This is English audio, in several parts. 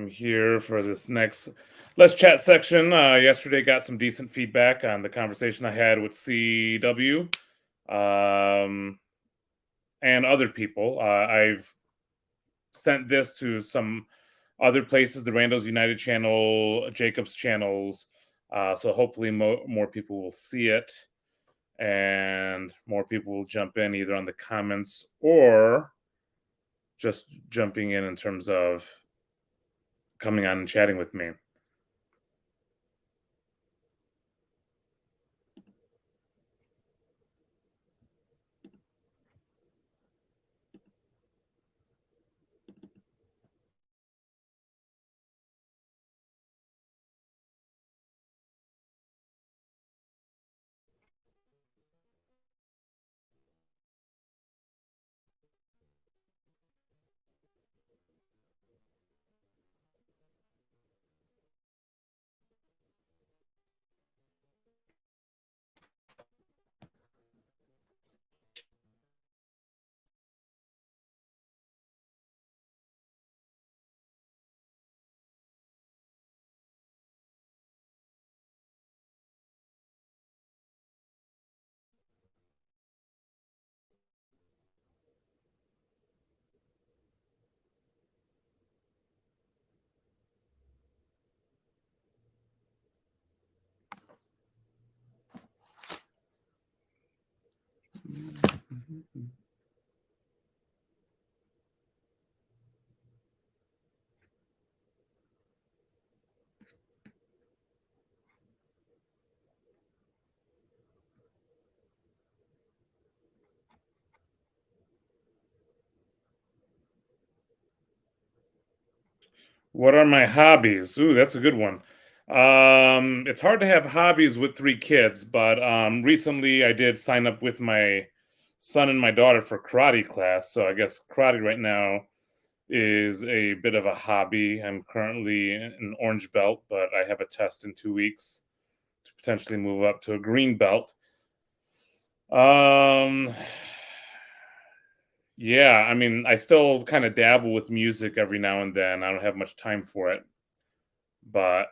I'm here for this next Let's Chat section. Yesterday got some decent feedback on the conversation I had with CW um, and other people. I've sent this to some other places, the Randos United channel, Jacob's channels. So hopefully more people will see it and more people will jump in either on the comments or just jumping in terms of coming on and chatting with me. What are my hobbies? Ooh, that's a good one. It's hard to have hobbies with three kids, but recently I did sign up with my son and my daughter for karate class. So I guess karate right now is a bit of a hobby. I'm currently an orange belt, but I have a test in 2 weeks to potentially move up to a green belt. Um, yeah, I mean, I still kind of dabble with music every now and then. I don't have much time for it, but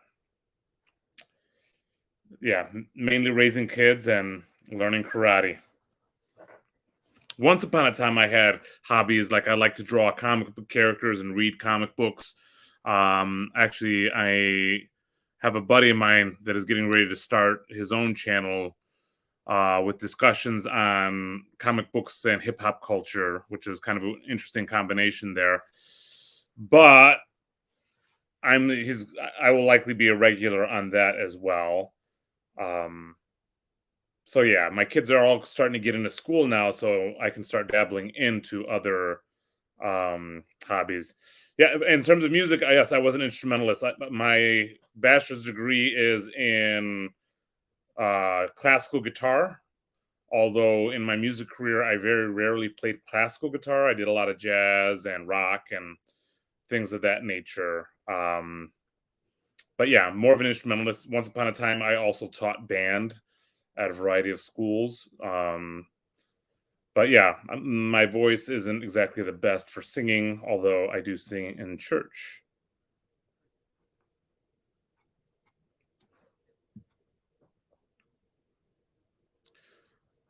yeah, mainly raising kids and learning karate. Once upon a time, I had hobbies like I like to draw comic book characters and read comic books. Actually, I have a buddy of mine that is getting ready to start his own channel with discussions on comic books and hip hop culture, which is kind of an interesting combination there. But I will likely be a regular on that as well. Um, so yeah, my kids are all starting to get into school now, so I can start dabbling into other hobbies. Yeah, in terms of music, yes, I was an instrumentalist. My bachelor's degree is in classical guitar. Although in my music career, I very rarely played classical guitar. I did a lot of jazz and rock and things of that nature. But yeah, more of an instrumentalist. Once upon a time, I also taught band at a variety of schools. But yeah, my voice isn't exactly the best for singing, although I do sing in church.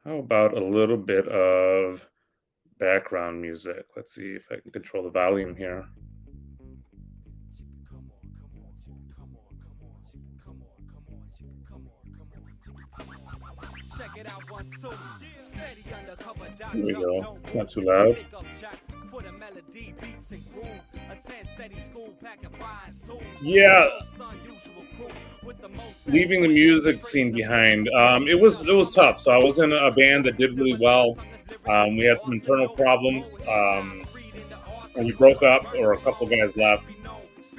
How about a little bit of background music? Let's see if I can control the volume here. Here we go. Not too loud. Yeah, leaving the music scene behind. It was tough. So I was in a band that did really well. We had some internal problems, and we broke up, or a couple guys left.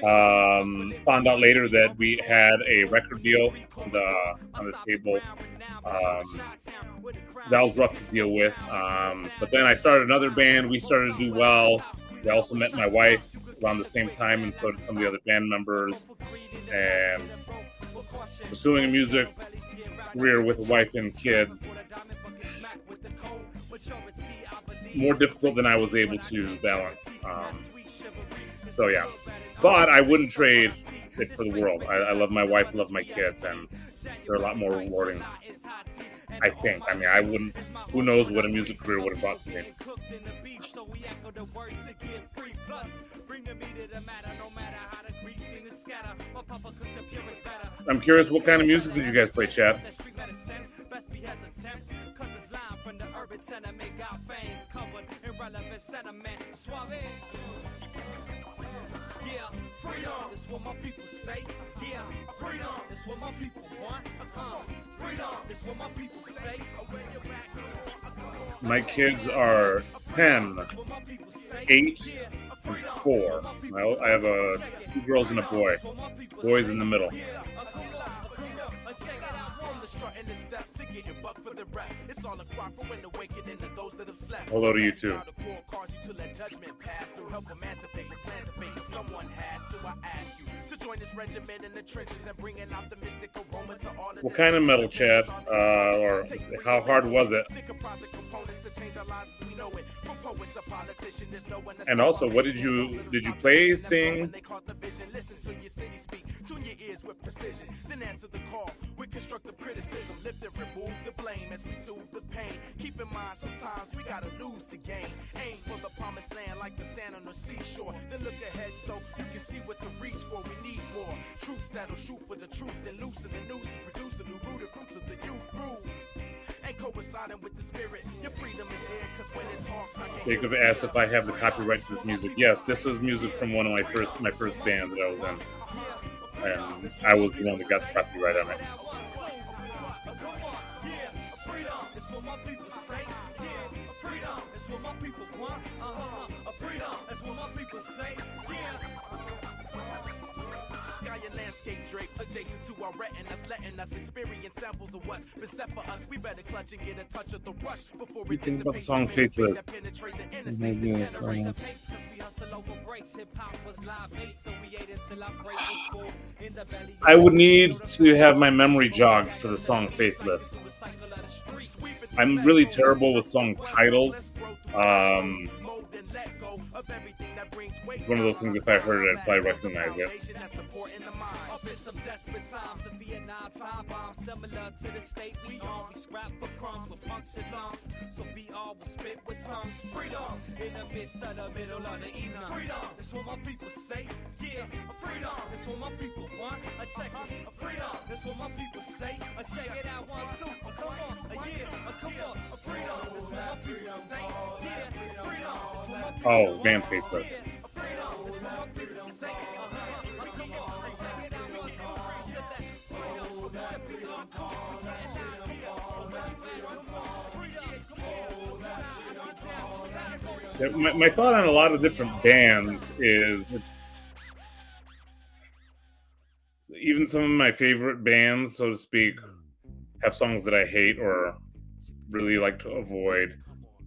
Found out later that we had a record deal on the table. Um, that was rough to deal with. But then I started another band. We started to do well. I also met my wife around the same time, and so did some of the other band members. And pursuing a music career with a wife and kids, more difficult than I was able to balance. So yeah. But I wouldn't trade it for the world. I love my wife, love my kids, and they're a lot more rewarding. I think. I mean, I wouldn't. Who knows what a music career would have brought to me? I'm curious, what kind of music did you guys play, Chad? Yeah, freedom is what my people say. Yeah, freedom is what my people want. Freedom is what my people say. My kids are 10, 8, and 4. I have 2 girls and a boy. Boys in the middle. Hello to you too. What kind of metal, Chad? Or how hard was it? And also, what did you play, sing? Then answer the call with constructive criticism. Lift and remove the blame as we soothe the pain. Keep in mind, sometimes we gotta lose to gain. Aim for the promised land like the sand on the seashore. Then look ahead so you can see what to reach for. We need more troops that'll shoot for the truth and loosen the news to produce the new rooted fruits of the youth groove. And coinciding with the spirit, your freedom is here, cause when it talks, I can. Jacob asked if I have the copyright to this music. Yes, this was music from one of my first band that I was in. And I was the one that got the copyright on it. Sky and landscape drapes adjacent to our retinas, letting us experience samples of what's been set for us. We better clutch and get a touch of the rush before we think about the song Faithless. I would need to have my memory jogged for the song Faithless. I'm really terrible with song titles. One of those things, if I heard it, I'd probably recognize it. Oh, man, Faithless. My thought on a lot of different bands is even some of my favorite bands, so to speak, have songs that I hate or really like to avoid.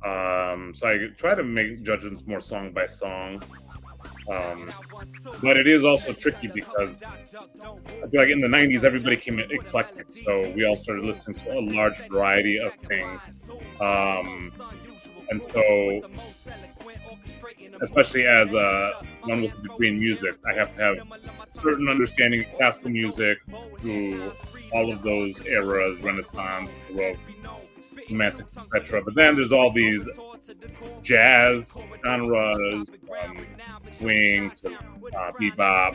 So I try to make judgments more song by song. But it is also tricky because I feel like in the 90s, everybody came eclectic. So we all started listening to a large variety of things. And so, especially as one with a degree in music, I have to have certain understanding of classical music through all of those eras, Renaissance, Baroque, Romantic, etc. But then there's all these jazz genres, swing to bebop.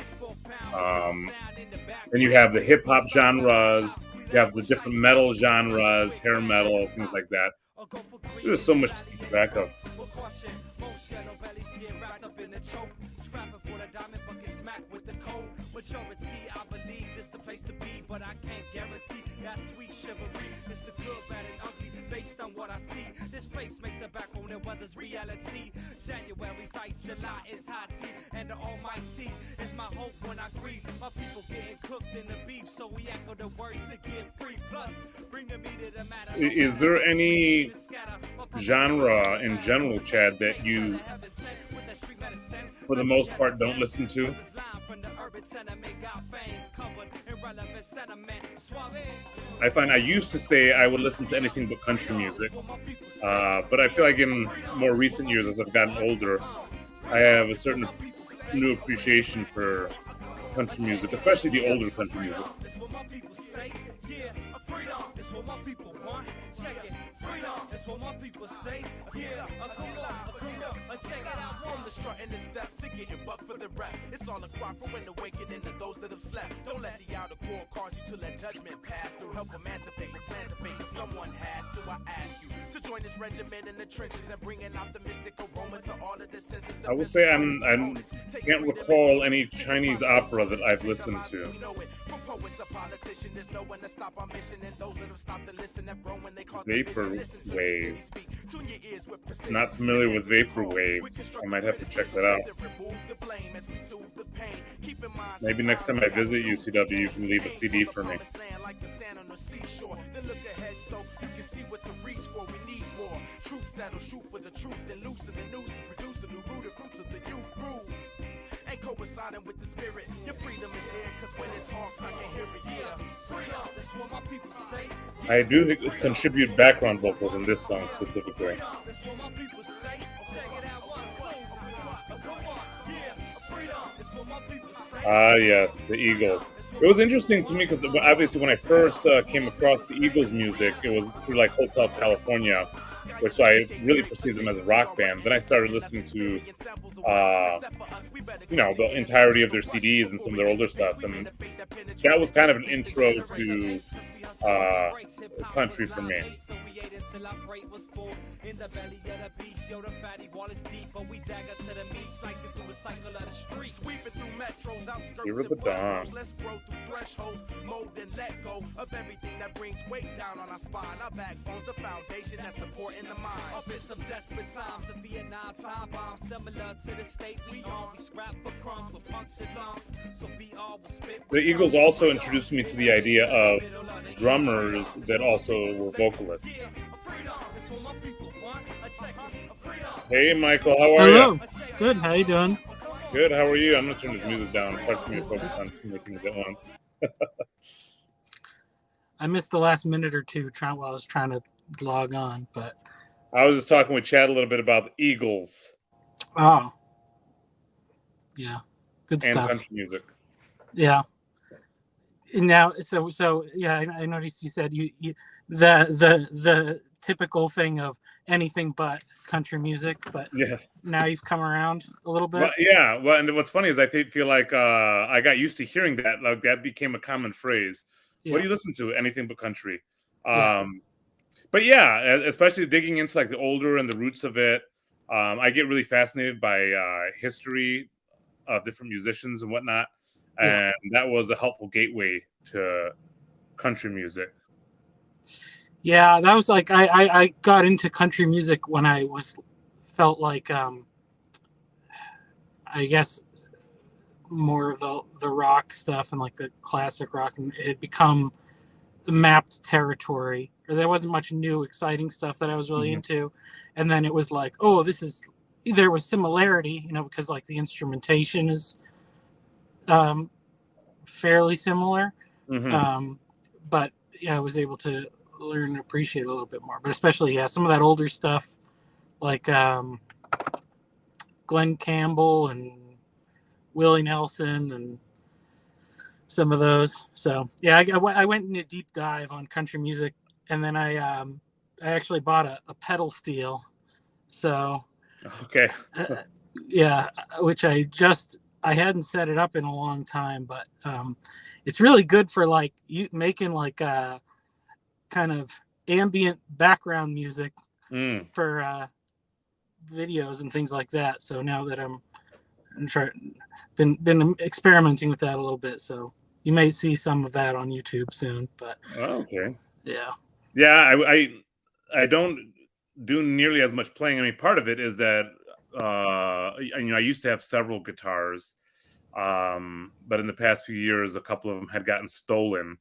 Then you have the hip hop genres. You have the different metal genres, hair metal, things like that. There's so much to keep track of. But I can't guarantee that sweet chivalry is the good, bad, and ugly. Based on what I see, this place makes a backbone and weather's reality. January's ice, July is hot tea, and the Almighty is my hope when I grieve. My people getting cooked in the beef, so we echo the words to get free. Plus, bring the meat to the matter. Is there any genre in general, Chad, that you, for the most part, don't listen to? I find I used to say I would listen to anything but country music, but I feel like in more recent years, as I've gotten older, I have a certain new appreciation for country music, especially the older country music. That's what my people say. Yeah, freedom. That's what my people want. Check it. Freedom. That's what my people say. Yeah, come on. Check it out. From the strut and the step to getting buck for the rap. It's all a cry for an awakening to those that have slept. Don't let the outer core cause you to let judgment pass through. Help emancipate and plan to fate. Someone has to. I ask you to join this regiment in the trenches and bringing out the mystic aroma to all of the senses. I will say I can't recall any Chinese opera that I've listened to. Vaporwave. Not familiar with Vaporwave. I might have to check that out. Maybe next time I visit UCW, you can leave a CD for me. Troops that'll shoot for the truth and loosen the news to produce the new rooted fruits of the youth groove. Ain't coinciding with the spirit. Your freedom is here, cause when it talks, I can hear it. Yeah, freedom, that's what my people say. I do contribute background vocals in this song specifically. That's what my people say. Check it out, yes, the Eagles. It was interesting to me because obviously when I first came across the Eagles music, it was through like Hotel California, which I really perceived them as a rock band. Then I started listening to, the entirety of their CDs and some of their older stuff, and that was kind of an intro to country for me. Here are the Dawn. Let's grow through thresholds, mold and let go of everything that brings weight down on our spine. Our backbone's the foundation that's supporting the mind. Up in some desperate times, a Vietnam time bomb similar to the state we on. We scrap for crumbs with punctured lungs, so be all will spit. The Eagles also introduced me to the idea of drummers that also were vocalists. Hey, Michael, how are you? Hello. Good. How you doing? Good. How are you? I'm gonna turn this music down. It's hard for me to focus on too many things at once. I missed the last minute or two while I was trying to log on, but I was just talking with Chad a little bit about the Eagles. Oh, yeah, good and stuff. Country music. Yeah. And now, so yeah, I noticed you said the typical thing of anything but country music, but yeah, now you've come around a little bit. Well, yeah, well, and what's funny is I feel like I got used to hearing that. Like that became a common phrase. Yeah. What do you listen to? Anything but country. But yeah, especially digging into like the older and the roots of it. I get really fascinated by history of different musicians and whatnot, and that was a helpful gateway to country music. Yeah, that was like I got into country music when I felt like I guess more of the rock stuff and like the classic rock, and it had become mapped territory, or there wasn't much new exciting stuff that I was really into. And then it was like, oh, there was similarity, because like the instrumentation is fairly similar. But yeah, I was able to learn and appreciate a little bit more, but especially some of that older stuff like Glenn Campbell and Willie Nelson and some of those. So yeah, I went in a deep dive on country music, and then I actually bought a pedal steel. So okay. Yeah, which I hadn't set it up in a long time, but it's really good for like you making like kind of ambient background music for videos and things like that. So now that I'm been experimenting with that a little bit, so you may see some of that on YouTube soon. But okay, yeah, I don't do nearly as much playing. I mean, part of it is that I used to have several guitars, but in the past few years, a couple of them had gotten stolen.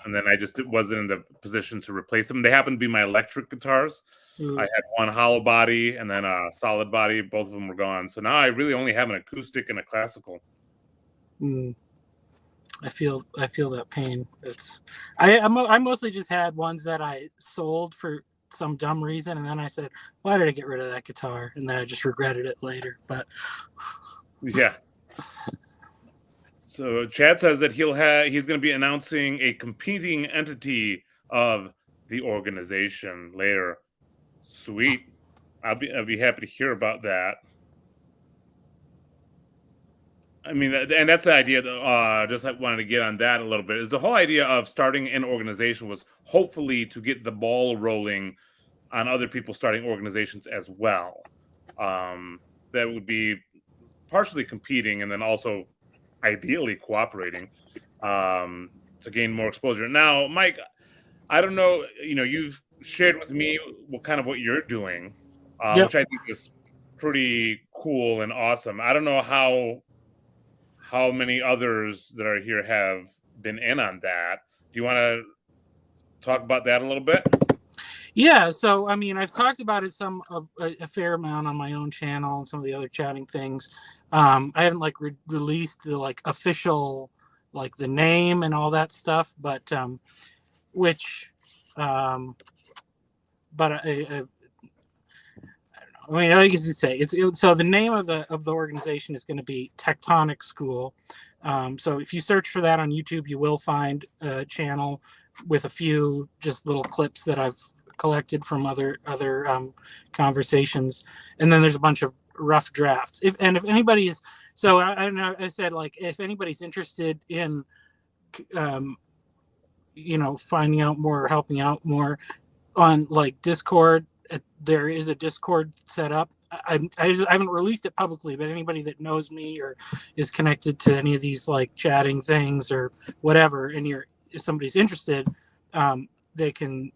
And then I just wasn't in the position to replace them. They happened to be my electric guitars. I had one hollow body and then a solid body. Both of them were gone. So now I really only have an acoustic and a classical. I feel that pain. I mostly just had ones that I sold for some dumb reason, and then I said, why did I get rid of that guitar? And then I just regretted it later. But Yeah. So Chad says that he's going to be announcing a competing entity of the organization later. Sweet. I'll be happy to hear about that. I mean, and that's the idea that just I wanted to get on that a little bit, is the whole idea of starting an organization was hopefully to get the ball rolling on other people starting organizations as well. That would be partially competing and then also ideally cooperating to gain more exposure. Now, Mike, I don't know, you've shared with me what you're doing, Yep. which I think is pretty cool and awesome. I don't know how many others that are here have been in on that. Do you want to talk about that a little bit? Yeah, so I mean, I've talked about it a fair amount on my own channel and some of the other chatting things. I haven't released the official the name and all that stuff, but I mean, I guess you'd say so. The name of the organization is going to be Tectonic School. So if you search for that on YouTube, you will find a channel with a few just little clips that I've collected from other conversations, and then there's a bunch of rough drafts. If anybody is, so I know I said if anybody's interested in, finding out more or helping out more on Discord. There is a Discord set up. I haven't released it publicly, but anybody that knows me or is connected to any of these chatting things or whatever, and if somebody's interested, they can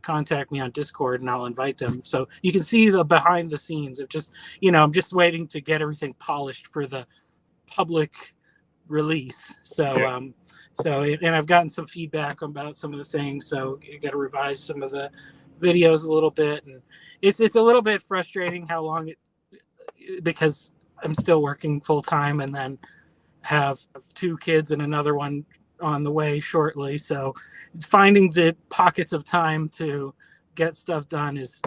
contact me on Discord and I'll invite them. So you can see the behind the scenes of just, I'm just waiting to get everything polished for the public release. So, yeah. And I've gotten some feedback about some of the things. So I got to revise some of the videos a little bit, and it's a little bit frustrating how long because I'm still working full time and then have 2 kids and another one on the way shortly. So finding the pockets of time to get stuff done is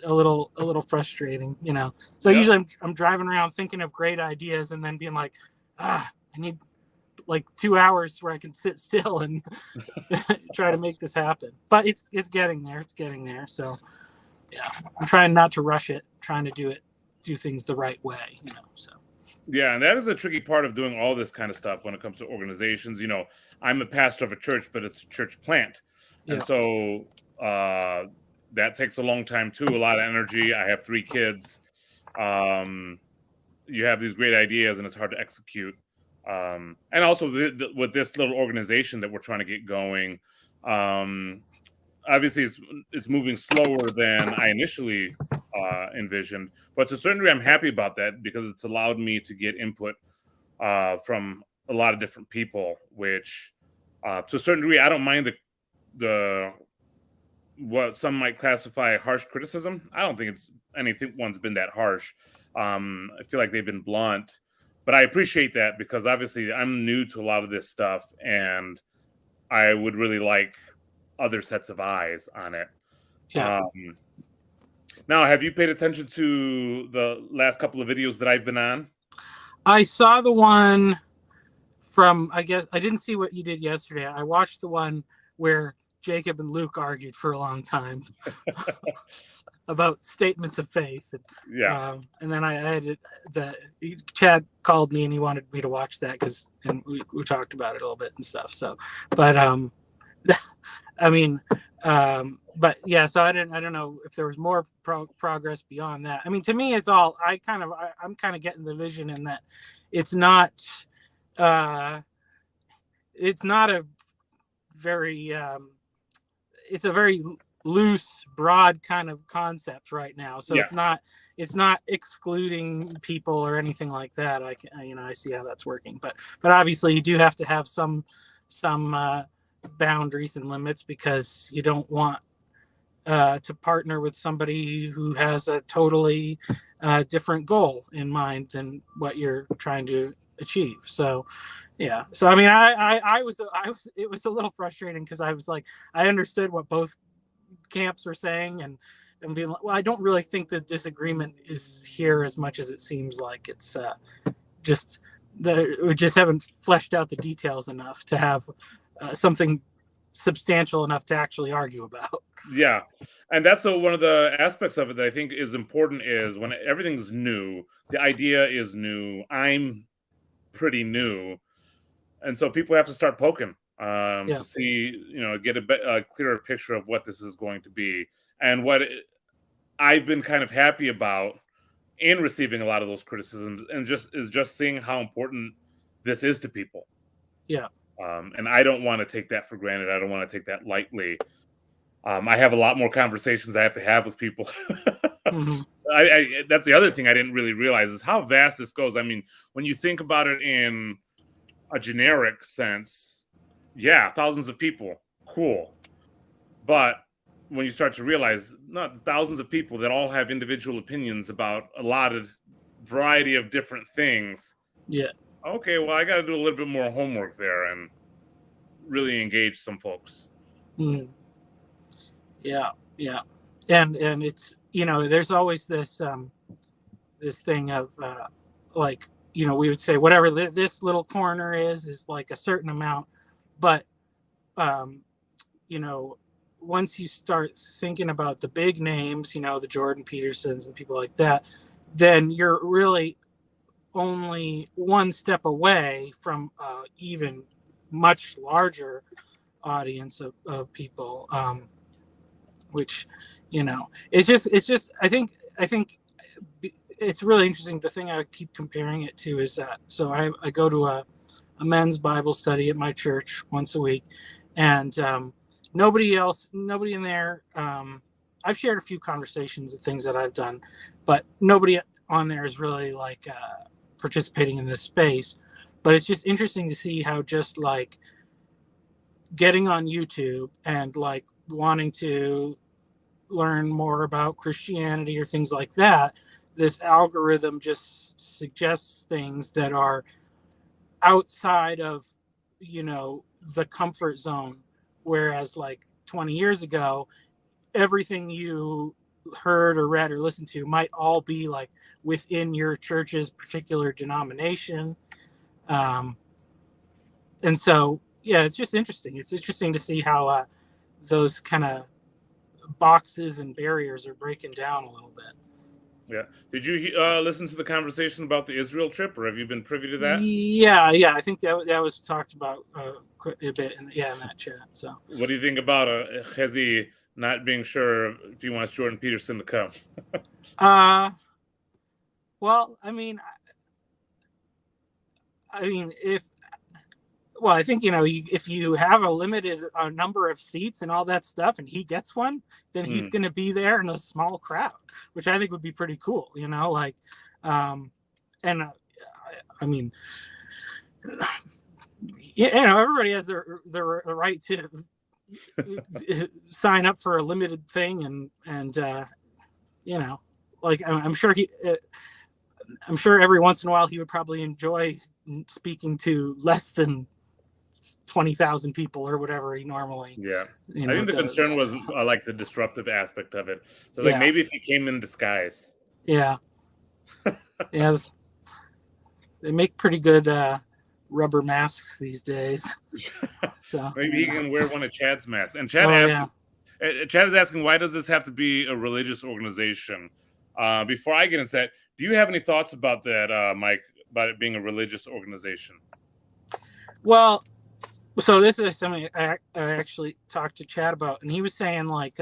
a little frustrating, So yeah. Usually I'm driving around thinking of great ideas and then being like, I need 2 hours where I can sit still and try to make this happen. But it's getting there. It's getting there. So yeah, I'm trying not to rush it, trying to do things the right way, so. Yeah, and that is a tricky part of doing all this kind of stuff when it comes to organizations. I'm a pastor of a church, but it's a church plant. Yeah. And so that takes a long time too, a lot of energy. I have 3 kids. You have these great ideas and it's hard to execute. And also with this little organization that we're trying to get going, obviously it's moving slower than I initially envisioned, but to a certain degree I'm happy about that because it's allowed me to get input from a lot of different people, which to a certain degree I don't mind the what some might classify harsh criticism. I don't think one's been that harsh. I feel like they've been blunt. But I appreciate that because obviously I'm new to a lot of this stuff and I would really like other sets of eyes on it. Yeah. Now, have you paid attention to the last couple of videos that I've been on? I saw the one from, I guess, I didn't see what you did yesterday. I watched the one where Jacob and Luke argued for a long time about statements of faith. And, yeah. And then I had Chad called me and he wanted me to watch that and we talked about it a little bit and stuff. So, but I mean, but yeah, so I don't know if there was more progress beyond that. I mean, to me, it's all, I'm kind of getting the vision in that it's not a very, it's a very loose, broad kind of concept right now. So yeah. It's not excluding people or anything like that. I see how that's working, but obviously you do have to have some boundaries and limits because you don't want to partner with somebody who has a totally different goal in mind than what you're trying to achieve. So yeah, so I mean, it was a little frustrating because I was like, I understood what both camps were saying, and being like, well, I don't really think the disagreement is here as much as it seems like. It's just we just haven't fleshed out the details enough to have something substantial enough to actually argue about. Yeah. And that's one of the aspects of it that I think is important is when everything's new, the idea is new. I'm pretty new. And so people have to start poking to see, get a clearer picture of what this is going to be. And what I've been kind of happy about in receiving a lot of those criticisms and just seeing how important this is to people. Yeah. And I don't want to take that for granted. I don't want to take that lightly. I have a lot more conversations I have to have with people. That's the other thing I didn't really realize is how vast this goes. I mean, when you think about it in a generic sense, yeah, thousands of people, cool. But when you start to realize not thousands of people that all have individual opinions about a lot of variety of different things. Yeah. Okay, well, I got to do a little bit more homework there and really engage some folks. Yeah, and it's there's always this this thing of like we would say whatever this little corner is like a certain amount, but once you start thinking about the big names, the Jordan Petersons and people like that, then you're really only one step away from even much larger audience of people, which it's just I think it's really interesting. The thing I keep comparing it to is that I go to a men's Bible study at my church once a week, and nobody in there, I've shared a few conversations of things that I've done, but nobody on there is really like participating in this space. But it's just interesting to see how just like getting on YouTube and like wanting to learn more about Christianity or things like that, this algorithm just suggests things that are outside of the comfort zone, whereas like 20 years ago everything you heard or read or listened to might all be like within your church's particular denomination. And so, yeah, it's just interesting. It's interesting to see how those kind of boxes and barriers are breaking down a little bit. Yeah. Did you listen to the conversation about the Israel trip, or have you been privy to that? Yeah. I think that was talked about quite a bit in that chat. So, what do you think about Hezi not being sure if he wants Jordan Peterson to come? Well, I mean, I think if you have a limited number of seats and all that stuff, and he gets one, then he's going to be there in a small crowd, which I think would be pretty cool. I mean, everybody has the right to sign up for a limited thing, and I'm sure every once in a while he would probably enjoy speaking to less than 20,000 people or whatever he normally. Yeah, I think the concern was like the disruptive aspect of it. So like maybe if he came in disguise. Yeah. Yeah, they make pretty good rubber masks these days. So maybe he can wear one of Chad's masks. And Chad Chad is asking, why does this have to be a religious organization? Before I get into that, do you have any thoughts about that, Mike, about it being a religious organization? Well, so this is something I actually talked to Chad about, and he was saying like,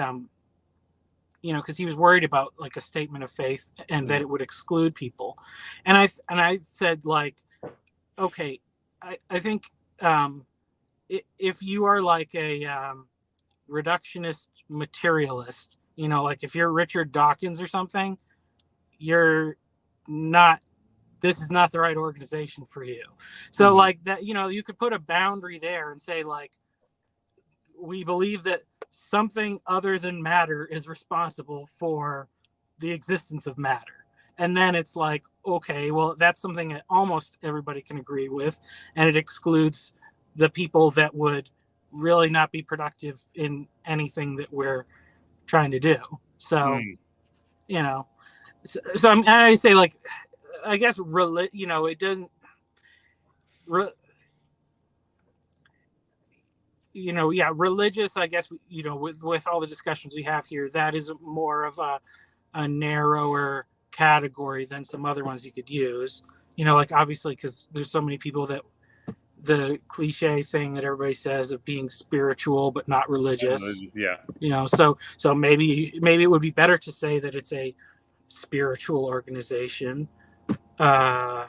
because he was worried about like a statement of faith and that it would exclude people, and I said like, okay, I think if you are like a reductionist materialist, like if you're Richard Dawkins or something, you're not. This is not the right organization for you. So like that, you could put a boundary there and say like, we believe that something other than matter is responsible for the existence of matter. And then it's like, okay, well, that's something that almost everybody can agree with. And it excludes the people that would really not be productive in anything that we're trying to do. So, Mm. you know, so I say, like, I guess, you know, it doesn't, you know, yeah, religious, I guess, you know, with all the discussions we have here, that is more of a narrower category than some other ones you could use. You know, like, obviously, because there's so many people that the cliche thing that everybody says of being spiritual but not religious. Yeah. You know, so maybe it would be better to say that it's a spiritual organization. I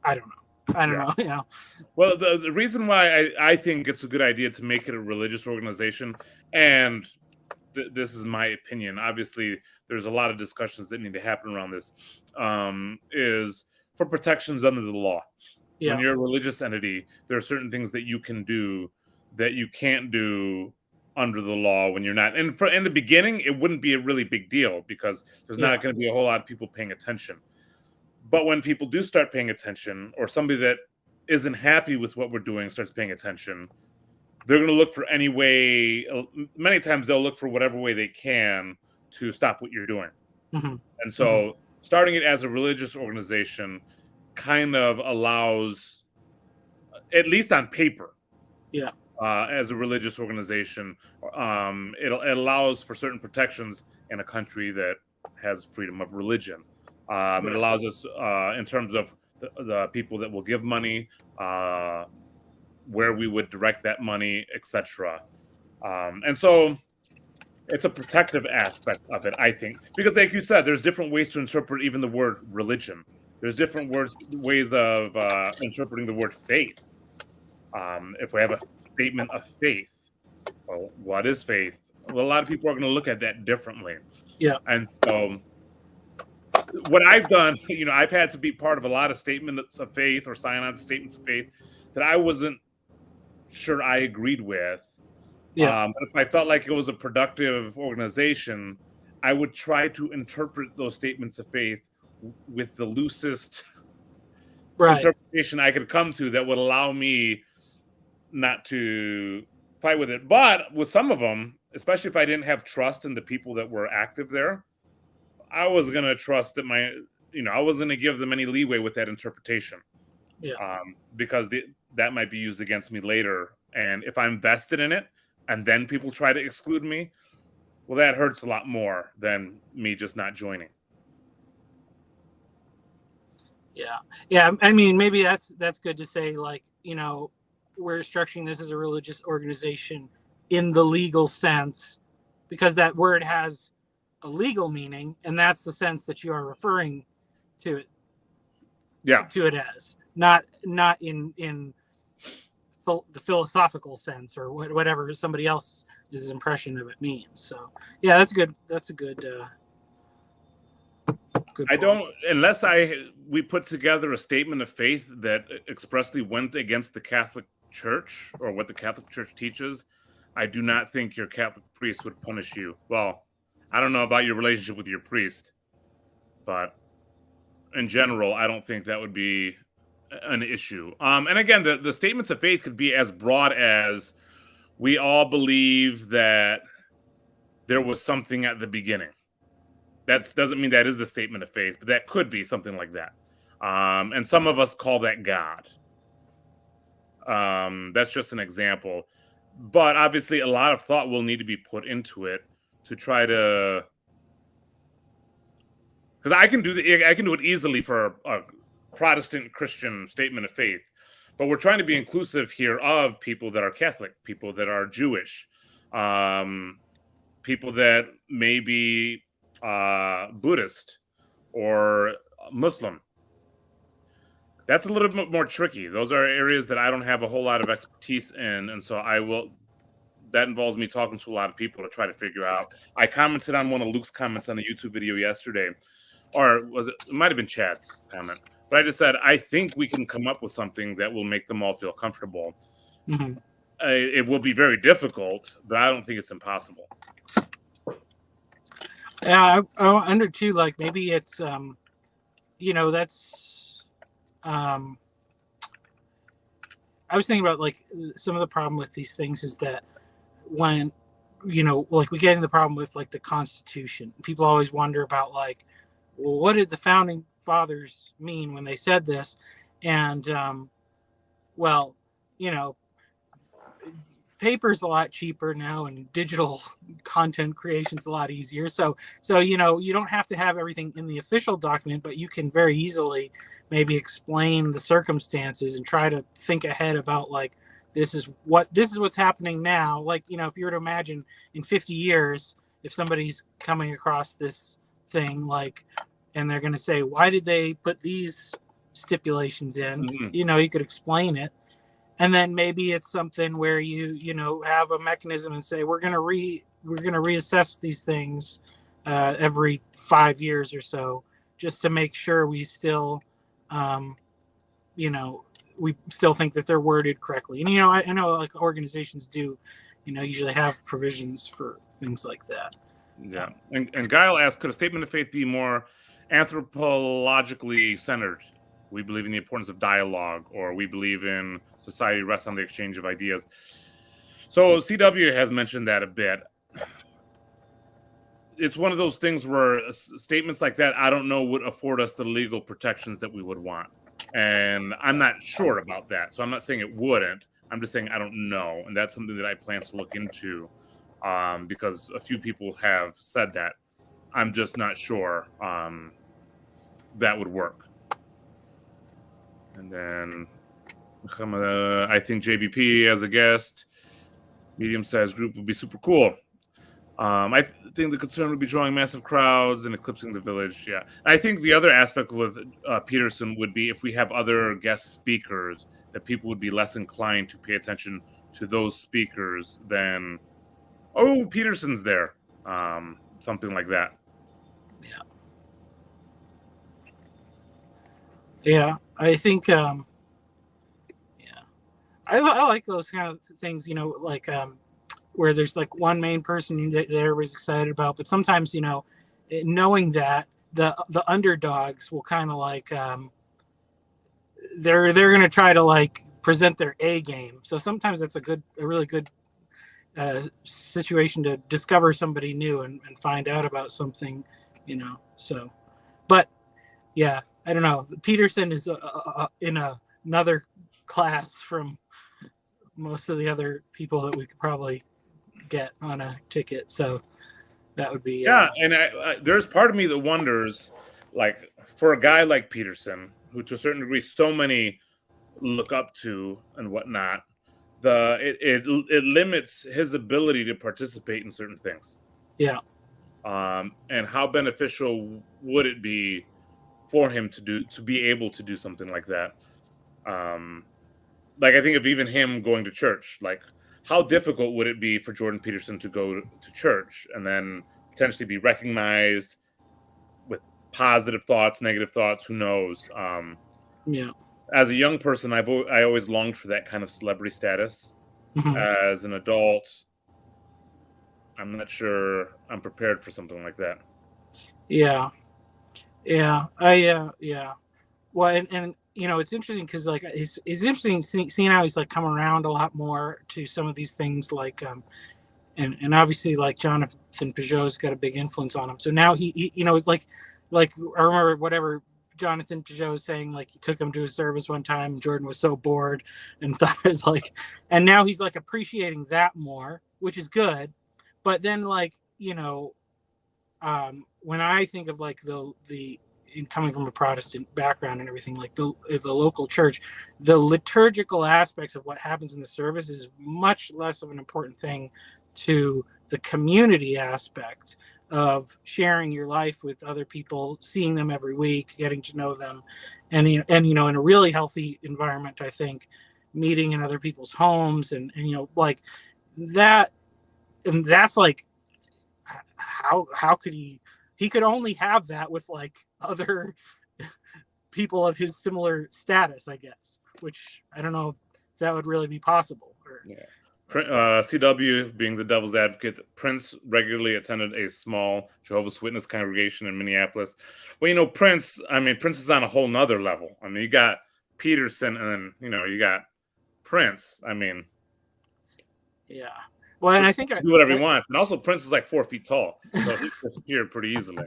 don't know. You know. Well, the reason why I think it's a good idea to make it a religious organization, and this is my opinion, obviously there's a lot of discussions that need to happen around this, is for protections under the law. Yeah. When you're a religious entity, there are certain things that you can do that you can't do under the law when you're not. And in the beginning, it wouldn't be a really big deal because there's not going to be a whole lot of people paying attention. But when people do start paying attention, or somebody that isn't happy with what we're doing starts paying attention, they're going to look for any way. Many times they'll look for whatever way they can to stop what you're doing. Mm-hmm. And so starting it as a religious organization kind of allows, at least on paper, as a religious organization, it allows for certain protections in a country that has freedom of religion. It allows us, in terms of the people that will give money, where we would direct that money, etc. And so it's a protective aspect of it, I think, because, like you said, there's different ways to interpret even the word religion. There's different ways of interpreting the word faith. If we have a statement of faith, well, what is faith? Well, a lot of people are going to look at that differently. Yeah. And so what I've done, you know, I've had to be part of a lot of statements of faith or sign on statements of faith that I wasn't sure I agreed with. Yeah. But if I felt like it was a productive organization, I would try to interpret those statements of faith with the loosest interpretation I could come to that would allow me not to fight with it. But with some of them, especially if I didn't have trust in the people that were active there, I was going to trust that I wasn't going to give them any leeway with that interpretation. Yeah. Because that might be used against me later. And if I'm vested in it and then people try to exclude me, well, that hurts a lot more than me just not joining. Yeah. Yeah. I mean, maybe that's good to say, like, you know, we're structuring this as a religious organization in the legal sense, because that word has a legal meaning, and that's the sense that you are referring to it. Yeah. To it as not in the philosophical sense or whatever somebody else's impression of it means. So yeah, that's good. That's a good. Good I point. don't, unless we put together a statement of faith that expressly went against the Catholic Church or what the Catholic Church teaches, I do not think your Catholic priest would punish you. Well, I don't know about your relationship with your priest, but in general, I don't think that would be an issue. And again, the statements of faith could be as broad as we all believe that there was something at the beginning. That doesn't mean that is the statement of faith, but that could be something like that. And some of us call that God. That's just an example. But obviously, a lot of thought will need to be put into it to try to. Because I can do it easily for a Protestant Christian statement of faith, but we're trying to be inclusive here of people that are Catholic, people that are Jewish, people that may be Buddhist or Muslim. That's a little bit more tricky. Those are areas that I don't have a whole lot of expertise in, and so that involves me talking to a lot of people to try to figure out. I commented on one of Luke's comments on the YouTube video yesterday, or it might have been Chad's comment, but I just said, I think we can come up with something that will make them all feel comfortable. Mm-hmm. It will be very difficult, but I don't think it's impossible. Yeah, I wonder too, like, maybe it's, that's, I was thinking about, like, some of the problem with these things is that when like we get into the problem with like the Constitution. People always wonder about like, well, what did the founding fathers mean when they said this? And well, you know, paper's a lot cheaper now, and digital content creation's a lot easier. So you don't have to have everything in the official document, but you can very easily maybe explain the circumstances and try to think ahead about like, this is what's happening now. Like, if you were to imagine in 50 years, if somebody's coming across this thing, like, and they're going to say, why did they put these stipulations in? You could explain it. And then maybe it's something where you have a mechanism and say, we're going to reassess these things every 5 years or so, just to make sure we still, we still think that they're worded correctly. And, I know like organizations do, usually have provisions for things like that. Yeah. And Guile asked, could a statement of faith be more anthropologically centered? We believe in the importance of dialogue, or we believe in society rests on the exchange of ideas. So CW has mentioned that a bit. It's one of those things where statements like that, I don't know, would afford us the legal protections that we would want. And I'm not sure about that. So I'm not saying it wouldn't. I'm just saying I don't know. And that's something that I plan to look into because a few people have said that. I'm just not sure that would work. And then I think JBP as a guest, medium-sized group would be super cool. I think the concern would be drawing massive crowds and eclipsing the village. Yeah. I think the other aspect with Peterson would be if we have other guest speakers, that people would be less inclined to pay attention to those speakers than, oh, Peterson's there. Something like that. Yeah. Yeah, I think, I like those kind of things, like where there's like one main person that everybody's excited about, but sometimes, knowing that the underdogs will kind of like, they're going to try to like present their A game. So sometimes that's a really good situation to discover somebody new and find out about something, so, but yeah. I don't know. Peterson is in another class from most of the other people that we could probably get on a ticket. So that would be and there's part of me that wonders, like, for a guy like Peterson, who to a certain degree so many look up to and whatnot, it limits his ability to participate in certain things. Yeah. And how beneficial would it be for him to be able to do something like that? Like, I think of even him going to church, like, how difficult would it be for Jordan Peterson to go to church and then potentially be recognized with positive thoughts, negative thoughts, who knows? Yeah. As a young person, I always longed for that kind of celebrity status. As an adult, I'm not sure I'm prepared for something like that. Yeah. Yeah, well, and it's interesting because like it's interesting seeing how he's like come around a lot more to some of these things, like and obviously like Jonathan Peugeot's got a big influence on him. So now he it's like I remember whatever Jonathan Peugeot was saying, like he took him to a service one time, Jordan was so bored and thought it was like, and now he's like appreciating that more, which is good. But then like when I think of like the coming from a Protestant background and everything, like the local church, the liturgical aspects of what happens in the service is much less of an important thing to the community aspect of sharing your life with other people, seeing them every week, getting to know them, and in a really healthy environment, I think, meeting in other people's homes and like that, and that's like how could he could only have that with like other people of his similar status, I guess, which I don't know if that would really be possible. Yeah. CW, being the devil's advocate, Prince regularly attended a small Jehovah's Witness congregation in Minneapolis. Well, Prince is on a whole nother level. I mean, you got Peterson and then, you got Prince. I mean. Yeah. Well, and I think do whatever he wants. And also, Prince is like 4 feet tall, so he disappeared pretty easily.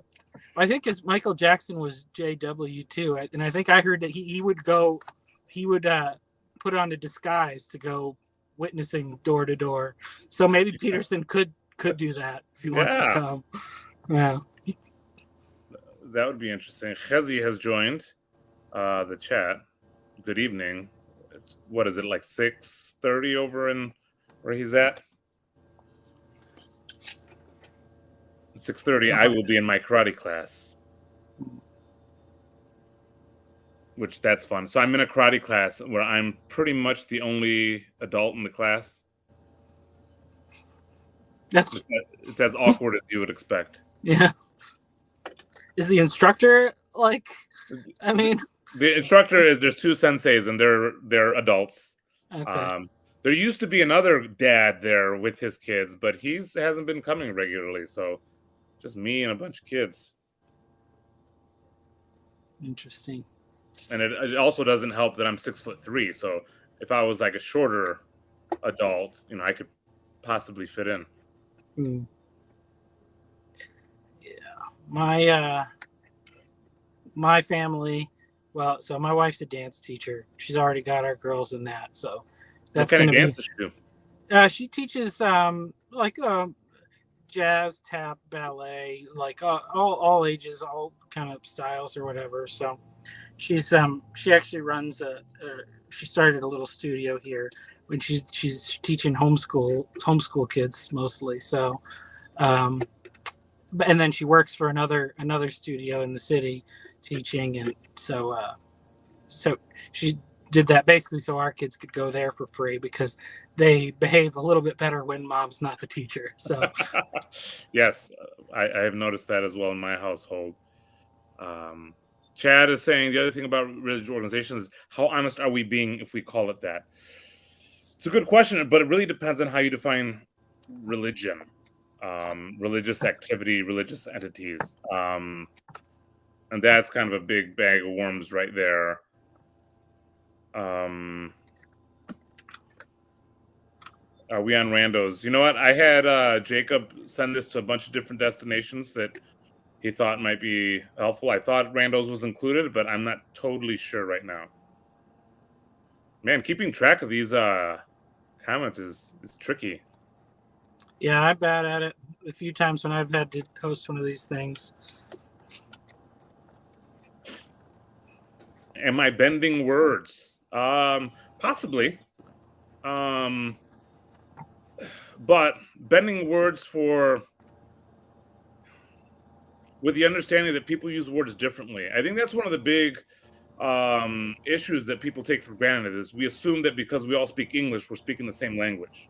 I think as Michael Jackson was JW too, and I think I heard that he would put on a disguise to go witnessing door to door. So maybe Peterson could do that if he wants to come. Yeah, that would be interesting. Chezi has joined the chat. Good evening. What is it, like 6:30 over in where he's at? 6:30. I will be in my karate class, which that's fun. So I'm in a karate class where I'm pretty much the only adult in the class. It's as awkward as you would expect. Yeah. Is the instructor like? I mean, the instructor is there's 2 senseis and they're adults. Okay. There used to be another dad there with his kids, but he hasn't been coming regularly. So just me and a bunch of kids. Interesting. And it also doesn't help that I'm 6'3". So if I was like a shorter adult, I could possibly fit in. Yeah, my family. Well, so my wife's a dance teacher. She's already got our girls in that. So that's what kind of dance does she do? She teaches like jazz, tap, ballet, like all ages, all kind of styles or whatever. So she's she actually runs she started a little studio here when she's teaching homeschool kids mostly. So and then she works for another studio in the city teaching, and so she did that basically so our kids could go there for free because they behave a little bit better when mom's not the teacher. So yes, I have noticed that as well in my household. Chad is saying the other thing about religious organizations is how honest are we being if we call it that? It's a good question, but it really depends on how you define religion, religious activity, religious entities. And that's kind of a big bag of worms right there. Are we on randos? You know what? I had Jacob send this to a bunch of different destinations that he thought might be helpful. I thought randos was included, but I'm not totally sure right now. Man, keeping track of these comments is tricky. Yeah, I'm bad at it. A few times when I've had to host one of these things. Am I bending words? Possibly. But bending words with the understanding that people use words differently. I think that's one of the big issues that people take for granted is we assume that because we all speak English, we're speaking the same language.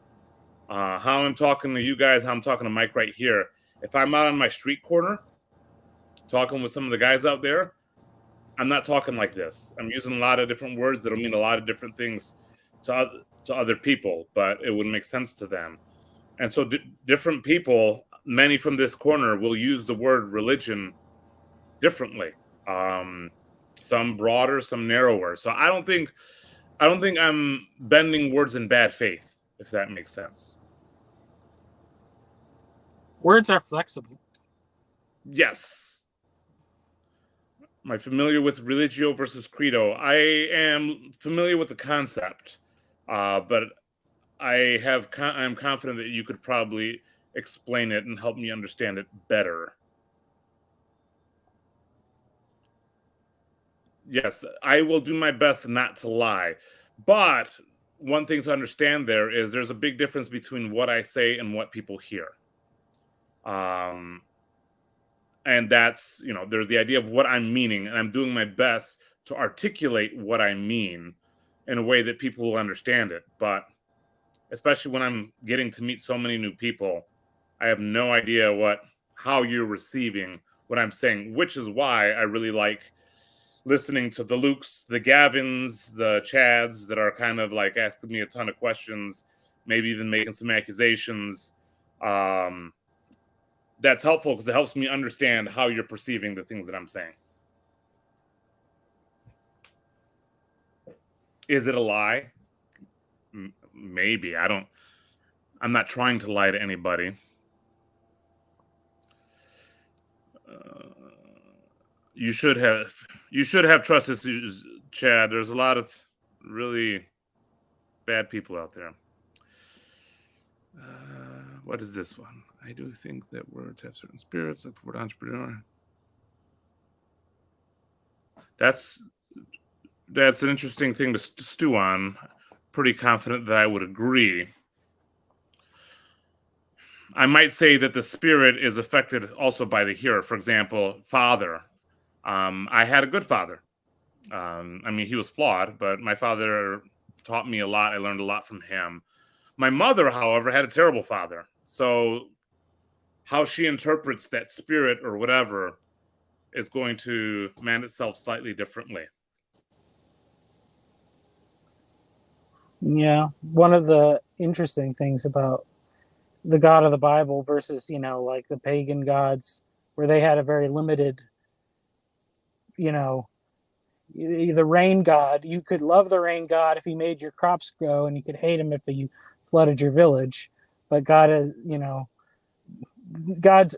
How I'm talking to you guys, how I'm talking to Mike right here. If I'm out on my street corner talking with some of the guys out there, I'm not talking like this. I'm using a lot of different words that'll mean a lot of different things to other people, but it would make sense to them. And so different people, many from this corner, will use the word religion differently. Some broader, some narrower. So I don't think I'm bending words in bad faith, if that makes sense. Words are flexible. Yes. Am I familiar with religio versus credo? I am familiar with the concept, but I'm confident that you could probably explain it and help me understand it better. Yes, I will do my best not to lie. But one thing to understand there is there's a big difference between what I say and what people hear. And that's, there's the idea of what I'm meaning, and I'm doing my best to articulate what I mean in a way that people will understand it. But especially when I'm getting to meet so many new people, I have no idea how you're receiving what I'm saying, which is why I really like listening to the Lukes, the Gavins, the Chads that are kind of like asking me a ton of questions, maybe even making some accusations. That's helpful because it helps me understand how you're perceiving the things that I'm saying. Is it a lie? Maybe. I don't. I'm not trying to lie to anybody. You should have trust issues, Chad. There's a lot of really bad people out there. What is this one? I do think that words have certain spirits, like the word entrepreneur. That's an interesting thing to stew on. Pretty confident that I would agree. I might say that the spirit is affected also by the hearer. For example, father. I had a good father. I mean, he was flawed, but my father taught me a lot. I learned a lot from him. My mother, however, had a terrible father. So how she interprets that spirit or whatever is going to man itself slightly differently. Yeah, one of the interesting things about the God of the Bible versus, like the pagan gods, where they had a very limited, the rain god. You could love the rain god if he made your crops grow, and you could hate him if he flooded your village. But God is, God's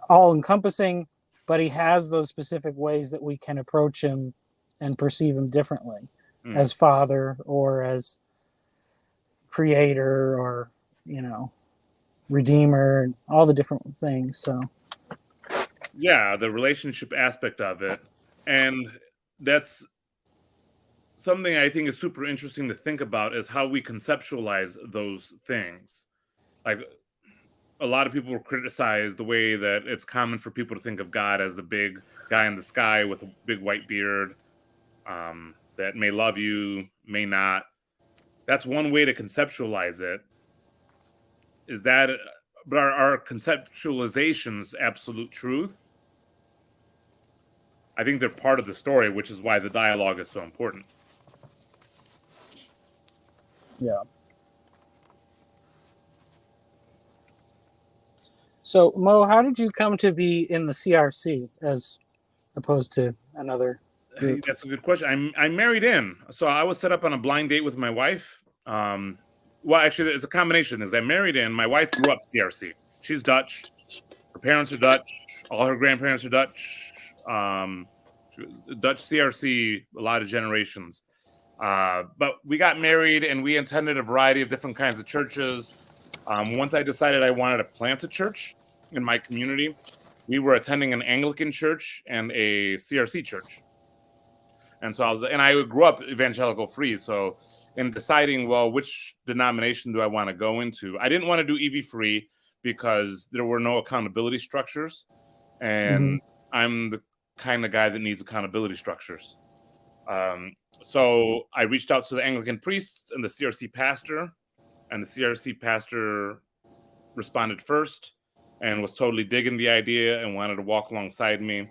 all encompassing, but he has those specific ways that we can approach him and perceive him differently as father or as creator or, redeemer and all the different things. So yeah, the relationship aspect of it. And that's something I think is super interesting to think about, is how we conceptualize those things. Like, a lot of people will criticize the way that it's common for people to think of God as the big guy in the sky with a big white beard, that may love you, may not. That's one way to conceptualize it. Is that, but are conceptualizations absolute truth? I think they're part of the story, which is why the dialogue is so important. Yeah. So, Mo, how did you come to be in the CRC as opposed to another group? That's a good question. I'm married in, so I was set up on a blind date with my wife. Well, actually, it's a combination. I'm married in. My wife grew up CRC. She's Dutch. Her parents are Dutch. All her grandparents are Dutch. Dutch CRC, a lot of generations. But we got married, and we attended a variety of different kinds of churches. Once I decided I wanted to plant a church in my community, we were attending an Anglican church and a CRC church. And so I grew up evangelical free. So in deciding, well, which denomination do I want to go into, I didn't want to do EV free because there were no accountability structures. And I'm the kind of guy that needs accountability structures. So I reached out to the Anglican priests and the CRC pastor, and the CRC pastor responded first and was totally digging the idea and wanted to walk alongside me.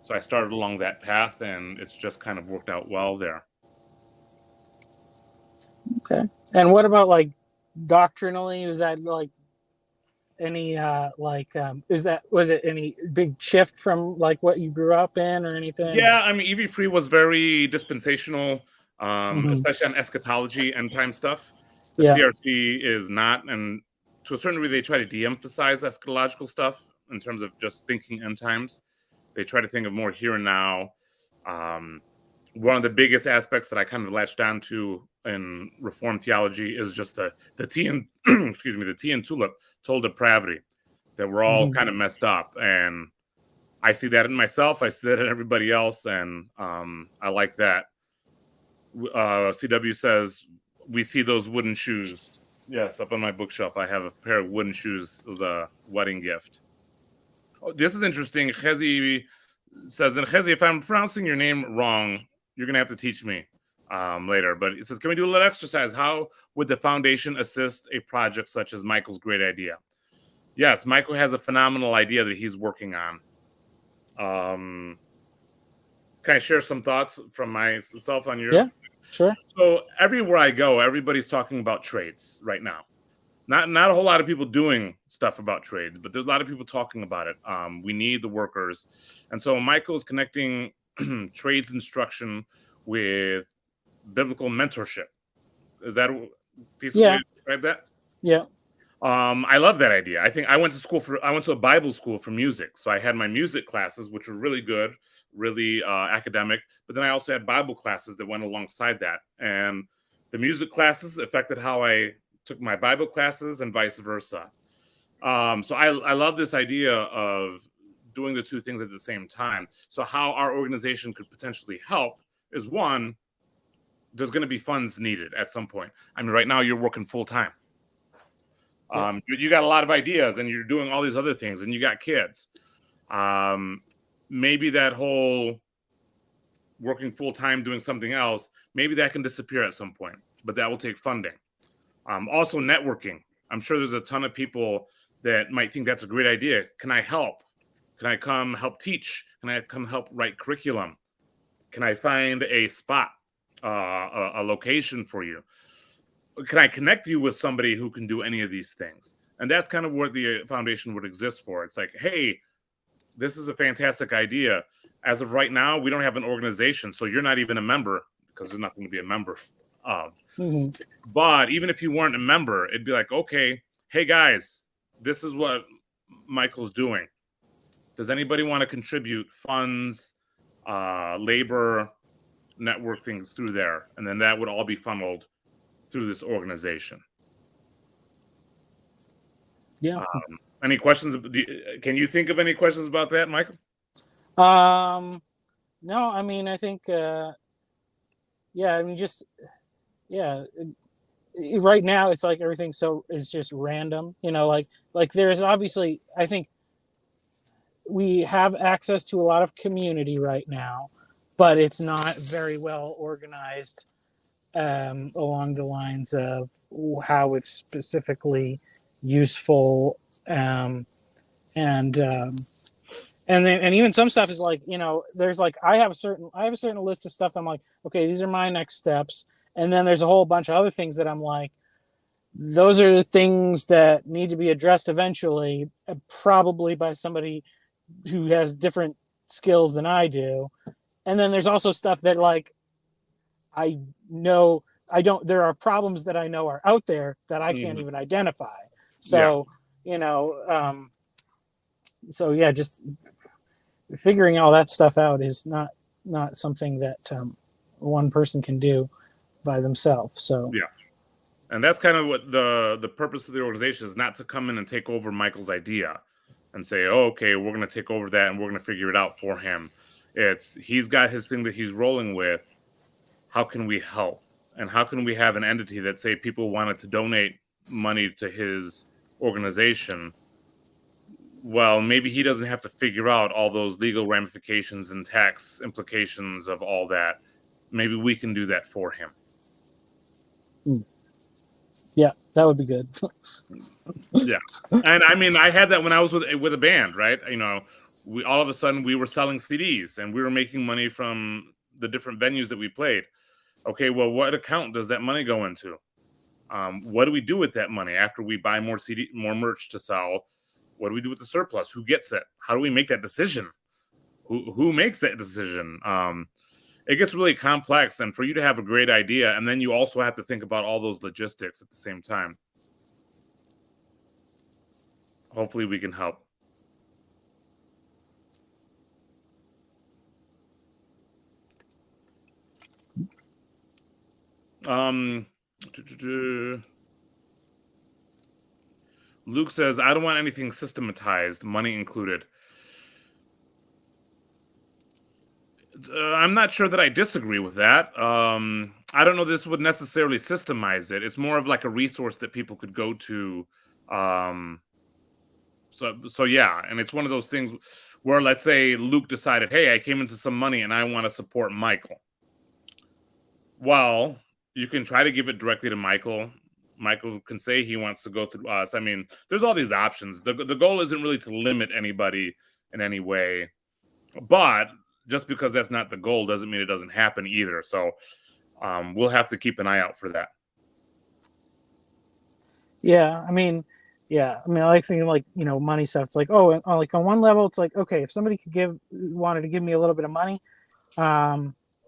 So I started along that path, and it's just kind of worked out well there. Okay. And what about like doctrinally? Was that like any was it any big shift from like what you grew up in or anything? Yeah, I mean, EV free was very dispensational, especially on eschatology, end time stuff. The CRC is not, and to a certain degree, they try to de-emphasize eschatological stuff in terms of just thinking end times. They try to think of more here and now. One of the biggest aspects that I kind of latched onto in Reformed theology is just the tea and the tea and tulip total depravity, that we're all kind of messed up, and I see that in myself. I see that in everybody else, and I like that. CW says, we see those wooden shoes. Yes, up on my bookshelf, I have a pair of wooden shoes. It was a wedding gift. Oh, this is interesting. Chezi says, and Chezi, if I'm pronouncing your name wrong, you're going to have to teach me later. But it says, can we do a little exercise? How would the foundation assist a project such as Michael's great idea? Yes, Michael has a phenomenal idea that he's working on. Can I share some thoughts from myself on your? Yeah, sure. So everywhere I go, everybody's talking about trades right now. Not a whole lot of people doing stuff about trades, but there's a lot of people talking about it. We need the workers. And so Michael's connecting trades instruction with biblical mentorship. Is that a piece of way to describe that? Yeah. I love that idea. I think I went to a Bible school for music. So I had my music classes, which were really good, really academic. But then I also had Bible classes that went alongside that. And the music classes affected how I took my Bible classes and vice versa. So I love this idea of doing the two things at the same time. So how our organization could potentially help is one, there's going to be funds needed at some point. I mean, right now you're working full time. You got a lot of ideas and you're doing all these other things and you got kids. Maybe that whole working full time doing something else, maybe that can disappear at some point, but that will take funding. Also networking. I'm sure there's a ton of people that might think that's a great idea. Can I help? Can I come help teach? Can I come help write curriculum? Can I find a spot, a location for you? Can I connect you with somebody who can do any of these things? And that's kind of what the foundation would exist for. It's like, hey, this is a fantastic idea. As of right now, we don't have an organization, so you're not even a member because there's nothing to be a member of. Mm-hmm. But even if you weren't a member, it'd be like, okay, hey guys, this is what Michael's doing. Does anybody want to contribute funds, labor, network things through there? And then that would all be funneled through this organization. Yeah. Any questions? Can you think of any questions about that, Michael? No, I mean, I think, yeah, I mean, just, yeah, right now it's like everything is just random, you know, like there's obviously, I think we have access to a lot of community right now, but it's not very well organized along the lines of how it's specifically useful, and even some stuff is like, you know, there's like I have a certain list of stuff. I'm like, okay, these are my next steps, and then there's a whole bunch of other things that I'm like, those are the things that need to be addressed eventually, probably by somebody who has different skills than I do. And then there's also stuff that like I know there are problems that I know are out there that I can't even identify. So, you know, so yeah, just figuring all that stuff out is not something that one person can do by themselves. So yeah, and that's kind of what the purpose of the organization is, not to come in and take over Michael's idea and say, oh, okay, we're going to take over that and we're going to figure it out for him. He's got his thing that he's rolling with. How can we help? And how can we have an entity that, say, people wanted to donate money to his organization? Well, maybe he doesn't have to figure out all those legal ramifications and tax implications of all that. Maybe we can do that for him. Yeah, that would be good. Yeah. And I mean, I had that when I was with a band, right? You know, all of a sudden we were selling CDs and we were making money from the different venues that we played. Okay, well, what account does that money go into? What do we do with that money after we buy more merch to sell? What do we do with the surplus? Who gets it? How do we make that decision? Who makes that decision? It gets really complex, and for you to have a great idea, and then you also have to think about all those logistics at the same time. Hopefully we can help. Luke says, I don't want anything systematized, money included. I'm not sure that I disagree with that. I don't know this would necessarily systemize it. It's more of like a resource that people could go to. So yeah, and it's one of those things where, let's say Luke decided, hey, I came into some money and I want to support Michael. Well, you can try to give it directly to Michael. Michael can say he wants to go through us. I mean, there's all these options. The goal isn't really to limit anybody in any way, but just because that's not the goal doesn't mean it doesn't happen either. So we'll have to keep an eye out for that. Yeah, I mean, I like thinking like, you know, money stuff. It's like, oh, like on one level, it's like, okay, if somebody wanted to give me a little bit of money,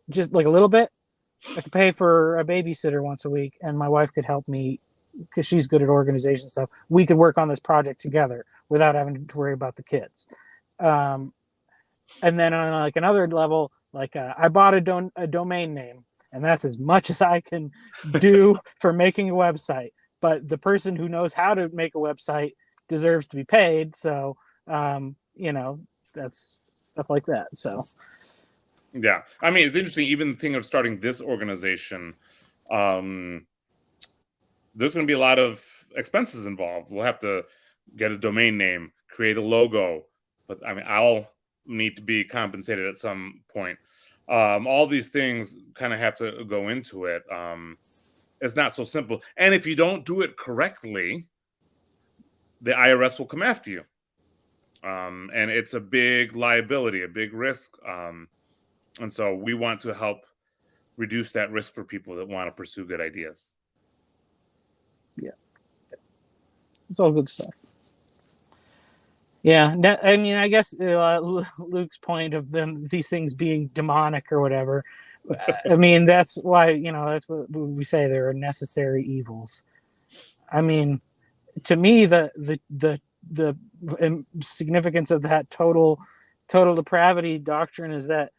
just like a little bit, I could pay for a babysitter once a week, and my wife could help me because she's good at organization stuff, we could work on this project together without having to worry about the kids. And then on like another level, like I bought a domain name, and that's as much as I can do for making a website. But the person who knows how to make a website deserves to be paid. So, that's stuff like that. So, yeah, I mean, it's interesting. Even the thing of starting this organization, there's going to be a lot of expenses involved. We'll have to get a domain name, create a logo, but I mean, I'll need to be compensated at some point. All these things kind of have to go into it. It's not so simple. And if you don't do it correctly, the IRS will come after you. And it's a big liability, a big risk. And so we want to help reduce that risk for people that want to pursue good ideas. Yeah. It's all good stuff. Yeah, I mean, I guess Luke's point of these things being demonic or whatever. I mean, that's why that's what we say, there are necessary evils. I mean, to me, the significance of that total depravity doctrine is that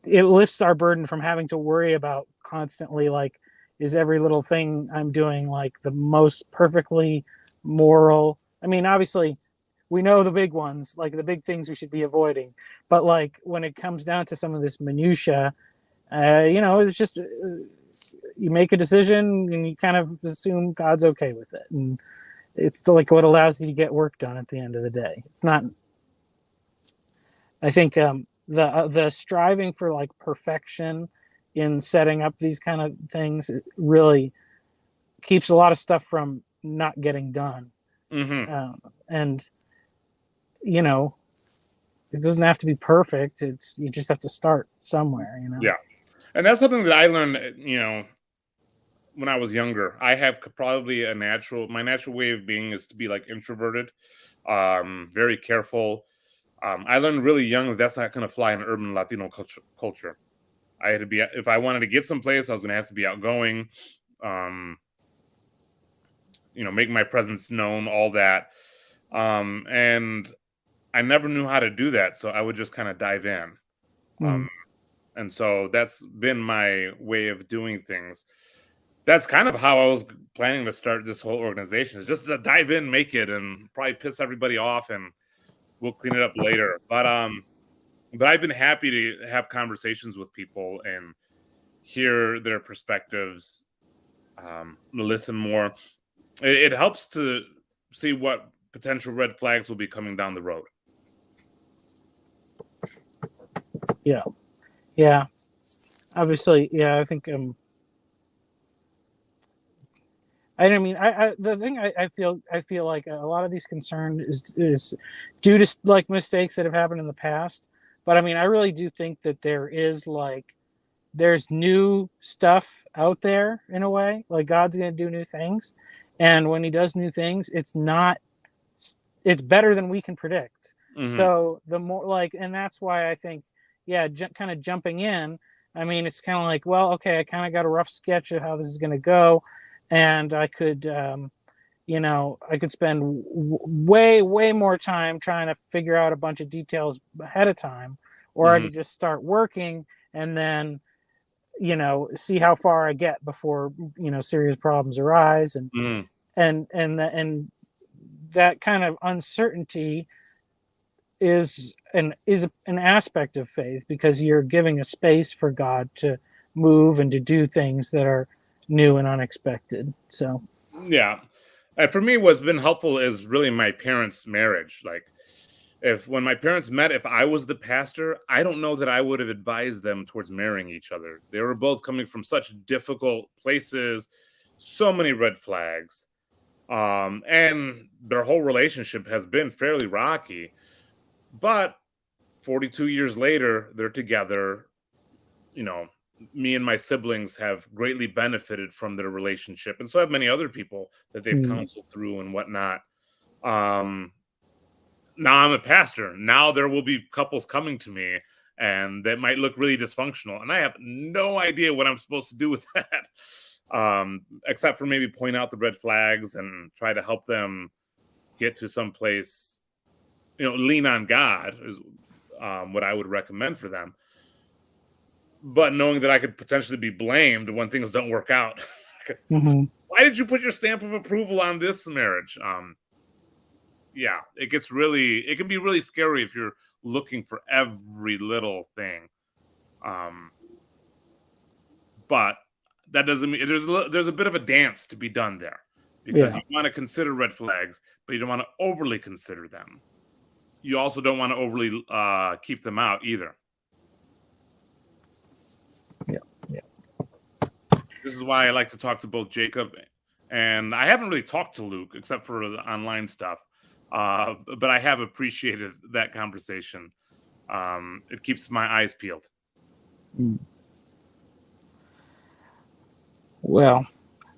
it lifts our burden from having to worry about constantly, like, is every little thing I'm doing like the most perfectly moral? I mean, obviously we know the big ones, like the big things we should be avoiding, but like when it comes down to some of this minutia, it's just you make a decision and you kind of assume God's okay with it, and it's still like what allows you to get work done at the end of the day. It's not, I think the striving for like perfection in setting up these kind of things, it really keeps a lot of stuff from not getting done. Mm-hmm. And it doesn't have to be perfect. You just have to start somewhere, Yeah. And that's something that I learned, when I was younger. I have probably my natural way of being is to be like introverted, very careful. I learned really young that's not going to fly in urban Latino culture. I had to be, if I wanted to get someplace, I was going to have to be outgoing, make my presence known, all that. And I never knew how to do that. So I would just kind of dive in. And so that's been my way of doing things. That's kind of how I was planning to start this whole organization, is just to dive in, make it, and probably piss everybody off, and we'll clean it up later. But I've been happy to have conversations with people and hear their perspectives, listen more. It helps to see what potential red flags will be coming down the road. Yeah. Obviously, yeah, I think the thing I feel like a lot of these concerns is due to like mistakes that have happened in the past. But I mean, I really do think that there's new stuff out there in a way. Like God's going to do new things, and when He does new things, it's better than we can predict. Mm-hmm. So the more and that's why I think, kind of jumping in. I mean, it's kind of like, well, okay, I kind of got a rough sketch of how this is going to go, and I could, I could spend way more time trying to figure out a bunch of details ahead of time, or I could just start working and then, see how far I get before, serious problems arise. And that kind of uncertainty is an aspect of faith, because you're giving a space for God to move and to do things that are new and unexpected. So yeah, and for me, what's been helpful is really my parents' marriage. Like, when my parents met, if I was the pastor, I don't know that I would have advised them towards marrying each other. They were both coming from such difficult places, so many red flags, and their whole relationship has been fairly rocky. But 42 years later, they're together. Me and my siblings have greatly benefited from their relationship, and so have many other people that they've counseled through and whatnot. Now I'm a pastor. Now there will be couples coming to me and that might look really dysfunctional. And I have no idea what I'm supposed to do with that, except for maybe point out the red flags and try to help them get to some place, lean on God is what I would recommend for them. But knowing that I could potentially be blamed when things don't work out. Mm-hmm. Why did you put your stamp of approval on this marriage? Yeah, it can be really scary if you're looking for every little thing. But that doesn't mean there's a bit of a dance to be done there, because you want to consider red flags, but you don't want to overly consider them. You also don't want to overly keep them out either. Yeah. This is why I like to talk to both Jacob, and I haven't really talked to Luke except for the online stuff. But I have appreciated that conversation. It keeps my eyes peeled. Well,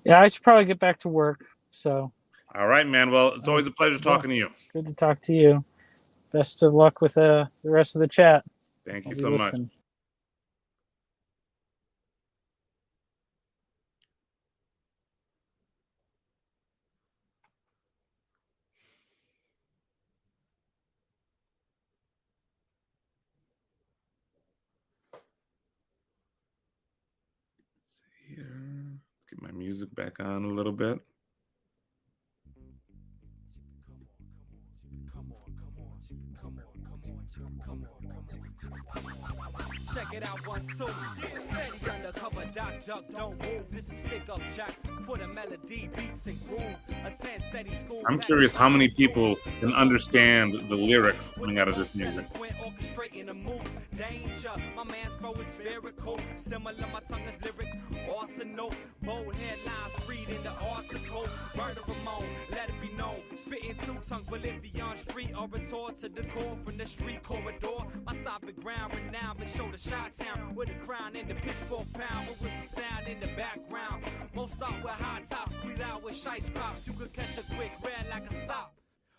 yeah, I should probably get back to work. So. All right, man. Well, it's always a pleasure talking to you. Good to talk to you. Best of luck with the rest of the chat. Thank you so much. Let's get my music back on a little bit. Check it out, 1, 2. Steady undercover, duck, don't move. This is Stick Up Jack for the melody, beats and groove. Attend steady school. I'm curious how many people can understand the lyrics coming out of this music. Orchestrating the moves, danger. My man's flow is spherical. Similar, my tongue is lyric. Arsenal, bold headlines, reading the article. Murder Ramon, let it be known. Spitting two-tongue Bolivian street orator to the core from the street corridor. My stopping ground renowned, but show the shot town with a crown and the pitchfork pound. What was the sound in the background? Most start with high tops, breathe out with shice cops. You could catch a quick red like a stop.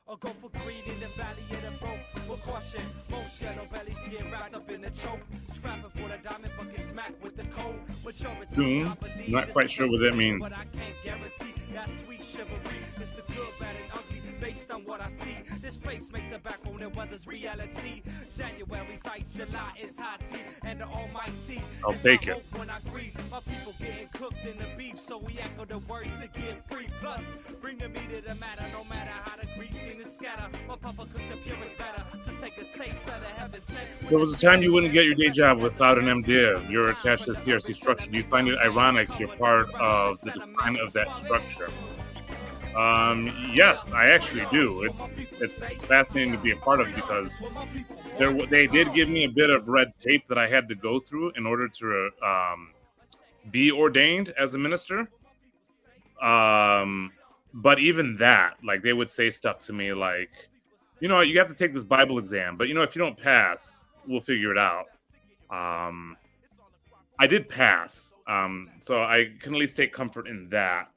Or go for greed in the valley of the rope. With caution, most yellow bellies get wrapped up in the choke. Scrapping for the diamond, but get smacked with the cold. Maturity, I'm not quite sure what that means. But I can't guarantee that sweet chivalry. It's the good, bad, and ugly based on what I see. This place makes a backbone that weathers reality. January sight, July is hot tea, and the almighty. I'll take it. When I grieve, my people getting cooked in the beef, so we echo the words to get free. Plus, bring the meat to the matter, no matter how the grease seems to scatter. My papa cooked the purest batter, so take a taste of the heaven sent. There was a time you wouldn't get your day job without an MDiv. You're attached to the CRC structure. Do you find it ironic you're part of the decline of that structure? Yes, I actually do. It's fascinating to be a part of, because they did give me a bit of red tape that I had to go through in order to be ordained as a minister. But even that, like, they would say stuff to me like, you have to take this Bible exam, but if you don't pass, we'll figure it out. I did pass, so I can at least take comfort in that.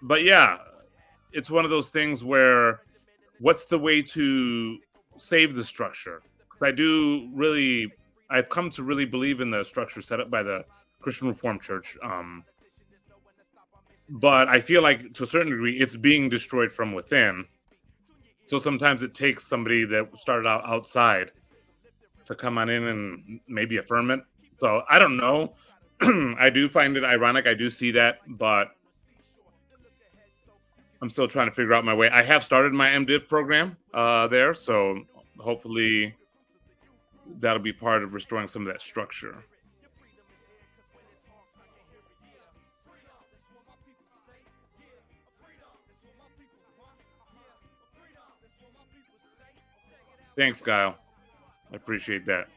But yeah, it's one of those things where, what's the way to save the structure? Because I've come to really believe in the structure set up by the Christian Reformed Church. But I feel like, to a certain degree, it's being destroyed from within. So sometimes it takes somebody that started out outside to come on in and maybe affirm it. So I don't know. I do find it ironic. I do see that, but I'm still trying to figure out my way. I have started my MDiv program there, so hopefully that'll be part of restoring some of that structure. Thanks, Kyle. I appreciate that.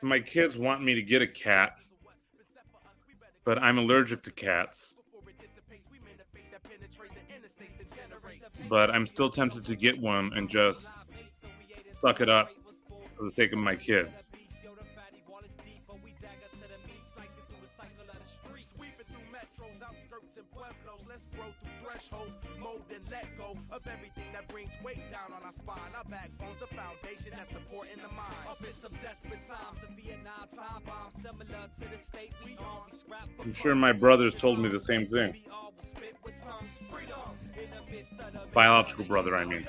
So my kids want me to get a cat, but I'm allergic to cats. But I'm still tempted to get one and just suck it up for the sake of my kids. grow through thresholds, mold and let go of everything that brings weight down on our spine. Our backbone's the foundation that's supporting the mind. Up in some desperate times, a Vietnam time bomb similar to the state we on. We scrap for I'm sure my brothers told me the same thing. Biological brother, I mean.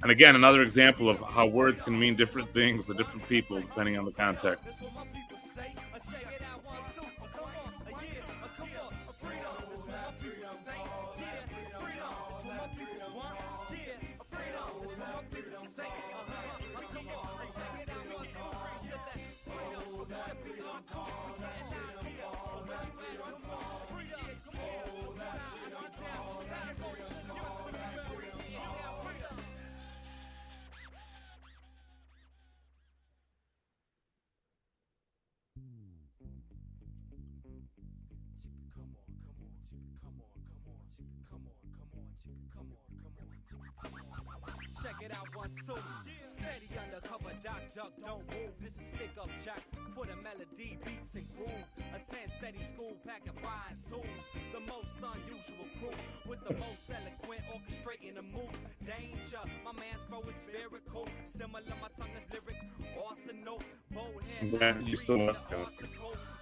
And again, another example of how words can mean different things to different people depending on the context. Check it out, 1, 2. Steady undercover, duck, don't move. This is stick up jack for the melody, beats and groove. Attend steady school, packing fine tools. The most unusual crew with the most eloquent, orchestrating the moves. Danger, my man's flow is spherical. Similar, my tongue is lyric. Arsenal, bold head. Yeah, you still want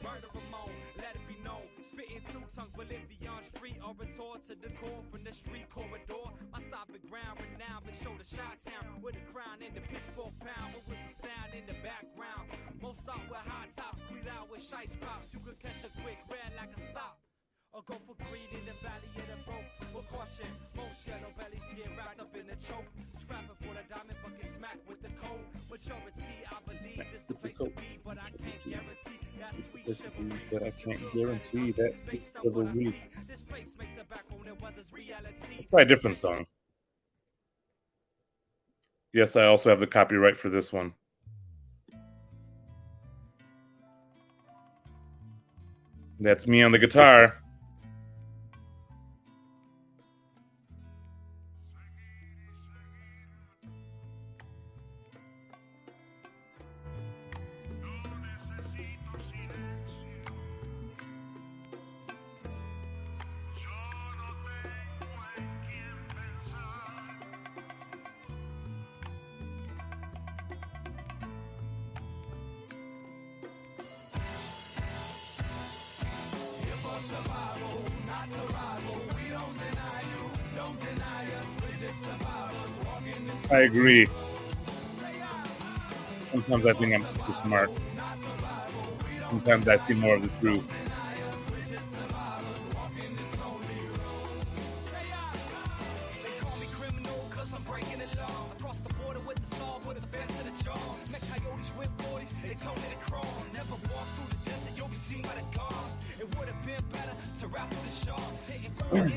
Murder Ramon, let it be known. Spitting two-tongue Bolivian street orator to the core from the street corridor. My stopping ground renowned, big shoulder shot town with a crown and the pitchfork pound. What was the sound in the background? Most start with high tops, out with shice crops. You could catch a quick red like a stop. Or go for greed in the valley of the broke. With caution, most yellow bellies get wrapped up in the choke. Scrapping for the diamond, but get smacked with the cold. Majority, I believe, is the place to be, but I can't guarantee that's sweet chivalry. But I can't guarantee that's chivalry. This place makes a backbone that weathers reality. Let's try a different song. Yes, I also have the copyright for this one. That's me on the guitar. I agree. Sometimes I think I'm super smart. Sometimes I see more of the truth.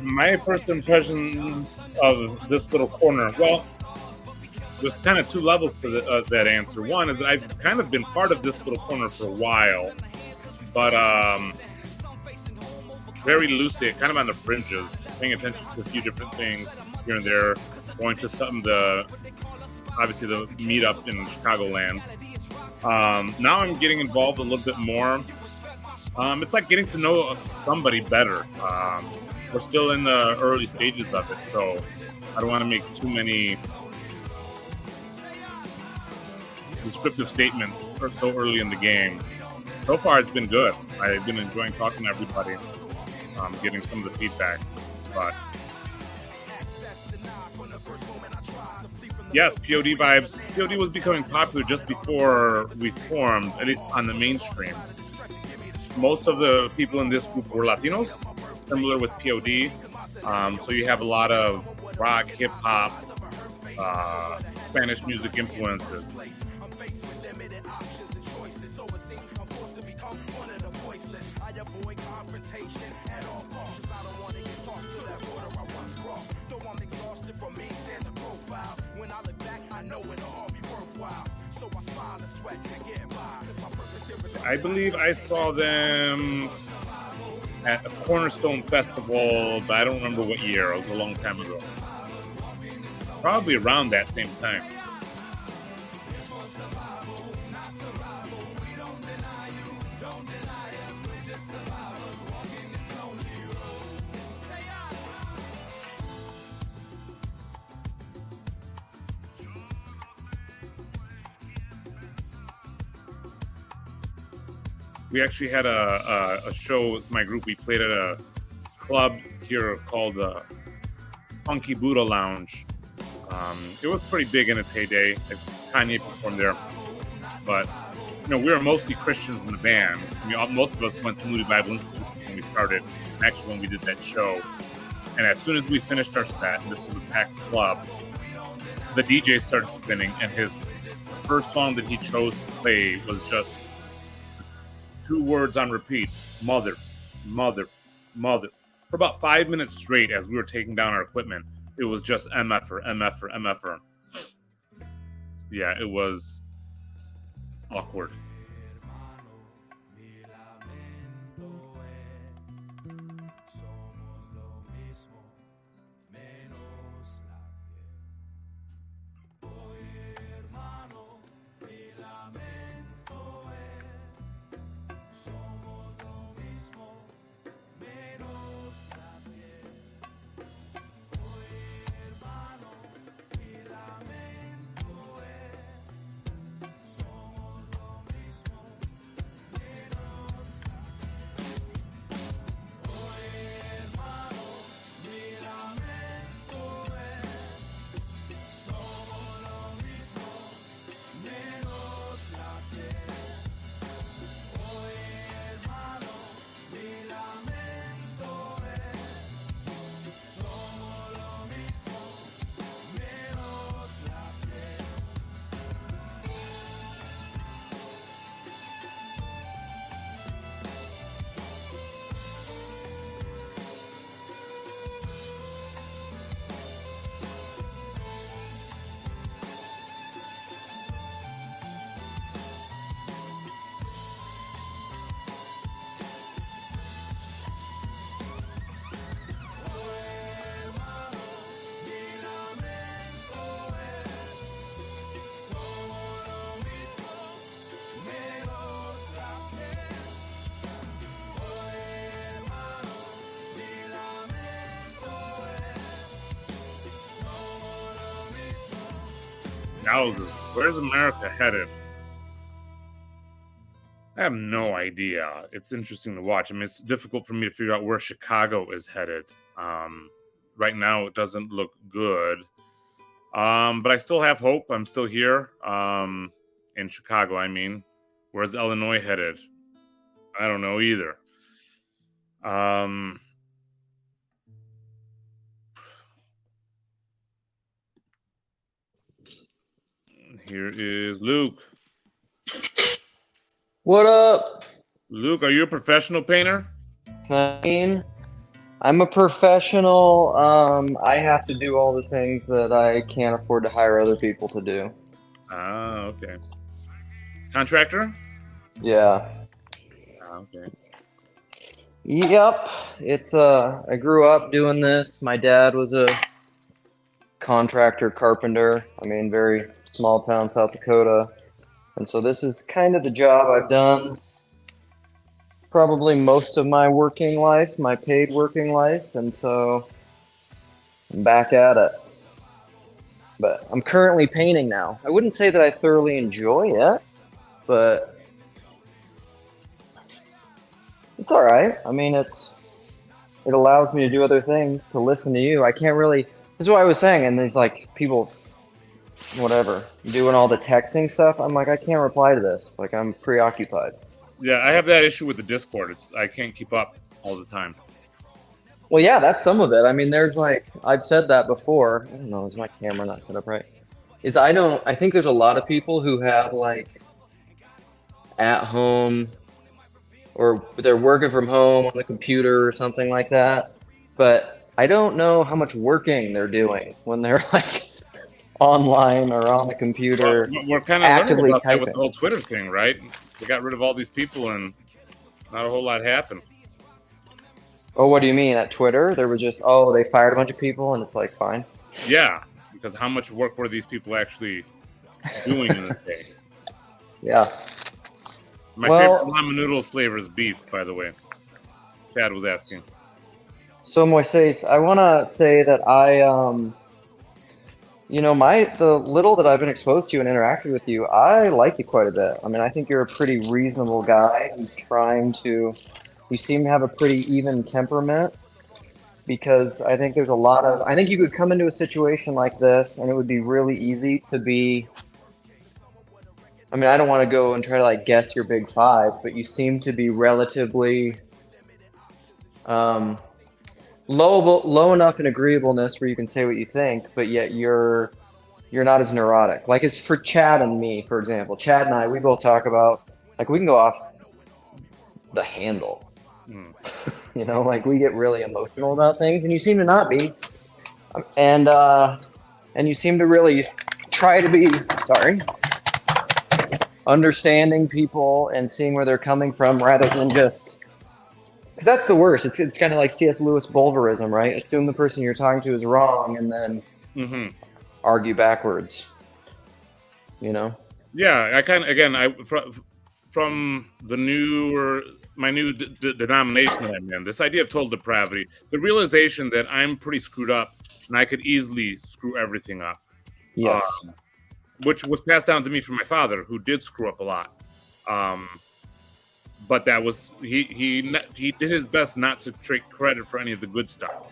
My first impressions of this little corner, well, there's kind of two levels to that answer. One is that I've kind of been part of this little corner for a while, but very loosely, kind of on the fringes, paying attention to a few different things here and there, going to some of the, obviously the meetup in Chicagoland. Now I'm getting involved a little bit more. It's like getting to know somebody better. We're still in the early stages of it, so I don't want to make too many descriptive statements so early in the game. So far, it's been good. I've been enjoying talking to everybody, getting some of the feedback. But yes, POD vibes. POD was becoming popular just before we formed, at least on the mainstream. Most of the people in this group were Latinos, similar with POD. So you have a lot of rock, hip hop, Spanish music influences. I believe I saw them at a Cornerstone Festival, but I don't remember what year. It was a long time ago. Probably around that same time. We actually had a show with my group. We played at a club here called Funky Buddha Lounge. It was pretty big in its heyday. Kanye performed there, but we were mostly Christians in the band. Most of us went to Moody Bible Institute when we started. Actually, when we did that show, and as soon as we finished our set, and this was a packed club, the DJ started spinning, and his first song that he chose to play was just 2 words on repeat: mother, mother, mother. For about 5 minutes straight, as we were taking down our equipment, it was just MFer, MFer, MFer. Yeah, it was awkward. Yowzers, where's America headed? I have no idea. It's interesting to watch. I mean, it's difficult for me to figure out where Chicago is headed. Right now, it doesn't look good. But I still have hope. I'm still here. In Chicago, I mean. Where's Illinois headed? I don't know either. Here is Luke. What up? Luke, are you a professional painter? I mean, I'm a professional. I have to do all the things that I can't afford to hire other people to do. Ah, okay. Contractor? Yeah. Ah, okay. Yep. It's I grew up doing this. My dad was a contractor, carpenter. I mean, very small town, South Dakota. And so this is kind of the job I've done probably most of my working life, my paid working life. And so I'm back at it. But I'm currently painting now. I wouldn't say that I thoroughly enjoy it, but it's all right. I mean, it allows me to do other things, to listen to you. I can't really, this is what I was saying, and there's like people, whatever, doing all the texting stuff. I'm like, I can't reply to this. Like, I'm preoccupied. Yeah, I have that issue with the Discord. I can't keep up all the time. Well, yeah, that's some of it. I mean, there's like, I've said that before. I don't know, is my camera not set up right? I think there's a lot of people who have like at home, or they're working from home on the computer or something like that. But I don't know how much working they're doing when they're like online or on the computer. Well, we're kind of learning actively about that with typing. the whole Twitter thing, right? They got rid of all these people and not a whole lot happened. Oh, what do you mean? At Twitter, there was just, they fired a bunch of people and it's like, fine. Yeah, because how much work were these people actually doing in this day? Yeah. My Well- favorite ramen noodles flavor is beef, by the way. Chad was asking. So Moises, I want to say that You know, the little that I've been exposed to and interacted with you, I like you quite a bit. I mean, I think you're a pretty reasonable guy who's trying to. You seem to have a pretty even temperament because I think there's a lot of. I think you could come into a situation like this and it would be really easy to be. I mean, I don't want to go and try to like guess your big five, but you seem to be relatively low enough in agreeableness where you can say what you think, but yet you're not as neurotic. Like it's for Chad and me, for example. Chad and I, we both talk about like we can go off the handle. Mm. You know, like we get really emotional about things, and you seem to not be. And you seem to really try to be understanding people and seeing where they're coming from rather than just because that's the worst. It's kind of like C.S. Lewis Bulverism, right? Assume the person you're talking to is wrong and then argue backwards. You know? Yeah, I kind of again from the my new denomination that I'm in. This idea of total depravity, the realization that I'm pretty screwed up and I could easily screw everything up. Yes. Which was passed down to me from my father, who did screw up a lot. But that was he did his best not to take credit for any of the good stuff.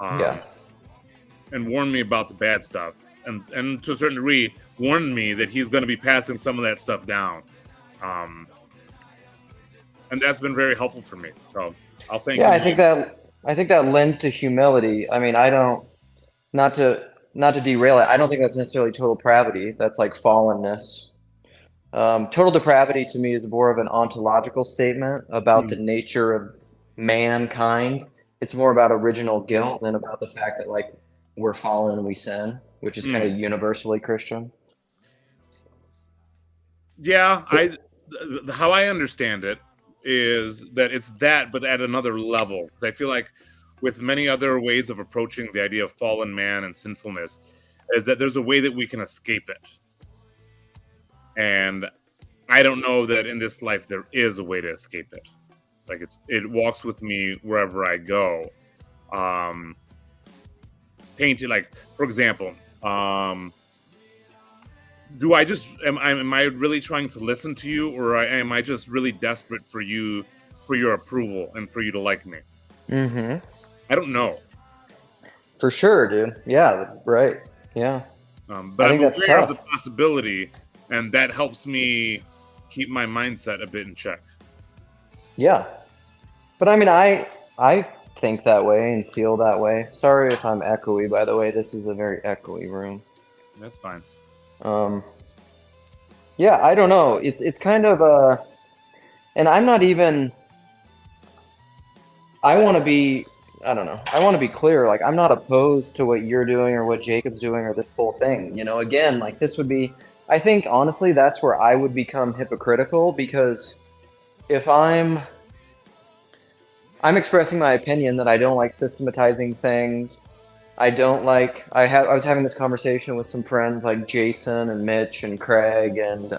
And warned me about the bad stuff, and to a certain degree warned me that he's going to be passing some of that stuff down. And that's been very helpful for me. So I'll thank. Yeah, I think that lends to humility. I mean, I don't not to derail it. I don't think that's necessarily total depravity. That's like fallenness. Total depravity to me is more of an ontological statement about the nature of mankind. It's more about original guilt than about the fact that like we're fallen and we sin, which is kind of universally Christian. Yeah, how I understand it is that it's that, but at another level. Because I feel like with many other ways of approaching the idea of fallen man and sinfulness, is that there's a way that we can escape it. And I don't know that in this life there is a way to escape it. Like it walks with me wherever I go. Tainted, like for example, do I just am I really trying to listen to you, or am I just really desperate for your approval and for you to like me? Mm-hmm. I don't know. For sure, dude. Yeah, right. Yeah. But I think I'm that's aware of tough. the possibility, and that helps me keep my mindset a bit in check. Yeah. But I mean, I think that way and feel that way. Sorry if I'm echoey, by the way. This is a very echoey room. That's fine. Yeah, I don't know. It's kind of and I'm not even. I want to be. I don't know. I want to be clear. Like, I'm not opposed to what you're doing or what Jacob's doing or this whole thing. You know, again, like this would be. I think honestly, that's where I would become hypocritical because if I'm expressing my opinion that I don't like systematizing things. I don't like. I was having this conversation with some friends like Jason and Mitch and Craig and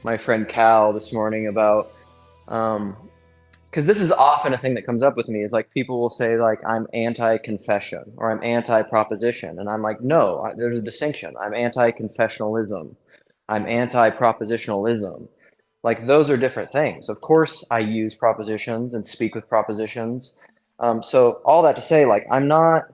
my friend Cal this morning about because this is often a thing that comes up with me is like people will say like I'm anti-confession or I'm anti-proposition, and I'm like no, there's a distinction. I'm anti-confessionalism. I'm anti-propositionalism. Like those are different things. Of course, I use propositions and speak with propositions. So all that to say, like I'm not.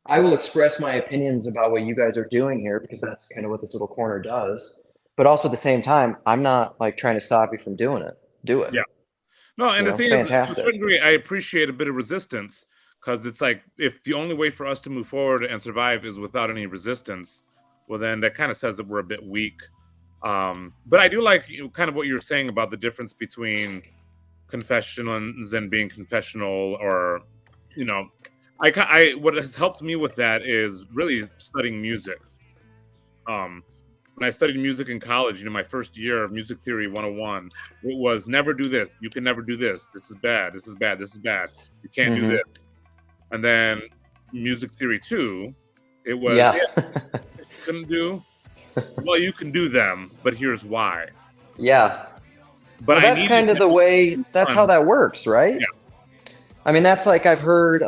I will express my opinions about what you guys are doing here because that's kind of what this little corner does. But also at the same time, I'm not like trying to stop you from doing it. Do it. Yeah. No, and You the know, thing is, to a fantastic. certain degree, I appreciate a bit of resistance because it's like if the only way for us to move forward and survive is without any resistance, well, then that kind of says that we're a bit weak. But I do like kind of what you're saying about the difference between confessions and being confessional, or you know. I what has helped me with that is really studying music. When I studied music in college, you know, my first year of Music Theory 101, it was never do this. You can never do this. This is bad. This is bad. This is bad. You can't do this. And then Music Theory 2, it was you couldn't do. Well, you can do them, but here's why. Yeah. But well, that's kind of the way. That's how that works, right? Yeah. I mean, that's like I've heard.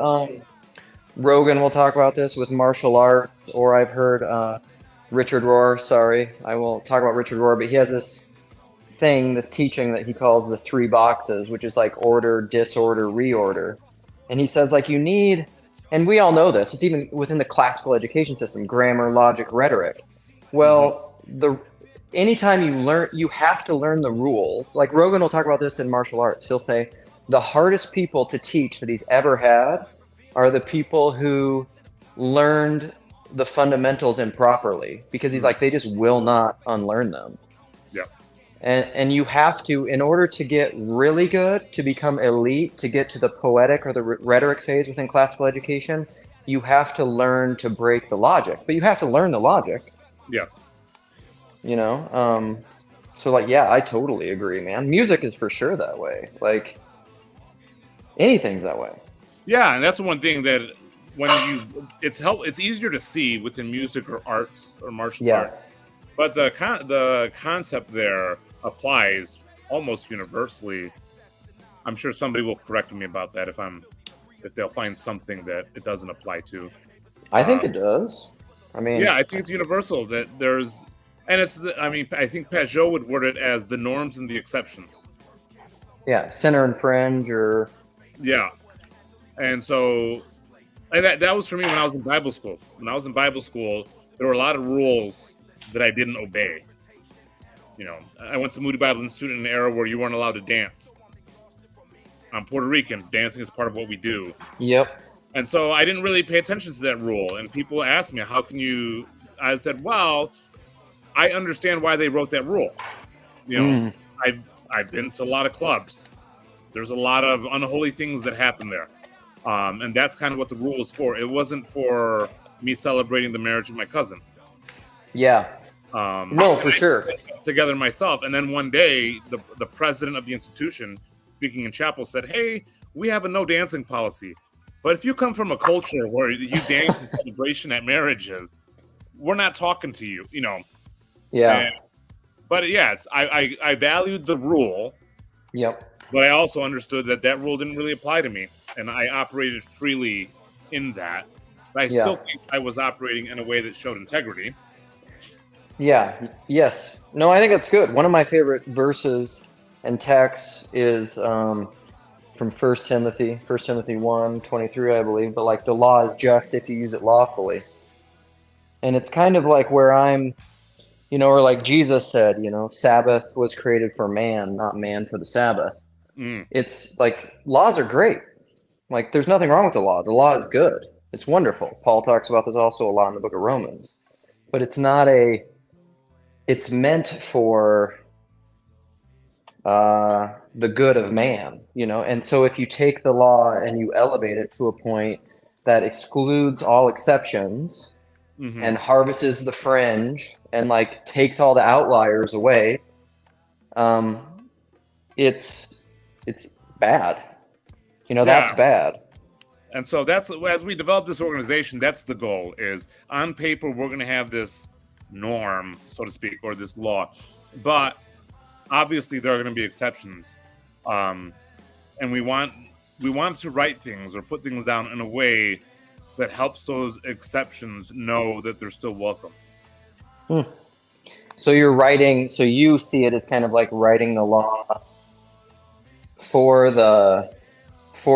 Rogan will talk about this with martial arts, or I've heard Richard Rohr. Sorry, I will talk about Richard Rohr, but he has this this teaching that he calls the 3 boxes, which is like order, disorder, reorder. And he says like you need, and we all know this, it's even within the classical education system, grammar, logic, rhetoric. Well, anytime you learn, you have to learn the rules. Like Rogan will talk about this in martial arts. He'll say the hardest people to teach that he's ever had are the people who learned the fundamentals improperly, because he's like, they just will not unlearn them. Yeah. And you have to, in order to get really good, to become elite, to get to the poetic or the rhetoric phase within classical education, you have to learn to break the logic. But you have to learn the logic. Yes. You know? So, like, yeah, I totally agree, man. Music is for sure that way. Like, anything's that way. Yeah, and that's the one thing that it's easier to see within music or arts or martial arts. But the concept there applies almost universally. I'm sure somebody will correct me about that if they'll find something that it doesn't apply to. I think it does. I mean, yeah, I think it's universal that there's, and I think Pajot would word it as the norms and the exceptions. Yeah, center and fringe, or yeah, and so, and that was for me when I was in Bible school. When I was in Bible school, there were a lot of rules that I didn't obey. You know, I went to Moody Bible Institute in an era where you weren't allowed to dance. I'm Puerto Rican. Dancing is part of what we do. Yep. And so I didn't really pay attention to that rule. And people asked me, how can you? I said, well, I understand why they wrote that rule. You know, I've been to a lot of clubs. There's a lot of unholy things that happen there. And that's kind of what the rule was for. It wasn't for me celebrating the marriage of my cousin. Yeah. No, for sure. Together myself. And then one day, the president of the institution, speaking in chapel, said, hey, we have a no dancing policy. But if you come from a culture where you dance in celebration at marriages, we're not talking to you, you know. Yeah. But yes, I valued the rule. Yep. But I also understood that rule didn't really apply to me. And I operated freely in that. But I still think I was operating in a way that showed integrity. Yeah. Yes. No, I think that's good. One of my favorite verses and texts is from 1 Timothy 1:23, I believe. But like, the law is just if you use it lawfully. And it's kind of like where I'm, you know, or like Jesus said, you know, Sabbath was created for man, not man for the Sabbath. It's like, laws are great. Like, there's nothing wrong with the law. The law is good. It's wonderful. Paul talks about this also a lot in the book of Romans. But it's not it's meant for the good of man, you know? And so if you take the law and you elevate it to a point that excludes all exceptions and harvests the fringe and like takes all the outliers away, it's bad. You know, that's bad. And so that's, as we develop this organization, that's the goal, is on paper, we're going to have this norm, so to speak, or this law. But obviously there are going to be exceptions. And we want to write things or put things down in a way that helps those exceptions know that they're still welcome. So you see it as kind of like writing the law for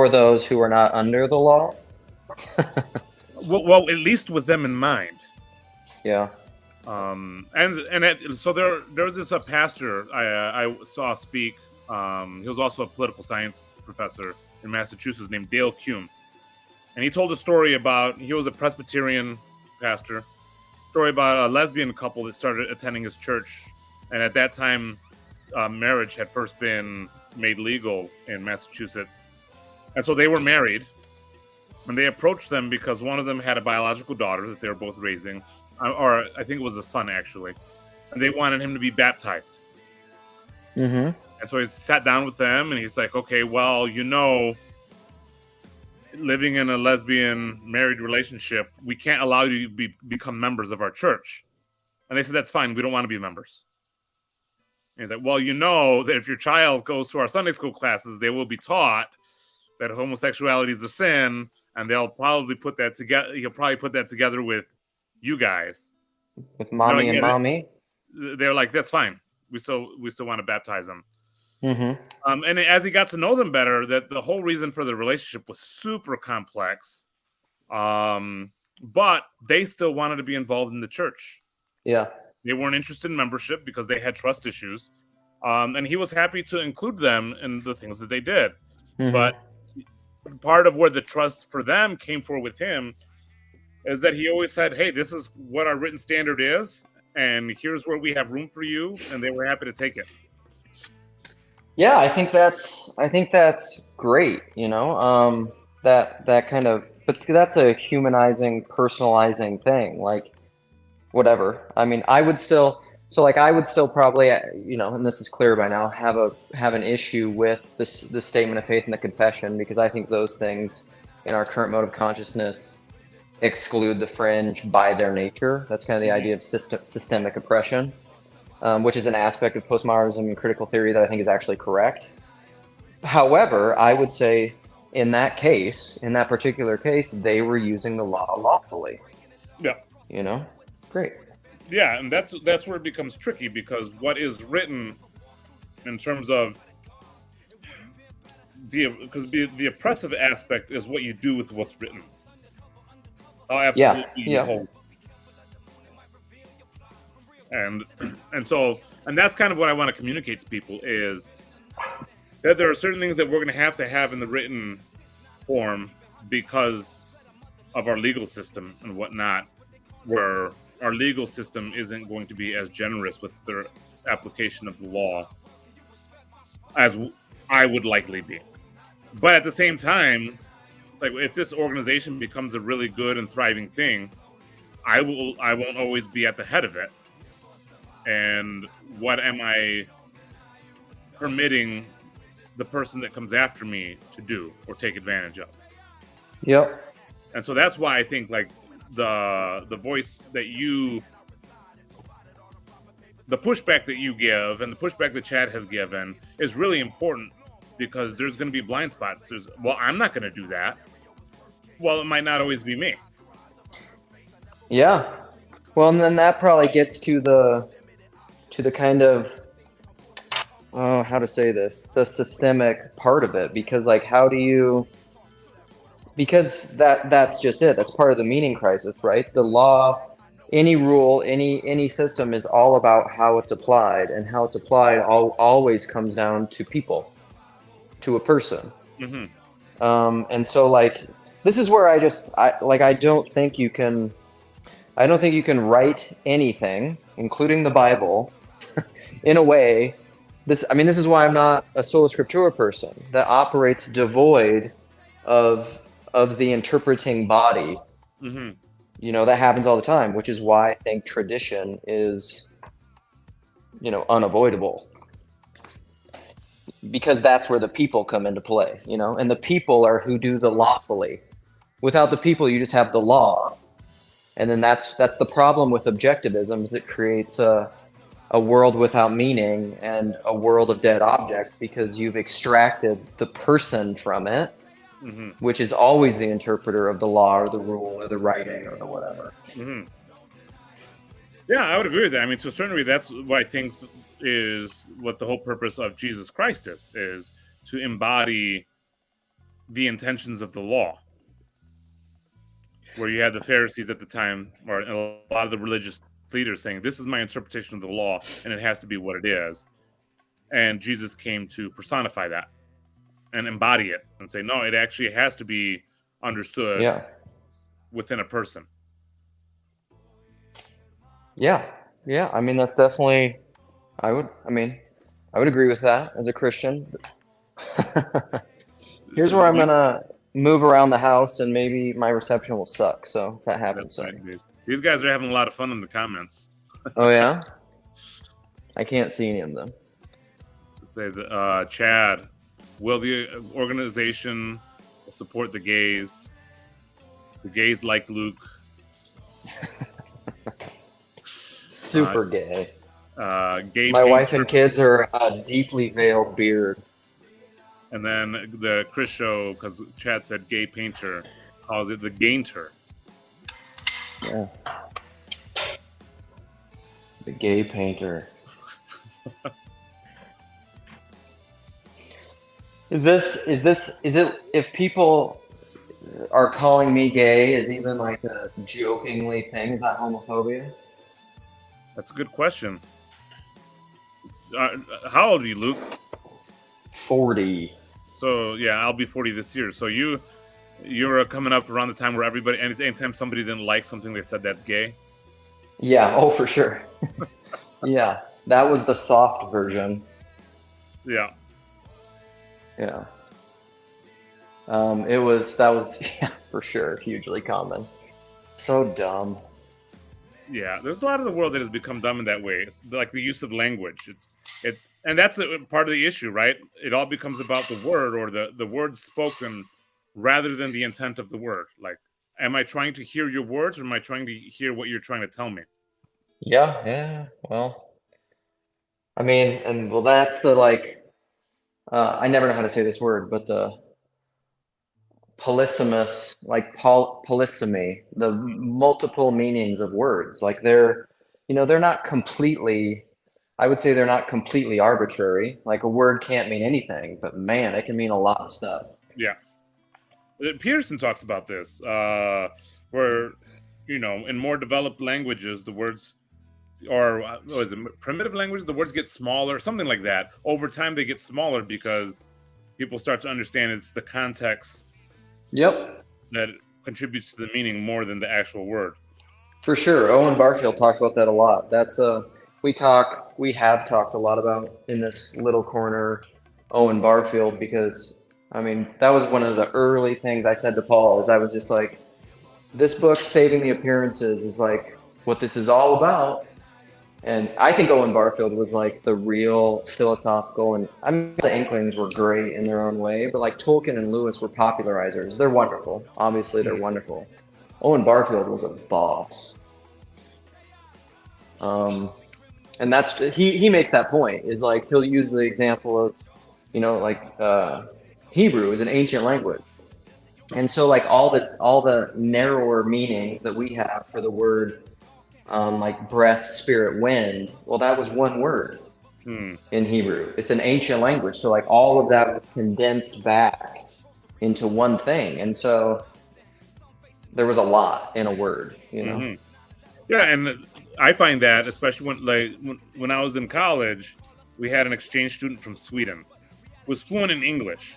those who are not under the law. well, at least with them in mind. Yeah. So there was this pastor I saw speak. He was also a political science professor in Massachusetts named Dale Kuhn, and he told a story about, he was a Presbyterian pastor, story about a lesbian couple that started attending his church, and at that time, marriage had first been made legal in Massachusetts. And so they were married, and they approached them because one of them had a biological daughter that they were both raising, or I think it was a son, actually. And they wanted him to be baptized. And so he sat down with them, and he's like, okay, well, you know, living in a lesbian married relationship, we can't allow you to become members of our church. And they said, that's fine. We don't want to be members. And he's like, well, you know that if your child goes to our Sunday school classes, they will be taught that homosexuality is a sin, and they'll probably put that together. He'll probably put that together with you guys. With mommy and get it? mommy. They're like, that's fine. We still want to baptize them. Mm-hmm. And as he got to know them better, that the whole reason for the relationship was super complex. But they still wanted to be involved in the church. Yeah. They weren't interested in membership because they had trust issues. And he was happy to include them in the things that they did. Mhm. But part of where the trust for them came for with him is that he always said, hey, this is what our written standard is, and here's where we have room for you, and they were happy to take it. Yeah, I think that's great, you know. That kind of, but that's a humanizing, personalizing thing. Like, whatever. I mean, I would still probably, you know, and this is clear by now, have an issue with the statement of faith and the confession, because I think those things in our current mode of consciousness exclude the fringe by their nature. That's kind of the idea of systemic oppression, which is an aspect of postmodernism and critical theory that I think is actually correct. However, I would say in that particular case, they were using the law lawfully. Yeah. You know? Great. Yeah, and that's where it becomes tricky, because what is written in terms of the oppressive aspect is what you do with what's written. Oh, absolutely. Yeah. Hold. And that's kind of what I want to communicate to people, is that there are certain things that we're going to have in the written form because of our legal system and whatnot, where our legal system isn't going to be as generous with their application of the law as I would likely be. But at the same time, it's like, if this organization becomes a really good and thriving thing, I won't always be at the head of it. And what am I permitting the person that comes after me to do or take advantage of? Yep. And so that's why I think, like, the voice that the pushback that you give and the pushback that Chad has given is really important, because there's going to be blind spots. Well, I'm not going to do that. Well, it might not always be me. Yeah. Well, and then that probably gets to the kind of, how to say this, the systemic part of it, because like, because that's just it. That's part of the meaning crisis, right? The law, any rule, any system is all about how it's applied, and how it's applied always comes down to people, to a person. Mm-hmm. And so, like, this is where I don't think you can write anything, including the Bible, in a way. This is why I'm not a sola scriptura person that operates devoid of the interpreting body. Mm-hmm. You know, that happens all the time, which is why I think tradition is, you know, unavoidable. Because that's where the people come into play, you know, and the people are who do the lawfully. Without the people, you just have the law. And then that's the problem with objectivism, is it creates a world without meaning and a world of dead objects, because you've extracted the person from it. Mm-hmm. Which is always the interpreter of the law or the rule or the writing or the whatever. Mm-hmm. Yeah, I would agree with that. I mean, to a certain degree, that's what I think is what the whole purpose of Jesus Christ is to embody the intentions of the law. Where you had the Pharisees at the time, or a lot of the religious leaders saying, this is my interpretation of the law, and it has to be what it is. And Jesus came to personify that and embody it and say, no, it actually has to be understood within a person. Yeah. I mean, that's definitely, I would agree with that as a Christian. Here's where I'm going to move around the house, and maybe my reception will suck. So if that happens. Right, these guys are having a lot of fun in the comments. Oh, yeah? I can't see any of them. Say that, Chad, will the organization support the gays? The gays like Luke. Super gay. Gay. My wife and kids are a deeply veiled beard. And then the Chris show, because Chad said gay painter. calls it the gainter. Yeah. The gay painter. Is it if people are calling me gay is even like a jokingly thing? Is that homophobia? That's a good question. How old are you, Luke? 40. So yeah, I'll be 40 this year. So you're coming up around the time where anytime somebody didn't like something, they said that's gay. Yeah, oh for sure. Yeah, that was the soft version. Yeah. Yeah. That was yeah, for sure, hugely common. So dumb. Yeah, there's a lot of the world that has become dumb in that way. It's like the use of language. And that's part of the issue, right? It all becomes about the word or the words spoken rather than the intent of the word. Like, am I trying to hear your words or am I trying to hear what you're trying to tell me? Yeah. Well, I mean, and well, that's the like. I never know how to say this word, but the polysemous, like polysemy, the multiple meanings of words. Like they're not completely. I would say they're not completely arbitrary. Like a word can't mean anything, but man, it can mean a lot of stuff. Yeah. Peterson talks about this, where, in more developed languages, the words, or what is it, primitive language, the words get smaller, something like that. Over time, they get smaller because people start to understand it's the context Yep. that contributes to the meaning more than the actual word. For sure. Owen Barfield talks about that a lot. That's we have talked a lot about in this little corner Owen Barfield, because I mean, that was one of the early things I said to Paul, is I was just like, this book, Saving the Appearances, is like what this is all about. And I think Owen Barfield was like the real philosophical, and I mean, the Inklings were great in their own way, but like Tolkien and Lewis were popularizers. They're wonderful. Obviously, they're wonderful. Owen Barfield was a boss. And that's, he makes that point, is like, he'll use the example of, Hebrew is an ancient language. And so like all the narrower meanings that we have for the word, like breath, spirit, wind, well, that was one word in Hebrew. It's an ancient language. So like all of that was condensed back into one thing. And so there was a lot in a word, Mm-hmm. Yeah, and I find that, especially when I was in college, we had an exchange student from Sweden who was fluent in English,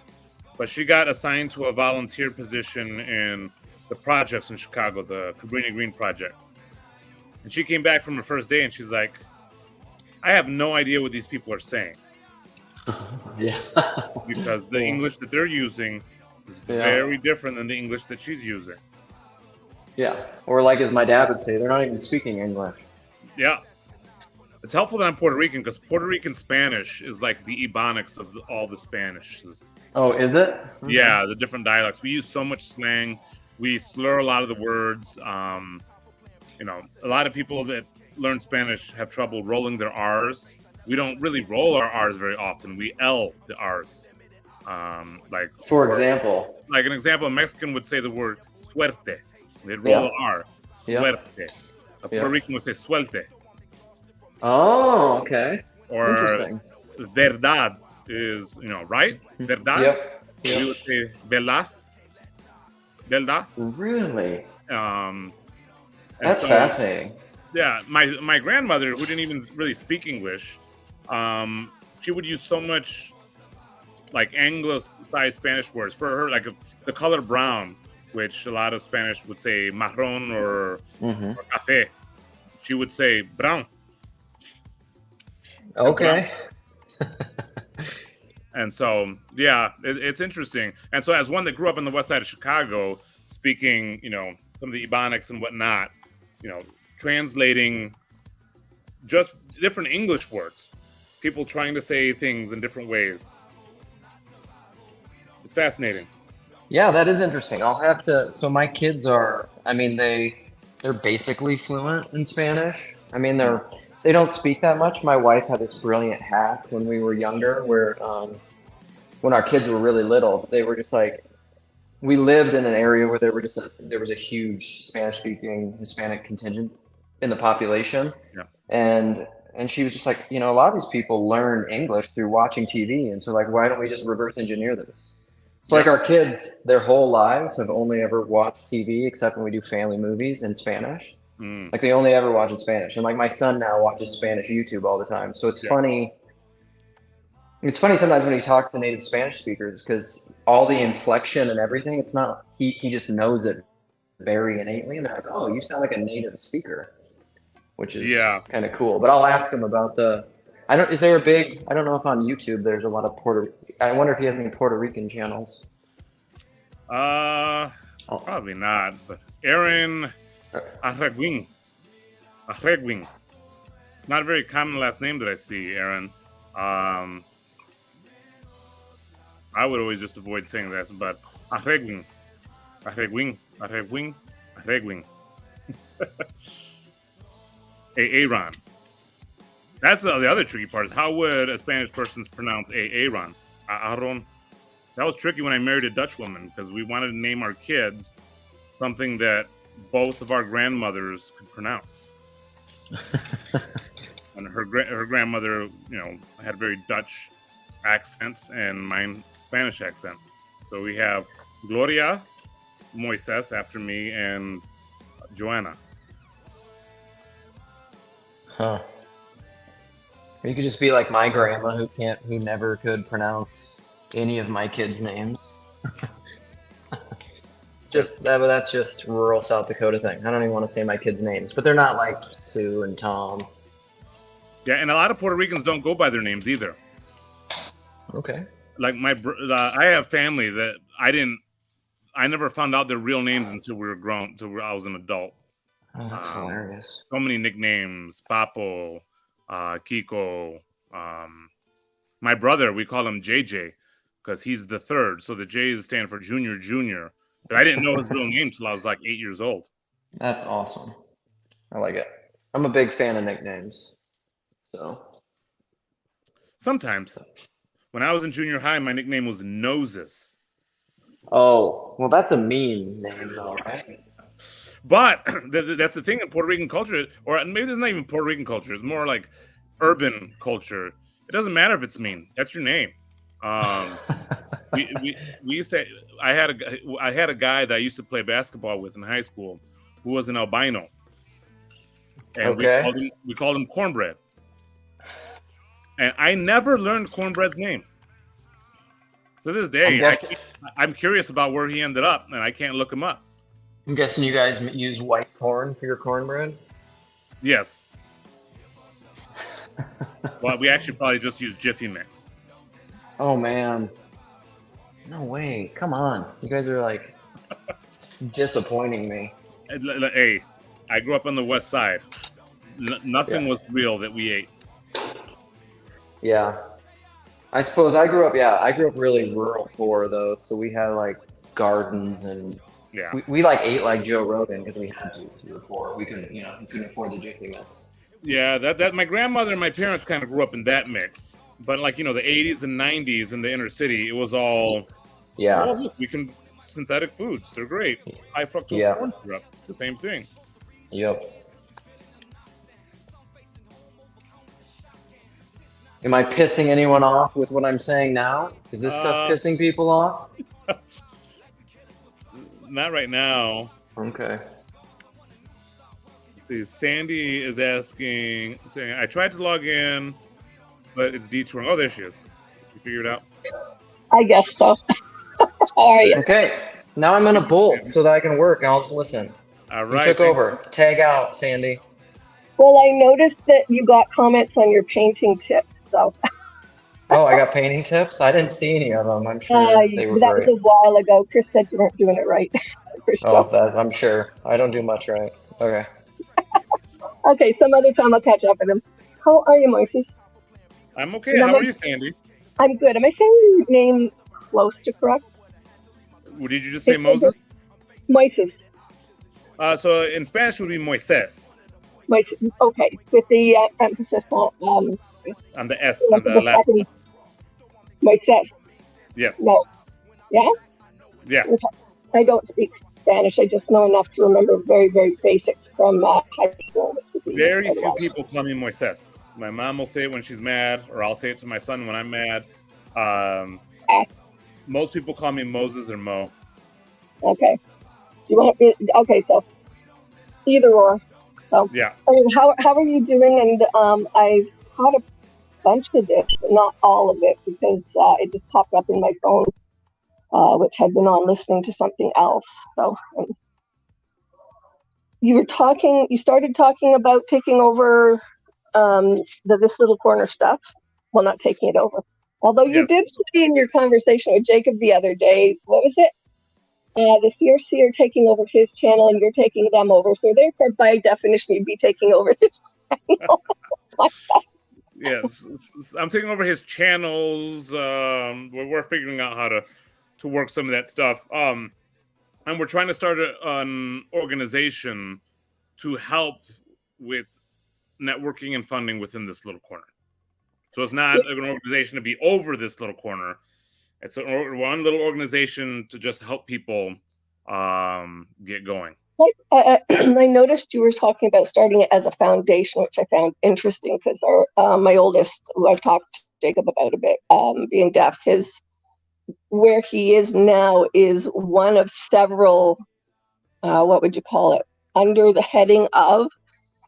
but she got assigned to a volunteer position in the projects in Chicago, the Cabrini Green projects. And she came back from her first day and she's like, I have no idea what these people are saying. Yeah. Because the English that they're using is very different than the English that she's using. Yeah. Or like as my dad would say, they're not even speaking English. Yeah. It's helpful that I'm Puerto Rican, because Puerto Rican Spanish is like the Ebonics of all the Spanish. Oh, is it? Okay. Yeah, the different dialects. We use so much slang. We slur a lot of the words. A lot of people that learn Spanish have trouble rolling their R's. We don't really roll our R's very often. We L the R's. For example, a Mexican would say the word suerte. They'd roll the R. Suerte. A Puerto Rican would say suelte. Oh, okay. Or interesting. Verdad is, right? Verdad. Yep. We would say verdad. Verdad. Really? That's fascinating. Yeah, my grandmother, who didn't even really speak English, she would use so much like anglicized Spanish words for her, like the color brown, which a lot of Spanish would say marron or café. She would say brown. Okay. And so, yeah, it's interesting. And so as one that grew up on the west side of Chicago, speaking, some of the Ebonics and whatnot, translating just different English words, people trying to say things in different ways. It's fascinating. Yeah, that is interesting. I'll have to, so my kids are, they're basically fluent in Spanish. They don't speak that much. My wife had this brilliant hack when we were younger where when our kids were really little, they were just like, we lived in an area where there was a huge Spanish-speaking Hispanic contingent in the population, Yeah. and she was just like, a lot of these people learn English through watching TV, and so like, why don't we just reverse engineer this? So like our kids, their whole lives have only ever watched TV except when we do family movies in Spanish. Like they only ever watch in Spanish, and like my son now watches Spanish YouTube all the time. So it's funny. It's funny sometimes when you talk to native Spanish speakers because all the inflection and everything, it's not he just knows it very innately, and they're like, "Oh, you sound like a native speaker," which is kind of cool. But I'll ask him about is there a big? I don't know if on YouTube there's a lot of I wonder if he has any Puerto Rican channels. Probably not. But Aaron Arreguin. Not a very common last name that I see, Aaron. I would always just avoid saying that, but Arreguin. Aaron. That's the other tricky part, is how would a Spanish person pronounce Aaron? Aaron. That was tricky when I married a Dutch woman, because we wanted to name our kids something that both of our grandmothers could pronounce. And her grandmother, had a very Dutch accent, and mine Spanish accent. So we have Gloria Moises after me, and Joanna. Huh. Or you could just be like my grandma who never could pronounce any of my kids' names. That's just rural South Dakota thing. I don't even want to say my kids' names, but they're not like Sue and Tom. Yeah, and a lot of Puerto Ricans don't go by their names either. Okay. Like I have family that I never found out their real names until we were grown, until I was an adult. Oh, that's hilarious. So many nicknames: Papo, Kiko. My brother, we call him JJ because he's the third. So the J's stand for Junior. But I didn't know his real name till I was like 8 years old. That's awesome. I like it. I'm a big fan of nicknames. So sometimes, when I was in junior high, my nickname was Noses. Oh, well, that's a mean name, though, right? But that's the thing in Puerto Rican culture, or maybe it's not even Puerto Rican culture. It's more like urban culture. It doesn't matter if it's mean. That's your name. We used to. I had a guy that I used to play basketball with in high school who was an albino, and we called him Cornbread. And I never learned Cornbread's name. To this day, I'm curious about where he ended up, and I can't look him up. I'm guessing you guys use white corn for your cornbread? Yes. Well, we actually probably just use Jiffy Mix. Oh, man. No way. Come on. You guys are, like, disappointing me. Hey, I grew up on the west side. Nothing was real that we ate. Yeah. I suppose I grew up really rural poor, though. So we had, like, gardens and we like ate like Joe Rogan because we had to. We were poor. We couldn't afford the Jiffy Mix. Yeah, that my grandmother and my parents kind of grew up in that mix. But like, the 80s and 90s in the inner city, it was all, oh, look, we can synthetic foods. They're great. High fructose corn syrup. It's the same thing. Yep. Am I pissing anyone off with what I'm saying now? Is this stuff pissing people off? Not right now. Okay. Let's see, Sandy is saying, I tried to log in, but it's detouring. Oh, there she is. You figured it out? I guess so. How are you? Okay. Now I'm in a bolt so that I can work. I'll just listen. All right. You took over. Tag out, Sandy. Well, I noticed that you got comments on your painting tips, so. Oh, I got painting tips? I didn't see any of them. I'm sure they were that great. was a while ago. Chris said you weren't doing it right. I'm sure. I don't do much right. Okay. Okay, some other time I'll catch up with him. How are you, Moises? I'm okay. How are you, Sandy? I'm good. Am I saying your name close to correct? What did you just say, Moses? Moises. So in Spanish it would be Moises. Moises. Okay, with the emphasis on the S on the last. Moises. Yes. No. Yeah? Yeah. I don't speak Spanish. I just know enough to remember very, very basics from high school. Very few people call me Moises. My mom will say it when she's mad, or I'll say it to my son when I'm mad. Most people call me Moses or Mo. Okay. Do you want okay, so either or. So yeah. I mean, how are you doing? And I've caught a bunch of this, but not all of it, because it just popped up in my phone, which had been on listening to something else. So you started talking about taking over this little corner stuff. Well, not taking it over. Although you did say in your conversation with Jacob the other day, what was it? The CRC are taking over his channel and you're taking them over. So therefore, by definition, you'd be taking over this channel. Yes, I'm taking over his channels. We're figuring out how to work some of that stuff. And we're trying to start an organization to help with networking and funding within this little corner. So it's not an organization to be over this little corner. It's one little organization to just help people get going. I noticed you were talking about starting it as a foundation, which I found interesting because my oldest, who I've talked to Jacob about a bit, being deaf, where he is now is one of several, what would you call it, under the heading of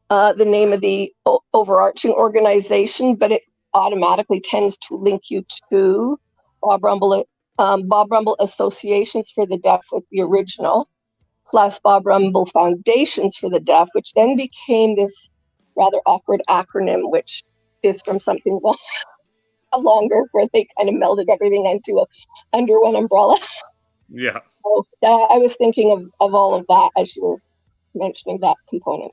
the name of the overarching organization, but it automatically tends to link you to Bob Rumble Associations for the Deaf with the original, plus Bob Rumble Foundations for the Deaf, which then became this rather awkward acronym, which is from something longer, where they kind of melded everything under one umbrella. Yeah. So I was thinking of all of that as you were mentioning that component.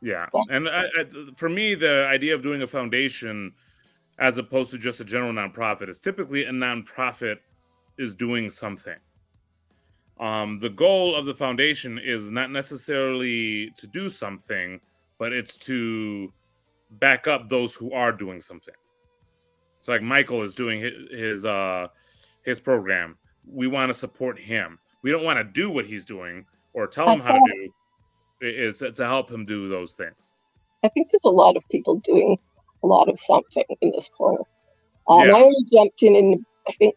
Yeah. And for me, the idea of doing a foundation as opposed to just a general nonprofit is typically a nonprofit is doing something. The goal of the foundation is not necessarily to do something, but it's to back up those who are doing something. So like Michael is doing his program. We want to support him. We don't want to do what he's doing or tell him how to do. Is to help him do those things. I think there's a lot of people doing a lot of something in this corner. I only jumped in I think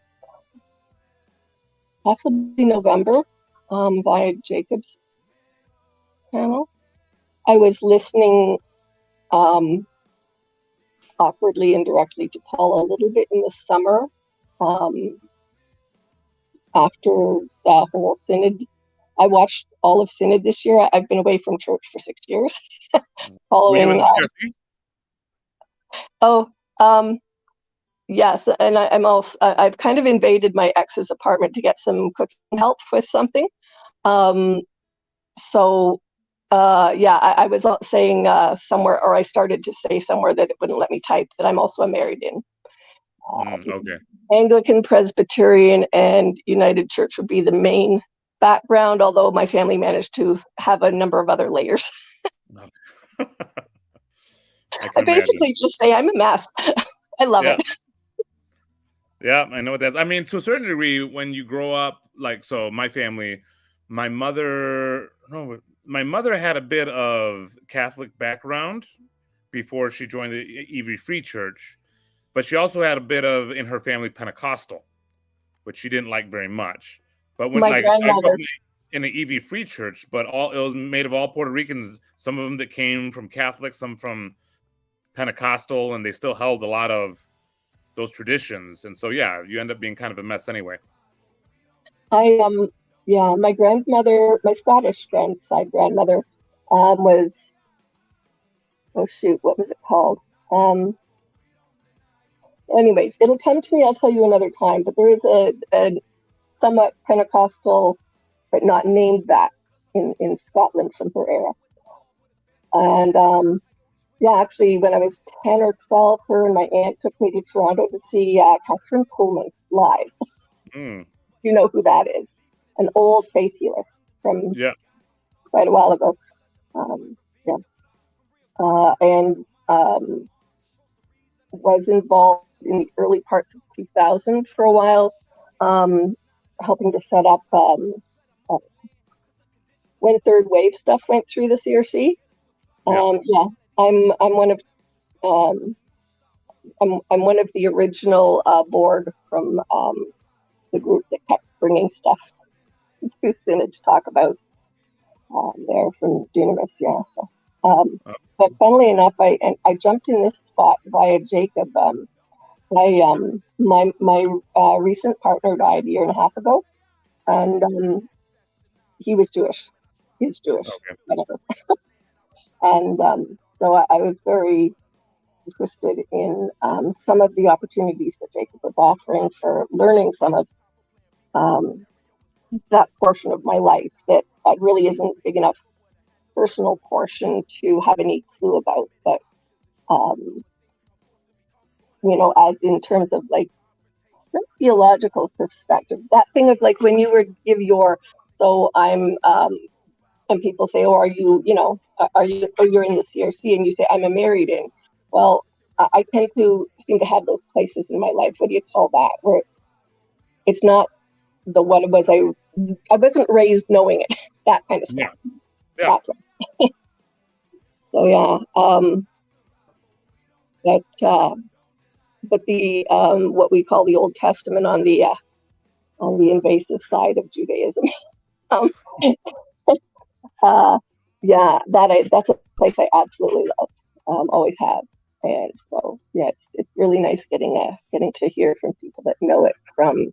possibly November via Jacob's channel. I was listening awkwardly and directly to Paula a little bit in the summer after the whole synod. I watched all of synod this year. I've been away from church for 6 years. Following. Yes, and I've kind of invaded my ex's apartment to get some cooking help with something. I was saying somewhere, or I started to say somewhere that it wouldn't let me type, that I'm also a married-in. Okay. Anglican, Presbyterian, and United Church would be the main background, although my family managed to have a number of other layers. I basically just say I'm a mess. I love it. Yeah, I know what that. I mean, to a certain degree, when you grow up, like, so my family, my mother had a bit of Catholic background before she joined the EV Free Church, but she also had a bit of, in her family, Pentecostal, which she didn't like very much. But when I grew up in an EV Free Church, but it was made of all Puerto Ricans, some of them that came from Catholic, some from Pentecostal, and they still held a lot of those traditions. And so, yeah, you end up being kind of a mess anyway. My grandmother, my Scottish side grandmother, was, what was it called? Anyways, it'll come to me. I'll tell you another time. But there is a somewhat Pentecostal, but not named that, in Scotland from her era. And actually, when I was 10 or 12, her and my aunt took me to Toronto to see Catherine Coleman live. You know who that is? An old faith healer from quite a while ago. Yes. And was involved in the early parts of 2000 for a while, helping to set up when third wave stuff went through the CRC. Yeah, I'm one of I'm one of the original board from the group that kept bringing stuff to Synod to talk about there from Dunamis. Yeah. So, but funnily enough, I jumped in this spot via Jacob. My recent partner died a year and a half ago, and he was Jewish. He's Jewish, Okay. whatever. And so I was very interested in some of the opportunities that Jacob was offering for learning some of that portion of my life that really isn't big enough personal portion to have any clue about. But as in terms of like the theological perspective, that thing of like when you were give your, so I'm and people say, oh, are you you're in the CRC, and you say I'm a married in. Well, I tend to seem to have those places in my life. What do you call that? Where it's not the what was I wasn't raised knowing it, that kind of stuff. Yeah. So yeah, but the what we call the Old Testament on the invasive side of Judaism. That's a place I absolutely love. Always have. And so yeah, it's really nice getting to hear from people that know it from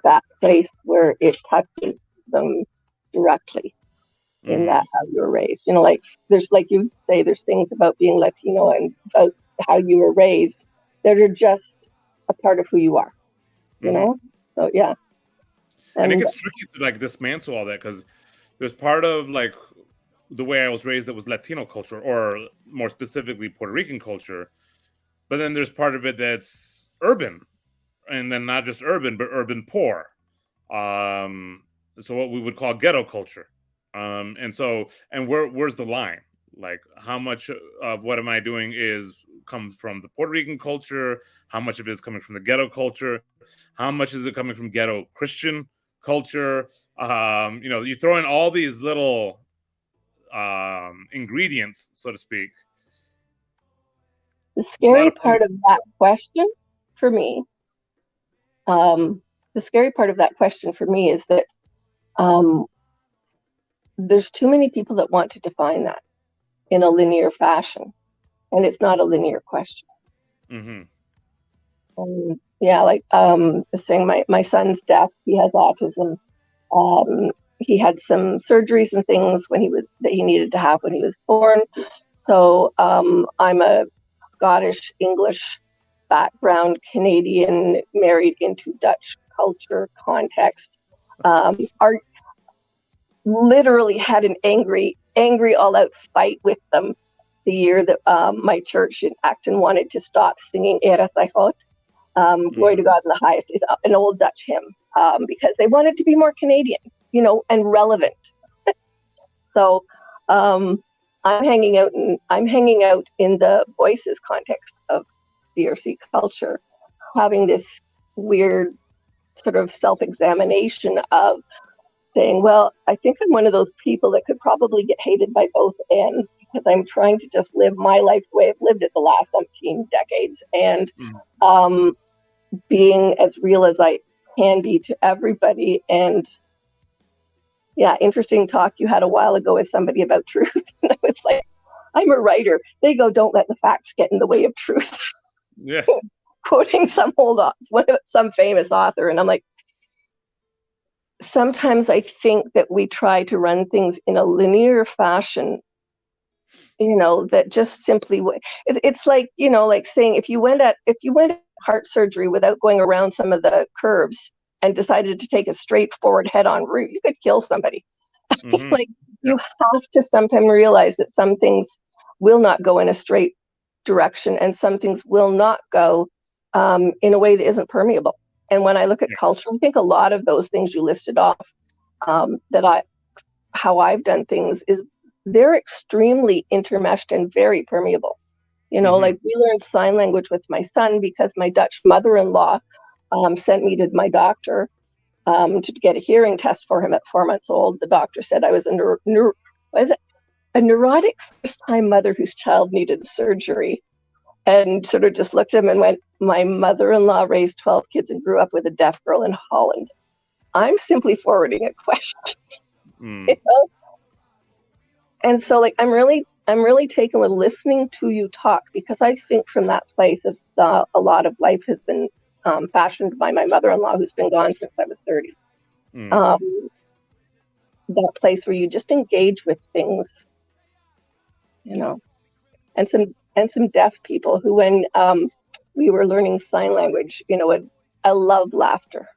that place where it touches them directly in that how you were raised. Like there's, like you say, there's things about being Latino and about how you were raised that are just a part of who you are. You know? So yeah. And it gets tricky to like dismantle all that, because there's part of like the way I was raised that was Latino culture, or more specifically Puerto Rican culture, but then there's part of it that's urban, and then not just urban but urban poor, so what we would call ghetto culture, and where's the line? Like, how much of what am I doing comes from the Puerto Rican culture? How much of it is coming from the ghetto culture? How much is it coming from ghetto Christian culture? You throw in all these little ingredients, so to speak. The scary part of that question for me, is that there's too many people that want to define that in a linear fashion, and it's not a linear question. Like saying my son's deaf, he has autism. He had some surgeries and things that he needed to have when he was born. So I'm a Scottish English background Canadian married into Dutch culture context. Literally had an angry all out fight with them the year that my church in Acton wanted to stop singing Ere Thy God, Glory to God in the highest, is an old Dutch hymn, because they wanted to be more Canadian, and relevant. So I'm hanging out in the Voices context of CRC culture, having this weird sort of self-examination of saying, well, I think I'm one of those people that could probably get hated by both ends, because I'm trying to just live my life the way I've lived it the last 17 decades, and being as real as I can be to everybody. And yeah, interesting talk you had a while ago with somebody about truth. And I was like, I'm a writer. They go, don't let the facts get in the way of truth. Yeah. Quoting some famous author. And I'm like, sometimes I think that we try to run things in a linear fashion, that just simply, it's like, like saying, if you went at heart surgery without going around some of the curves and decided to take a straightforward head-on route, you could kill somebody. Like, you have to sometimes realize that some things will not go in a straight direction, and some things will not go in a way that isn't permeable. And when I look at culture, I think a lot of those things you listed off, how I've done things, is they're extremely intermeshed and very permeable. Like we learned sign language with my son because my Dutch mother-in-law sent me to my doctor to get a hearing test for him at 4 months old. The doctor said I was a neurotic first-time mother whose child needed surgery, and sort of just looked at him and went, my mother-in-law raised 12 kids and grew up with a deaf girl in Holland. I'm simply forwarding a question. You know? And so like I'm really taking a listening to you talk, because I think from that place of a lot of life has been fashioned by my mother-in-law, who's been gone since I was 30. That place where you just engage with things, you know, and some deaf people who, when we were learning sign language, you know, I love laughter,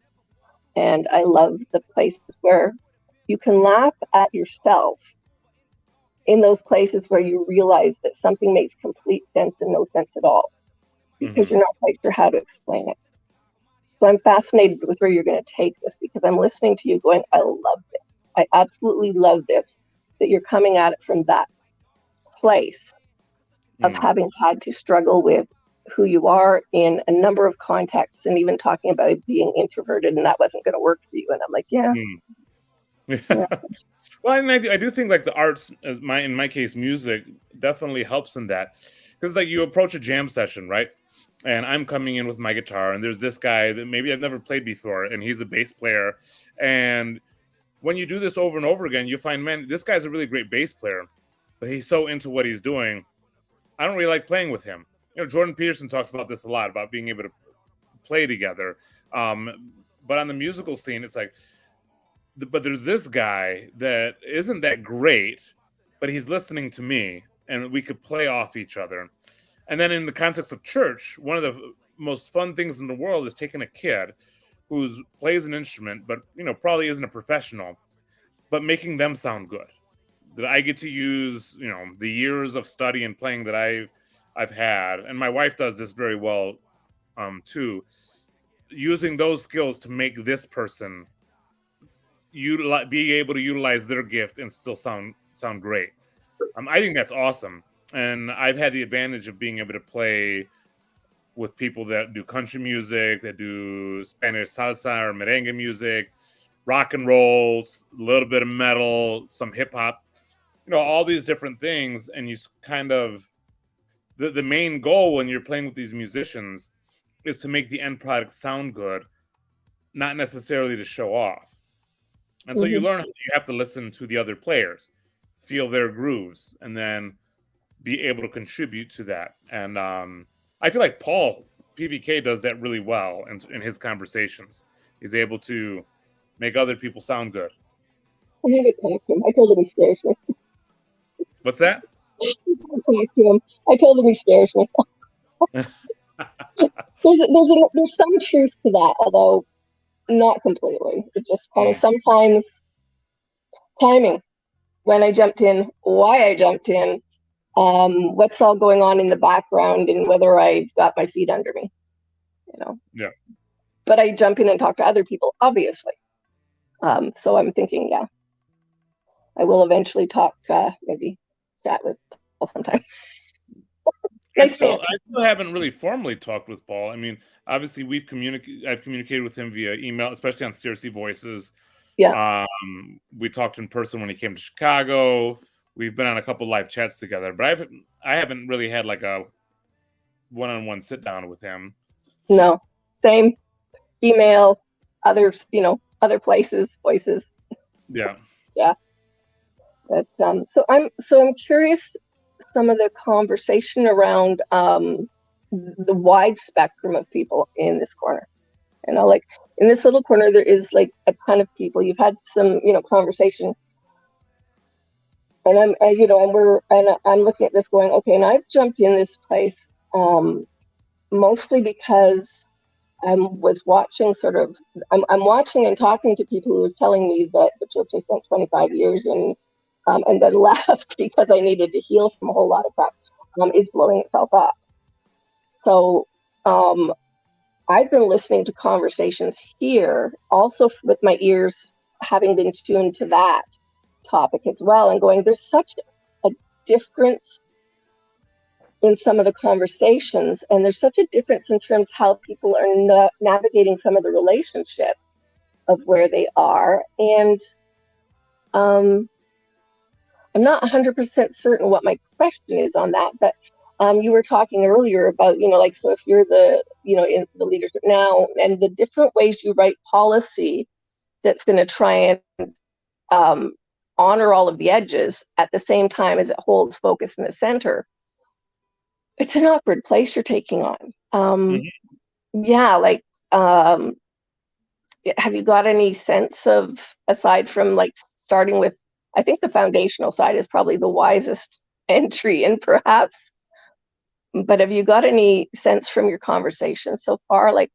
and I love the places where you can laugh at yourself, in those places where you realize that something makes complete sense and no sense at all, because you're not quite sure how to explain it. So I'm fascinated with where you're going to take this, because I'm listening to you going, I love this. I absolutely love this, that you're coming at it from that place of having had to struggle with who you are in a number of contexts, and even talking about being introverted and that wasn't going to work for you. And I'm like, yeah. Well, and I do think like the arts, in my case, music definitely helps in that, because like you approach a jam session, right? And I'm coming in with my guitar, and there's this guy that maybe I've never played before, and he's a bass player. And when you do this over and over again, you find, man, this guy's a really great bass player, but he's so into what he's doing, I don't really like playing with him. You know, Jordan Peterson talks about this a lot, about being able to play together. But on the musical scene, it's like, but there's this guy that isn't that great, but he's listening to me, and we could play off each other. And then in the context of church, one of the most fun things in the world is taking a kid who plays an instrument, but you know, probably isn't a professional, but making them sound good. That I get to use, you know, the years of study and playing that I've had, and my wife does this very well, too. Using those skills to make this person be able to utilize their gift and still sound great. I think that's awesome. And I've had the advantage of being able to play with people that do country music, that do Spanish salsa or merengue music, rock and roll, a little bit of metal, some hip hop, you know, all these different things. And you kind of, the main goal when you're playing with these musicians is to make the end product sound good, not necessarily to show off. And so you learn how you have to listen to the other players, feel their grooves, and then be able to contribute to that. And I feel like Paul PVK does that really well in his conversations. He's able to make other people sound good. I need to talk to him. I told him he scares me. What's that? I talk to him. I told him he scares me. There's some truth to that, although not completely. It's just kind of sometimes timing. When I jumped in, why I jumped in, what's all going on in the background, and whether I've got my feet under me, you know. Yeah. But I jump in and talk to other people, obviously. So I'm thinking, yeah, I will eventually talk, maybe chat with Paul sometime. I still haven't really formally talked with Paul. I mean, obviously I've communicated with him via email, especially on CRC Voices. Yeah. We talked in person when he came to Chicago. We've been on a couple live chats together, but I haven't really had like a one-on-one sit down with him. No, same. Email, others, you know, other places, voices. Yeah. Yeah. But so I'm curious, some of the conversation around the wide spectrum of people in this corner. You know, like in this little corner, there is like a ton of people. You've had some, you know, conversation, and I'm looking at this going, okay, and I've jumped in this place mostly because I was watching I'm watching and talking to people who was telling me that the church I spent 25 years in and then left because I needed to heal from a whole lot of crap is blowing itself up. So I've been listening to conversations here, also with my ears having been tuned to that topic as well, and going, there's such a difference in some of the conversations, and there's such a difference in terms of how people are navigating some of the relationships of where they are. And I'm not 100% certain what my question is on that, but you were talking earlier about, like, so if you're the, in the leadership now, and the different ways you write policy that's going to try and honor all of the edges at the same time as it holds focus in the center, it's an awkward place you're taking on. Yeah, like, have you got any sense of, aside from like starting with, I think the foundational side is probably the wisest entry in perhaps, but have you got any sense from your conversation so far, like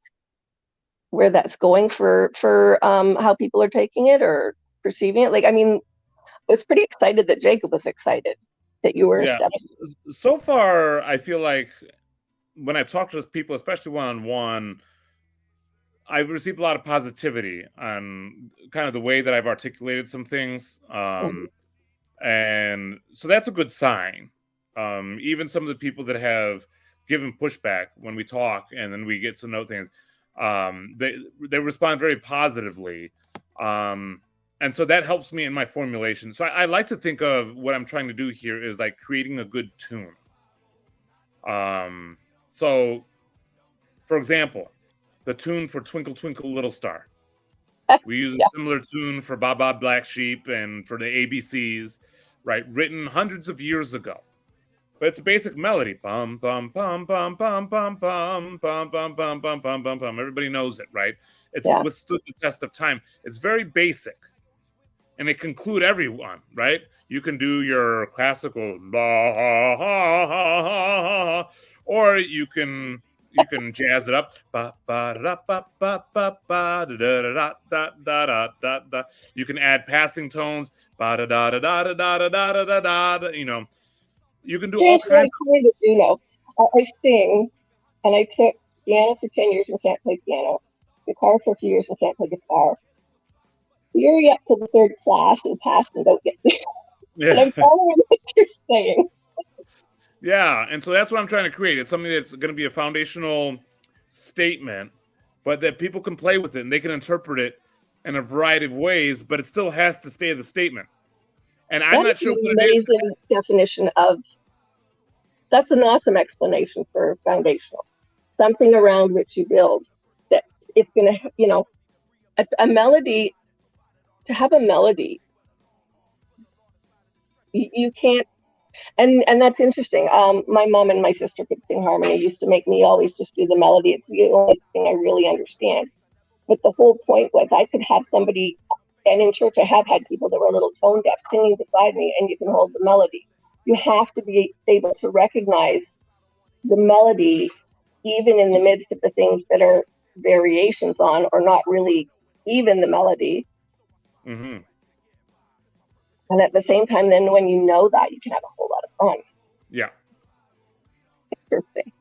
where that's going for how people are taking it or perceiving it? Like, I mean, I was pretty excited that Jacob was excited that you were stepping. So far, I feel like when I've talked to people, especially one-on-one, I've received a lot of positivity on kind of the way that I've articulated some things. And so that's a good sign. Even some of the people that have given pushback when we talk and then we get to know things, they respond very positively. And so that helps me in my formulation. So I like to think of what I'm trying to do here is like creating a good tune. So, for example, the tune for Twinkle Twinkle Little Star. We use a similar tune for Baa Baa Black Sheep and for the ABCs, right? Written hundreds of years ago. But it's a basic melody. Bum, bum, bum, bum, bum, bum, bum, bum, bum, bum, bum, bum, bum, bum. Everybody knows it, right? It's withstood the test of time. It's very basic. And it can include everyone, right? You can do your classical or you can jazz it up. You can add passing tones. You can do all kinds of I sing, and I took piano for 10 years and can't play piano. Guitar for a few years and can't play guitar. You're up to the third class and passed and don't get there. And I'm following what you're saying. Yeah, and so that's what I'm trying to create. It's something that's going to be a foundational statement, but that people can play with it and they can interpret it in a variety of ways, but it still has to stay the statement. And I'm not sure what it is. Definition of, that's an awesome explanation for foundational. Something around which you build that it's going to, a melody, to have a melody, you can't. And that's interesting. My mom and my sister could sing harmony. Used to make me always just do the melody. It's the only thing I really understand. But the whole point was I could have somebody, and in church I have had people that were a little tone deaf singing beside me, and you can hold the melody. You have to be able to recognize the melody, even in the midst of the things that are variations on, or not really even the melody. Mm-hmm. And at the same time, then when you know that, you can have a whole lot of fun. Yeah. Interesting.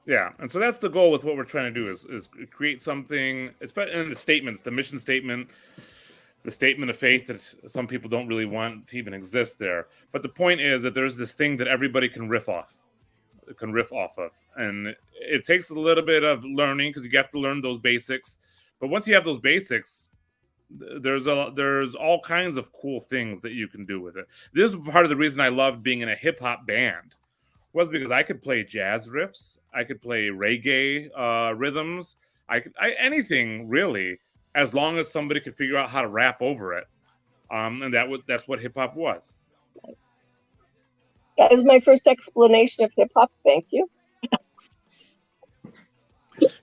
Yeah, and so that's the goal with what we're trying to do is create something, especially in the statements, the mission statement, the statement of faith that some people don't really want to even exist there. But the point is that there's this thing that everybody can riff off of. And it takes a little bit of learning because you have to learn those basics. But once you have those basics, there's all kinds of cool things that you can do with it. This is part of the reason I loved being in a hip hop band, was because I could play jazz riffs, I could play reggae rhythms, anything really, as long as somebody could figure out how to rap over it. And that's what hip hop was. That is my first explanation of hip hop. Thank you.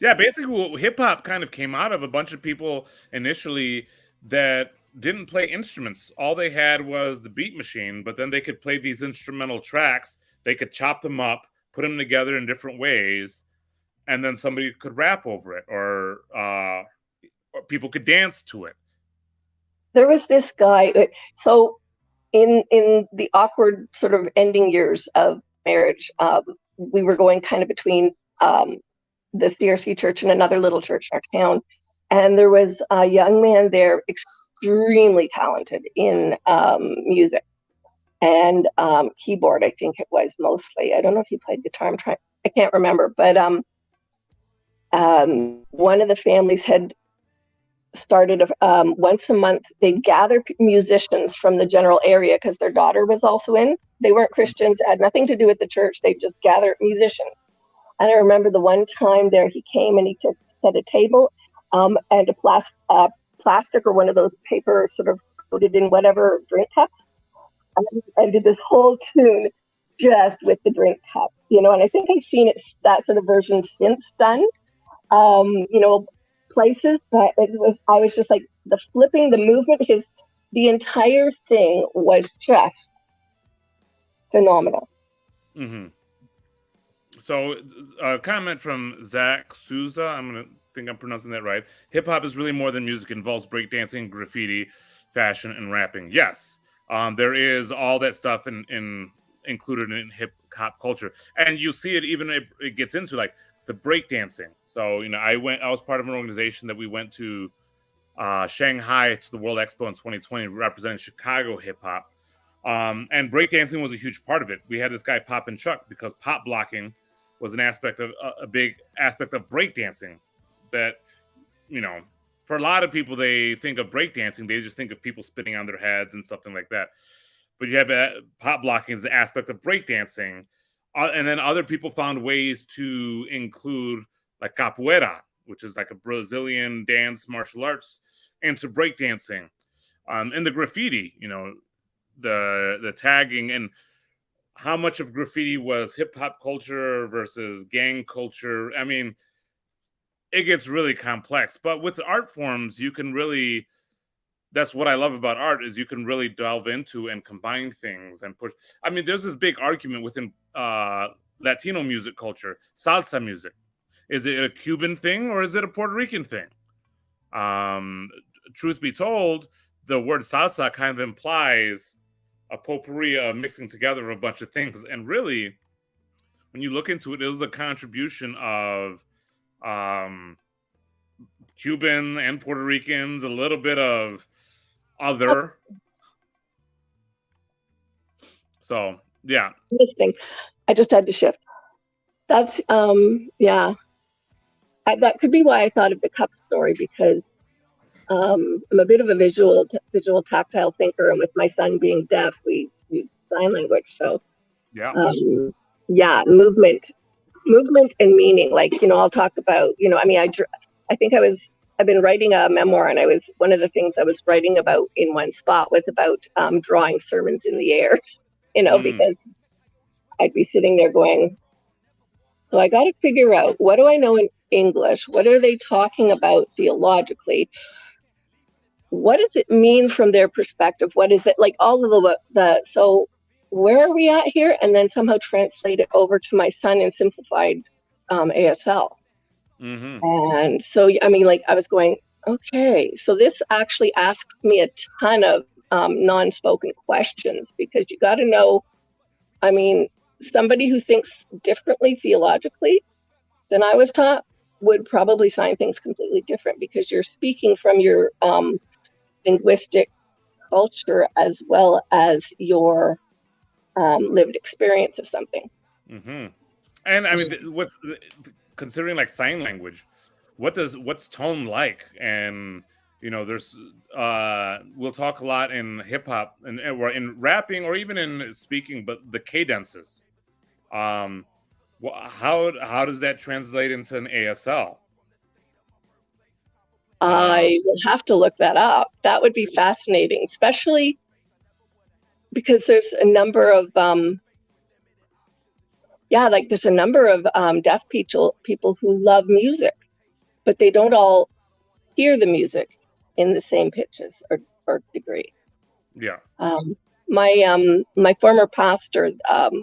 Yeah, basically hip hop kind of came out of a bunch of people initially that didn't play instruments. All they had was the beat machine, but then they could play these instrumental tracks. They could chop them up, put them together in different ways, and then somebody could rap over it, or people could dance to it. There was this guy. So in the awkward sort of ending years of marriage, we were going kind of between the CRC church and another little church in our town. And there was a young man there, extremely talented in music and keyboard, I think it was mostly. I don't know if he played guitar. I can't remember. But one of the families had started once a month. They'd gather musicians from the general area because their daughter was also in. They weren't Christians, it had nothing to do with the church. They just gathered musicians. And I remember the one time there, he came and he set a table and a plastic or one of those paper sort of coated in whatever drink cups. And did this whole tune just with the drink cup, you know, and I think I've seen that sort of version since done, you know, places, but I was just like the flipping, the movement, the entire thing was just phenomenal. Mm-hmm. So a comment from Zach Souza, I'm pronouncing that right. Hip hop is really more than music. It involves breakdancing, graffiti, fashion, and rapping. Yes, there is all that stuff included in hip hop culture, and you see it even it gets into like the breakdancing. So you know, I was part of an organization that we went to Shanghai to the World Expo in 2020, representing Chicago hip hop, and breakdancing was a huge part of it. We had this guy Poppin' Chuck because pop blocking was an aspect of a big aspect of breakdancing. That, you know, for a lot of people, they think of breakdancing, they just think of people spitting on their heads and something like that. But you have pop blocking as the aspect of breakdancing. And then other people found ways to include like capoeira, which is like a Brazilian dance martial arts, into breakdancing. And the graffiti, you know, the tagging, and how much of graffiti was hip hop culture versus gang culture. I mean, it gets really complex, but with art forms, you can really, that's what I love about art, is you can really delve into and combine things and push. I mean, there's this big argument within Latino music culture, salsa music. Is it a Cuban thing or is it a Puerto Rican thing? Truth be told, the word salsa kind of implies a potpourri of mixing together of a bunch of things. And really, when you look into it, it was a contribution of Cuban and Puerto Ricans, a little bit of other. So, yeah. Listening. I just had to shift. That's, yeah. That could be why I thought of the cup story, because I'm a bit of a visual tactile thinker, and with my son being deaf, we use sign language. So yeah, movement and meaning. Like, you know, I'll talk about, you know, I mean, I've been writing a memoir, and one of the things I was writing about in one spot was about drawing sermons in the air, you know, because I'd be sitting there going, so I got to figure out, what do I know in English? What are they talking about theologically? What does it mean from their perspective? What is it like? All of so where are we at here? And then somehow translate it over to my son in simplified ASL. Mm-hmm. And so, I mean, like, I was going, okay, so this actually asks me a ton of non-spoken questions, because you got to know, I mean, somebody who thinks differently theologically than I was taught would probably sign things completely different, because you're speaking from your linguistic culture as well as your lived experience of something. Mm-hmm. And I mean, considering like sign language, what's tone like? And you know, there's we'll talk a lot in hip hop or in rapping or even in speaking, but the cadences. How does that translate into an ASL? I will have to look that up. That would be fascinating, especially because there's a number of there's a number of deaf people who love music, but they don't all hear the music in the same pitches or degree. Yeah. My former pastor,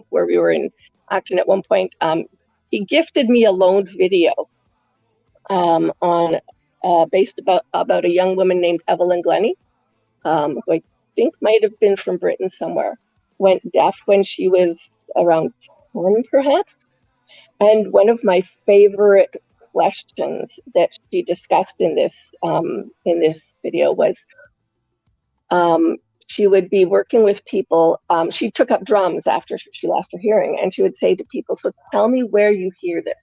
where we were in Acton at one point, he gifted me a loaned video on based about a young woman named Evelyn Glennie, who I think might have been from Britain somewhere, went deaf when she was around 10, perhaps. And one of my favorite questions that she discussed in this video was, she would be working with people. She took up drums after she lost her hearing, and she would say to people, so tell me where you hear this.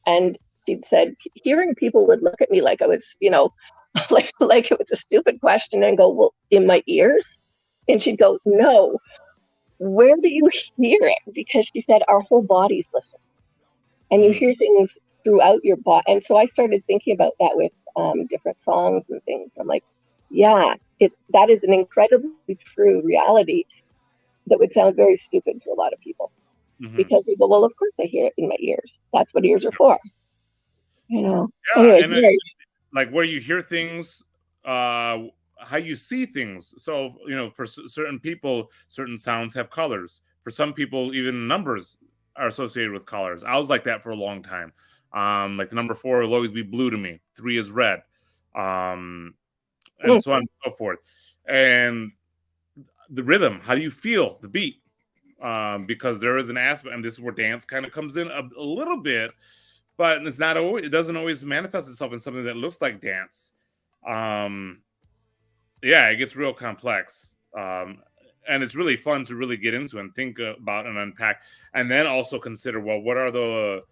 And she'd said, hearing people would look at me like I was, you know, like it was a stupid question, and go, well, in my ears? And she'd go, no, where do you hear it? Because she said our whole bodies listen, and you hear things throughout your body. And so I started thinking about that with different songs and things. I'm like, yeah, that is an incredibly true reality that would sound very stupid to a lot of people. Because they go, well, of course I hear it in my ears. That's what ears are for. You know. Yeah, Anyways, like where you hear things, how you see things. So, you know, for certain people, certain sounds have colors. For some people, even numbers are associated with colors. I was like that for a long time. Like the number 4 will always be blue to me. 3 is red. And so on and so forth. And the rhythm, how do you feel the beat? Because there is an aspect, and this is where dance kind of comes in a little bit, but it's not always, it doesn't always manifest itself in something that looks like dance. Yeah, it gets real complex. And it's really fun to really get into and think about and unpack, and then also consider, well, what are the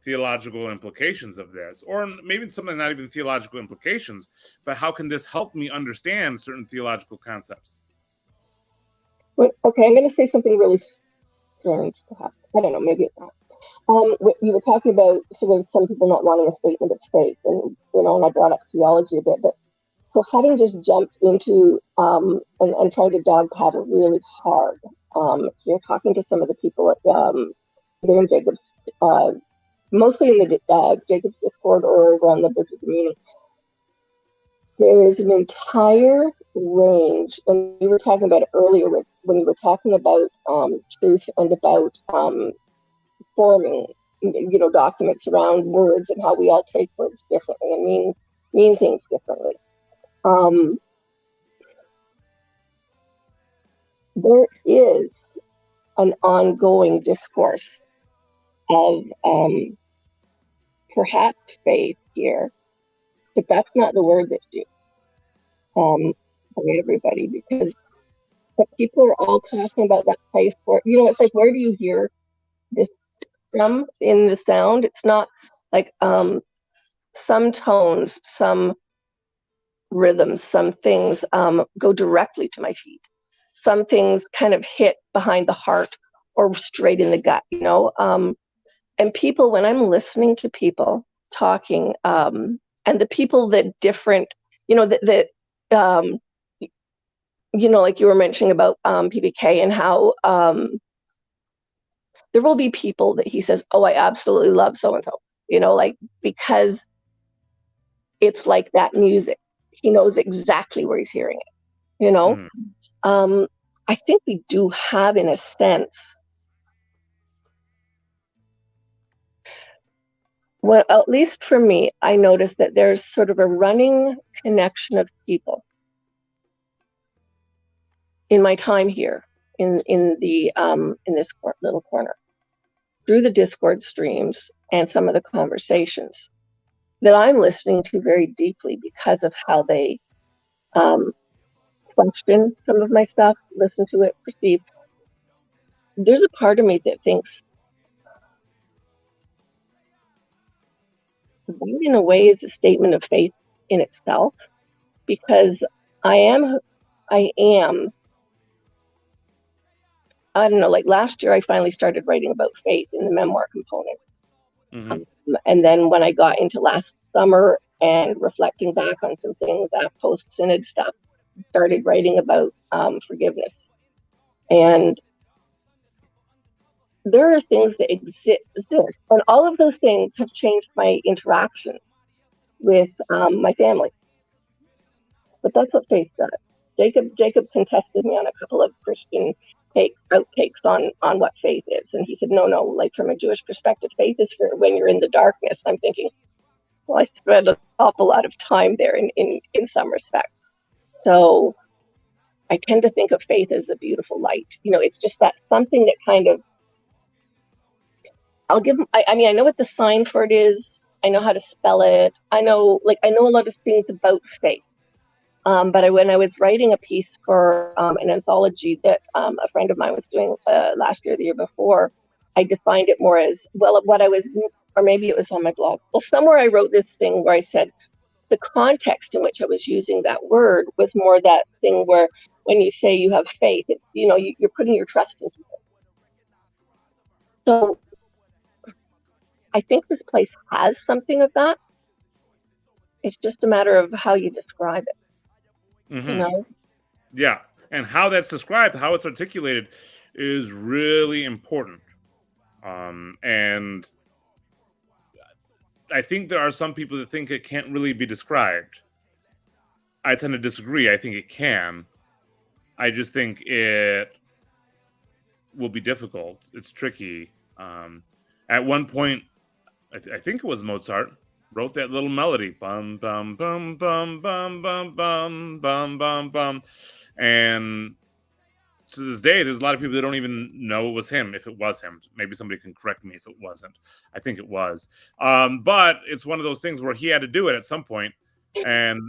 theological implications of this? Or maybe something not even theological implications, but how can this help me understand certain theological concepts? Okay, I'm going to say something really strange, perhaps. I don't know, maybe it's not. You were talking about sort of some people not wanting a statement of faith, and and I brought up theology a bit, but so having just jumped into and tried to dog paddle really hard, talking to some of the people at there in Jacob's, mostly in the Jacob's Discord or over on the Bridge of the Meaning. There's an entire range, and you were talking about it earlier when you were talking about truth and about forming, documents around words and how we all take words differently and mean things differently. There is an ongoing discourse of perhaps faith here, but that's not the word that's used by everybody, because people are all talking about that place where, it's like, where do you hear this from in the sound? It's not like some tones, some rhythms, some things go directly to my feet. Some things kind of hit behind the heart or straight in the gut, and people, when I'm listening to people talking, and the people that different, like you were mentioning about PBK and how there will be people that he says, oh, I absolutely love so-and-so, because it's like that music. He knows exactly where he's hearing it, I think we do have, in a sense, well, at least for me, I noticed that there's sort of a running connection of people in my time here in this little corner, through the Discord streams and some of the conversations that I'm listening to very deeply because of how they question some of my stuff, listen to it, perceive. There's a part of me that thinks that in a way is a statement of faith in itself, because I don't know, like last year I finally started writing about faith in the memoir component. And then when I got into last summer and reflecting back on some things, that post-synod stuff, started writing about forgiveness. And there are things that exist, and all of those things have changed my interaction with my family. But that's what faith does. Jacob contested me on a couple of Christian outtakes on what faith is, and he said, no, like from a Jewish perspective, faith is for when you're in the darkness. I'm thinking, well, I spent an awful lot of time there in some respects. So I tend to think of faith as a beautiful light. It's just that something that kind of, I know what the sign for it is. I know how to spell it. I know a lot of things about faith. But when I was writing a piece for an anthology that a friend of mine was doing last year, the year before, I defined it more as, well, what I was, or maybe it was on my blog. Well, somewhere I wrote this thing where I said, the context in which I was using that word was more that thing where when you say you have faith, it's, you're putting your trust into it. So I think this place has something of that. It's just a matter of how you describe it. Mm-hmm. Yeah, and how that's described, how it's articulated, is really important. And I think there are some people that think it can't really be described. I tend to disagree. I think it can. I just think it will be difficult. It's tricky. At one point, I think it was Mozart wrote that little melody, bum bum bum bum bum bum bum bum bum bum, and to this day, there's a lot of people that don't even know it was him. If it was him, maybe somebody can correct me if it wasn't. I think it was, but it's one of those things where he had to do it at some point, and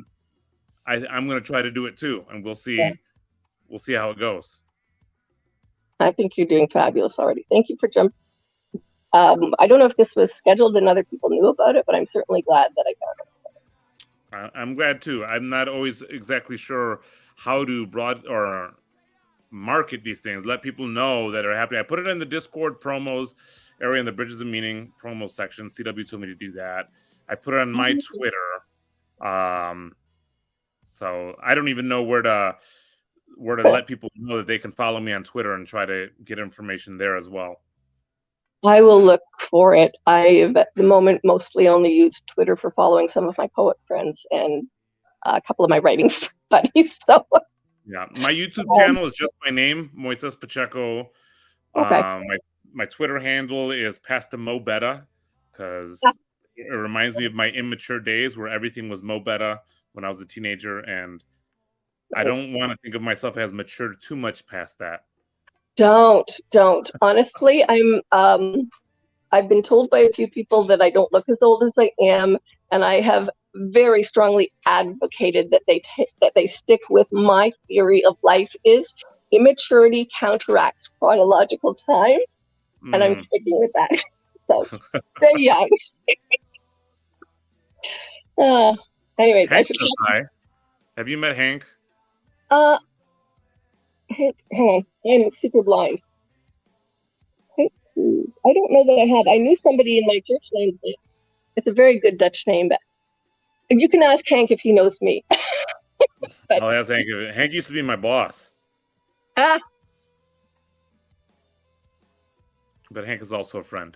I'm going to try to do it too, and we'll see. Yeah. We'll see how it goes. I think you're doing fabulous already. Thank you for jumping. I don't know if this was scheduled and other people knew about it, but I'm certainly glad that I got it. I'm glad too. I'm not always exactly sure how to market these things. Let people know that are happening. I put it in the Discord promos area in the Bridges of Meaning promo section. CW told me to do that. I put it on my Twitter. So I don't even know where to let people know that they can follow me on Twitter and try to get information there as well. I will look for it. I've at the moment mostly only used Twitter for following some of my poet friends and a couple of my writing buddies. So yeah, my YouTube channel is just my name, Moises Pacheco. Okay. My Twitter handle is Pasta Mo Betta, because it reminds me of my immature days where everything was Mo Betta when I was a teenager, and I don't want to think of myself as matured too much past that. Don't. Honestly, I've been told by a few people that I don't look as old as I am, and I have very strongly advocated that they stick with my theory of life is immaturity counteracts chronological time, and I'm sticking with that. So very young. Anyways, Hank have you met Hank? Hang on, I'm super blind. I don't know that I have. I knew somebody in my church named it. It's a very good Dutch name, but you can ask Hank if he knows me. I'll ask Hank. Hank used to be my boss. But Hank is also a friend.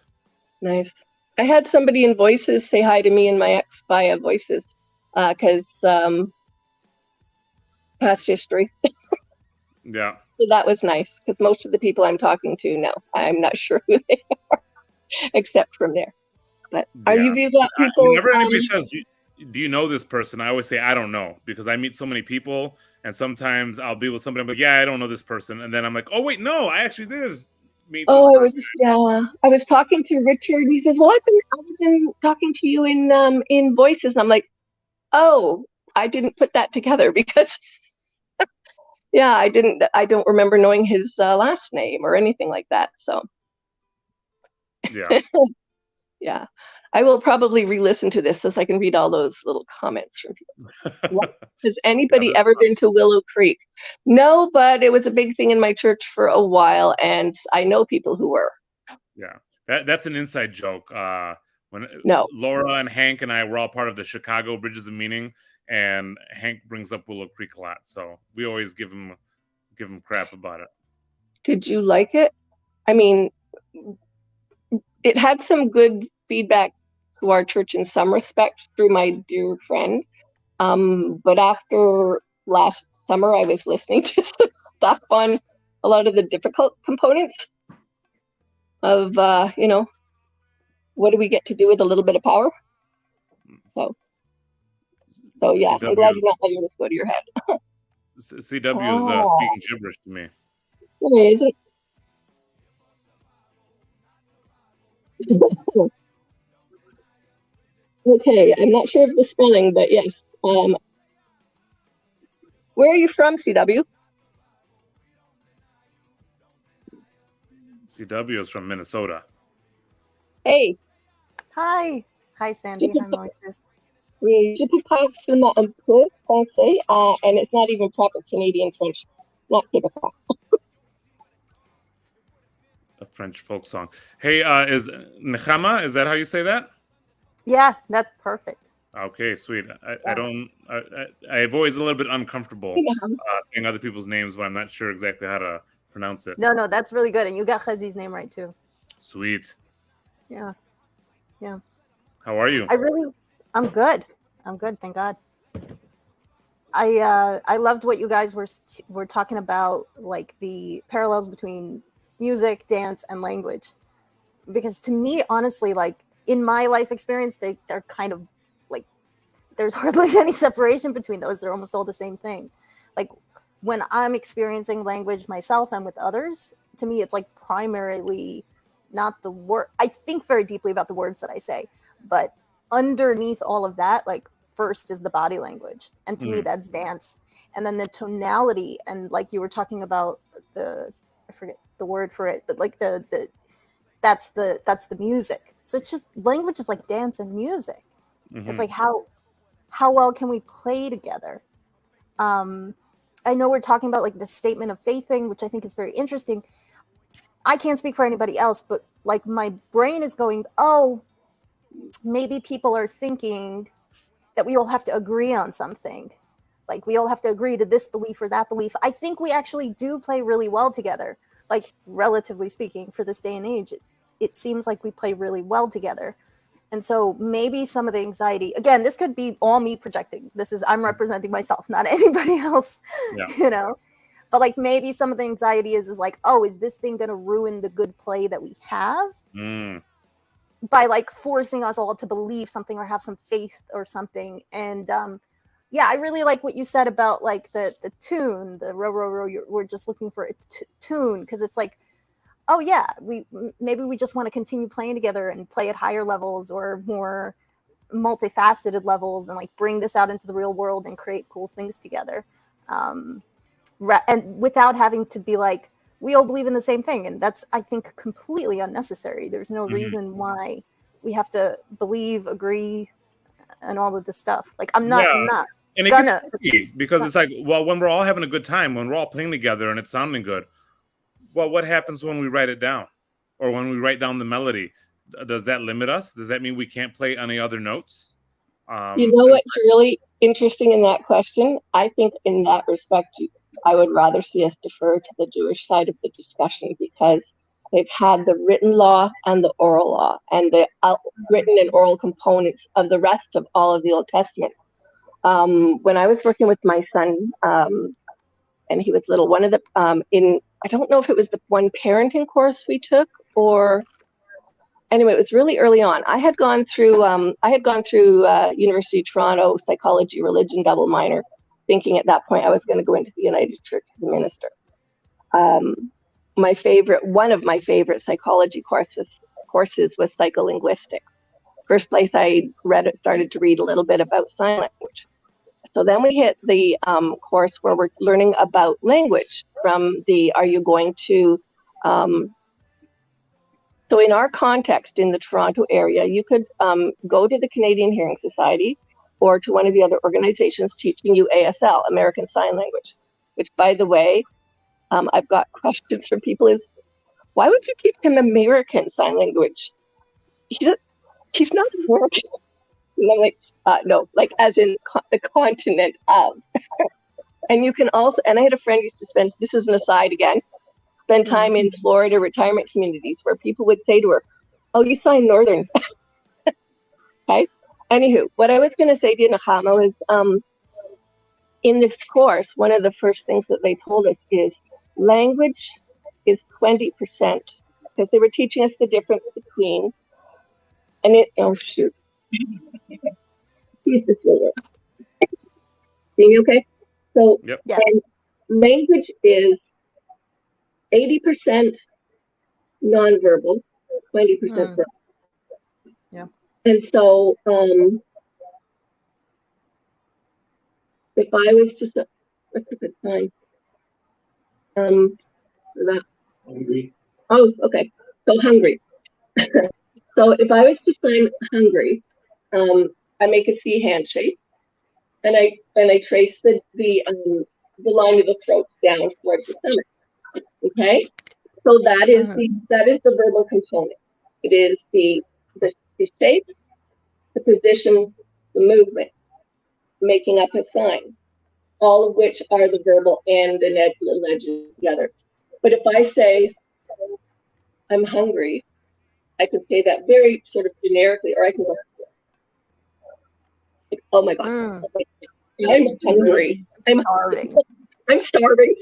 Nice. I had somebody in Voices say hi to me and my ex via Voices, because past history. Yeah. So that was nice, because most of the people I'm talking to now, I'm not sure who they are, except from there. But are you these people? Whenever anybody says, do you know this person? I always say, I don't know, because I meet so many people, and sometimes I'll be with somebody, I'm like, yeah, I don't know this person. And then I'm like, oh, wait, no, I actually did meet this person. I was talking to Richard. He says, well, I was talking to you in Voices. And I'm like, oh, I didn't put that together because... Yeah, I don't remember knowing his last name or anything like that. So, yeah. Yeah, I will probably re-listen to this so I can read all those little comments from people. Has anybody ever been to Willow Creek? No, but it was a big thing in my church for a while, and I know people who were. Yeah, that's an inside joke. When Laura and Hank and I were all part of the Chicago Bridges of Meaning. And Hank brings up Willow Creek a lot, so we always give him crap about it. Did you like it? I mean, it had some good feedback to our church in some respect through my dear friend. But after last summer, I was listening to some stuff on a lot of the difficult components of, what do we get to do with a little bit of power? So yeah, I'm glad you're not letting this go to your head. CW is speaking gibberish to me. Is it? Okay, I'm not sure of the spelling, but yes. Where are you from, CW? CW is from Minnesota. Hey. Hi, Sandy. Hi, Moises. Oui, je peux parler seulement un peu français, and it's not even proper Canadian French. It's not Québécois. A French folk song. Hey, is Nechama? Is that how you say that? Yeah, that's perfect. Okay, sweet. I Yeah. don't. I've always a little bit uncomfortable Yeah. saying other people's names when I'm not sure exactly how to pronounce it. No, that's really good. And you got Chazi's name right too. Sweet. Yeah. Yeah. How are you? I'm good. I'm good, thank God. I loved what you guys were talking about, like the parallels between music, dance, and language. Because to me, honestly, like in my life experience, they're kind of like there's hardly any separation between those. They're almost all the same thing. Like when I'm experiencing language myself and with others, to me, it's like primarily not the word. I think very deeply about the words that I say, but underneath all of that, like first is the body language, and to me, that's dance. And then the tonality, and like you were talking about I forget the word for it, but like that's the music. So it's just language is like dance and music. It's like how well can we play together? I know we're talking about like the statement of faith thing, which I think is very interesting. I can't speak for anybody else, but like my brain is going, oh, maybe people are thinking that we all have to agree on something. Like we all have to agree to this belief or that belief. I think we actually do play really well together. Like relatively speaking, for this day and age, it seems like we play really well together. And so maybe some of the anxiety, again, this could be all me projecting. I'm representing myself, not anybody else, you know? But like maybe some of the anxiety is like, oh, is this thing going to ruin the good play that we have? By like forcing us all to believe something or have some faith or something. And yeah, I really like what you said about like the tune, the row, row, row. We're just looking for a tune, because it's like, oh yeah, maybe we just want to continue playing together and play at higher levels or more multifaceted levels, and like bring this out into the real world and create cool things together, and without having to be like, we all believe in the same thing. And that's, I think, completely unnecessary. There's no reason why we have to believe, agree, and all of this stuff. Like I'm not and it gets tricky, because it's like, well, when we're all having a good time, when we're all playing together and it's sounding good, well, what happens when we write it down, or when we write down the melody? Does that limit us? Does that mean we can't play any other notes? You know what's really interesting in that question? I think in that respect, I would rather see us defer to the Jewish side of the discussion, because they've had the written law and the oral law, and the written and oral components of the rest of all of the Old Testament. When I was working with my son, and he was little, one of the I don't know if it was the one parenting course we took, or anyway, it was really early on. I had gone through University of Toronto psychology religion double minor, thinking at that point I was going to go into the United Church as a minister. One of my favorite psychology courses was psycholinguistics. First place I started to read a little bit about sign language. So then we hit the course where we're learning about language from are you going to, so in our context in the Toronto area, you could go to the Canadian Hearing Society or to one of the other organizations teaching you ASL, American Sign Language, which, by the way, I've got questions from people is, why would you teach him American Sign Language? He's not American. And I'm like, no, like as in the continent of. And you can also, and I had a friend used to spend, this is an aside again, spend time in Florida retirement communities where people would say to her, oh, you sign Northern. Okay. Anywho, what I was going to say to Nechama is, in this course, one of the first things that they told us is language is 20%, because they were teaching us the difference between, oh shoot. Use this later. Being okay? So language is 80% nonverbal, 20% verbal. Yeah. And so if I was to, what's a good sign? For that. Hungry. Oh, okay. So hungry. So if I was to sign hungry, I make a C handshake, and I trace the line of the throat down towards the stomach. Okay, so that is the verbal component. It is the shape, the position, the movement, making up a sign, all of which are the verbal and the legend together. But if I say I'm hungry, I could say that very sort of generically, or I can go, like, oh my God, I'm hungry. I'm starving.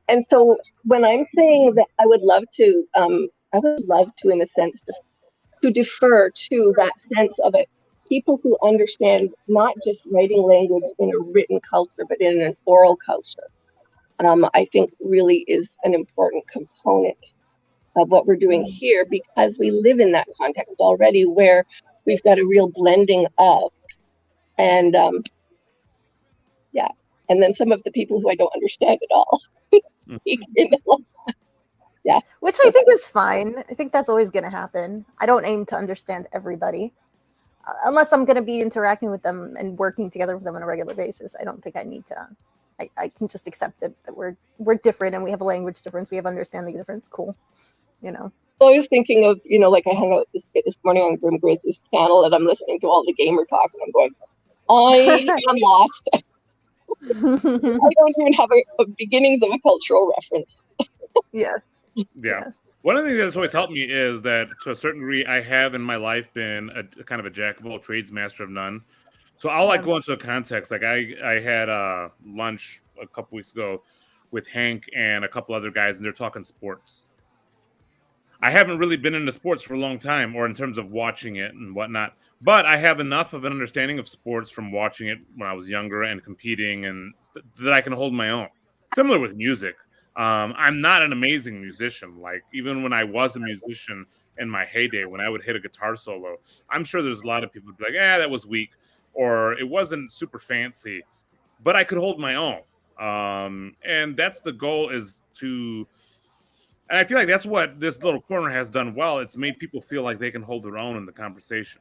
And so when I'm saying that I would love to, in a sense, to defer to that sense of it, people who understand not just writing language in a written culture, but in an oral culture, I think really is an important component of what we're doing here, because we live in that context already where we've got a real blending of, and yeah, and then some of the people who I don't understand at all speak in yeah, which I think is fine. I think that's always going to happen. I don't aim to understand everybody unless I'm going to be interacting with them and working together with them on a regular basis. I don't think I need to. I can just accept that we're different and we have a language difference. We have understanding difference. Cool, you know. So I was thinking of, you know, like I hung out with this kid this morning on Grim Grizzly's channel, and I'm listening to all the gamer talk, and I'm going, I am lost. I don't even have a beginnings of a cultural reference. Yeah. One of the things that's always helped me is that, to a certain degree, I have in my life been a kind of a jack of all trades, master of none. So I'll like go into a context. Like I had lunch a couple weeks ago with Hank and a couple other guys, and they're talking sports. I haven't really been into sports for a long time, or in terms of watching it and whatnot. But I have enough of an understanding of sports from watching it when I was younger and competing, and that I can hold my own. Similar with music. I'm not an amazing musician. Like, even when I was a musician in my heyday, when I would hit a guitar solo, I'm sure there's a lot of people who'd be like, that was weak, or it wasn't super fancy, but I could hold my own. And that's the goal, is to, and I feel like that's what this little corner has done well. It's made people feel like they can hold their own in the conversation.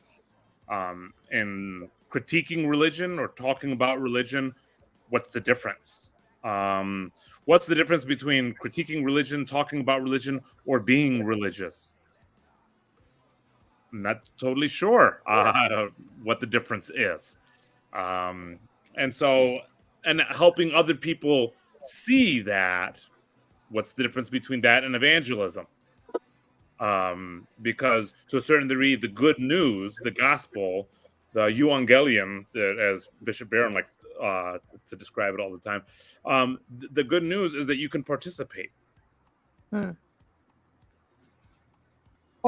And critiquing religion or talking about religion, what's the difference? What's the difference between critiquing religion, talking about religion, or being religious? I'm not totally sure what the difference is. And helping other people see that, what's the difference between that and evangelism? Because to a certain degree, the good news, the gospel, the euangelium, as Bishop Barron likes to describe it all the time, the good news is that you can participate. That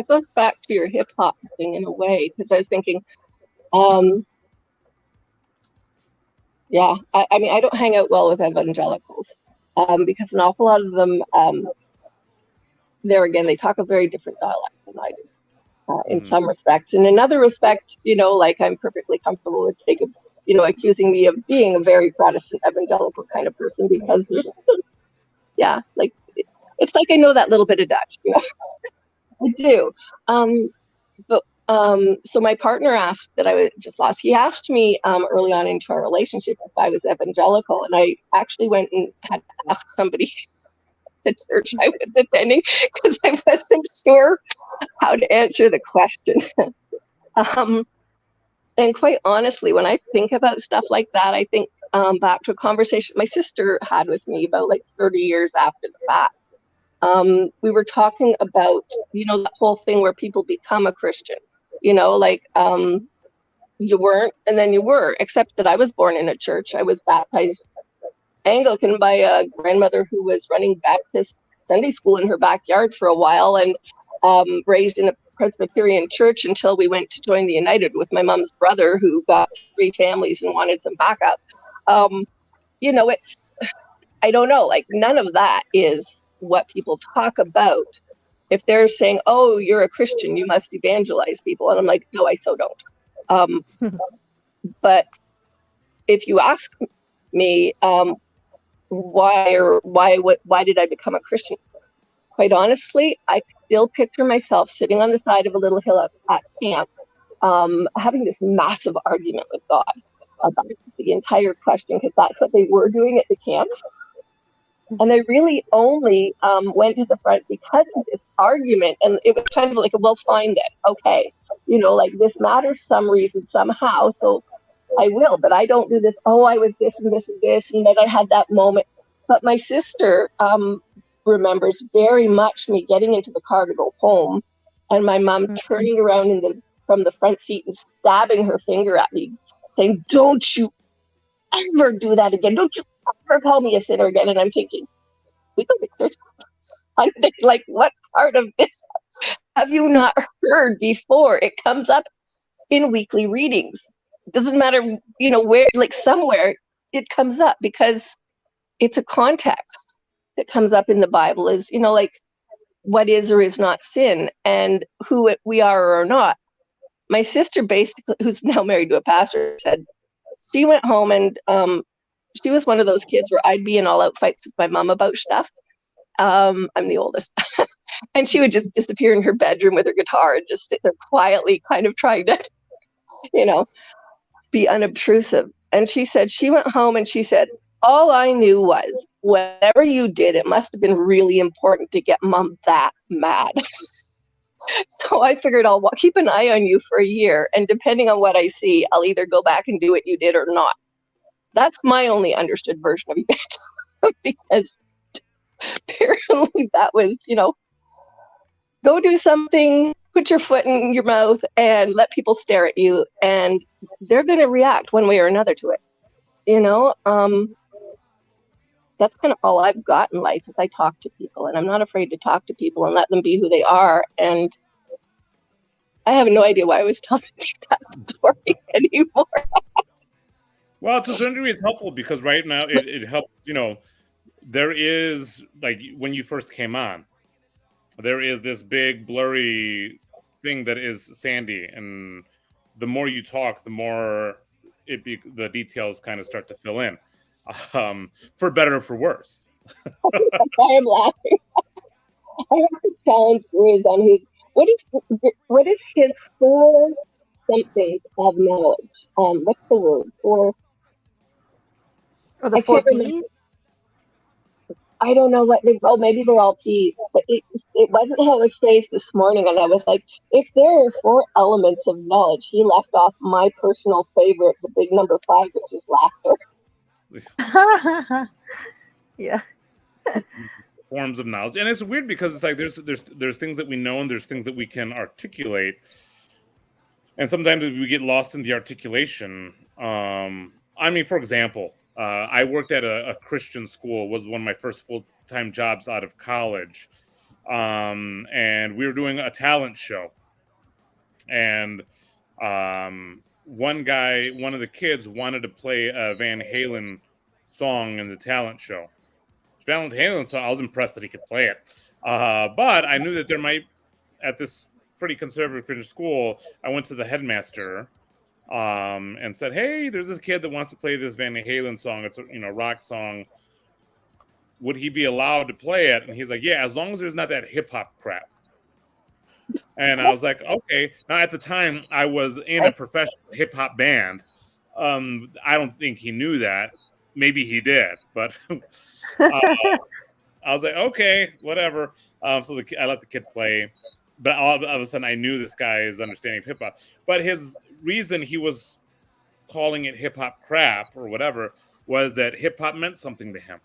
goes back to your hip hop thing in a way, because I was thinking, I mean, I don't hang out well with evangelicals because an awful lot of them, there again, they talk a very different dialect than I do. In some respects. And in other respects, you know, like I'm perfectly comfortable with Jacob, you know, accusing me of being a very Protestant evangelical kind of person, because, like, it's like I know that little bit of Dutch, you know, I do. So my partner asked that I was just lost. He asked me early on into our relationship if I was evangelical, and I actually went and had to ask somebody the church I was attending, because I wasn't sure how to answer the question. And quite honestly, when I think about stuff like that, I think back to a conversation my sister had with me about like 30 years after the fact. We were talking about, you know, that whole thing where people become a Christian, you know, like you weren't and then you were, except that I was born in a church. I was baptized Anglican by a grandmother who was running Baptist Sunday school in her backyard for a while, and raised in a Presbyterian church until we went to join the United with my mom's brother, who got 3 families and wanted some backup. You know, I don't know, like none of that is what people talk about. If they're saying, oh, you're a Christian, you must evangelize people. And I'm like, no, I so don't. But if you ask me, why did I become a Christian? Quite honestly, I still picture myself sitting on the side of a little hill at camp, having this massive argument with God about the entire question, because that's what they were doing at the camp. And I really only went to the front because of this argument. And it was kind of like, we'll find it. Okay. Like this matters some reason, somehow. So I will, but I don't do this. Oh, I was this and this and this. And then I had that moment. But my sister remembers very much me getting into the car to go home and my mom turning around from the front seat and stabbing her finger at me, saying, "Don't you ever do that again. Don't you ever call me a sinner again." And I'm thinking, we don't exercise Sunday. Like, what part of this have you not heard before? It comes up in weekly readings. It doesn't matter, where, like somewhere it comes up, because it's a context that comes up in the Bible is, like what is or is not sin and who we are or are not. My sister, basically, who's now married to a pastor, said she went home and she was one of those kids where I'd be in all out fights with my mom about stuff. I'm the oldest. And she would just disappear in her bedroom with her guitar and just sit there quietly, kind of trying to, be unobtrusive. And she said she went home and she said, all I knew was whatever you did, it must have been really important to get Mom that mad. So I figured I'll keep an eye on you for a year. And depending on what I see, I'll either go back and do what you did or not. That's my only understood version of evangelism, because apparently that was, go do something, put your foot in your mouth and let people stare at you, and they're going to react one way or another to it. That's kind of all I've got in life is I talk to people, and I'm not afraid to talk to people and let them be who they are. And I have no idea why I was telling you that story anymore. Well, to a certain degree, it's helpful because right now it helps, there is, like when you first came on, there is this big blurry thing that is Sandy. And the more you talk, the more the details kind of start to fill in, for better or for worse. That's why I'm laughing. I have to challenge Bruce on what is his four something of knowledge? What's the word for? Or the 4 P's? I don't know what maybe they're all P's, but it wasn't how it was phrased this morning. And I was like, if there are 4 elements of knowledge, he left off my personal favorite, the big number 5, which is laughter. Yeah. Forms of knowledge. And it's weird because it's like there's things that we know and there's things that we can articulate. And sometimes we get lost in the articulation. For example, I worked at a Christian school, was one of my first full-time jobs out of college. And we were doing a talent show. And one of the kids wanted to play a Van Halen song in the talent show. Van Halen song, I was impressed that he could play it. But I knew that there might, at this pretty conservative Christian school, I went to the headmaster and said, "Hey, there's this kid that wants to play this Van Halen song. It's a rock song. Would he be allowed to play it?" And he's like, "Yeah, as long as there's not that hip hop crap." And I was like, "Okay." Now at the time, I was in a professional hip hop band. I don't think he knew that. Maybe he did, but I was like, "Okay, whatever." So I let the kid play. But all of a sudden, I knew this guy's understanding of hip hop. But his reason he was calling it hip hop crap or whatever was that hip hop meant something to him.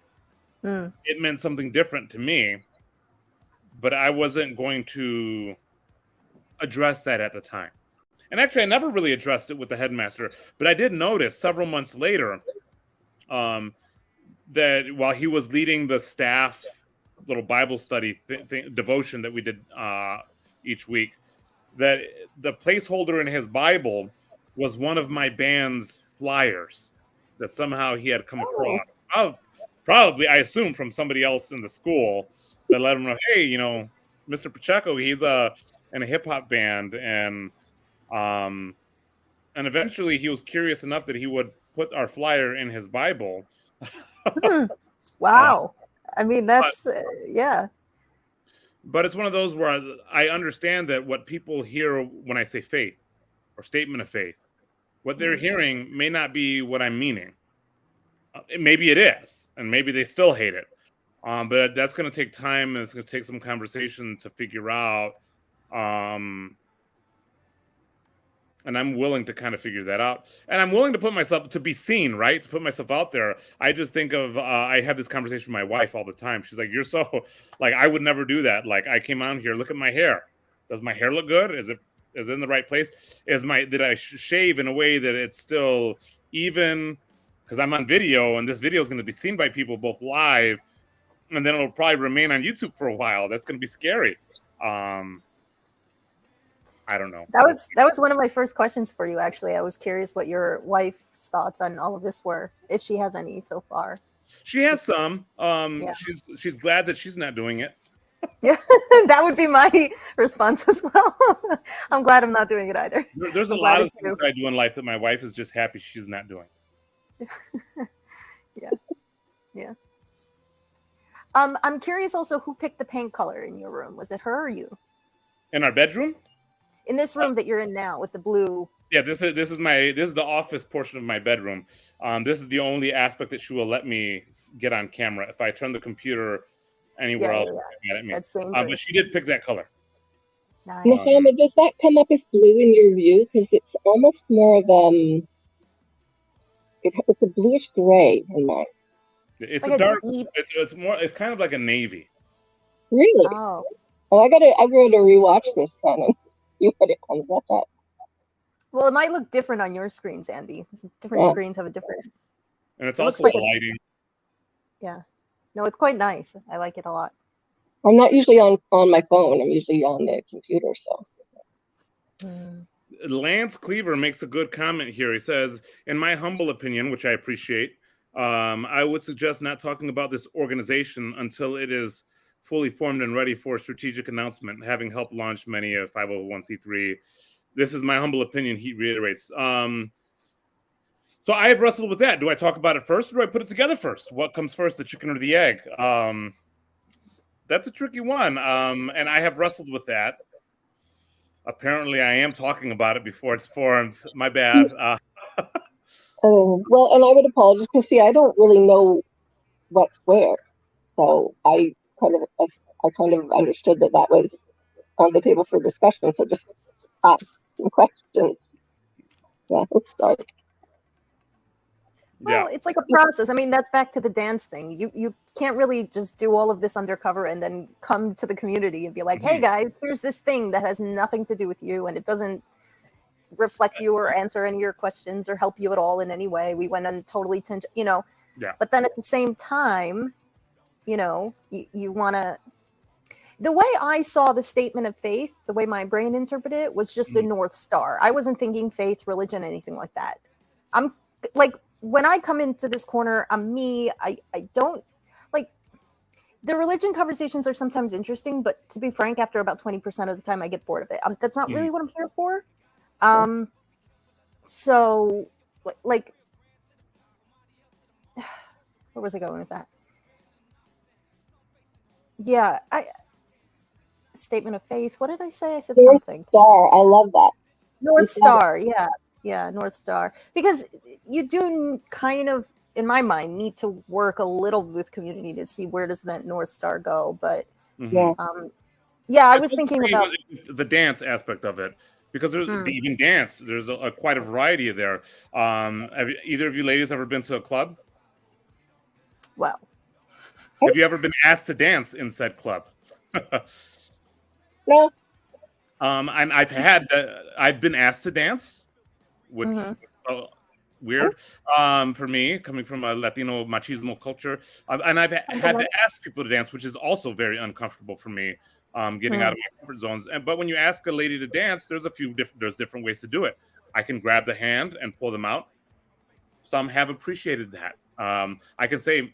It meant something different to me, but I wasn't going to address that at the time. And actually, I never really addressed it with the headmaster. But I did notice several months later that while he was leading the staff little Bible study devotion that we did each week, that the placeholder in his Bible was one of my band's flyers that somehow he had come across. Probably, I assume, from somebody else in the school that let him know, "Hey, Mr. Pacheco, he's in a hip hop band," and eventually he was curious enough that he would put our flyer in his Bible. Wow. That's yeah. But it's one of those where I understand that what people hear when I say faith, or statement of faith, what they're hearing may not be what I'm meaning. Maybe it is, and maybe they still hate it. But that's going to take time, and it's going to take some conversation to figure out. And I'm willing to kind of figure that out. And I'm willing to put myself, to be seen, right? To put myself out there. I just think of, I have this conversation with my wife all the time. She's like, you're so, like, I would never do that. Like, I came on here, look at my hair. Does my hair look good? Is it in the right place? Did I shave in a way that it's still even? Because I'm on video, and this video is going to be seen by people both live, and then it'll probably remain on YouTube for a while. That's going to be scary. I don't know. That was one of my first questions for you, actually. I was curious what your wife's thoughts on all of this were, if she has any so far. She has some. Yeah. She's glad that she's not doing it. Yeah, that would be my response as well. I'm glad I'm not doing it either. There's a lot of things I do in life that my wife is just happy she's not doing. Yeah. I'm curious also, who picked the paint color in your room? Was it her or you? In our bedroom? In this room that you're in now with the blue. Yeah, this is the office portion of my bedroom. This is the only aspect that she will let me get on camera. If I turn the computer anywhere else, she's mad at me. That's dangerous. But she did pick that color. Nice. Muhammad, does that come up as blue in your view? Because it's almost more of it's a bluish gray in mine. It's like a dark. deep... It's kind of like a navy. Really? Oh, I gotta rewatch this then and see what it comes up at. well, it might look different on your screens, Andy. Different screens have a different. And it's It also looks like the lighting. Yeah, no, it's quite nice. I like it a lot. I'm not usually on my phone. I'm usually on the computer. So. Lance Cleaver makes a good comment here. He says, in my humble opinion, which I appreciate, I would suggest not talking about this organization until it is fully formed and ready for a strategic announcement, having helped launch many a 501c3. This is my humble opinion, he reiterates. So I have wrestled with that. Do I talk about it first, or do I put it together first? What comes first, the chicken or the egg? That's a tricky one, and I have wrestled with that. Apparently, I am talking about it before it's formed. My bad. Oh, well, and I would apologize because, see, I don't really know what's where. So I kind of understood that was on the table for discussion. So just ask some questions. Yeah, oops, sorry. Well, it's like a process. I mean, that's back to the dance thing. You can't really just do all of this undercover and then come to the community and be like, hey, guys, here's this thing that has nothing to do with you, and it doesn't reflect you or answer any of your questions or help you at all in any way. We went on totally tangent, Yeah. But then at the same time, you want to... The way I saw the statement of faith, the way my brain interpreted it, was just a North Star. I wasn't thinking faith, religion, anything like that. I'm like... When I come into this corner, I'm me. I don't like the religion conversations are sometimes interesting, but to be frank, after about 20% of the time, I get bored of it. That's not really what I'm here for. So, like, where was I going with that? Yeah, statement of faith. What did I say? I said North something. Star. I love that. North Star. Yeah. Yeah, North Star. Because you do kind of, in my mind, need to work a little with community to see where does that North Star go. But I was thinking about the dance aspect of it, because there's even dance. There's quite a variety there. Have either of you ladies ever been to a club? Well, have you ever been asked to dance in said club? No. And I've been asked to dance, which is weird for me, coming from a Latino machismo culture. And I've had to ask people to dance, which is also very uncomfortable for me, getting out of my comfort zones. But when you ask a lady to dance, there's different ways to do it. I can grab the hand and pull them out. Some have appreciated that. I can say,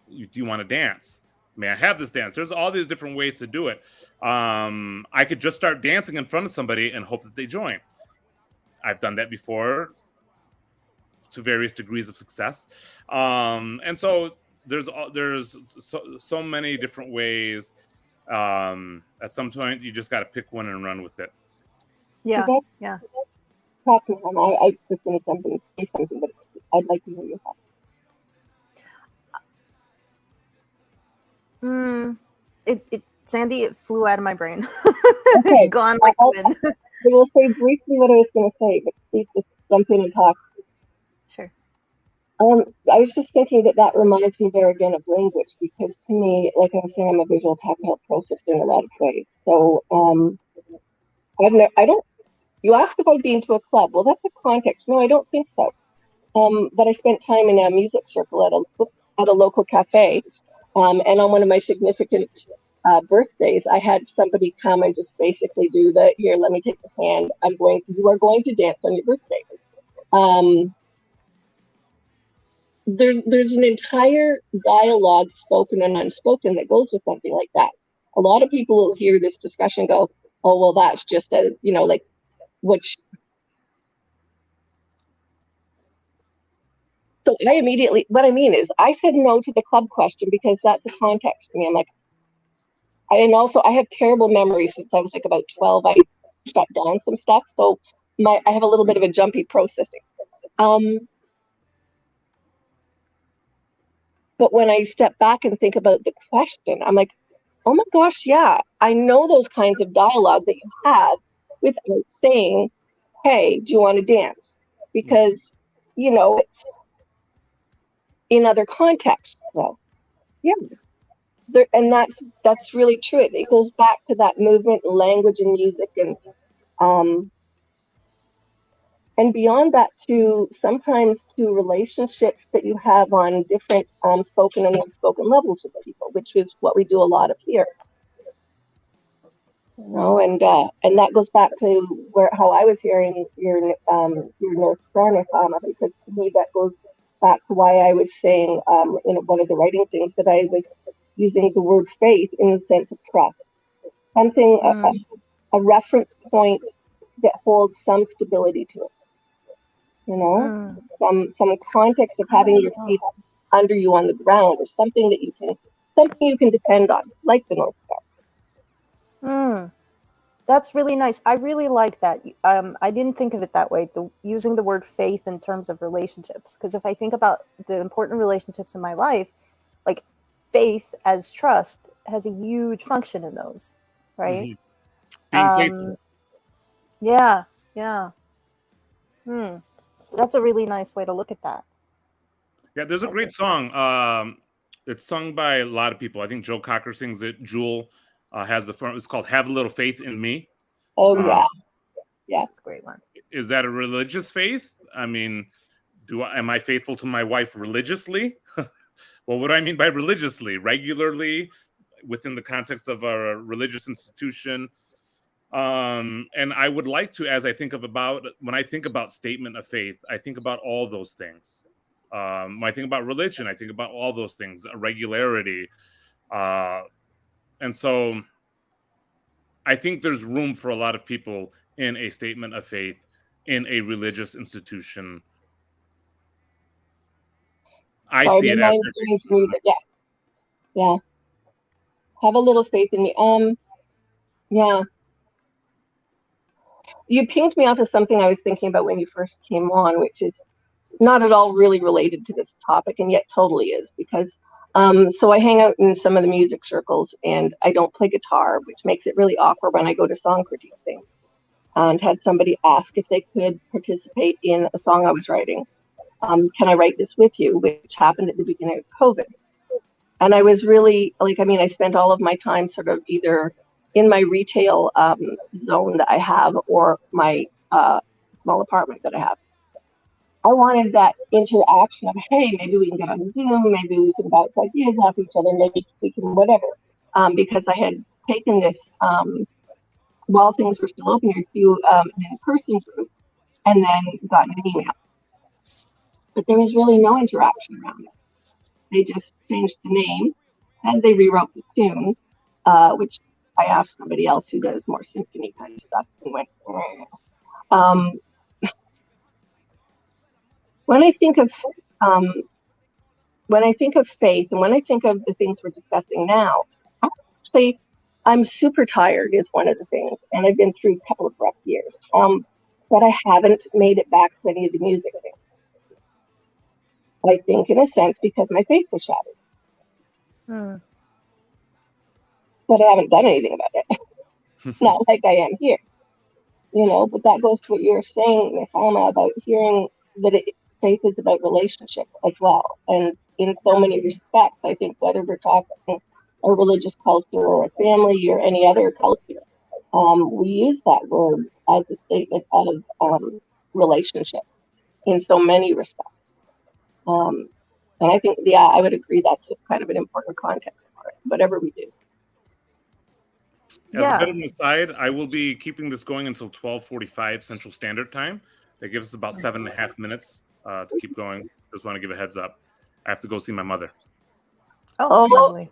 do you want to dance? May I have this dance? There's all these different ways to do it. I could just start dancing in front of somebody and hope that they join. I've done that before to various degrees of success. And so there's so many different ways. At some point, you just got to pick one and run with it. Yeah. Yeah. talk to him. I was going to say something, but I'd like to hear your thoughts. Sandy, it flew out of my brain. Okay. It's gone like the wind. I will say briefly what I was going to say, but please just jump in and talk. Sure. I was just thinking that reminds me there again of language, because to me, like I was saying, I'm a visual tactile processor in a lot of ways. So I don't. You asked if I'd been to a club. Well, that's a context. No, I don't think so. But I spent time in a music circle at a local cafe, and on one of my significant birthdays, I had somebody come and just basically do the, here, let me take the hand. You are going to dance on your birthday. There's an entire dialogue, spoken and unspoken, that goes with something like that. A lot of people will hear this discussion and go, oh, well, that's just so I immediately, what I mean is, I said no to the club question because that's the context to me. I'm like, and also I have terrible memories since I was like about 12. I shut down some stuff, so I have a little bit of a jumpy processing. But when I step back and think about the question, I'm like, oh my gosh, yeah, I know those kinds of dialogue that you have without saying, hey, do you want to dance? Because, it's in other contexts. So, yeah. And that's really true. It goes back to that movement, language and music, and beyond that sometimes to relationships that you have on different spoken and unspoken levels with people, which is what we do a lot of here. And that goes back to how I was hearing your North Star, because to me that goes back to why I was saying in one of the writing things that I was using the word faith in the sense of trust, something a reference point that holds some stability to it. Some context of having your feet under you on the ground, or something you can depend on, like the North Star. That's really nice. I really like that. I didn't think of it that way, using the word faith in terms of relationships. Because if I think about the important relationships in my life, like faith as trust has a huge function in those, right? Being faithful. Yeah. That's a really nice way to look at that. Yeah, there's a great song. It's sung by a lot of people. I think Joe Cocker sings it. Jewel has the front. It's called "Have a Little Faith in Me." Oh yeah, that's a great one. Is that a religious faith? I mean, am I faithful to my wife religiously? Well, what do I mean by religiously? Regularly, within the context of a religious institution. And I would like to, as I think when I think about statement of faith, I think about all those things. When I think about religion, I think about all those things, regularity. And so I think there's room for a lot of people in a statement of faith in a religious institution. I see it as yeah. Have a little faith in me. Yeah. You pinged me off of something I was thinking about when you first came on, which is not at all really related to this topic, and yet totally is, because so I hang out in some of the music circles, and I don't play guitar, which makes it really awkward when I go to song critique things. And had somebody ask if they could participate in a song I was writing. Can I write this with you? Which happened at the beginning of COVID. And I was really, I spent all of my time sort of either in my retail zone that I have, or my small apartment that I have. I wanted that interaction of, hey, maybe we can get on Zoom, maybe we can bounce ideas off each other, maybe we can whatever. Because I had taken this, while things were still open, a few in-person group, and then gotten an email. But there was really no interaction around it. They just changed the name, and they rewrote the tune, which I asked somebody else who does more symphony kind of stuff, and went, when I think of faith, and when I think of the things we're discussing now, actually, I'm super tired is one of the things, and I've been through a couple of rough years. but I haven't made it back to any of the music things. I think, in a sense, because my faith was shattered. Hmm. But I haven't done anything about it. Not like I am here, but that goes to what you were saying, Nefama, about hearing that faith is about relationship as well. And in so many respects, I think whether we're talking a religious culture or a family or any other culture, we use that word as a statement of relationship in so many respects. And I think, I would agree that's kind of an important context for it, whatever we do. As a bit of an aside, I will be keeping this going until 12:45 Central Standard Time. That gives us about 7.5 minutes to keep going. Just want to give a heads up. I have to go see my mother. Oh, lovely.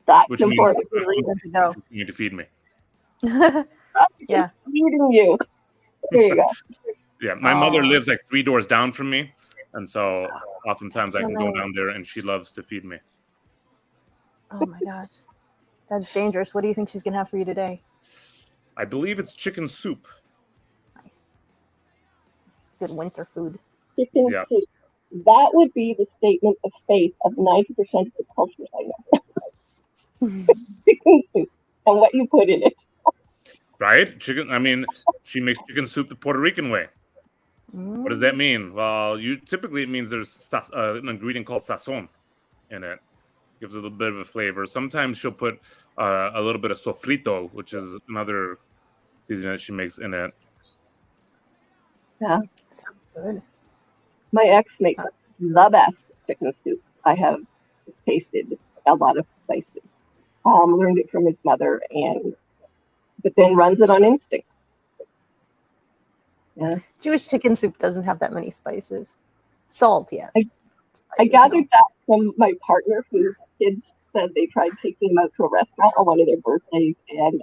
That's which important. Means reason to go. you need to feed me. Yeah. Feeding you. There you go. Yeah, my mother lives like 3 doors down from me, and so oftentimes I can go down there, and she loves to feed me. Oh my gosh, that's dangerous. What do you think she's gonna have for you today? I believe it's chicken soup. Nice. It's good winter food. Chicken Yes. soup. That would be the statement of faith of 90% of the cultures I know. Chicken soup and what you put in it. Right? Chicken. I mean, she makes chicken soup the Puerto Rican way. What does that mean? Well, typically it means there's an ingredient called sazon in it. Gives it a little bit of a flavor. Sometimes she'll put a little bit of sofrito, which is another seasoning that she makes in it. Yeah. Sounds good. My ex makes the best chicken soup I have tasted a lot of places. Learned it from his mother, but then runs it on instinct. Yeah. Jewish chicken soup doesn't have that many spices. Salt, yes. I gathered that from my partner, whose kids said they tried taking him out to a restaurant on one of their birthdays, and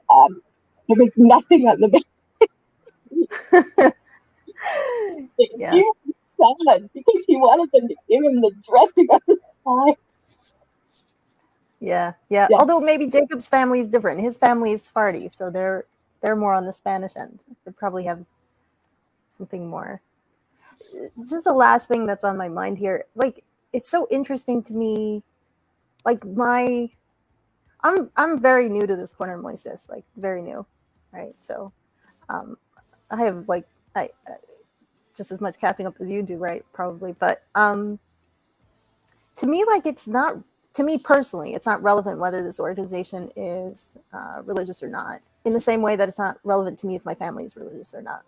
there was nothing on the menu. Yeah. He was sad because he wanted them to give him the dressing on the side. Yeah. Although maybe Jacob's family is different. His family is Sephardi, so they're more on the Spanish end. They probably have something more. Just the last thing that's on my mind here, like, it's so interesting to me. Like, I'm very new to this corner, Moises, like very new, right? So, I have I just as much catching up as you do, right? Probably, but to me, like, to me personally, it's not relevant whether this organization is religious or not. In the same way that it's not relevant to me if my family is religious or not.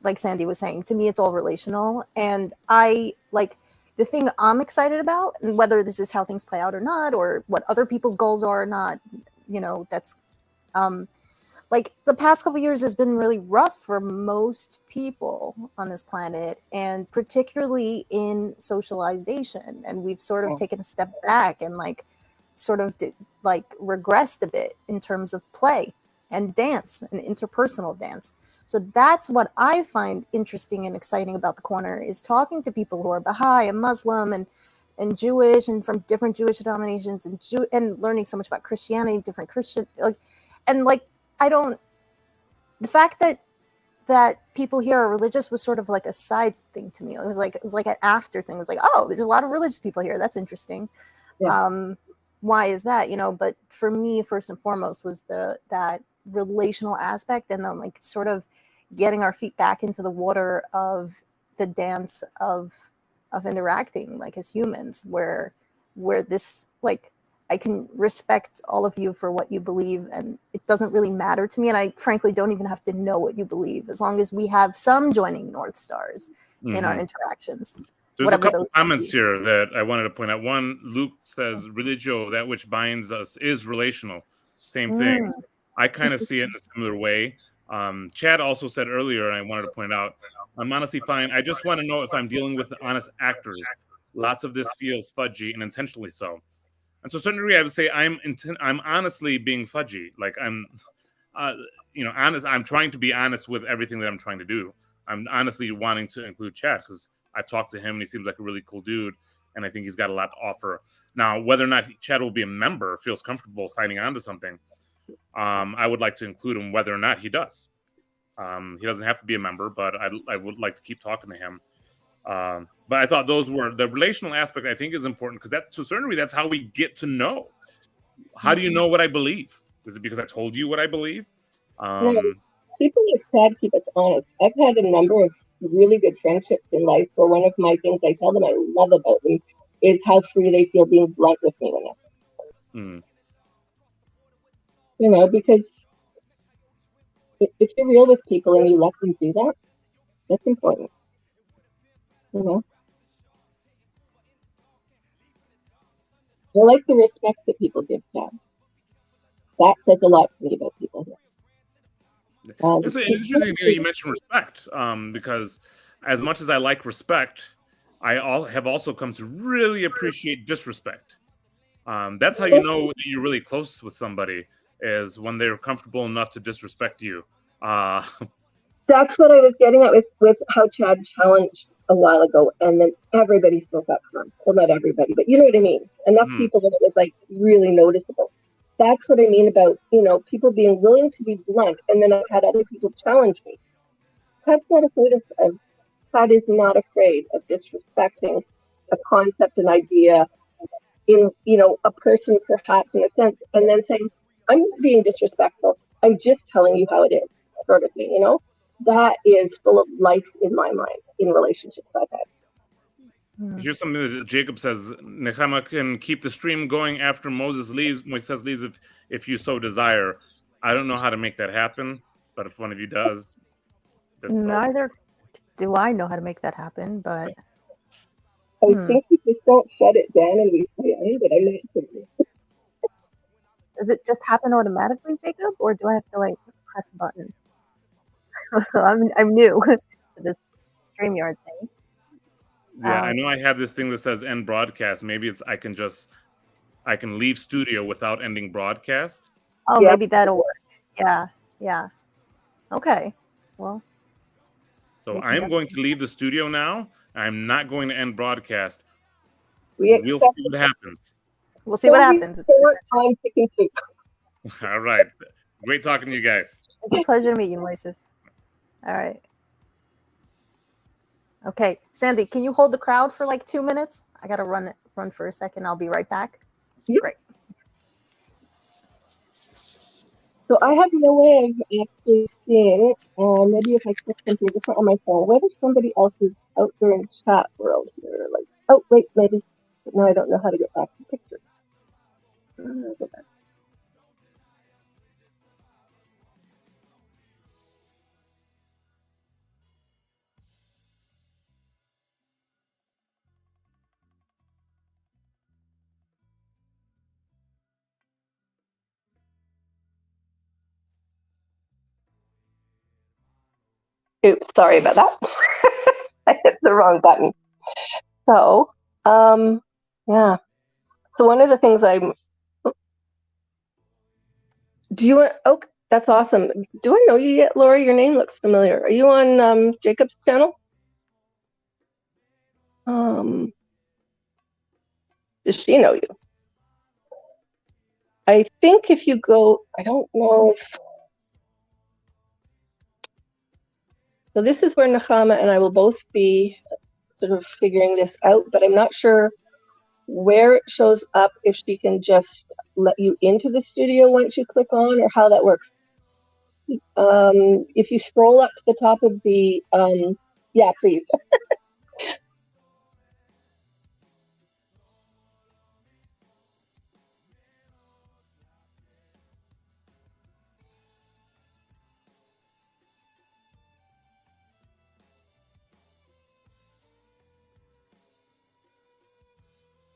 Like Sandy was saying, to me, it's all relational, and I like. The thing I'm excited about, and whether this is how things play out or not, or what other people's goals are or not, that's like the past couple of years has been really rough for most people on this planet, and particularly in socialization. And we've sort of taken a step back and regressed a bit in terms of play and dance and interpersonal dance. So that's what I find interesting and exciting about the corner, is talking to people who are Baha'i and Muslim and Jewish and from different Jewish denominations and learning so much about Christianity, different Christian, the fact that people here are religious was sort of like a side thing to me. It was like an after thing. It was like, oh, there's a lot of religious people here. That's interesting. Yeah. Why is that? But for me, first and foremost was that relational aspect, and then sort of getting our feet back into the water of the dance of interacting as humans, where this I can respect all of you for what you believe, and it doesn't really matter to me, and I frankly don't even have to know what you believe, as long as we have some joining North Stars in our interactions. There's a couple comments here that I wanted to point out. One, Luke says, religio, that which binds us, is relational. Same thing. I kind of see it in a similar way. Chad also said earlier, and I wanted to point out, I'm honestly fine. I just want to know if I'm dealing with honest actors. Lots of this feels fudgy, and intentionally so. And to a certain degree, I would say I'm honestly being fudgy. Like, I'm, honest. I'm trying to be honest with everything that I'm trying to do. I'm honestly wanting to include Chad, because I've talked to him, and he seems like a really cool dude, and I think he's got a lot to offer. Now, whether or not Chad will be a member, feels comfortable signing on to something, I would like to include him whether or not he does. He doesn't have to be a member, but I would like to keep talking to him. But I thought those were the relational aspect. I think is important because that to a certain degree that's how we get to know. How do you know what I believe? Is it because I told you what I believe? People like Chad keep us honest. I've had a number of really good friendships in life where one of my things I tell them I love about them is how free they feel being blunt with me when you know, because if you're real with people and you let them do that, that's important. You know, I like the respect that people give Chad. That says a lot to me about people here. It's interesting that you mentioned respect, because as much as I like respect, I have also come to really appreciate disrespect. That's how you know that you're really close with somebody is when they're comfortable enough to disrespect you. That's what I was getting at with how Chad challenged a while ago, and then everybody spoke up for him. Well, not everybody, but you know what I mean. Enough people that it was like really noticeable. That's what I mean about, you know, people being willing to be blunt, and then I've had other people challenge me. Chad's not afraid of Chad is not afraid of disrespecting a concept, an idea, in, you know, a person perhaps in a sense, and then saying, I'm not being disrespectful. I'm just telling you how it is, sort of thing, you know? That is full of life in my mind in relationships I've had. Here's something that Jacob says: Nechama can keep the stream going after Moises leaves if you so desire. I don't know how to make that happen, but if one of you does, neither do I know how to make that happen. But I think we just don't shut it down and we say, "Hey, but I'm not doing it." Does it just happen automatically, Jacob, or do I have to like press a button? I'm new to this StreamYard thing. Yeah, I know I have this thing that says end broadcast. Maybe it's I can leave studio without ending broadcast. Oh, maybe that'll work. Yeah. Okay. Well. So I am going to leave the studio now. I'm not going to end broadcast. We'll see what happens. We'll see what happens. All right. Great talking to you guys. It's a pleasure to meet you, Moises. All right. Okay, Sandy, can you hold the crowd for like 2 minutes? I gotta run for a second. I'll be right back. Yep. Great. So I have no way of actually seeing, maybe if I click something different on my phone, whether somebody else is out there in chat world here. Like, oh, wait, maybe. But now I don't know how to get back to pictures. Go back. Oops, sorry about that. I hit the wrong button. So, yeah. So one of the things do you want, oh, that's awesome. Do I know you yet, Laura? Your name looks familiar. Are you on Jacob's channel? Does she know you? I think if you go, I don't know if, so this is where Nechama and I will both be sort of figuring this out, but I'm not sure where it shows up, if she can just let you into the studio once you click on, or how that works. If you scroll up to the top of the, yeah, please.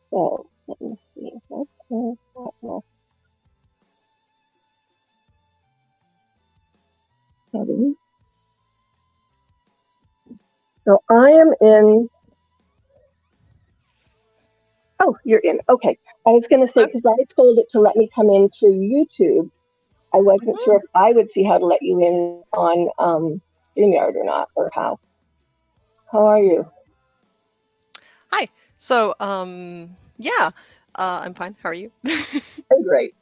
So let me see. So I am in. Oh, you're in. Okay. I was going to say, because I told it to let me come in through YouTube, I wasn't sure if I would see how to let you in on StreamYard or not, or how. How are you? Hi. So, yeah, I'm fine. How are you? I'm great.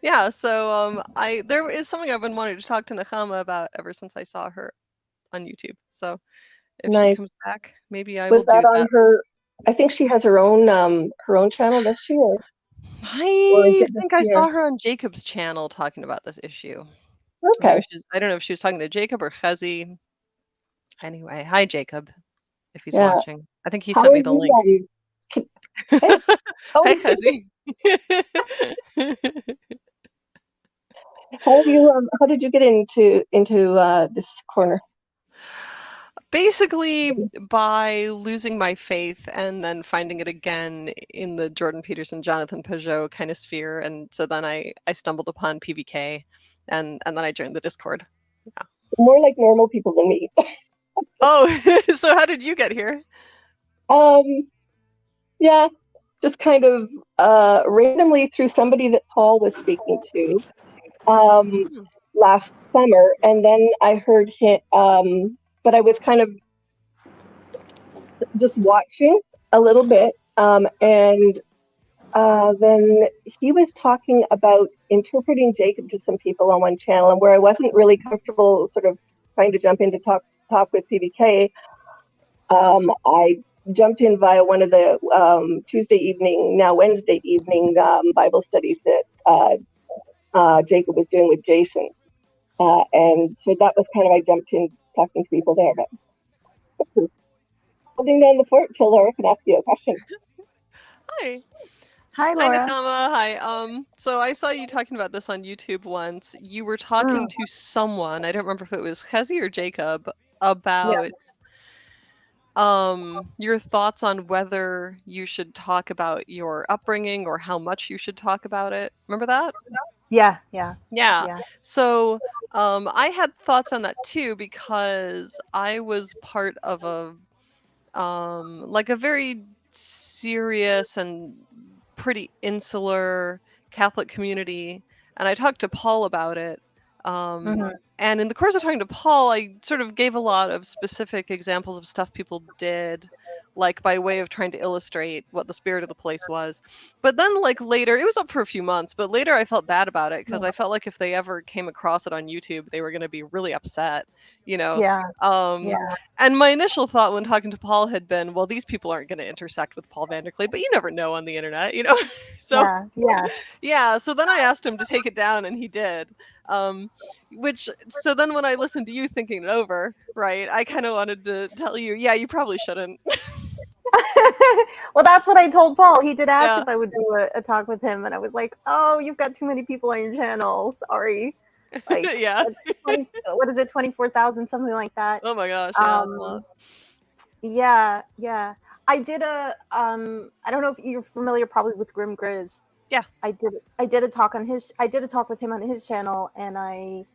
Yeah, so I there is something I've been wanting to talk to Nakama about ever since I saw her on YouTube. So if she Nice. comes back, maybe I Was will do that on that. her? I think she has her own channel, does she? Or is I it just think I here? saw her on Jacob's channel talking about this issue. Or Okay. maybe I don't know if she was talking to Jacob or Chezi. Anyway, hi Jacob, if he's Yeah. watching. I think he How sent are me the you link. guys? Hey. Hi Oh, Chezi. how are you? How did you get into this corner? Basically, by losing my faith and then finding it again in the Jordan Peterson, Jonathan Peugeot kind of sphere, and so then I stumbled upon PVK, and then I joined the Discord. Yeah. More like normal people than me. Oh, so how did you get here? Yeah, just kind of randomly through somebody that Paul was speaking to Hmm. last summer, and then I heard him. But I was kind of just watching a little bit, and then he was talking about interpreting Jacob to some people on one channel, and where I wasn't really comfortable, sort of trying to jump in to talk with PBK. I jumped in via one of the Tuesday evening, now Wednesday evening Bible studies that Jacob was doing with Jason. And so that was kind of, I jumped in talking to people there. But holding down the fort till Laura can ask you a question. Hi. Hi, Hi, Laura. Nakama. Hi. So I saw you talking about this on YouTube once. You were talking to someone, I don't remember if it was Chezi or Jacob, about your thoughts on whether you should talk about your upbringing or how much you should talk about it. Remember that? Yeah. Yeah. So I had thoughts on that too because I was part of a like a very serious and pretty insular Catholic community, and I talked to Paul about it. And in the course of talking to Paul, I sort of gave a lot of specific examples of stuff people did, like by way of trying to illustrate what the spirit of the place was. But then, like later, it was up for a few months, but later I felt bad about it because I felt like if they ever came across it on YouTube, they were going to be really upset, you know? Yeah. And my initial thought when talking to Paul had been, well, these people aren't going to intersect with Paul Vanderklay, but you never know on the internet, you know? So yeah, so then I asked him to take it down and he did. So then when I listened to you thinking it over, right, I kind of wanted to tell you, yeah, you probably shouldn't. Well, that's what I told Paul. He did ask Yeah. if I would do a talk with him, and I was like, "Oh, you've got too many people on your channel. Sorry." Like, Yeah. what is it, 24,000, something like that. Oh my gosh, yeah, that's a lot. Yeah. I did I don't know if you're familiar probably with Grim Grizz. Yeah. I did a talk with him on his channel, and I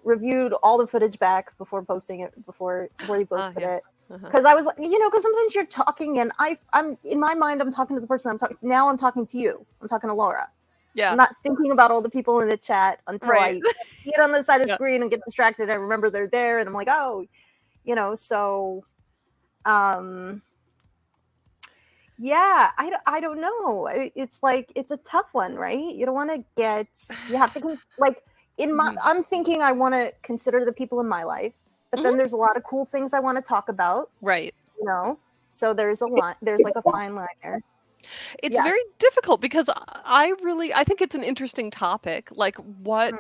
reviewed all the footage back before posting it before he posted it. Because I was like, because sometimes you're talking and I'm in my mind, I'm talking to the person I'm talking to you. I'm talking to Laura. Yeah. I'm not thinking about all the people in the chat until I see it on the side of the Yeah. screen and get distracted. I remember they're there and I'm like, oh, so yeah, I don't know. It's like, it's a tough one, right? You don't want to you have to like I'm thinking I want to consider the people in my life, but then there's a lot of cool things I want to talk about. Right. So there's like a fine line there. It's very difficult because I think it's an interesting topic. Like what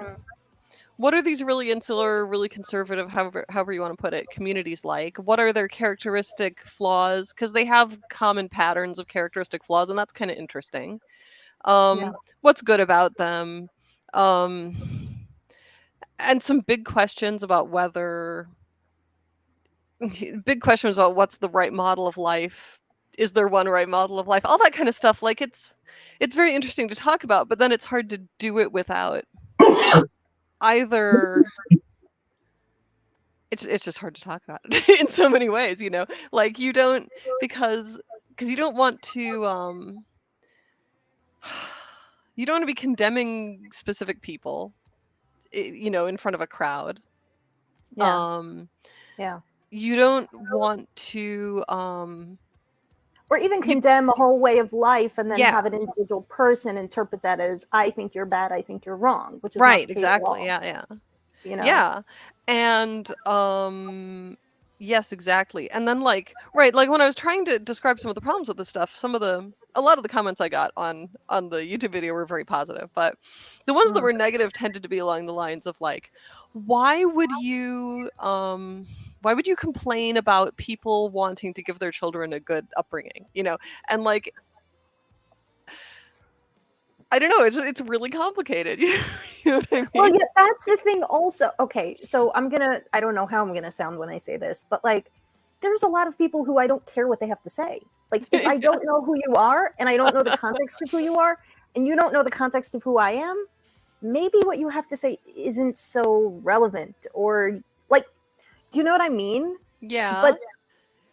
are these really insular, really conservative, however you want to put it, communities like? What are their characteristic flaws? Because they have common patterns of characteristic flaws, and that's kind of interesting. What's good about them? And some big questions about what's the right model of life. Is there one right model of life? All that kind of stuff. Like it's very interesting to talk about, but then it's hard to do it without either. It's just hard to talk about it in so many ways, like you don't, because you don't want to you don't want to be condemning specific people, in front of a crowd. Yeah. You don't want to or even condemn a whole way of life and then Yeah. have an individual person interpret that as, I think you're bad, I think you're wrong, which is not Right, the case at exactly. all, Yeah. you know? Yeah. And yes, exactly. And then like when I was trying to describe some of the problems with this stuff, a lot of the comments I got on the YouTube video were very positive, but the ones that were negative tended to be along the lines of like, why would you complain about people wanting to give their children a good upbringing, you know? And like, I don't know, it's really complicated. You know what I mean? Well, yeah, that's the thing also. Okay, so I don't know how I'm gonna sound when I say this, but like, there's a lot of people who I don't care what they have to say. Like, if I don't know who you are and I don't know the context of who you are, and you don't know the context of who I am, maybe what you have to say isn't so relevant, or like, do you know what I mean? Yeah. But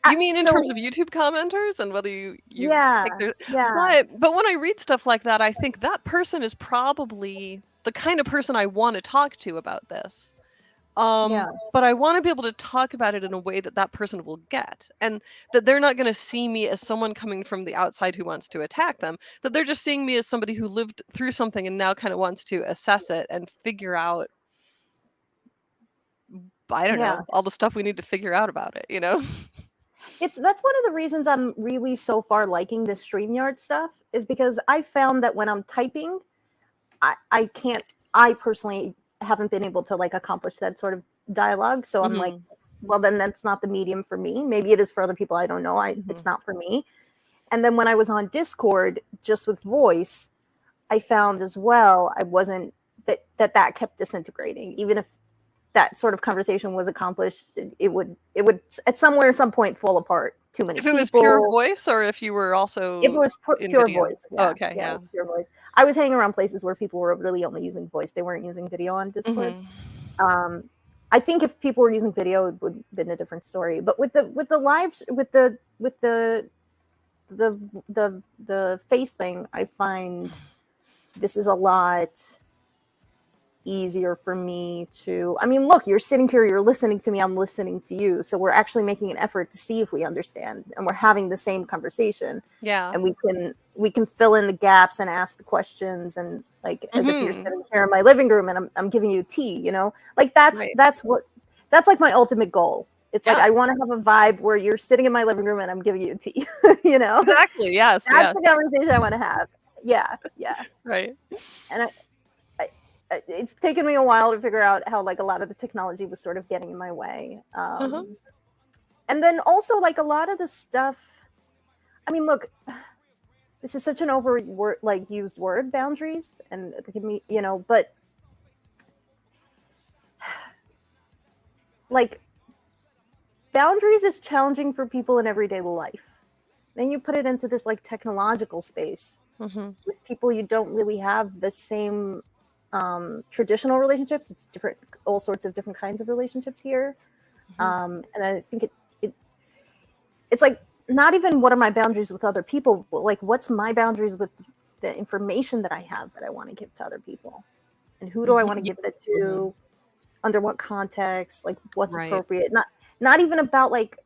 you mean in terms of YouTube commenters and whether you yeah, think yeah. But when I read stuff like that, I think that person is probably the kind of person I want to talk to about this. Yeah. But I want to be able to talk about it in a way that that person will get, and that they're not going to see me as someone coming from the outside who wants to attack them, that they're just seeing me as somebody who lived through something and now kind of wants to assess it and figure out, I don't know, all the stuff we need to figure out about it, you know? That's one of the reasons I'm really so far liking this StreamYard stuff, is because I found that when I'm typing, I personally haven't been able to like accomplish that sort of dialogue. So I'm like, well, then that's not the medium for me. Maybe it is for other people. I don't know. It's not for me. And then when I was on Discord, just with voice, I found as well, I wasn't that kept disintegrating. Even if that sort of conversation was accomplished, it would at some point fall apart. Too many people. If it was pure voice, or if you were also if it was pure video? voice. Yeah. Oh, okay, yeah. It was pure voice. I was hanging around places where people were really only using voice. They weren't using video on Discord. I think if people were using video, it would have been a different story. But with the live with the face thing, I find this is a lot easier for me to, I mean, look, you're sitting here, you're listening to me, I'm listening to you, so we're actually making an effort to see if we understand, and we're having the same conversation. Yeah. And we can fill in the gaps and ask the questions, and like as if you're sitting here in my living room and I'm giving you tea, you know, like that's like my ultimate goal. It's like, I want to have a vibe where you're sitting in my living room and I'm giving you tea. You know, exactly. Yes, that's the conversation I want to have. Yeah. Right. And it's taken me a while to figure out how like a lot of the technology was sort of getting in my way. And then also like a lot of the stuff, I mean, look, this is such an used word, boundaries, and you know, but like boundaries is challenging for people in everyday life. Then you put it into this like technological space with people you don't really have the same traditional relationships. It's different, all sorts of different kinds of relationships here. And I think it's like not even what are my boundaries with other people, but like what's my boundaries with the information that I have that I want to give to other people, and who do I want to give that to, under what context, like what's appropriate. Not even about like,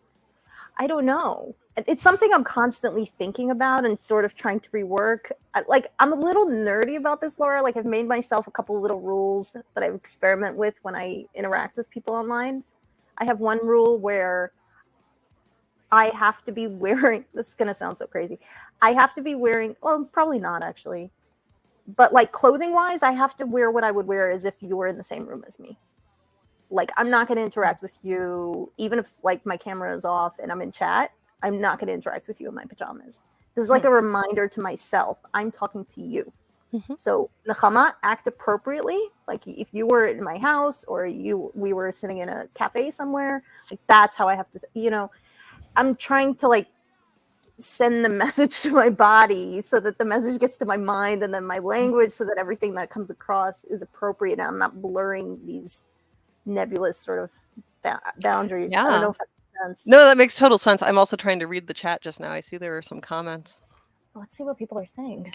I don't know. It's something I'm constantly thinking about and sort of trying to rework. I'm a little nerdy about this, Laura. Like I've made myself a couple little rules that I experiment with when I interact with people online. I have one rule where I have to be wearing, this is going to sound so crazy. I have to be wearing, well, probably not actually, but like clothing wise, I have to wear what I would wear as if you were in the same room as me. Like I'm not going to interact with you, even if like my camera is off and I'm in chat, I'm not going to interact with you in my pajamas. This is like a reminder to myself. I'm talking to you. So Nechama, act appropriately. Like if you were in my house or we were sitting in a cafe somewhere, like that's how I have to, you know, I'm trying to like send the message to my body so that the message gets to my mind, and then my language so that everything that comes across is appropriate. And I'm not blurring these nebulous sort of boundaries. Yeah. I don't know if that makes sense. No, that makes total sense. I'm also trying to read the chat just now. I see there are some comments. Let's see what people are saying.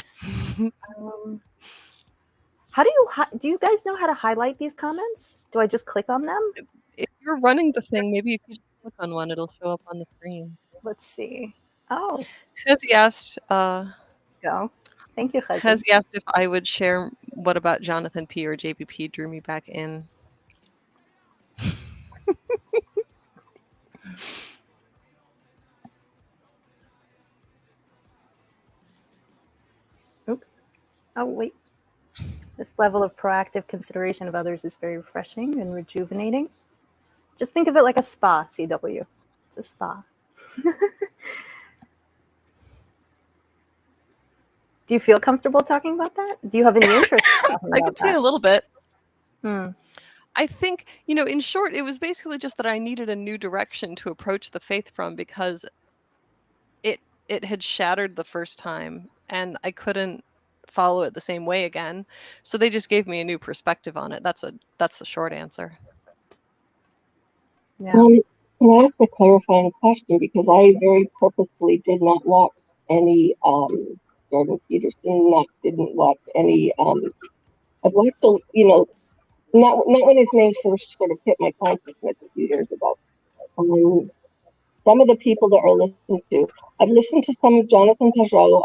How do you guys know how to highlight these comments? Do I just click on them? If you're running the thing, maybe you could click on one. It'll show up on the screen. Let's see. Oh, Chezzy asked, Go. Thank you, Chezzy. Chezzy asked if I would share what about Jonathan P. or JPP drew me back in. Oops. Oh, wait. This level of proactive consideration of others is very refreshing and rejuvenating. Just think of it like a spa, CW. It's a spa. Do you feel comfortable talking about that? Do you have any interest in talking I about could say a that? little bit. Hmm. I think, in short, it was basically just that I needed a new direction to approach the faith from, because it had shattered the first time and I couldn't follow it the same way again. So they just gave me a new perspective on it. That's the short answer. Yeah. Can I ask a clarifying question? Because I very purposefully did not watch any Jordan Peterson. Didn't watch any. I've watched, not when his name first sort of hit my consciousness a few years ago. Some of the people that are listened to, I've listened to some of Jonathan Pajot,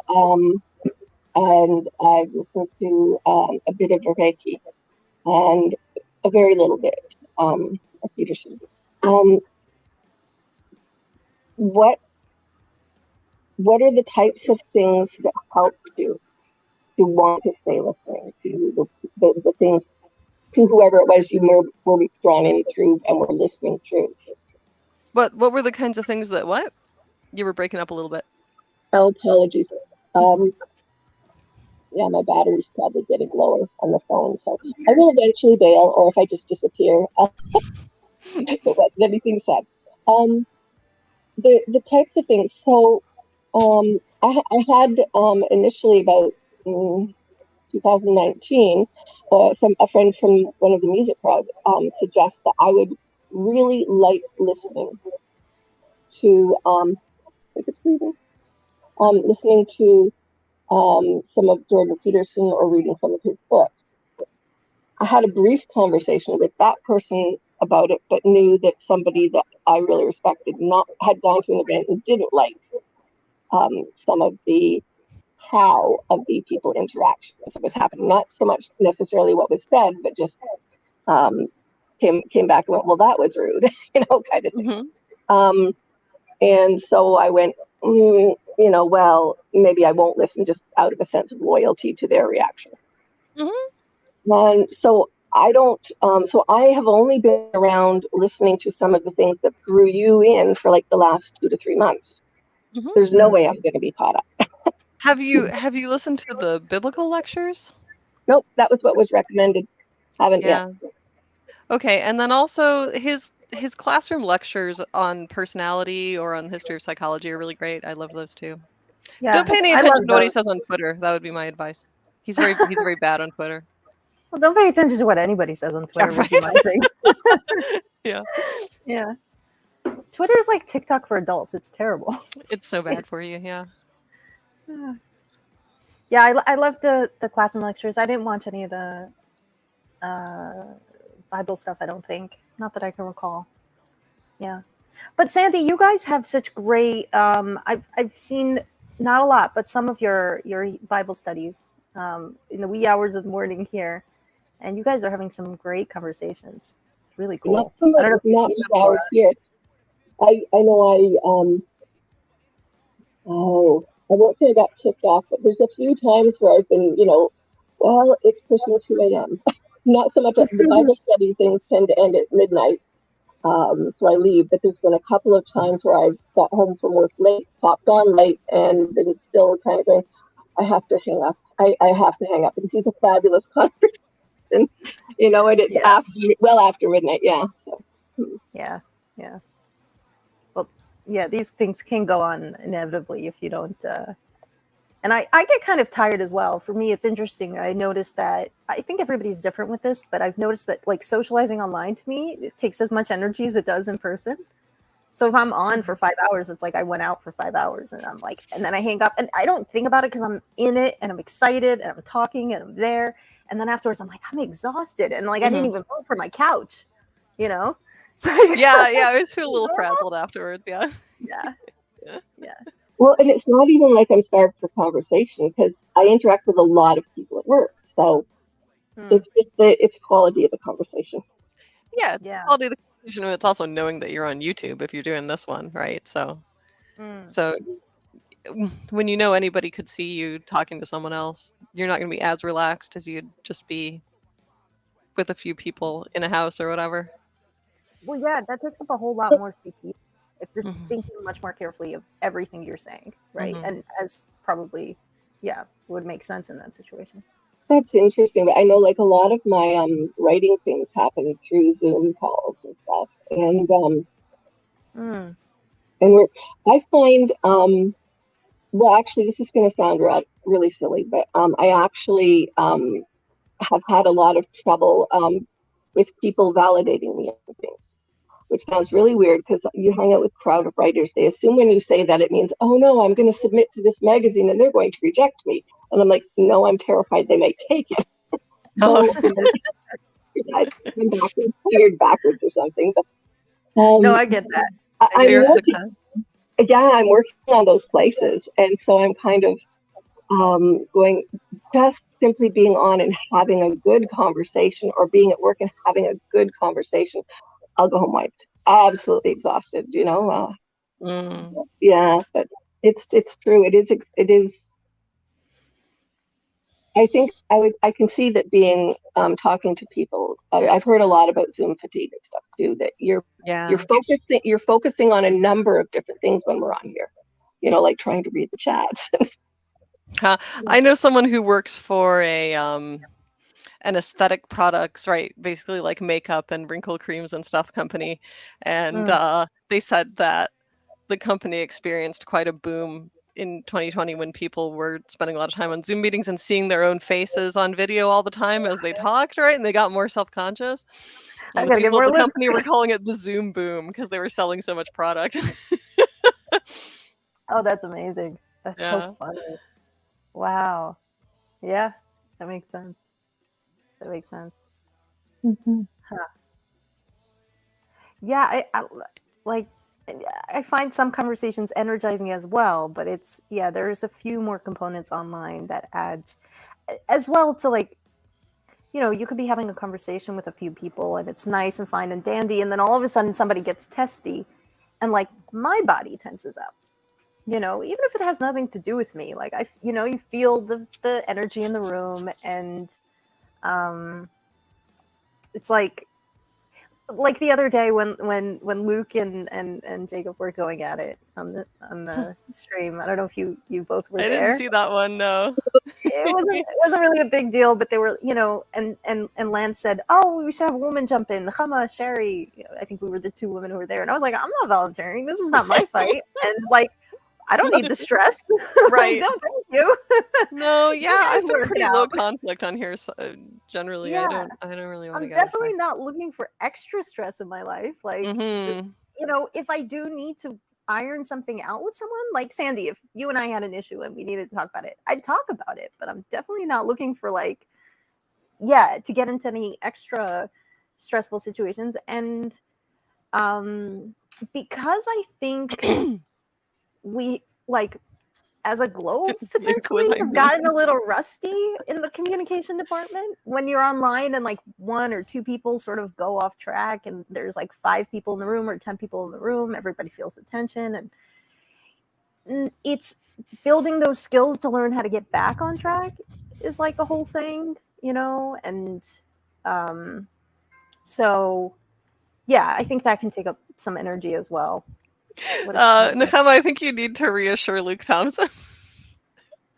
and I've listened to a bit of Reiki, and a very little bit of Peterson. What are the types of things that helps you to want to stay listening to the things, to whoever it was you were drawn in through and were listening through? What were the kinds of things that what? You were breaking up a little bit. Oh, apologies. Yeah, my battery's probably getting lower on the phone, so I will eventually bail, or if I just disappear, it wasn't anything said. The types of things. So, I had initially about 2019, a friend from one of the music crowd suggest that I would really like listening to listening to some of Jordan Peterson or reading some of his books. I had a brief conversation with that person about it, but knew that somebody that I really respected had gone to an event and didn't like some of the how of the people interaction that was happening. Not so much necessarily what was said, but just came back and went, well, that was rude, kind of thing. Mm-hmm. And so I went, well, maybe I won't listen, just out of a sense of loyalty to their reaction. Mm-hmm. And so I don't, so I have only been around listening to some of the things that drew you in for like the last 2 to 3 months. Mm-hmm. There's no way I'm going to be caught up. Have you listened to the biblical lectures? Nope, that was what was recommended. Haven't yet. Okay, and then also his classroom lectures on personality or on the history of psychology are really great. I love those too. Yeah, don't pay any attention to what he says on Twitter. That would be my advice. He's very bad on Twitter. Well, don't pay attention to what anybody says on Twitter. Right? Would be my thing. Yeah. Twitter is like TikTok for adults. It's terrible. It's so bad for you. Yeah. Yeah, I love the classroom lectures. I didn't watch any of the Bible stuff, I don't think. Not that I can recall. Yeah. But Sandy, you guys have such great I've seen not a lot, but some of your Bible studies in the wee hours of the morning here. And you guys are having some great conversations. It's really cool. I don't know if you've seen them hours here. I know I won't say I got kicked off, but there's a few times where I've been, well, it's pushing 2 a.m. Not so much the Bible study things tend to end at midnight, so I leave. But there's been a couple of times where I've got home from work late, popped on late, and been still kind of going, I have to hang up. I have to hang up because it's a fabulous conversation, and it's after midnight. Yeah. So. Yeah. Well, yeah, these things can go on inevitably if you don't. And I get kind of tired as well. For me, it's interesting. I noticed that I think everybody's different with this, but I've noticed that like socializing online to me, it takes as much energy as it does in person. So if I'm on for 5 hours, it's like I went out for 5 hours and I'm like, and then I hang up and I don't think about it because I'm in it and I'm excited and I'm talking and I'm there. And then afterwards, I'm like, I'm exhausted. And like, I didn't even move from my couch, So, yeah. I always feel a little frazzled afterwards. Yeah. Yeah. Well, and it's not even like I'm starved for conversation because I interact with a lot of people at work. So it's just it's quality of the conversation. Yeah, it's Yeah. quality of the conversation, and it's also knowing that you're on YouTube if you're doing this one, right? So when you know anybody could see you talking to someone else, you're not going to be as relaxed as you'd just be with a few people in a house or whatever. Well, yeah, that takes up a whole lot more CPU if you're Mhm. thinking much more carefully of everything you're saying, right? Mhm. And as probably, yeah, would make sense in that situation. That's interesting. I know like a lot of my writing things happen through Zoom calls and stuff. And I find well, actually, this is going to sound really silly, but I actually have had a lot of trouble with people validating me on things, which sounds really weird because you hang out with a crowd of writers. They assume when you say that it means, oh no, I'm going to submit to this magazine and they're going to reject me. And I'm like, no, I'm terrified they may take it. So I'm backwards, steered backwards or something. But no, I get that. I'm working on those places, and so I'm kind of going just simply being on and having a good conversation, or being at work and having a good conversation. I'll go home wiped, absolutely exhausted. Yeah, but it's true. It is. I think I can see that being talking to people. I've heard a lot about Zoom fatigue and stuff too. That you're focusing on a number of different things when we're on here. Like trying to read the chats. I know someone who works for an aesthetic products, right? Basically like makeup and wrinkle creams and stuff company, and they said that the company experienced quite a boom in 2020 when people were spending a lot of time on Zoom meetings and seeing their own faces on video all the time as they talked, right? And they got more self-conscious. And the people at the company were calling it the Zoom boom because they were selling so much product. Oh, that's amazing. That's so funny. Wow. Yeah, that makes sense. That makes sense. Huh. Yeah, I find some conversations energizing as well, but there's a few more components online that adds as well to like, you could be having a conversation with a few people and it's nice and fine and dandy, and then all of a sudden somebody gets testy and like my body tenses up, even if it has nothing to do with me. Like you feel the energy in the room, and it's like the other day when Luke and Jacob were going at it on the stream. I don't know if you both were there. I didn't see that one. No, it wasn't really a big deal, but they were, and Lance said, "Oh, we should have a woman jump in." Chama, Sherry, I think we were the two women who were there, and I was like, "I'm not volunteering. This is not my fight." And like, I don't need the stress. Right? No, thank you. No, yeah, I've been pretty low conflict on here. So generally, yeah. I don't really want to get. I'm definitely not looking for extra stress in my life. Like, if I do need to iron something out with someone, like Sandy, if you and I had an issue and we needed to talk about it, I'd talk about it. But I'm definitely not looking for to get into any extra stressful situations. And because I think we as a globe potentially have gotten a little rusty in the communication department when you're online and like one or two people sort of go off track and there's like 5 people in the room or 10 people in the room, everybody feels the tension, and it's building those skills to learn how to get back on track is like the whole thing, and so yeah, I think that can take up some energy as well. Nechama, I think you need to reassure Luke Thompson.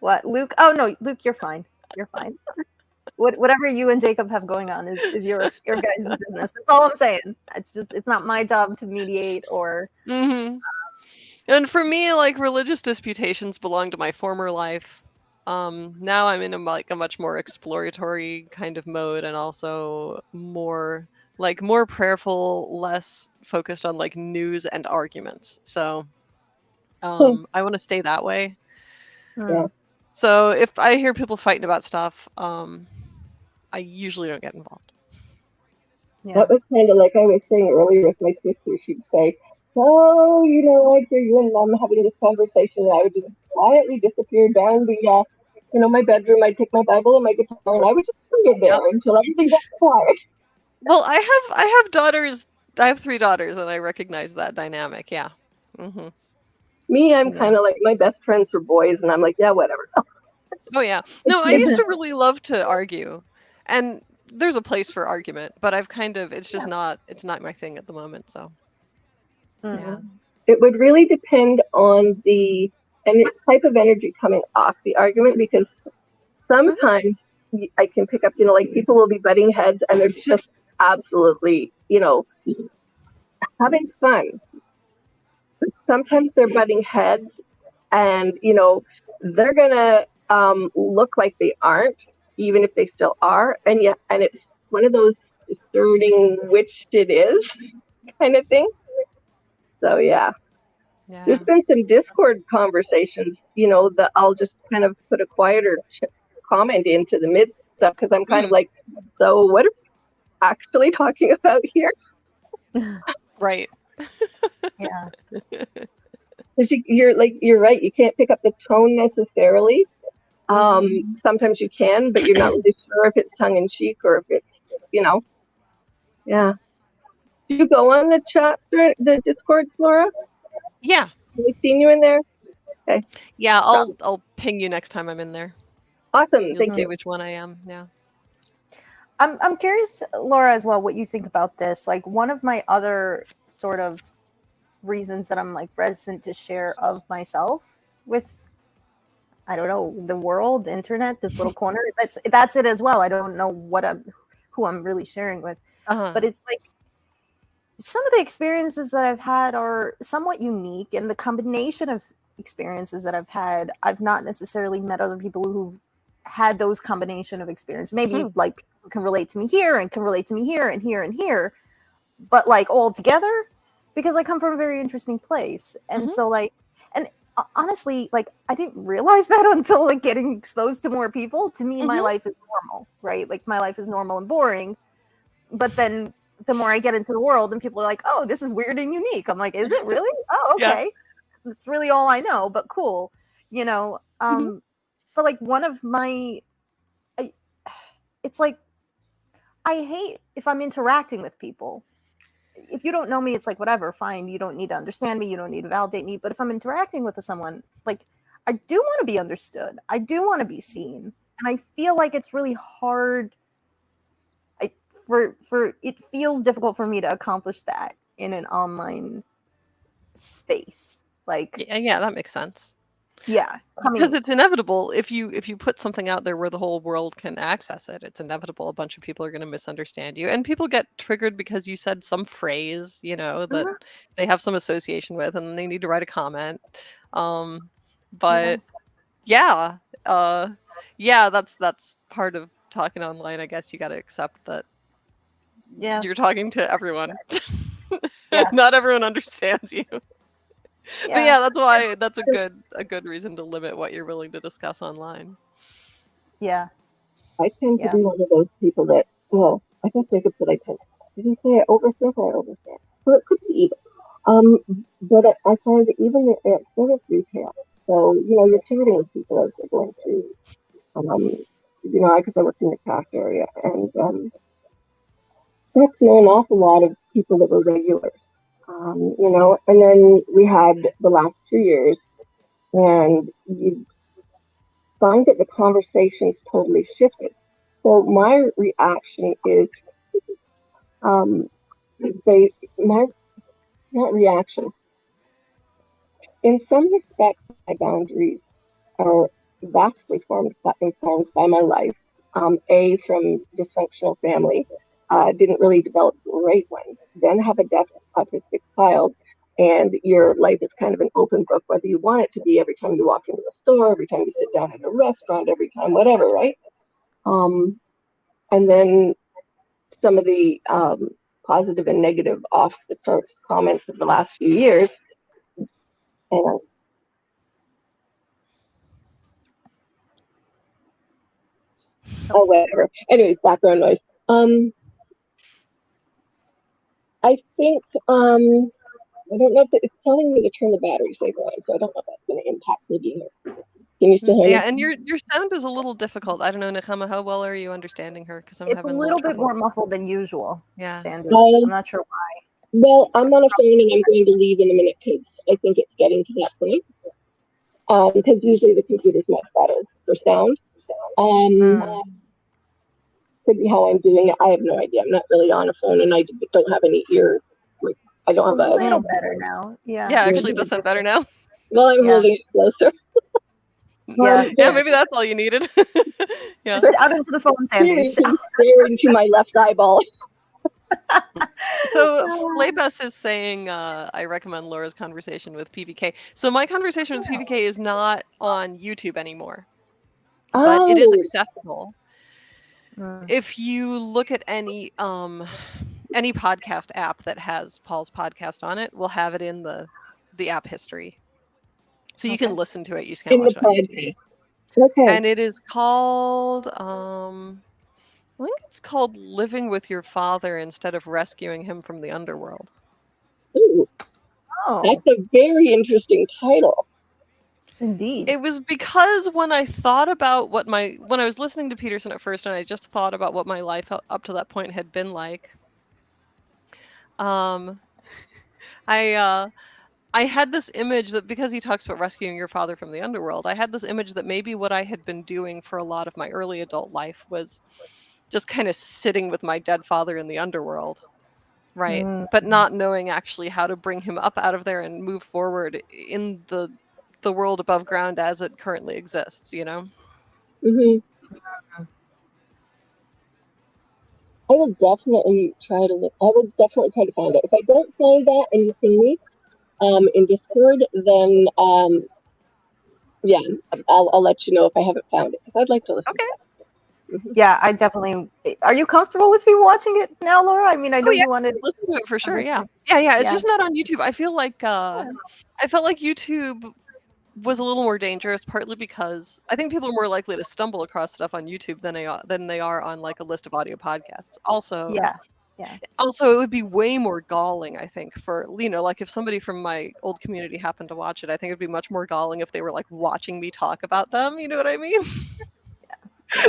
What, Luke? Oh no, Luke, you're fine. You're fine. Whatever you and Jacob have going on is your guys' business. That's all I'm saying. It's not my job to mediate or. Mm-hmm. And for me, like, religious disputations belong to my former life. Now I'm in a much more exploratory kind of mode, and also more prayerful, less focused on like news and arguments. So I want to stay that way. Yeah. So if I hear people fighting about stuff, I usually don't get involved. Yeah. That was kind of like I was saying earlier with my sister. She'd say, so, I'd hear you and Mom having this conversation, and I would just quietly disappear down my bedroom. I'd take my Bible and my guitar, and I would just sing it Yep. there until everything got quiet. Well, I have daughters. I have 3 daughters, and I recognize that dynamic. Yeah. Hmm. Me, I'm Yeah. kind of like, my best friends were boys, and I'm like, yeah, whatever. Oh yeah. No, I used to really love to argue, and there's a place for argument, but I've kind of it's just not my thing at the moment. So yeah. It would really depend on the type of energy coming off the argument, because sometimes I can pick up, like people will be butting heads and they're just absolutely, having fun. But sometimes they're butting heads and, they're going to look like they aren't, even if they still are. And it's one of those discerning which it is kind of thing. So, yeah. There's been some Discord conversations, that I'll just kind of put a quieter comment into the mid stuff, because I'm kind of like, so what are we actually talking about here? Right. Yeah. You're right. You can't pick up the tone necessarily. Sometimes you can, but you're not really sure if it's tongue in cheek or if it's, yeah. Do you go on the chat, the Discord, Flora? Yeah. Have we seen you in there? Okay. Yeah, I'll ping you next time I'm in there. Awesome. You'll Thank see you. which one I am. Yeah. I'm curious, Laura, as well, what you think about this. Like, one of my other sort of reasons that I'm like reticent to share of myself with, I don't know, the world, the internet, this little corner. That's it as well. I don't know who I'm really sharing with, but it's like some of the experiences that I've had are somewhat unique, and the combination of experiences that I've had, I've not necessarily met other people who've had those combination of experience. Maybe like people can relate to me here and can relate to me here and here and here, but like all together, because I come from a very interesting place. And so like, and honestly, like I didn't realize that until like getting exposed to more people. To me, my life is normal, right? Like my life is normal and boring. But then the more I get into the world and people are like, oh, this is weird and unique. I'm like, is it really? Oh, okay. Yeah. That's really all I know, but cool. But like one of my, it's like, I hate if I'm interacting with people. If you don't know me, it's like, whatever, fine. You don't need to understand me. You don't need to validate me. But if I'm interacting with someone, like, I do want to be understood. I do want to be seen. And I feel like it's really hard. It feels difficult for me to accomplish that in an online space. Like, yeah, that makes sense. Yeah, because it's inevitable if you put something out there where the whole world can access it. It's inevitable a bunch of people are going to misunderstand you, and people get triggered because you said some phrase, that they have some association with, and they need to write a comment. But yeah, that's part of talking online. I guess you got to accept that. Yeah, you're talking to everyone. Not everyone understands you. But yeah, that's why that's a good reason to limit what you're willing to discuss online. Yeah. I tend to be one of those people that, I think Jacob said I tend to. Did he say I overthink or I overthink? So it could be even. But I find that even at service retail, so, you're chatting with people as they're going through, because I worked in the cash area, and got to know an awful lot of people that were regulars. And then we had the last 2 years, and you find that the conversation's totally shifted. So my reaction is, not reaction. In some respects, my boundaries are vastly informed by my life. From dysfunctional family. Didn't really develop great ones. Then have a deaf autistic child, and your life is kind of an open book, whether you want it to be every time you walk into a store, every time you sit down at a restaurant, every time, whatever, right? And then some of the positive and negative off the charts comments of the last few years. And whatever. Anyways, background noise. I think I don't know if it's telling me to turn the battery saver on, so I don't know if that's going to impact me being here. Can you still hear Yeah, me? and your sound is a little difficult. I don't know, Nakama, how well are you understanding her? Because I'm It's a having a little bit trouble. more muffled than usual, Yeah. Sandra. I'm not sure why. Well, I'm on a phone and I'm going to leave in a minute because I think it's getting to that point. Because usually the computer's much better for sound. Could be how I'm doing it. I have no idea. I'm not really on a phone and I don't have any ear. Like, I don't It's a have a. little better now. Yeah. Yeah, it could actually, be it does the sound better distance. now. Well, I'm Yeah. holding it closer. Yeah. Yeah, maybe that's all you needed. Yeah. Shout into the phone, Sandy. You can stare into my left eyeball. So Flabus is saying, I recommend Laura's conversation with PVK. So my conversation with PVK is not on YouTube anymore, but it is Oh. accessible. If you look at any podcast app that has Paul's podcast on it, we'll have it in the app history, so you can listen to it. You just can't In the watch it on YouTube. podcast. Okay. And it is called, I think it's called Living with Your Father instead of Rescuing Him from the Underworld. Ooh. Oh. That's a very interesting title. Indeed. It was because when I thought about when I was listening to Peterson at first, and I just thought about what my life up to that point had been like. I had this image that because he talks about rescuing your father from the underworld, I had this image that maybe what I had been doing for a lot of my early adult life was just kind of sitting with my dead father in the underworld, right? But not knowing actually how to bring him up out of there and move forward in the world above ground as it currently exists, you know? Mm-hmm. I will definitely try to. I will definitely try to find it. If I don't find that and you ping me, in Discord, then yeah, I'll let you know if I haven't found it because I'd like to listen. Okay. To that. Yeah, I definitely. Are you comfortable with me watching it now, Laura? I mean, I know you wanted to listen to it for sure. Yeah. Yeah. Yeah. It's just not on YouTube. I feel like I felt like YouTube was a little more dangerous, partly because I think people are more likely to stumble across stuff on YouTube than they are on like a list of audio podcasts. Also, yeah. Also, it would be way more galling, I think, for like if somebody from my old community happened to watch it, I think it'd be much more galling if they were like watching me talk about them. You know what I mean?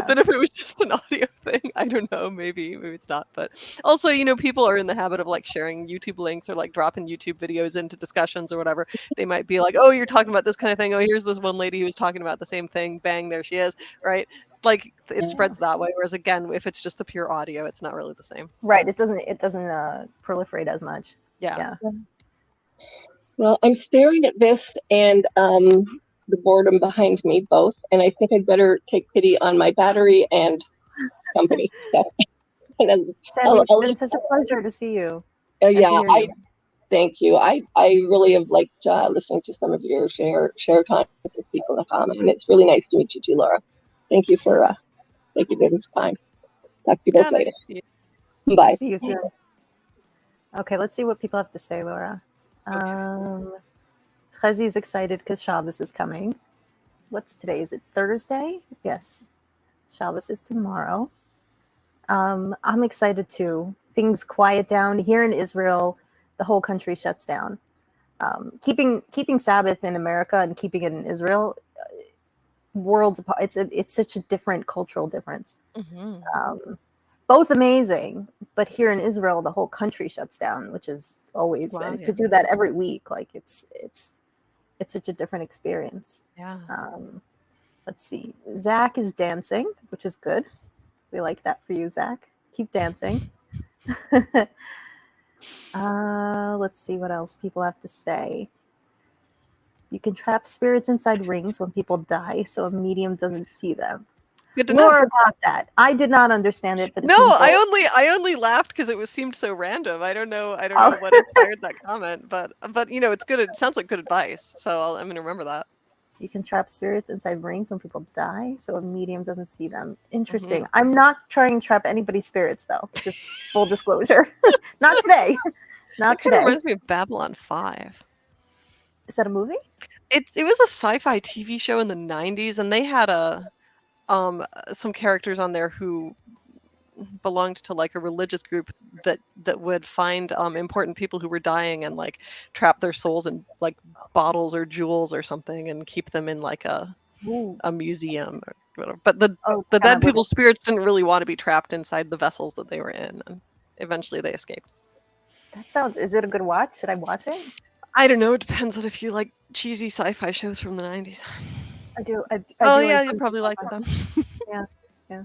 Than if it was just an audio thing. I don't know. Maybe it's not. But also, people are in the habit of like sharing YouTube links or like dropping YouTube videos into discussions or whatever. They might be like, "Oh, you're talking about this kind of thing. Oh, here's this one lady who was talking about the same thing. Bang, there she is." Right? Like it spreads that way. Whereas again, if it's just the pure audio, it's not really the same. Right. It doesn't proliferate as much. Yeah. Well, I'm staring at this and the boredom behind me both, and I think I'd better take pity on my battery and company. So, Sandy, it's been such a pleasure to see you. Yeah, thank you. I really have liked listening to some of your share comments with people in the comment, and it's really nice to meet you too, Laura. Thank you for this time. Talk to you both later. Nice to see you. Bye. See you soon. Okay, let's see what people have to say, Laura. Chazi's excited because Shabbos is coming. What's today? Is it Thursday? Yes. Shabbos is tomorrow. I'm excited too. Things quiet down. Here in Israel, the whole country shuts down. Keeping Sabbath in America and keeping it in Israel, worlds apart. It's such a different cultural difference. Mm-hmm. Both amazing, but here in Israel, the whole country shuts down, which is always to do that every week. Like it's such a different experience. Yeah. Let's see. Zach is dancing, which is good. We like that for you, Zach. Keep dancing. Let's see what else people have to say. You can trap spirits inside rings when people die, so a medium doesn't see them. Good to Laura know. got that. I did not understand it, but it no, seems I only laughed because it seemed so random. I don't know what inspired that comment, but it's good. It sounds like good advice, so I'm gonna remember that. You can trap spirits inside rings when people die, so a medium doesn't see them. Interesting. Mm-hmm. I'm not trying to trap anybody's spirits, though. Just full disclosure. Not today. Not today. It reminds me of Babylon 5. Is that a movie? It was a sci-fi TV show in the 90s, and they had some characters on there who belonged to like a religious group that would find important people who were dying and like trap their souls in like bottles or jewels or something and keep them in like a museum or whatever. But the dead people's spirits didn't really want to be trapped inside the vessels that they were in, and eventually they escaped. That sounds. Is it a good watch? Should I watch it? I don't know. It depends on if you like cheesy sci-fi shows from the 90s. I do. I Oh do yeah, like you probably like it then. Yeah.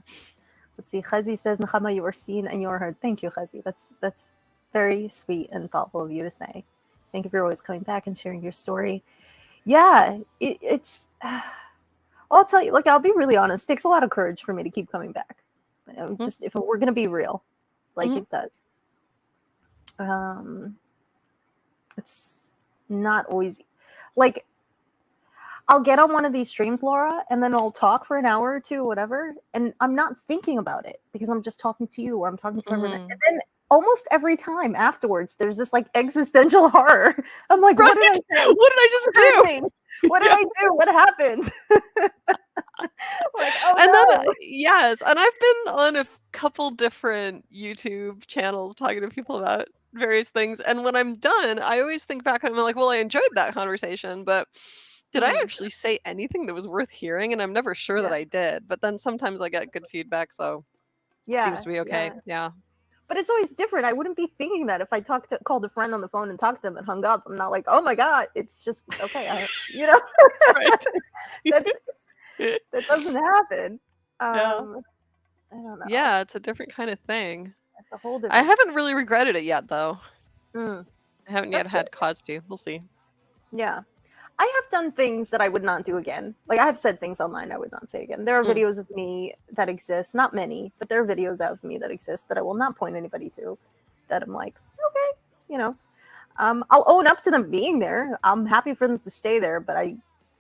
Let's see. Khazi says, Nahama, you were seen and you were heard. Thank you, Khazi. That's very sweet and thoughtful of you to say. Thank you for always coming back and sharing your story. Yeah, it's. I'll tell you, like, I'll be really honest. It takes a lot of courage for me to keep coming back. Just if we're gonna be real, like it does. It's not always like I'll get on one of these streams, Laura, and then I'll talk for an hour or two, whatever, and I'm not thinking about it because I'm just talking to you or I'm talking to everyone. And then almost every time afterwards, there's this like existential horror. I'm like, right. What did I say? What did I just do? What did I do? What happened? Like, oh, and no. then yes, and I've been on a couple different YouTube channels talking to people about various things, and when I'm done, I always think back and I'm like, well, I enjoyed that conversation, but did I actually say anything that was worth hearing? And I'm never sure that I did, but then sometimes I get good feedback, so it seems to be okay. Yeah. But it's always different. I wouldn't be thinking that if I called a friend on the phone and talked to them and hung up. I'm not like, oh my God, it's just okay. That doesn't happen. I don't know. Yeah, it's a different kind of thing. It's a whole different. I haven't really regretted it yet, though. I haven't yet had cause to. We'll see. Yeah. I have done things that I would not do again. Like I have said things online I would not say again. There are videos of me that exist, not many, but there are videos of me that exist that I will not point anybody to. That I'm like, okay, I'll own up to them being there. I'm happy for them to stay there, but I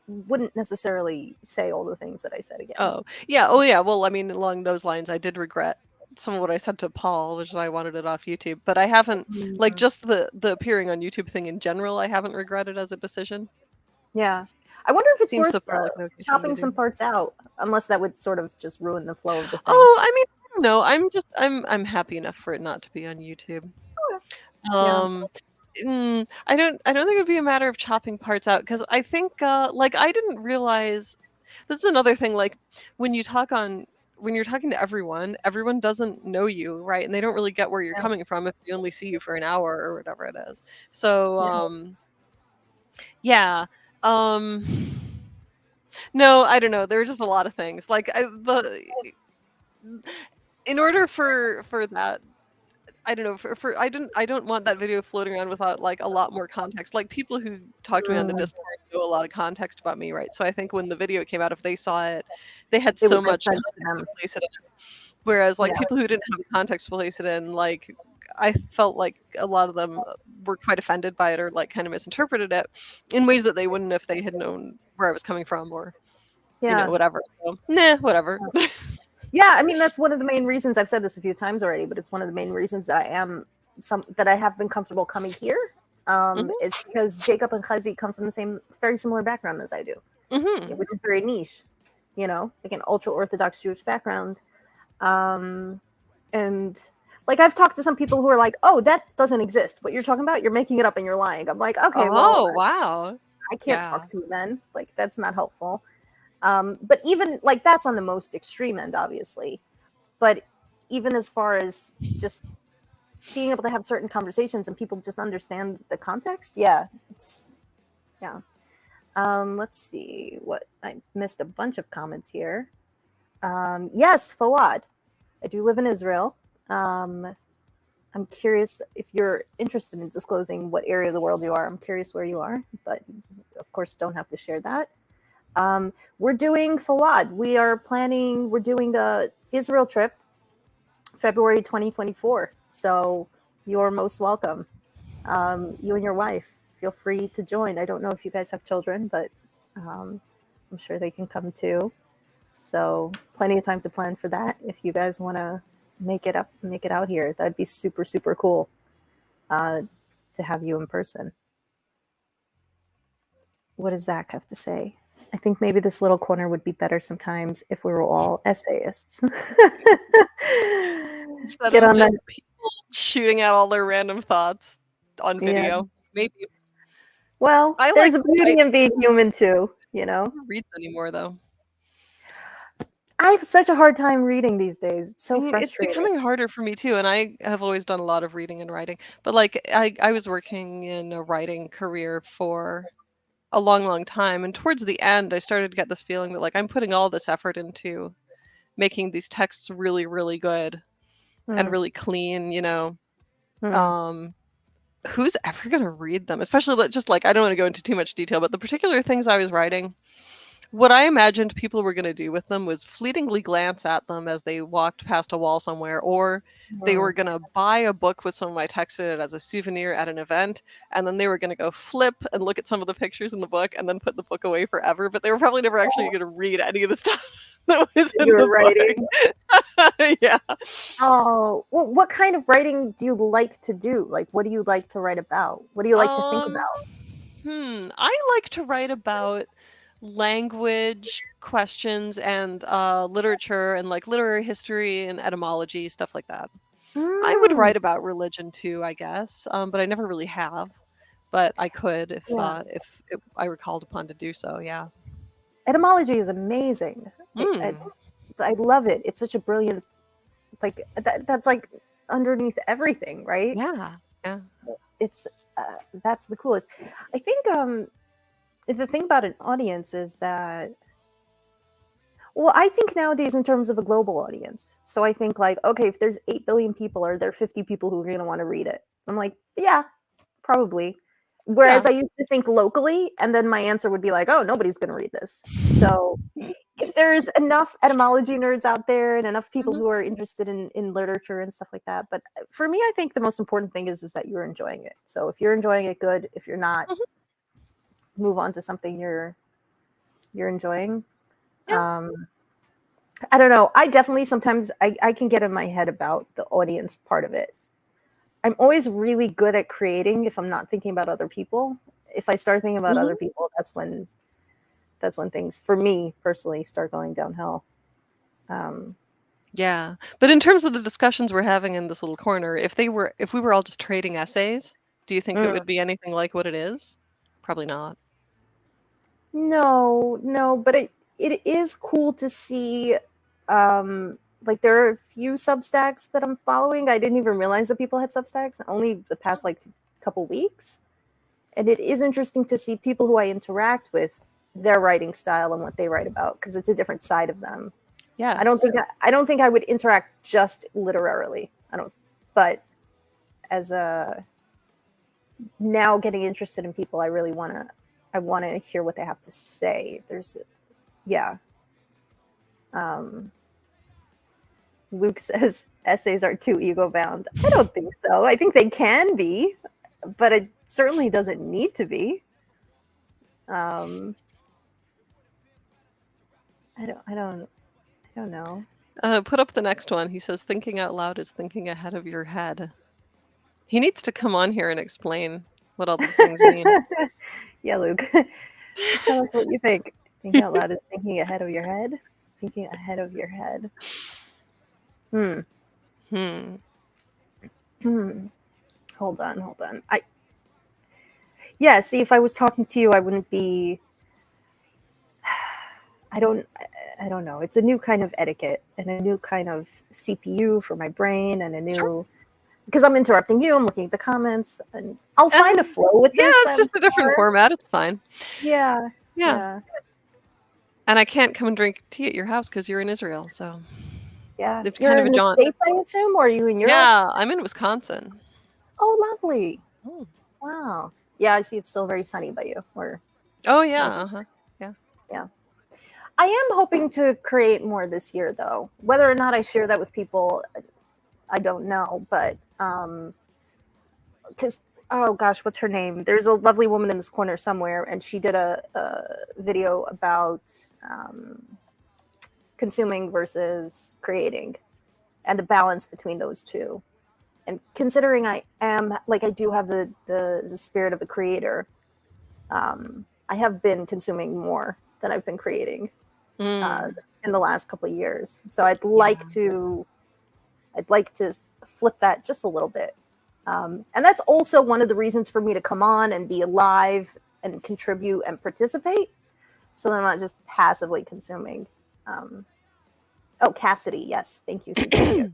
wouldn't necessarily say all the things that I said again. Oh yeah. Well, I mean, along those lines, I did regret some of what I said to Paul, which is why I wanted it off YouTube. But I haven't, like, just the appearing on YouTube thing in general, I haven't regretted as a decision. Yeah. I wonder if it's Seems worth so far like no chopping some parts out, unless that would sort of just ruin the flow of the thing. Oh, I mean, I don't know. I'm happy enough for it not to be on YouTube. I don't think it would be a matter of chopping parts out, because I think like I didn't realize this is another thing, like when you're talking to everyone doesn't know you, right? And they don't really get where you're coming from if they only see you for an hour or whatever it is. So no, I don't know. There are just a lot of things. Like in order for that, I don't know. I don't want that video floating around without like a lot more context. Like people who talk to me on the Discord know a lot of context about me, right? So I think when the video came out, if they saw it, they had so much context to place it in. Whereas like people who didn't have context to place it in, like I felt like a lot of them were quite offended by it or like kind of misinterpreted it in ways that they wouldn't if they had known where I was coming from or whatever. So, whatever. Yeah, I mean that's one of the main reasons. I've said this a few times already, but it's one of the main reasons that I have been comfortable coming here. Is because Jacob and Khazi come from the same, very similar background as I do, which is very niche. Like an ultra Orthodox Jewish background, and like I've talked to some people who are like, "Oh, that doesn't exist. What you're talking about, you're making it up and you're lying." I'm like, "Okay, wow, I can't talk to you then. Like that's not helpful." But even like that's on the most extreme end, obviously. But even as far as just being able to have certain conversations and people just understand the context, let's see what I missed a bunch of comments here. Yes, Fawad, I do live in Israel. I'm curious if you're interested in disclosing what area of the world you are. I'm curious where you are, but of course don't have to share that. We're doing Fawad. We're doing a Israel trip, February 2024. So you're most welcome. You and your wife, feel free to join. I don't know if you guys have children, but I'm sure they can come too. So plenty of time to plan for that. If you guys want to make it out here, that'd be super, super cool to have you in person. What does Zach have to say? I think maybe this little corner would be better sometimes if we were all essayists. Instead Get of on just that. people shooting out all their random thoughts on Yeah. video. Maybe Well, I there's like a beauty in being human too, you know? don't read anymore though. I have such a hard time reading these days. It's so It's frustrating. becoming harder for me too, and I have always done a lot of reading and writing. But like I was working in a writing career for a long, long time, and towards the end, I started to get this feeling that like I'm putting all this effort into making these texts really, really good and Mm, really clean. mm. Um, who's ever gonna read them? Especially just like I don't want to go into too much detail, but the particular things I was writing. What I imagined people were going to do with them was fleetingly glance at them as they walked past a wall somewhere, or they were Mm. going to buy a book with some of my text in it as a souvenir at an event, and then they were going to go flip and look at some of the pictures in the book and then put the book away forever. But they were probably never actually going to read any of the stuff that was in You were the writing. book. Yeah. Oh, well, what kind of writing do you like to do? Like, what do you like to write about? What do you like to think Um, about? I like to write about language questions and literature and like literary history and etymology, stuff like that. I would Mm, write about religion too, I guess, but I never really have. But I could yeah. if I were called upon to do so. Yeah. Etymology is amazing. Mm. I love it. It's such a brilliant, like, that's like underneath everything, right? Yeah. Yeah. It's, that's the coolest. I think, the thing about an audience is that, well, I think nowadays in terms of a global audience. So I think like, okay, if there's 8 billion people, are there 50 people who are going to want to read it? I'm like, yeah, probably. Whereas Yeah. I used to think locally, and then my answer would be like, oh, nobody's going to read this. So if there's enough etymology nerds out there and enough people Mhm. who are interested in literature and stuff like that. But for me, I think the most important thing is that you're enjoying it. So if you're enjoying it, good. If you're not, Mhm. move on to something you're enjoying. Yeah. I don't know. I definitely sometimes I can get in my head about the audience part of it. I'm always really good at creating if I'm not thinking about other people. If I start thinking about other Mhm. people, that's when things for me personally start going downhill. Um, Yeah. But in terms of the discussions we're having in this little corner, if we were all just trading essays, do you think it mm, would be anything like what it is? Probably not. no, but it is cool to see. Like there are a few Substacks that I'm following. I didn't even realize that people had Substacks only the past like couple weeks. And it is interesting to see people who I interact with, their writing style and what they write about, because it's a different side of them. Yes. I don't think I would interact just literarily. But as a now getting interested in people, I really want to hear what they have to say. Yeah. Luke says essays are too ego bound. I don't think so. I think they can be, but it certainly doesn't need to be. I don't know. Put up the next one. He says, thinking out loud is thinking ahead of your head. He needs to come on here and explain what all these things mean. Yeah, Luke. Tell us what you think. Thinking out loud is thinking ahead of your head. Thinking ahead of your head. Hmm. Hold on. See, if I was talking to you, I wouldn't be. I don't know. It's a new kind of etiquette and a new kind of CPU for my brain and a new. Sure. Because I'm interrupting you, I'm looking at the comments, and I'll find a flow with this. Yeah, it's just a different format. It's fine. Yeah. And I can't come and drink tea at your house because you're in Israel, so. Yeah. It's You're kind of in a the jaunt. States, I assume, or are you in Europe? Yeah, I'm in Wisconsin. Oh, lovely. Oh. Wow. Yeah, I see it's still very sunny by you. Oh, yeah. Uh-huh. Yeah. I am hoping to create more this year, though. Whether or not I share that with people, I don't know. But because, oh gosh, what's her name? There's a lovely woman in this corner somewhere, and she did a video about consuming versus creating and the balance between those two. And considering I do have the spirit of a creator, I have been consuming more than I've been creating in the last couple of years. So I'd like to I'd like to flip that just a little bit. And that's also one of the reasons for me to come on and be alive and contribute and participate, so that I'm not just passively consuming. Oh, Cassidy, yes, thank you, CW.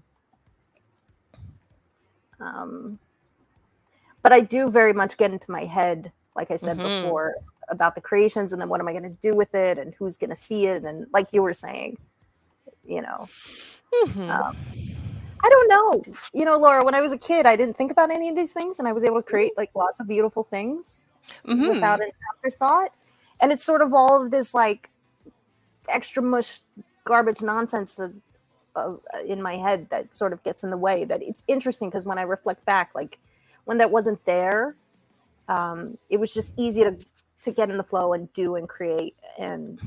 But I do very much get into my head, like I said before, about the creations, and then what am I going to do with it, and who's going to see it, and like you were saying, you know. I don't know. You know, Laura, when I was a kid, I didn't think about any of these things, and I was able to create like lots of beautiful things without an afterthought. And it's sort of all of this like extra mush garbage nonsense in my head that sort of gets in the way. That it's interesting because when I reflect back, like when that wasn't there, it was just easy to get in the flow and do and create. And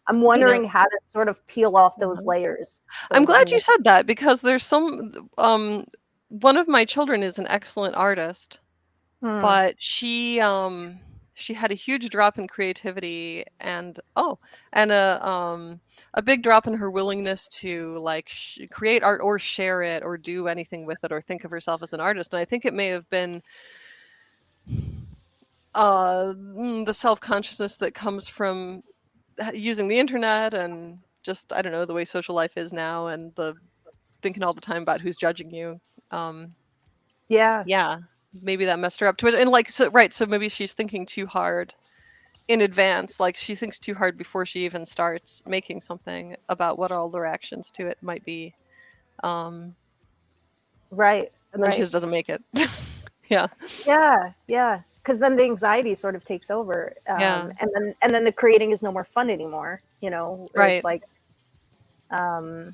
I'm wondering how to sort of peel off those layers. I'm glad you said that, because there's some one of my children is an excellent artist, but she had a huge drop in creativity and a big drop in her willingness to like create art or share it or do anything with it or think of herself as an artist. And I think it may have been the self-consciousness that comes from using the internet and just, I don't know, the way social life is now, and the thinking all the time about who's judging you. Yeah, maybe that messed her up to it. And like, so maybe she's thinking too hard in advance. Like she thinks too hard before she even starts making something about what all the reactions to it might be. Right. And then she just doesn't make it. Yeah. Because then the anxiety sort of takes over, and then the creating is no more fun anymore. You know, right? It's like, hey,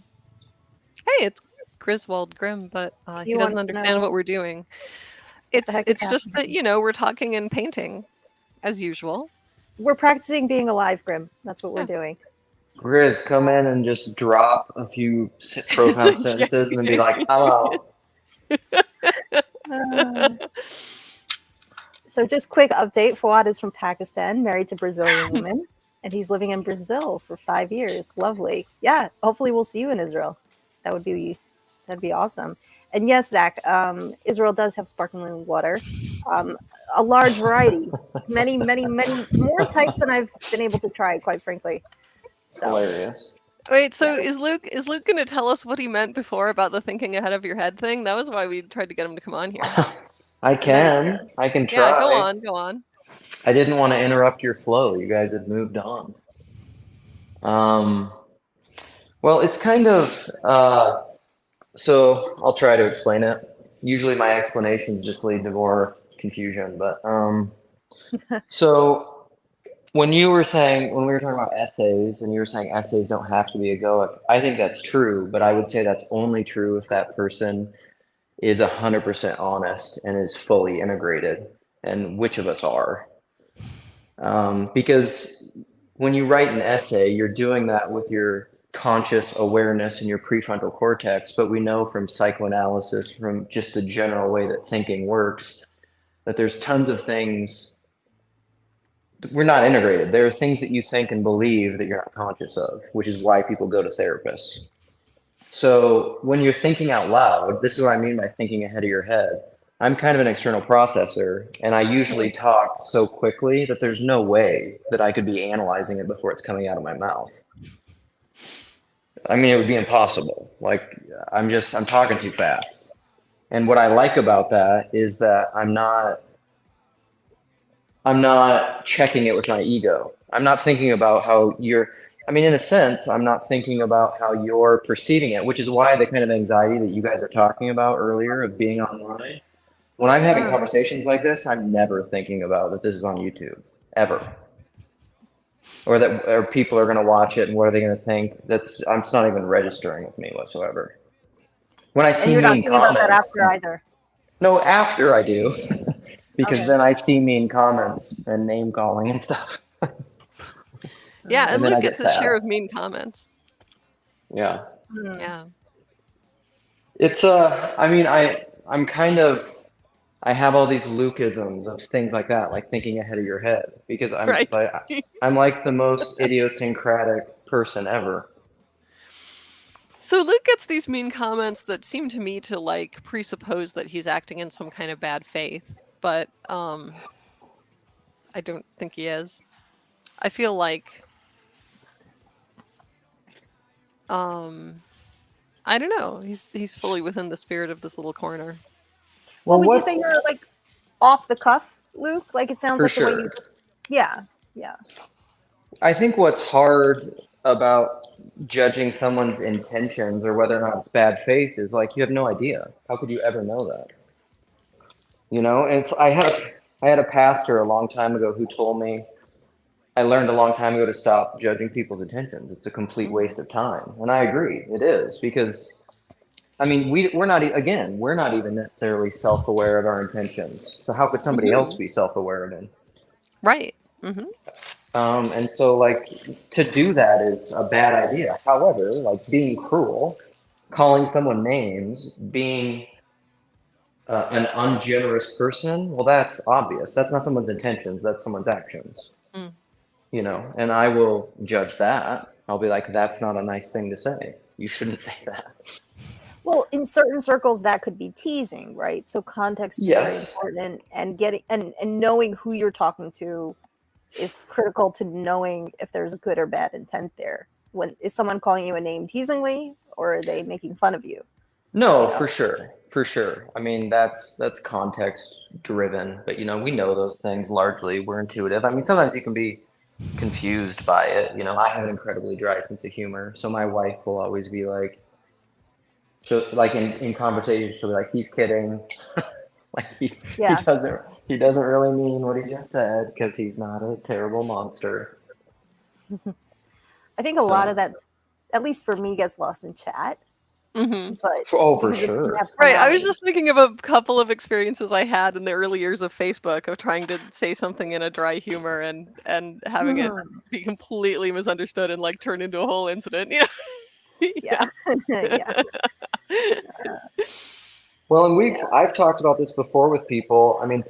it's Griswold Grimm, but he doesn't understand what we're doing. It's just that, you know, we're talking and painting as usual. We're practicing being alive, Grimm. That's what we're doing. Grizz, come in and just drop a few profound sentences and then be like, I'm out. So just quick update, Fouad is from Pakistan, married to a Brazilian woman, and he's living in Brazil for 5 years. Lovely. Yeah, hopefully we'll see you in Israel. That'd be awesome. And yes, Zach, Israel does have sparkling water, a large variety, many more types than I've been able to try, quite frankly. So. Hilarious. Wait, so is Luke going to tell us what he meant before about the thinking ahead of your head thing? That was why we tried to get him to come on here. I can try. Yeah, go on. I didn't want to interrupt your flow. You guys had moved on. Well, it's kind of, so I'll try to explain it. Usually my explanations just lead to more confusion, but, so when we were talking about essays and you were saying essays don't have to be egoic, I think that's true, but I would say that's only true if that person is 100% honest and is fully integrated, and which of us are. Because when you write an essay, you're doing that with your conscious awareness in your prefrontal cortex, but we know from psychoanalysis, from just the general way that thinking works, that there's tons of things we're not integrated. There are things that you think and believe that you're not conscious of, which is why people go to therapists. So when you're thinking out loud, this is what I mean by thinking ahead of your head. I'm kind of an external processor, and I usually talk so quickly that there's no way that I could be analyzing it before it's coming out of my mouth. I mean, it would be impossible. Like, I'm talking too fast. And what I like about that is that I'm not checking it with my ego. I'm not thinking about how in a sense, I'm not thinking about how you're perceiving it, which is why the kind of anxiety that you guys are talking about earlier of being online. When I'm having conversations like this, I'm never thinking about that this is on YouTube, ever. Or people are going to watch it and what are they going to think? It's not even registering with me whatsoever. When I see mean comments. About that after either. No, after I do. Because then I see mean comments and name calling and stuff. Yeah, and Luke gets his share of mean comments. Yeah. Yeah. It's I have all these Lukeisms of things like that, like thinking ahead of your head, because I'm like the most idiosyncratic person ever. So Luke gets these mean comments that seem to me to like presuppose that he's acting in some kind of bad faith, but I don't think he is. I feel like I don't know. He's fully within the spirit of this little corner. Well, would you what's- say you're like off the cuff, Luke? Like it sounds For like the way sure. you. Yeah, yeah. I think what's hard about judging someone's intentions or whether or not it's bad faith is like you have no idea. How could you ever know that? You know, and it's I had a pastor a long time ago who told me I learned a long time ago to stop judging people's intentions. It's a complete waste of time, and I agree, it is because I mean we're not even necessarily self-aware of our intentions. So how could somebody else be self-aware of it? Right. Mm-hmm. And so, like, to do that is a bad idea. However, like being cruel, calling someone names, being an ungenerous person, well, that's obvious. That's not someone's intentions, that's someone's actions. Mm. You know, and I will judge that. I'll be like, that's not a nice thing to say. You shouldn't say that. Well, in certain circles, that could be teasing, right? So context is very Yes. important, and getting and knowing who you're talking to is critical to knowing if there's a good or bad intent there. When is someone calling you a name teasingly, or are they making fun of you? No, You know? for sure. I mean, that's context driven, but you know, we know those things largely. We're intuitive. I mean, sometimes you can be confused by it. You know, I have an incredibly dry sense of humor, so my wife will always be like, like in conversations, she'll be like, "He's kidding," like Yeah. he doesn't really mean what he just said because he's not a terrible monster. I think a lot So- of that, at least for me, gets lost in chat. Mm-hmm. But Oh, for because it doesn't sure. have Right. I was tonality. just thinking of a couple of experiences I had in the early years of Facebook of trying to say something in a dry humor and having it be completely misunderstood and like turn into a whole incident. You know? Yeah. Yeah. Well, and I've talked about this before with people. I mean,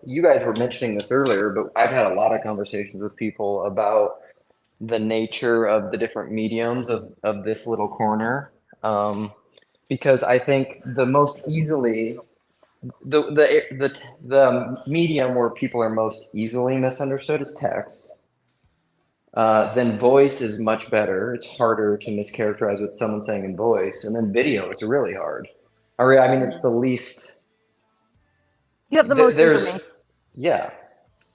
you guys were mentioning this earlier, but I've had a lot of conversations with people about the nature of the different mediums of this little corner. Because I think the most easily the medium where people are most easily misunderstood is text. Then voice is much better. It's harder to mischaracterize what someone's saying in voice, and then video, it's really hard. I mean, it's the least. You have the most There's, information. yeah,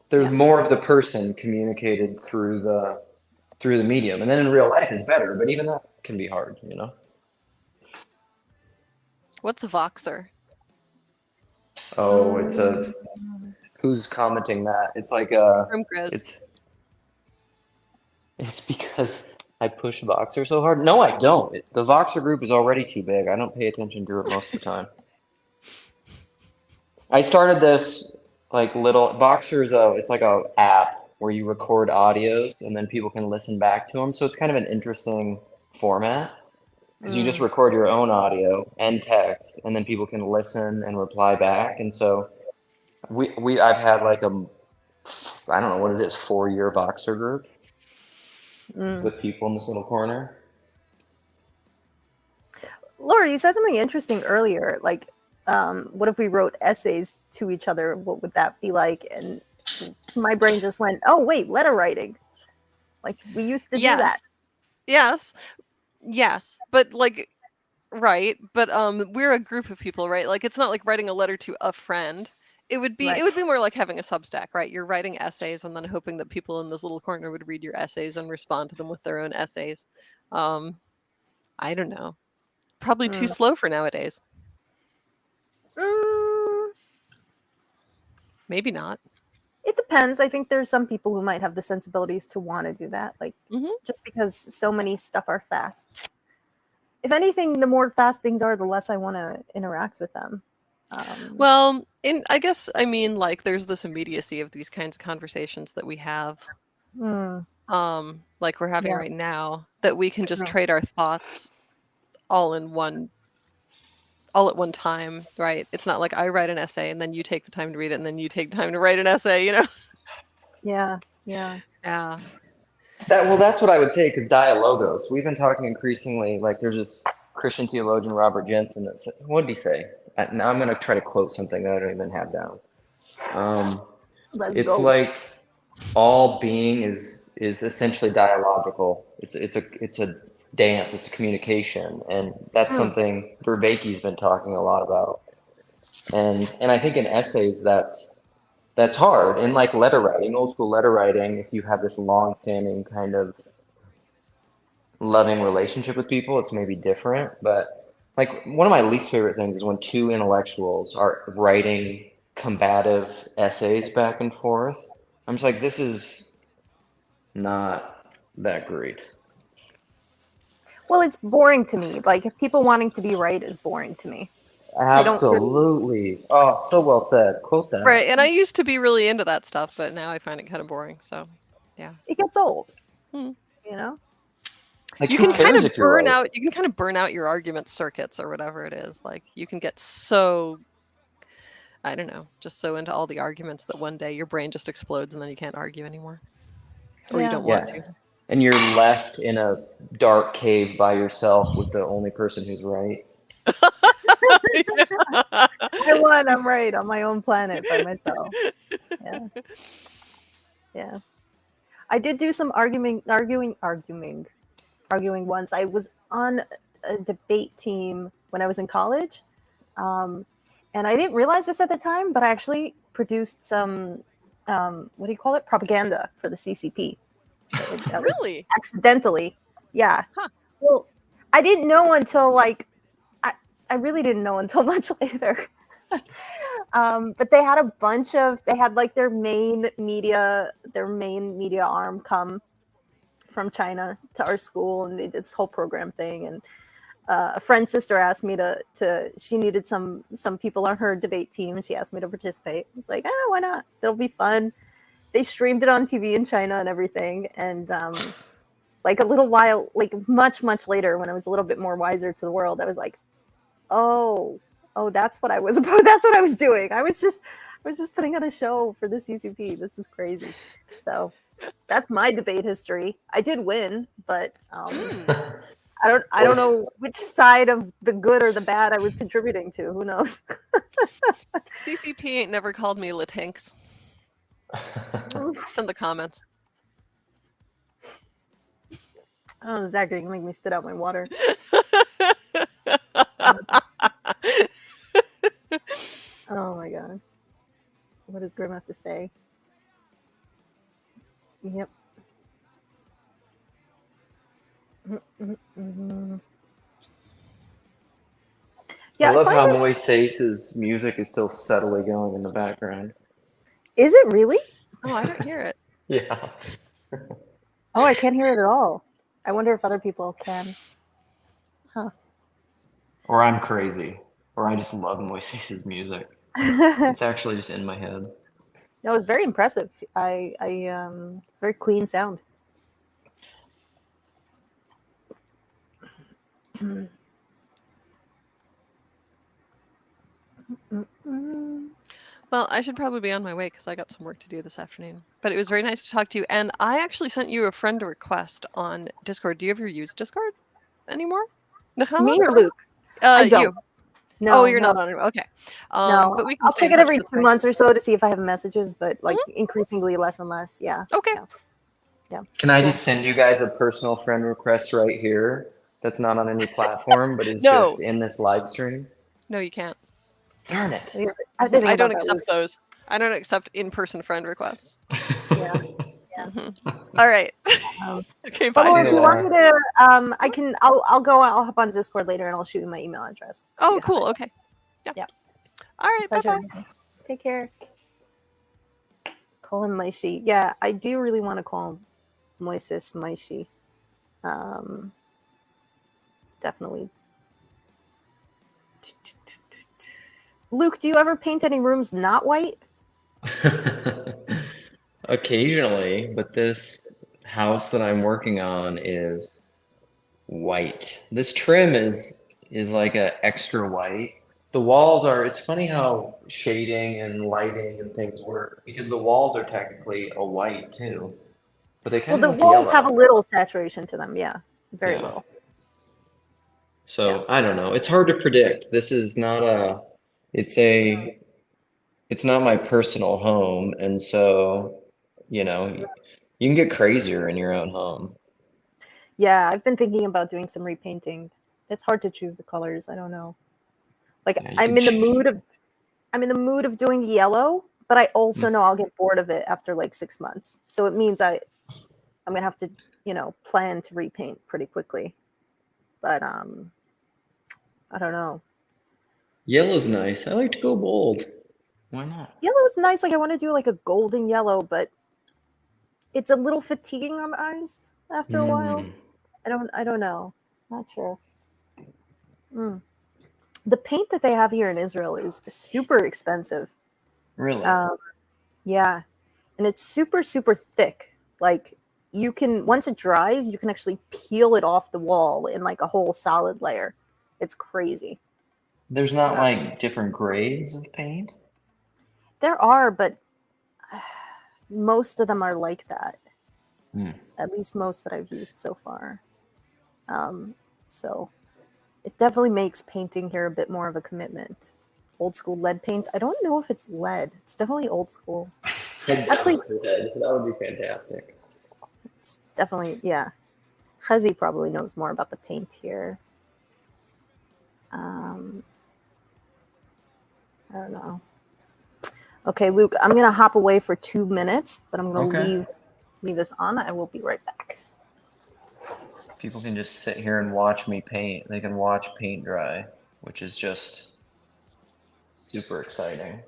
there's Yeah. more of the person communicated through the medium, and then in real life is better, but even that can be hard, you know. What's Voxer? Oh, who's commenting that? It's like From Grizz. it's because I push Voxer so hard. No, I don't. The Voxer group is already too big. I don't pay attention to it most of the time. I started this like little Voxer is it's like a app where you record audios and then people can listen back to them. So it's kind of an interesting format because you just record your own audio and text, and then people can listen and reply back. And so I've had like I don't know what it is, 4-year Voxer group with people in this little corner. Laura, you said something interesting earlier. Like, what if we wrote essays to each other? What would that be like? And my brain just went, "Oh, wait, letter writing." Like we used to do that. Yes, but like, right, but we're a group of people, right? Like, it's not like writing a letter to a friend. It would be more like having a Substack, right? You're writing essays and then hoping that people in this little corner would read your essays and respond to them with their own essays. I don't know. Probably too slow for nowadays. Maybe not. It depends. I think there's some people who might have the sensibilities to want to do that. Like, just because so many stuff are fast. If anything, the more fast things are, the less I want to interact with them. Well, I guess, I mean, like, there's this immediacy of these kinds of conversations that we have, like we're having right now, that we can just trade our thoughts all at one time, right? It's not like I write an essay and then you take the time to read it and then you take time to write an essay, you know? Yeah. That's what I would say, because dialogos. We've been talking increasingly, like there's this Christian theologian Robert Jensen. That said, what did he say? Now I'm going to try to quote something that I don't even have down. Let's It's go. like all being is essentially dialogical. It's a dance. It's a communication, and that's something Vervaeke's been talking a lot about. And I think in essays that's hard. In like letter writing, old school letter writing, if you have this long-standing kind of loving relationship with people, it's maybe different. But like one of my least favorite things is when two intellectuals are writing combative essays back and forth. I'm just like, this is not that great. Well, it's boring to me. Like people wanting to be right is boring to me. I don't really- Absolutely. Oh, so well said. Quote that. Right, and I used to be really into that stuff, but now I find it kind of boring. So, yeah, It gets old. Hmm. You know? Like, you who can kind cares of if you're burn right? out. You can kind of burn out your argument circuits or whatever it is. Like you can get so, I don't know, just so into all the arguments that one day your brain just explodes and then you can't argue anymore, or you Yeah. don't want Yeah. And you're left in a dark cave by yourself with the only person who's right. to. I won. I'm right on my own planet by myself. Yeah. Yeah. I did do some arguing once. I was on a debate team when I was in college. And I didn't realize this at the time, but I actually produced some, what do you call it? Propaganda for the CCP. That was Really? accidentally. Yeah. Huh. Well, I didn't know until like, I really didn't know until much later. But they had they had like their main media arm come from China to our school, and they did this whole program thing. And a friend's sister asked me she needed some people on her debate team, and she asked me to participate. I was like, why not? It'll be fun. They streamed it on TV in China and everything. And like a little while, like much later, when I was a little bit more wiser to the world, I was like, oh, that's what I was about. That's what I was doing. I was just putting on a show for the CCP. This is crazy. So that's my debate history. I did win, but I don't know which side of the good or the bad I was contributing to. Who knows? CCP ain't never called me Latinx. It's in the comments. Oh, Zach, you're gonna make me spit out my water. Oh my god. What does Grim have to say? Yep. Mm-hmm. Yeah, I love how find Moises' music is still subtly going in the background. Is it really? Oh, I don't hear it. Yeah. Oh, I can't hear it at all. I wonder if other people can. Huh. Or I'm crazy. Or I just love Moises' music. It's actually just in my head. No, it's very impressive. It's very clean sound. Well, I should probably be on my way because I got some work to do this afternoon. But it was very nice to talk to you. And I actually sent you a friend request on Discord. Do you ever use Discord anymore? Nahama? Me or Luke? I don't. You. No, Oh, you're no. not on it. Okay. No, but we can I'll stay check in it touch every this 2 way. months or so to see if I have messages, but like increasingly less and less. Yeah. Okay. Yeah. Can I just send you guys a personal friend request right here that's not on any platform, but is No. just in this live stream? No, you can't. Darn it. I have to think I don't about that, accept Luke. those. I don't accept in-person friend requests. Yeah. All right. Okay, bye. But Laura, if you want Laura. me to, I'll hop on Discord later and I'll shoot you my email address. Oh, You have cool. it. Okay. Yeah. Yeah. All right. Pleasure. Bye-bye. Take care. Call him Maishi. Yeah, I do really want to call him Moises Maishi. Definitely. Luke, do you ever paint any rooms not white? Occasionally, but this house that I'm working on is white. This trim is like a extra white. The walls are, it's funny how shading and lighting and things work because the walls are technically a white too. But they Well, kind the of walls have a yellow. little saturation to them. Yeah, very Yeah. little. So I don't know. It's hard to predict. This is not a, it's not my personal home. And so, you know, you can get crazier in your own home. Yeah, I've been thinking about doing some repainting. It's hard to choose the colors. I don't know. Like Yeah, you I'm could in the mood of doing yellow, but I also know I'll get bored of it after like 6 months. So it means I'm gonna have to, plan to repaint pretty quickly. But I don't know. Yellow's nice. I like to go bold. Why not? Yellow is nice. Like I want to do like a golden yellow, but it's a little fatiguing on my eyes after a while. I don't know. Not sure. The paint that they have here in Israel is super expensive. Really? Yeah. And it's super, super thick. Like you can, once it dries, you can actually peel it off the wall in like a whole solid layer. It's crazy. There's not like different grades of paint? There are, but most of them are like that. At least most that I've used so far. So it definitely makes painting here a bit more of a commitment. Old school lead paint. I don't know if it's lead. It's definitely old school. Actually, that would be fantastic. it's definitely, yeah. Chazi probably knows more about the paint here. I don't know. Okay, Luke, I'm going to hop away for 2 minutes, but I'm going to leave this on. I will be right back. People can just sit here and watch me paint. They can watch paint dry, which is just super exciting.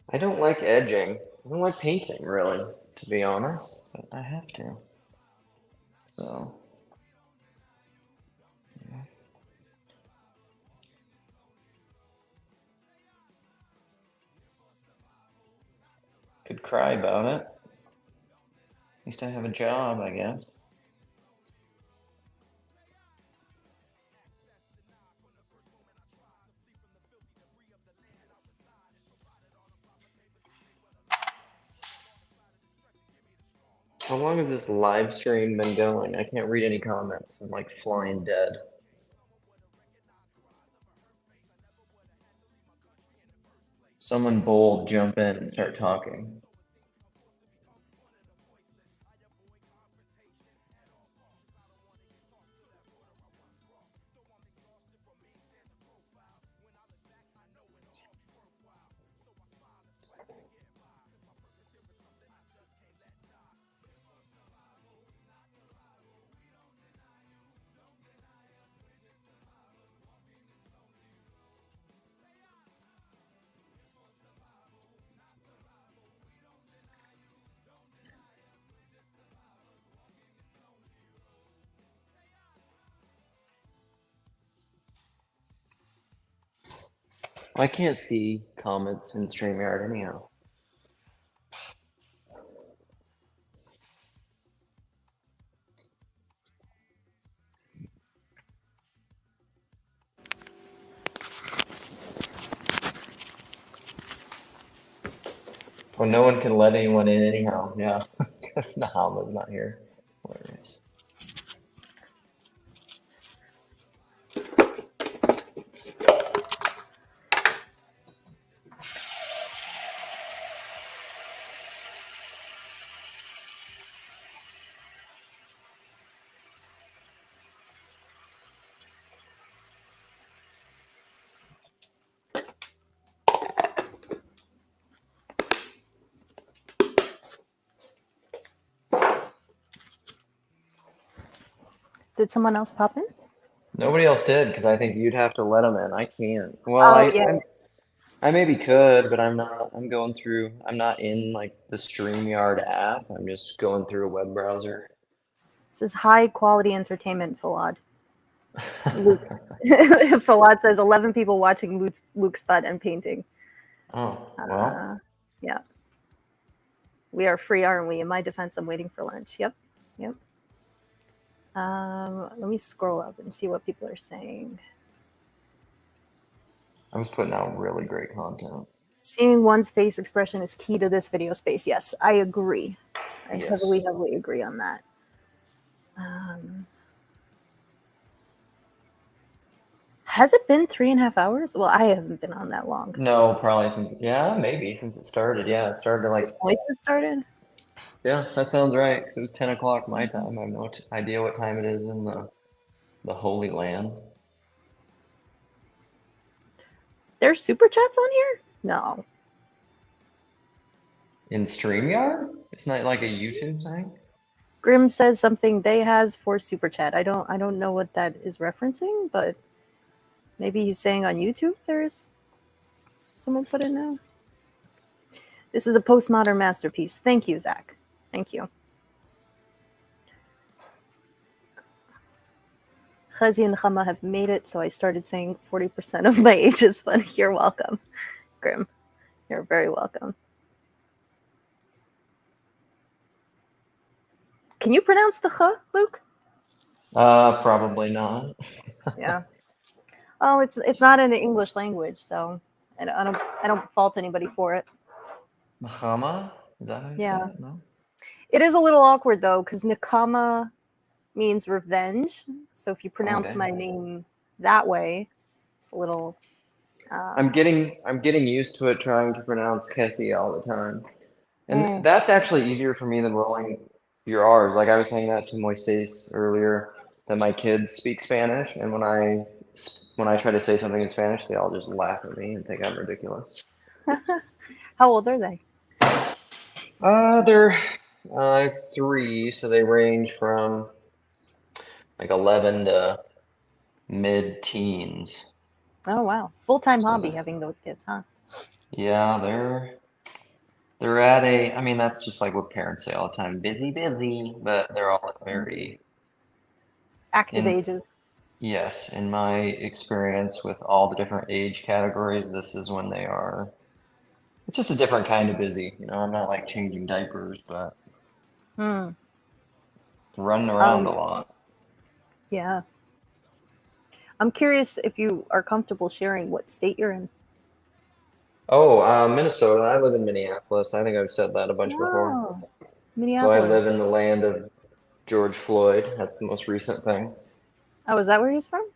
I don't like edging. I don't like painting, really, to be honest, but I have to. So, yeah. Could cry about it. At least I have a job, I guess. How long has this live stream been going? I can't read any comments. I'm like flying dead. Someone bold jump in and start talking. I can't see comments in StreamYard anyhow. Well, no one can let anyone in anyhow. Yeah, because Nahama's not here. Hilarious. Did someone else pop in? Nobody else did because I think you'd have to let them in. I can't. Well, I maybe could, but I'm not. I'm going through. I'm not in like the StreamYard app. I'm just going through a web browser. This is high quality entertainment, Fawad. Luke. Fawad says 11 people watching Luke's butt and painting. Oh, well. Yeah. We are free, aren't we? In my defense, I'm waiting for lunch. Yep. Let me scroll up and see what people are saying. I was putting out really great content. Seeing one's face expression is key to this video space. Yes, I agree. I Yes. heavily agree on that. Has it been 3.5 hours? Well, I haven't been on that long. No, probably since it started. Yeah, it started like, Since voices started? yeah, that sounds right. 'Cause it was 10 o'clock my time. I have no idea what time it is in the Holy Land. There's super chats on here? No. In StreamYard? It's not like a YouTube thing? Grim says something they has for super chat. I don't know what that is referencing, but maybe he's saying on YouTube there's someone put it now. This is a postmodern masterpiece. Thank you, Zach. Thank you. Khazi and Khama have made it, so I started saying 40% of my age is funny. You're welcome, Grim. You're very welcome. Can you pronounce the kh, Luke? Probably not. Yeah. Oh, it's not in the English language, so I don't fault anybody for it. Mahama? Is that how you Yeah. say it? No? It is a little awkward though, because Nakama means revenge. So if you pronounce Okay. my name that way, it's a little. I'm getting used to it trying to pronounce Kethy all the time. And Mm. that's actually easier for me than rolling your R's. Like I was saying that to Moises earlier, that my kids speak Spanish, and when I try to say something in Spanish, they all just laugh at me and think I'm ridiculous. How old are they? They're 3, so they range from like 11 to mid-teens. Oh wow, full-time So hobby they're- having those kids, huh? Yeah, they're at I mean, that's just like what parents say all the time, busy, but they're all at very, Active in ages. yes, in my experience with all the different age categories, this is when they are. It's just a different kind of busy, I'm not like changing diapers, but Hmm. running around a lot. Yeah. I'm curious if you are comfortable sharing what state you're in. Oh, Minnesota. I live in Minneapolis. I think I've said that a bunch before. Oh, So I Minneapolis. live in the land of George Floyd. That's the most recent thing. Oh, is that where he's from?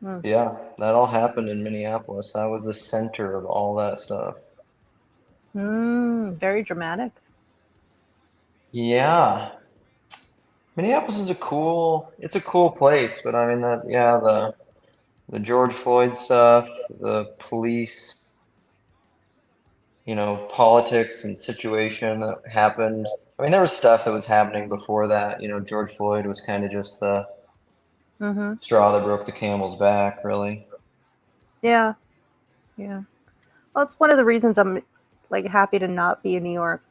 Hmm. Yeah, that all happened in Minneapolis. That was the center of all that stuff. Very dramatic. Yeah. Minneapolis is it's a cool place, but I mean the George Floyd stuff, the police, politics and situation that happened. I mean, there was stuff that was happening before that. George Floyd was kind of just the Mm-hmm. straw that broke the camel's back, really. Yeah. Yeah. Well, it's one of the reasons I'm like happy to not be in New York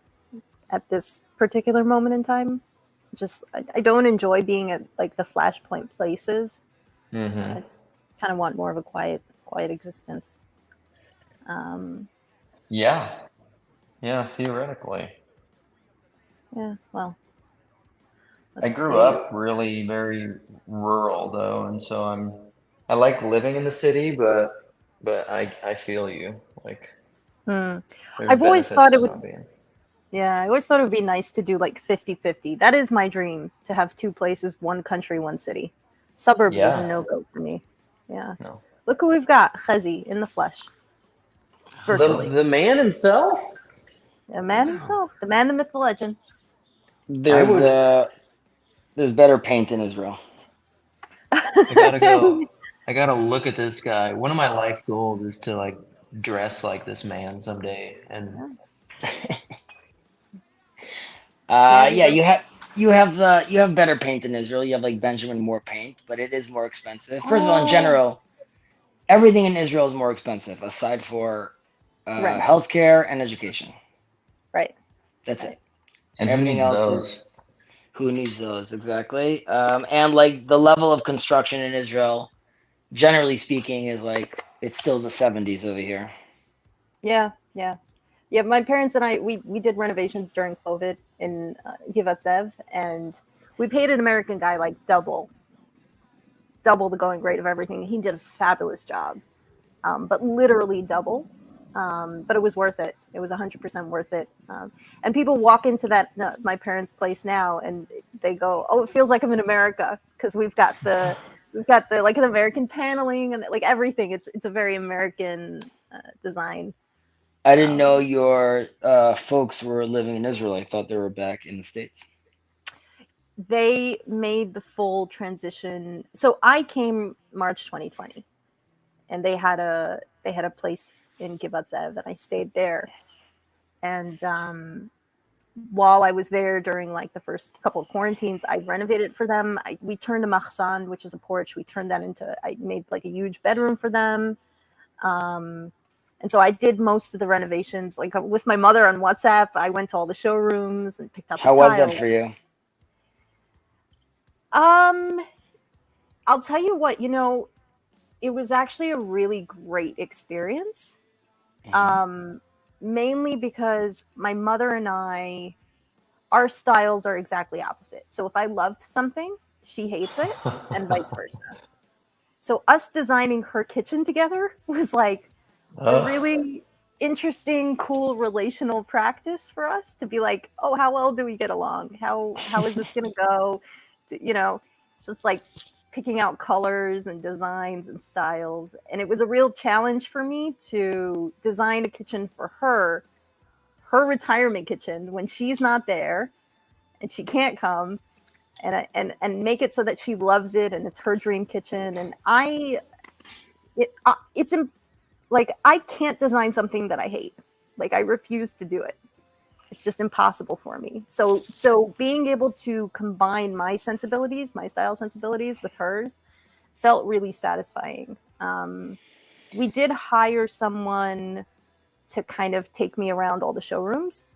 at this particular moment in time. Just I don't enjoy being at like the flashpoint places. Mm-hmm. I kind of want more of a quiet existence. Yeah. Yeah, theoretically. Yeah. Well. I grew up really very rural though, and so I like living in the city, but I feel you. Like there's I've always benefits thought to it would. not being. Yeah, I always thought it would be nice to do like 50-50. That is my dream, to have 2 places, 1 country, 1 city. Suburbs is a Yeah. no-go for me. Yeah. No. Look who we've got, Khazi, in the flesh. Virtually. The man himself? The man himself. The man, the myth, the legend. There's better paint in Israel. I gotta go. I gotta look at this guy. One of my life goals is to like dress like this man someday. And Yeah, you have better paint in Israel. You have like Benjamin Moore paint, but it is more expensive. First of all, in general, everything in Israel is more expensive, aside for Rent. healthcare and education. Right. That's it. who Everything needs else those? is who needs those exactly. And like the level of construction in Israel, generally speaking, is like it's still the 70s over here. Yeah. My parents and I, we did renovations during COVID in Givat Zev, and we paid an American guy like double the going rate of everything. He did a fabulous job. but literally double. But it was worth it. It was 100% worth it. And people walk into my parents' place now, and they go, "Oh, it feels like I'm in America," because we've got the like an American paneling and like everything. It's a very American design. I didn't know your folks were living in Israel. I thought they were back in the States. They made the full transition. So I came March 2020, and they had a place in Givat Zev, and I stayed there. And while I was there during like the first couple of quarantines, I renovated for them. We turned a machzan, which is a porch. We turned that into. I made like a huge bedroom for them. And so I did most of the renovations, like with my mother on WhatsApp. I went to all the showrooms and picked out the How was that tile. for you? I'll tell you what, it was actually a really great experience. Mainly because my mother and I, our styles are exactly opposite. So if I loved something, she hates it, and vice versa. So us designing her kitchen together was like a really interesting, cool relational practice for us to be like, oh, how well do we get along? How is this going to go? It's just like picking out colors and designs and styles. And it was a real challenge for me to design a kitchen for her retirement kitchen when she's not there and she can't come, and make it so that she loves it and it's her dream kitchen. And I can't design something that I hate. Like, I refuse to do it. It's just impossible for me. So being able to combine my sensibilities, my style sensibilities with hers felt really satisfying. We did hire someone to kind of take me around all the showrooms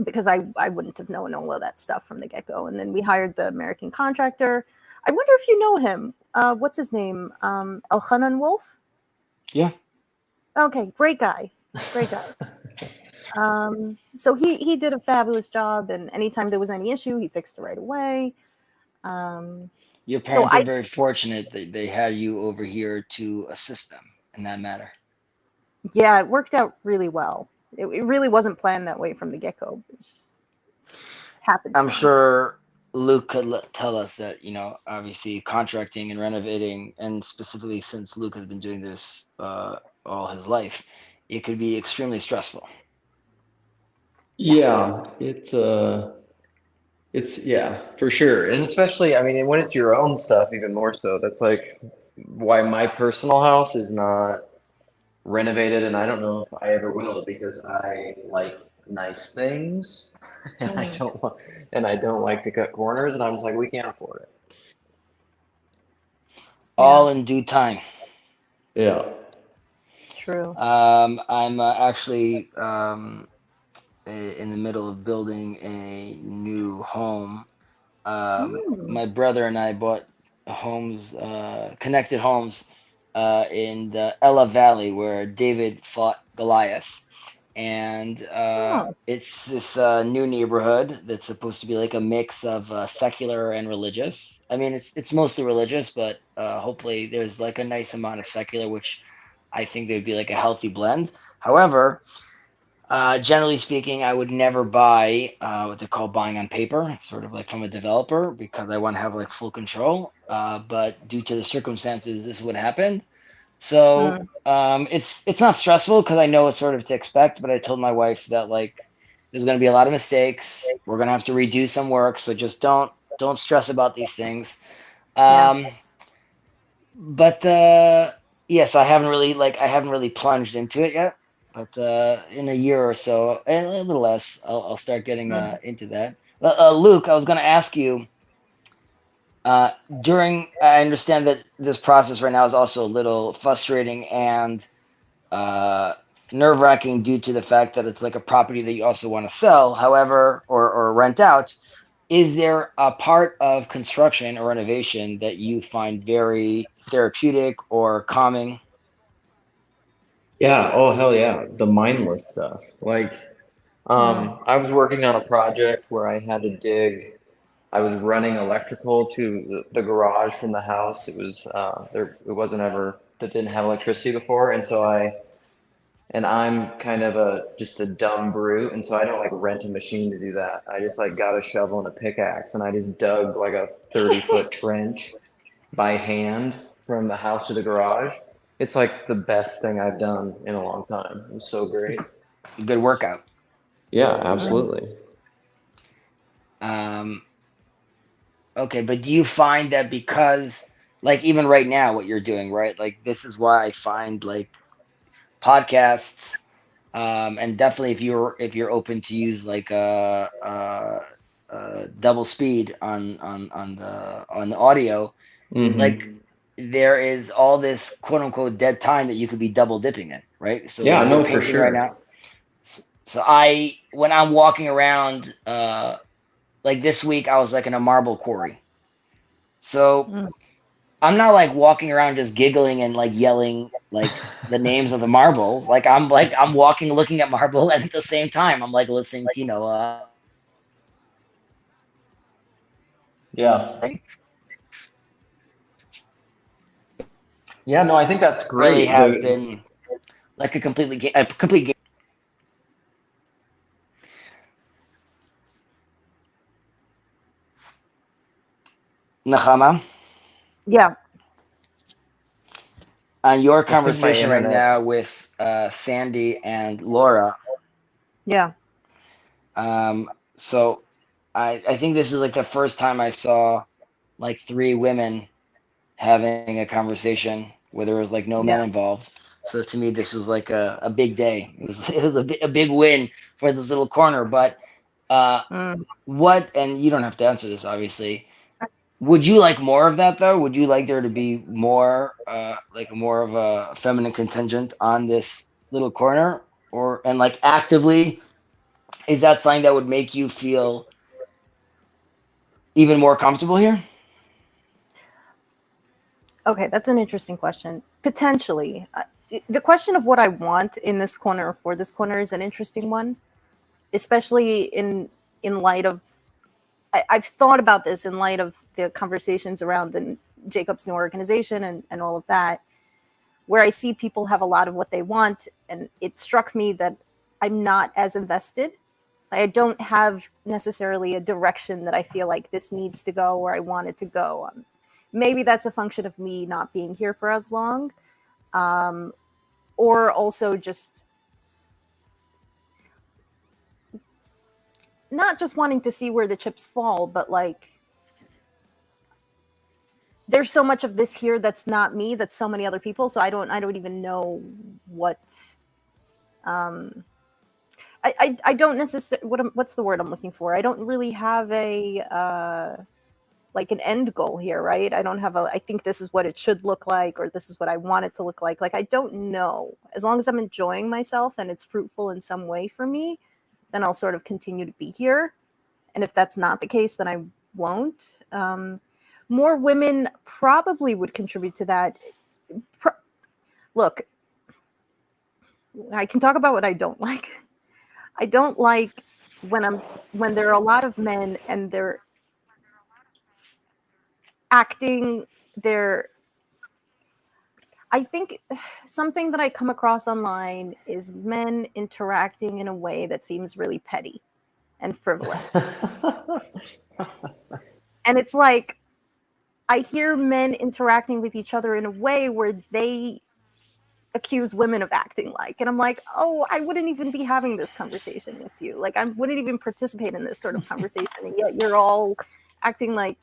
because I wouldn't have known all of that stuff from the get-go. And then we hired the American contractor. I wonder if you know him. What's his name? Elchanan Wolf? Yeah. Okay, great guy. So he did a fabulous job, and anytime there was any issue, he fixed it right away. Your parents are very fortunate that they had you over here to assist them in that matter. Yeah, it worked out really well. It really wasn't planned that way from the get-go. It just happened. I'm sure Luke could tell us that, obviously contracting and renovating, and specifically since Luke has been doing this all his life, it could be extremely stressful. Yeah, it's yeah, for sure. And especially, I mean, when it's your own stuff, even more so. That's like why my personal house is not renovated, and I don't know if I ever will, because I like nice things and I don't like to cut corners, and I'm just like, we can't afford it. All in due time. Yeah. True. I'm actually in the middle of building a new home. My brother and I bought homes, connected homes, in the Ella Valley where David fought Goliath. And it's this new neighborhood that's supposed to be like a mix of secular and religious. I mean, it's mostly religious, but hopefully there's like a nice amount of secular, which I think there'd be like a healthy blend. However, generally speaking, I would never buy what they call buying on paper. It's sort of like from a developer, because I want to have like full control. But due to the circumstances, this is what happened. So it's not stressful because I know what sort of to expect. But I told my wife that like there's going to be a lot of mistakes. We're going to have to redo some work. So just don't stress about these things. But yes, I haven't really plunged into it yet. But in a year or so, and a little less, I'll start getting into that. Luke, I was going to ask you, I understand that this process right now is also a little frustrating and nerve-wracking due to the fact that it's like a property that you also want to sell, however, or rent out. Is there a part of construction or renovation that you find very therapeutic or calming? Yeah. Oh, hell yeah. The mindless stuff. Like, I was working on a project where I had to dig. I was running electrical to the garage from the house. It was it wasn't ever that didn't have electricity before, and I'm kind of just a dumb brute, and so I don't like rent a machine to do that. I just like got a shovel and a pickaxe, and I just dug like a 30-foot trench by hand from the house to the garage. It's like the best thing I've done in a long time. It was so great. Good workout. Yeah, absolutely. Okay, but do you find that because, like, even right now, what you're doing, right? Like, this is why I find like podcasts, and definitely if you're open to use like double speed on the audio, like there is all this quote unquote dead time that you could be double dipping in, right? So Yeah, like, no, you're for painting sure. right now. So when I'm walking around, like this week, I was like in a marble quarry. So I'm not like walking around just giggling and like yelling like the names of the marbles. Like I'm walking, looking at marble, and at the same time, I'm like listening to, Yeah. Yeah, no, I think that's really great. has been like a complete game. Nahama, Yeah. on your think my conversation right internet- now with Sandy and Laura. Yeah. So I think this is like the first time I saw like three women having a conversation where there was like no men involved. So to me, this was like a big day. It was a big win for this little corner. But what? And you don't have to answer this, obviously. Would you like more of that though? Would you like there to be more, like more of a feminine contingent on this little corner, and like actively? Is that something that would make you feel even more comfortable here? Okay, that's an interesting question. Potentially. The question of what I want in this corner, for this corner, is an interesting one, especially in light of, I've thought about this in light of the conversations around Jacob's new organization and all of that, where I see people have a lot of what they want, and it struck me that I'm not as invested. I don't have necessarily a direction that I feel like this needs to go or I want it to go. Maybe that's a function of me not being here for as long, or also just not just wanting to see where the chips fall, but like there's so much of this here that's not me, that's so many other people. So I don't even know what. I don't necessarily. What's the word I'm looking for? I don't really have a like an end goal here, right? I don't have I think this is what it should look like, or this is what I want it to look like. Like, I don't know. As long as I'm enjoying myself and it's fruitful in some way for me, then I'll sort of continue to be here. And if that's not the case, then I won't. More women probably would contribute to that. Look, I can talk about what I don't like. I don't like when there are a lot of men and they're acting I think something that I come across online is men interacting in a way that seems really petty and frivolous. And it's like, I hear men interacting with each other in a way where they accuse women of acting like, and I'm like, oh, I wouldn't even be having this conversation with you. Like, I wouldn't even participate in this sort of conversation. And yet you're all acting like,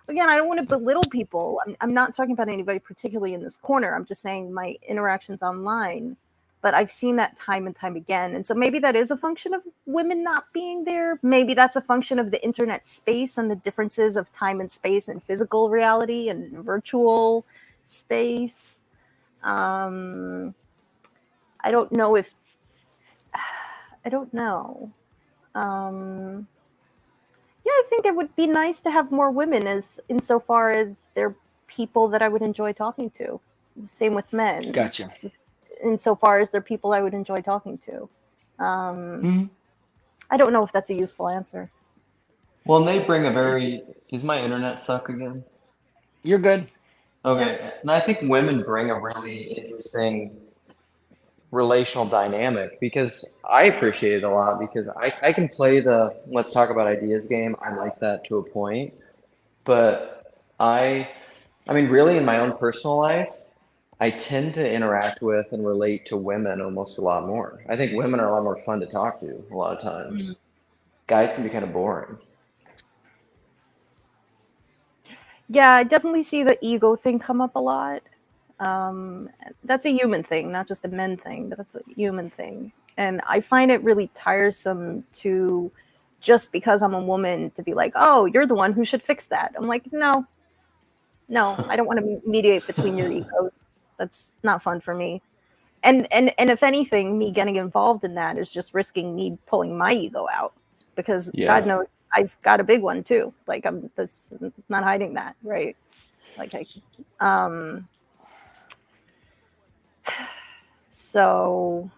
again, I don't want to belittle people. I'm not talking about anybody particularly in this corner. I'm just saying my interactions online. But I've seen that time and time again. And so maybe that is a function of women not being there. Maybe that's a function of the internet space and the differences of time and space and physical reality and virtual space. I don't know if I don't know. Yeah, I think it would be nice to have more women, as insofar as they're people that I would enjoy talking to. Same with men. Gotcha. Insofar as they're people I would enjoy talking to. I don't know if that's a useful answer. Well, and they bring a very. Does my internet suck again? You're good. Okay, and I think women bring a really interesting relational dynamic because I appreciate it a lot because I can play the let's talk about ideas game. I like that to a point, but I mean, really in my own personal life, I tend to interact with and relate to women almost a lot more. I think women are a lot more fun to talk to a lot of times. Guys can be kind of boring. Yeah, I definitely see the ego thing come up a lot. That's a human thing, not just a men thing, but that's a human thing. And I find it really tiresome to just because I'm a woman to be like, oh, you're the one who should fix that. I'm like, no, I don't want to mediate between your egos. That's not fun for me. And if anything, me getting involved in that is just risking me pulling my ego out because God Yeah. knows I've got a big one too. Like I'm that's not hiding that, right? Like so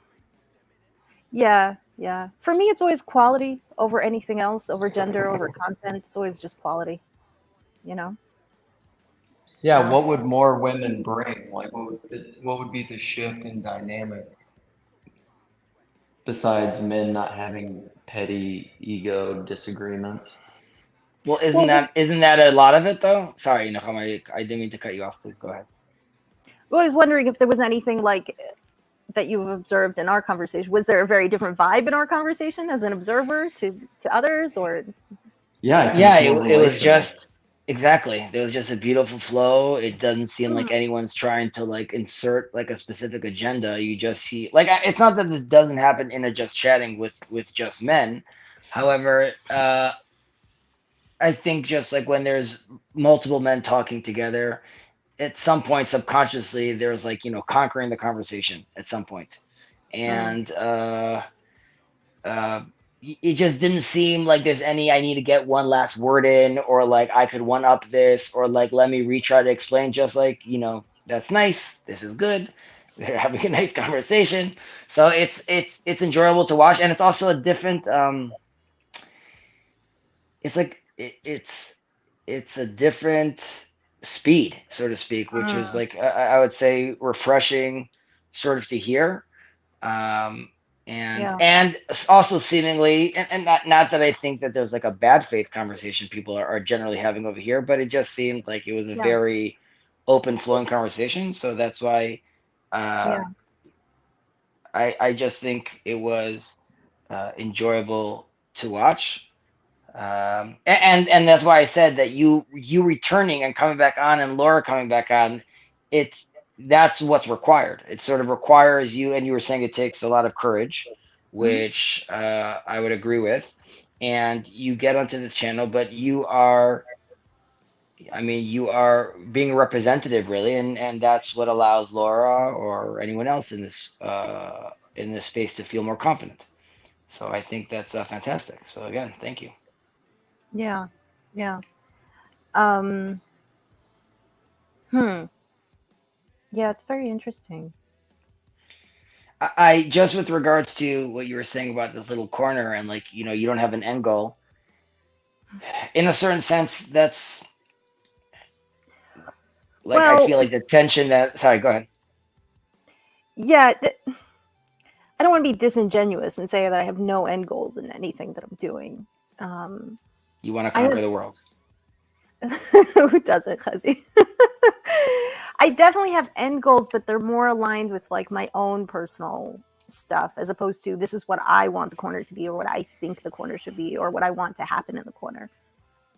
yeah. For me it's always quality over anything else, over gender, over content. It's always just quality, you know? Yeah, So what would more women bring? Like, what would be the shift in dynamic besides men not having petty ego disagreements? Well, well, isn't that a lot of it though? Sorry, Nahum, I didn't mean to cut you off. Please go ahead. I was wondering if there was anything like that you've observed in our conversation. Was there a very different vibe in our conversation as an observer to others, or Yeah, I think Yeah, it's more it was relational. just exactly. There was just a beautiful flow. It doesn't seem like anyone's trying to like insert like a specific agenda. You just see like it's not that this doesn't happen in a just chatting with just men. However, I think just like when there's multiple men talking together, at some point subconsciously there's like conquering the conversation at some point, and uh, it just didn't seem like there's any I need to get one last word in or like I could one up this or like let me retry to explain, just like that's nice, this is good, they're having a nice conversation. So it's enjoyable to watch, and it's also a different it's like it's a different speed, so to speak, which is like I would say refreshing sort of to hear. um yeah, and also seemingly, and not that I think that there's like a bad faith conversation people are generally having over here, but it just seemed like it was a yeah, very open flowing conversation. So that's why uh yeah, I just think it was enjoyable to watch. And that's why I said that you returning and coming back on and Laura coming back on, that's what's required. It sort of requires you, and you were saying it takes a lot of courage, which I would agree with. And you get onto this channel, but you are being representative really, and that's what allows Laura or anyone else in this space to feel more confident. So I think that's fantastic. So again, thank you. yeah, yeah. Um, yeah, it's very interesting. I just, with regards to what you were saying about this little corner and like you don't have an end goal. In a certain sense, that's like I Well, feel like the tension that. Sorry, go ahead. yeah, I don't want to be disingenuous and say that I have no end goals in anything that I'm doing. You want to I conquer have, the world. who doesn't, Kazi? I definitely have end goals, but they're more aligned with like my own personal stuff as opposed to this is what I want the corner to be or what I think the corner should be or what I want to happen in the corner.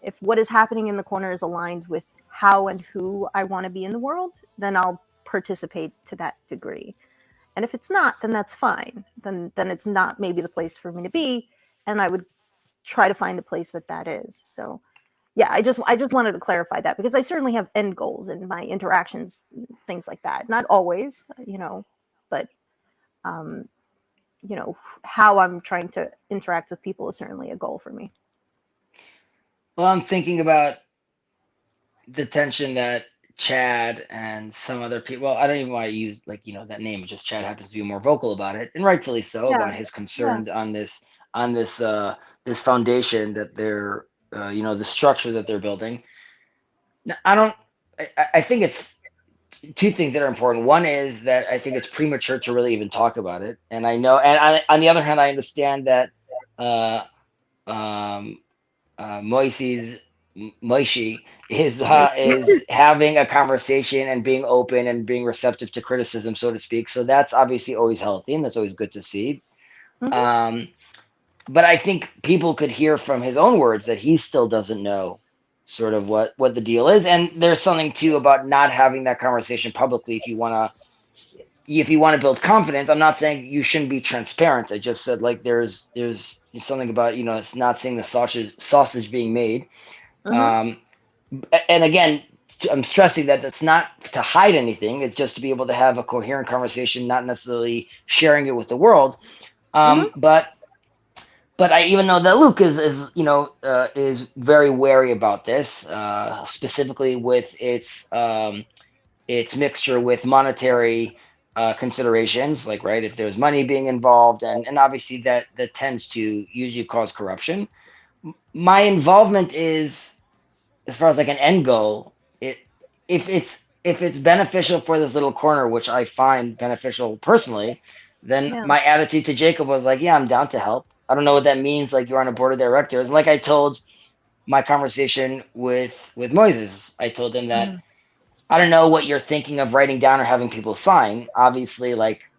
If what is happening in the corner is aligned with how and who I want to be in the world, then I'll participate to that degree. And if it's not, then that's fine. Then it's not maybe the place for me to be, and I would try to find a place that is. So yeah, I just wanted to clarify that because I certainly have end goals in my interactions, things like that. Not always, but how I'm trying to interact with people is certainly a goal for me. Well, I'm thinking about the tension that Chad and some other people. Well, I don't even want to use like that name. Just Chad happens to be more vocal about it, and rightfully so, Yeah, about his concerns on this foundation that they're the structure that they're building. I don't. I think it's two things that are important. One is that I think it's premature to really even talk about it, and I know, and on the other hand, I understand that Moishi is having a conversation and being open and being receptive to criticism, so to speak. So that's obviously always healthy, and that's always good to see. But I think people could hear from his own words that he still doesn't know sort of what the deal is. And there's something too about not having that conversation publicly if you want to build confidence. I'm not saying you shouldn't be transparent. I just said like there's something about, it's not seeing the sausage being made. And again, I'm stressing that it's not to hide anything. It's just to be able to have a coherent conversation, not necessarily sharing it with the world. But I even know that Luke is very wary about this, specifically with its mixture with monetary considerations, like, right, if there's money being involved, and obviously that tends to usually cause corruption. My involvement is, as far as like an end goal, if it's beneficial for this little corner, which I find beneficial personally, then my attitude to Jacob was like, yeah, I'm down to help. I don't know what that means. Like, you're on a board of directors. And like I told my conversation with Moises, I told him that I don't know what you're thinking of writing down or having people sign. Obviously, like,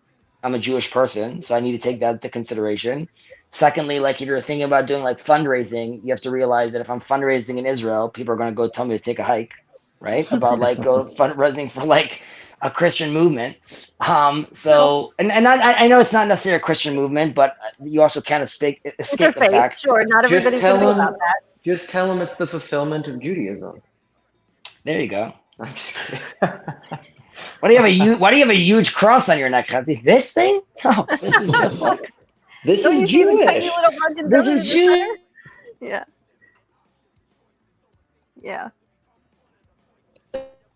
I'm a Jewish person, so I need to take that into consideration. Secondly, like, if you're thinking about doing like fundraising, you have to realize that if I'm fundraising in Israel, people are going to go tell me to take a hike, right? About like go fundraising for like a Christian movement. So, and I know it's not necessarily a Christian movement, but you also can't escape the fact. Sure, not everybody's going to know about that. Just tell him it's the fulfillment of Judaism. There you go. I'm just kidding. Why do you have a huge cross on your neck, Chazi? This thing? No, this is just like this is Jewish. This is Jewish. Yeah. Yeah.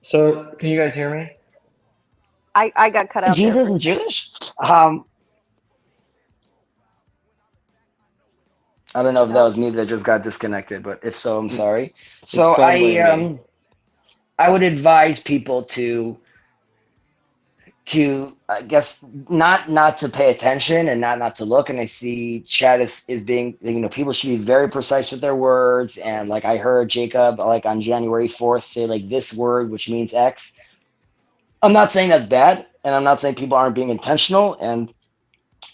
So, can you guys hear me? I got cut out. Jesus is Jewish? I don't know if that was me that just got disconnected, but if so, I'm sorry. So I would advise people to I guess not to pay attention and not to look. And I see Chad is being, people should be very precise with their words. And like I heard Jacob like on January 4th say like this word, which means X. I'm not saying that's bad, and I'm not saying people aren't being intentional, and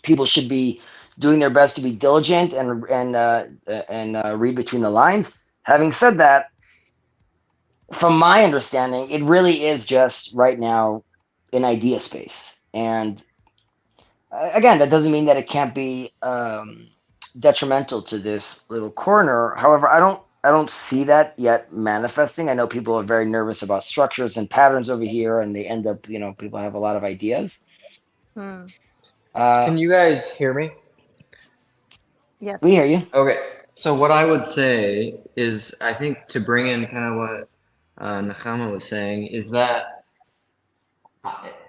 people should be doing their best to be diligent and read between the lines. Having said that, from my understanding, it really is just right now an idea space, and again, that doesn't mean that it can't be detrimental to this little corner. However, I don't see that yet manifesting. I know people are very nervous about structures and patterns over here, and they end up, people have a lot of ideas. Can you guys hear me? Yes. We hear you. Okay. So what I would say is, I think to bring in kind of what Nechama was saying, is that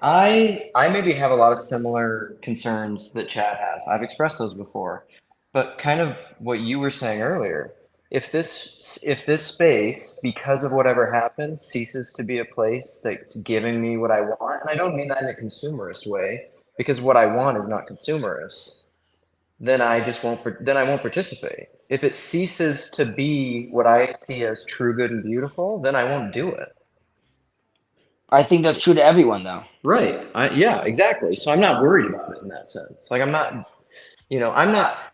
I maybe have a lot of similar concerns that Chad has. I've expressed those before, but kind of what you were saying earlier, if this space, because of whatever happens, ceases to be a place that's giving me what I want, and I don't mean that in a consumerist way, because what I want is not consumerist, then I won't participate. If it ceases to be what I see as true, good, and beautiful, then I won't do it. I think that's true to everyone, though. Right. Yeah, exactly. So I'm not worried about it in that sense. Like, I'm not.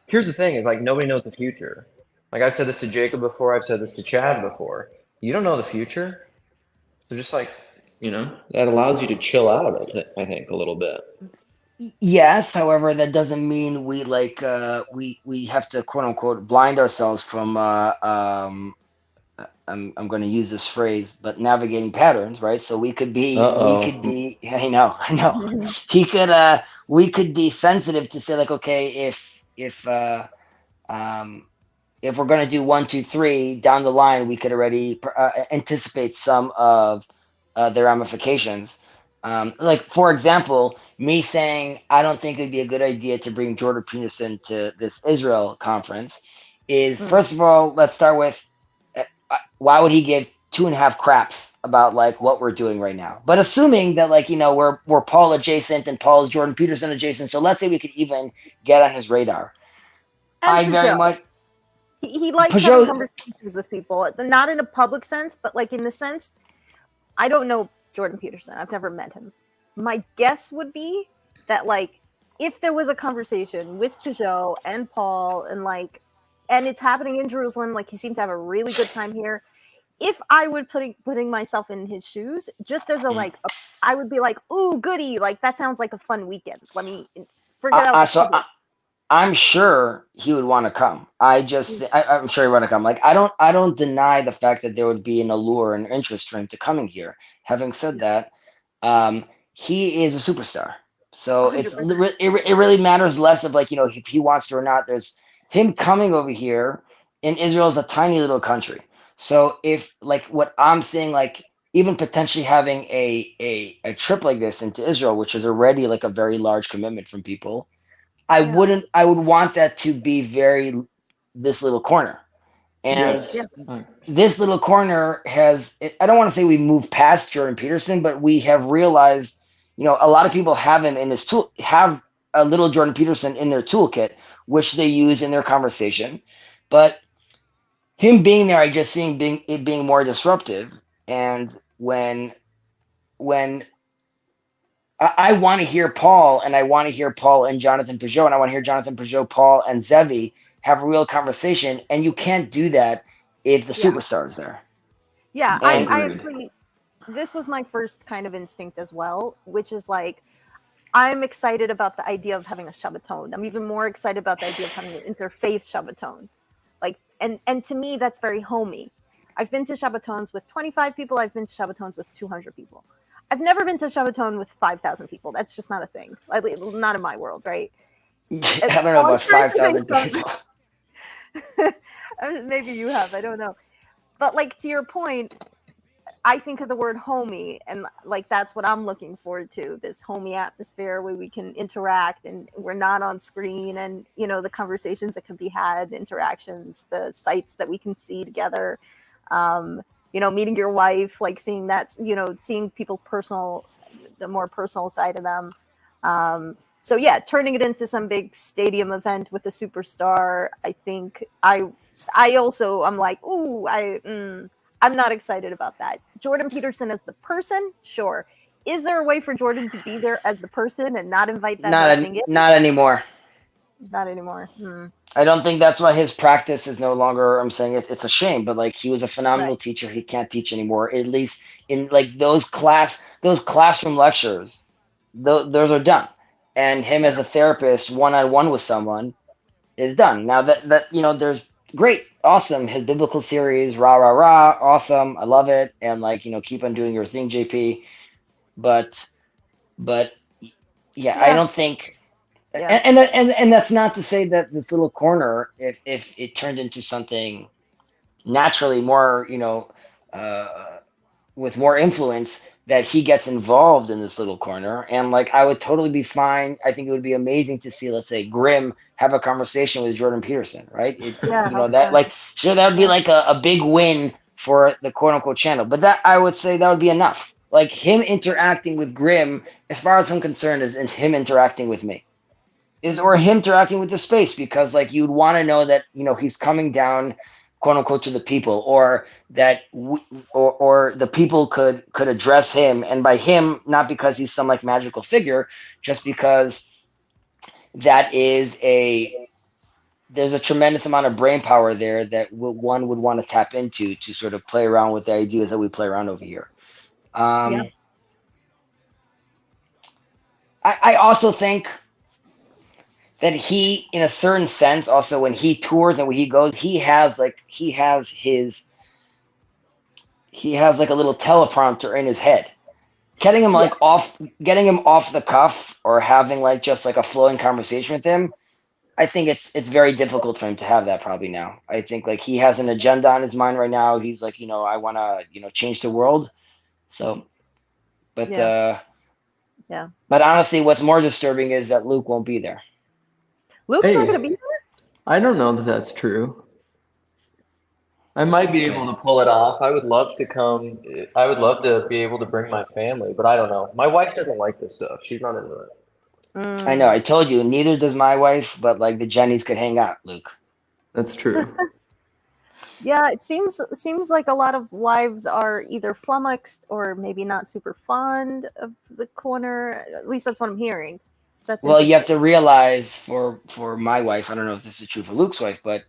Here's the thing: is like nobody knows the future. Like, I've said this to Jacob before. I've said this to Chad before. You don't know the future. So just like, that allows you to chill out of it, I think, a little bit. Yes, however, that doesn't mean we we have to quote unquote blind ourselves from I'm going to use this phrase, but navigating patterns, right? So we could be I know we could be sensitive to say like, okay, if we're going to do 1, 2, 3 down the line, we could already anticipate some of the ramifications. Like, for example, me saying I don't think it'd be a good idea to bring Jordan Peterson to this Israel conference is, first of all, let's start with why would he give 2.5 craps about like what we're doing right now. But assuming that like, you know, we're Paul adjacent and Paul is Jordan Peterson adjacent. So let's say we could even get on his radar. And I very Peugeot. much He likes having Peugeot. conversations with people, not in a public sense, but like in the sense, I don't know Jordan Peterson. I've never met him. My guess would be that like if there was a conversation with Peugeot and Paul and it's happening in Jerusalem, like he seemed to have a really good time here. If I would putting myself in his shoes, just as I would be like, ooh, goody, like that sounds like a fun weekend. Let me forget out. I'm sure he would want to come. I'm sure he would want to come. Like I don't deny the fact that there would be an allure and interest for him to coming here. Having said that, he is a superstar. So 100%. it really matters less of like, you know, if he wants to or not. There's him coming over here, and Israel is a tiny little country. So if like what I'm saying, like even potentially having a trip like this into Israel, which is already like a very large commitment from people, I would want that to be this little corner. And Yes. this little corner I don't want to say we moved past Jordan Peterson, but we have realized, you know, a lot of people have him in have a little Jordan Peterson in their toolkit, which they use in their conversation. But him being there, I just seeing it being more disruptive. And when I want to hear Paul, and I want to hear Paul and Jonathan Peugeot, and I want to hear Jonathan Peugeot, Paul, and Zevi have a real conversation, and you can't do that if the superstar is there. Yeah, And- I agree. This was my first kind of instinct as well, which is like, I'm excited about the idea of having a Shabbaton. I'm even more excited about the idea of having an interfaith Shabbaton. Like, and to me, that's very homey. I've been to Shabbatons with 25 people. I've been to Shabbatons with 200 people. I've never been to a Shabbaton with 5,000 people. That's just not a thing. Not in my world, right? I don't know about 5,000 people. Maybe you have. I don't know. But like to your point, I think of the word homey, and like that's what I'm looking forward to, this homey atmosphere where we can interact and we're not on screen, and you know, the conversations that can be had, interactions, the sights that we can see together. You know, meeting your wife, like seeing that, you know, seeing people's the more personal side of them. So yeah, turning it into some big stadium event with a superstar, I think I'm like, ooh, I'm not excited about that. Jordan Peterson as the person, sure. Is there a way for Jordan to be there as the person and not invite that whole thing in? Not anymore. Not anymore. I don't think that's why his practice is no longer. I'm saying it's a shame, but like he was a phenomenal teacher. He can't teach anymore. At least in like those classroom lectures, those are done. And him as a therapist, one-on-one with someone, is done. Now that you know, there's great, awesome. His biblical series, rah rah rah, awesome. I love it, and like, you know, keep on doing your thing, JP. But yeah. I don't think. Yeah. And that's not to say that this little corner, if it turned into something naturally more, you know, with more influence, that he gets involved in this little corner. And like, I would totally be fine. I think it would be amazing to see, let's say, Grimm have a conversation with Jordan Peterson, right? You know, that like, sure, that would be like a big win for the quote unquote channel. But that, I would say, that would be enough. Like him interacting with Grimm, as far as I'm concerned, is him interacting with me. Or him interacting with the space, because like you'd want to know that, you know, he's coming down, quote unquote, to the people, or that or the people could address him, and by him, not because he's some like magical figure, just because there's a tremendous amount of brain power there that one would want to tap into to sort of play around with the ideas that we play around over here. I also think that he, in a certain sense, also when he tours and when he goes, he has like a little teleprompter in his head, getting him off the cuff, or having like just like a flowing conversation with him. I think it's very difficult for him to have that probably now. I think like he has an agenda on his mind right now. He's like, you know, I want to, you know, change the world. So, but honestly, what's more disturbing is that Luke won't be there. Luke's not going to be there? I don't know that that's true. I might be able to pull it off. I would love to come. I would love to be able to bring my family, but I don't know. My wife doesn't like this stuff. She's not into it. I know. I told you, neither does my wife, but like the Jennies could hang out, Luke. That's true. Yeah, it seems like a lot of wives are either flummoxed or maybe not super fond of the corner. At least that's what I'm hearing. So that's Well, you have interesting. to realize for my wife, I don't know if this is true for Luke's wife, but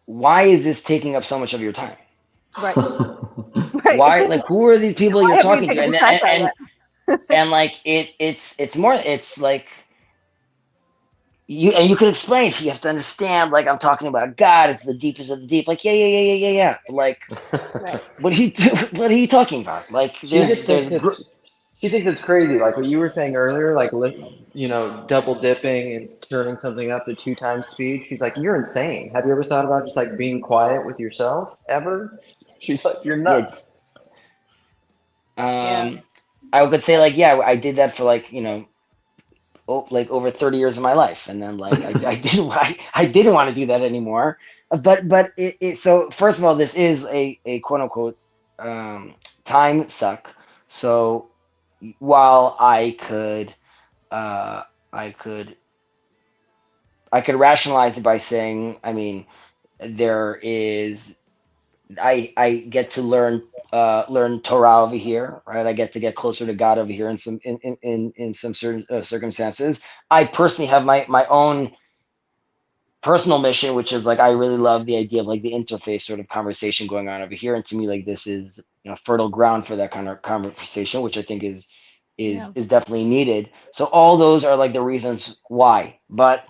why is this taking up so much of your time? Right. Right. Why, like, who are these people Why you're have we talking to? taken And past that and yet? and like it's more, it's like you could explain if you have to understand, like, I'm talking about God, it's the deepest of the deep. Like, yeah. But like, Right. what are you talking about? Like, She just thinks she thinks it's crazy, like what you were saying earlier, like double dipping and turning something up to 2 times speed. She's like, you're insane. Have you ever thought about just like being quiet with yourself ever? She's like, you're nuts. I could say like, yeah, I did that for like, like over 30 years of my life, and then like I didn't want to do that anymore. But so first of all, this is a quote unquote time suck. So while I could rationalize it by saying, I mean, I get to learn Torah over here, right? I get to get closer to God over here in some certain circumstances. I personally have my own personal mission, which is like, I really love the idea of like the interface sort of conversation going on over here, and to me, like, this is fertile ground for that kind of conversation, which I think is definitely needed. So all those are like the reasons why, but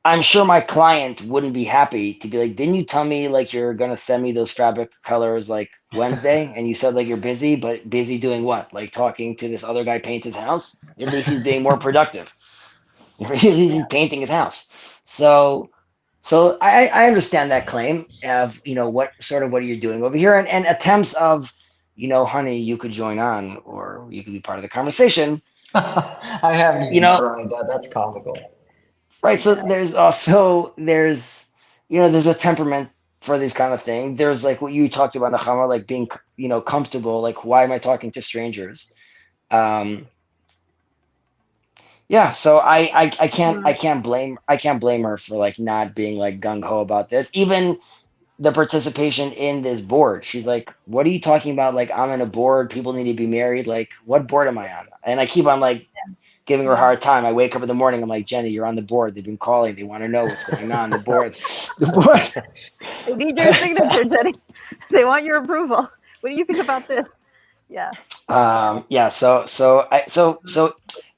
I'm sure my client wouldn't be happy to be like, didn't you tell me like you're gonna send me those fabric colors like Wednesday, and you said like you're busy, but busy doing what? Like talking to this other guy paint his house? At least he's being more productive. He's painting his house. So I understand that claim of what are you doing over here, and attempts of honey, you could join on, or you could be part of the conversation. I haven't even tried that. That's comical. Right. So there's also there's a temperament for this kind of thing. There's like what you talked about, Nechama, like being comfortable. Like, why am I talking to strangers? Yeah. So I can't blame her for like not being like gung ho about this. Even the participation in this board, she's like, what are you talking about? Like, I'm in a board. People need to be married. Like, what board am I on? And I keep on like giving her a hard time. I wake up in the morning, I'm like, Jenny, you're on the board. They've been calling. They want to know what's going on. The board. They need your signature, Jenny. They want your approval. What do you think about this? Yeah. So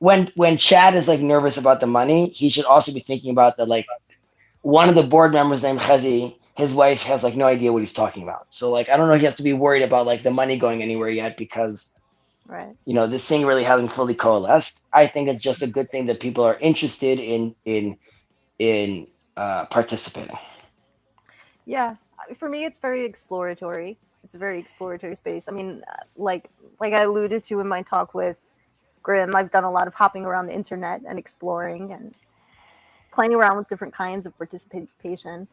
when Chad is like nervous about the money, he should also be thinking about that, like, one of the board members named Chazi, his wife has like no idea what he's talking about. So like, I don't know if he has to be worried about like the money going anywhere yet, because right, this thing really hasn't fully coalesced. I think it's just a good thing that people are interested in participating. Yeah, for me, it's very exploratory. It's a very exploratory space. I mean, like I alluded to in my talk with Grim, I've done a lot of hopping around the internet and exploring and playing around with different kinds of participation.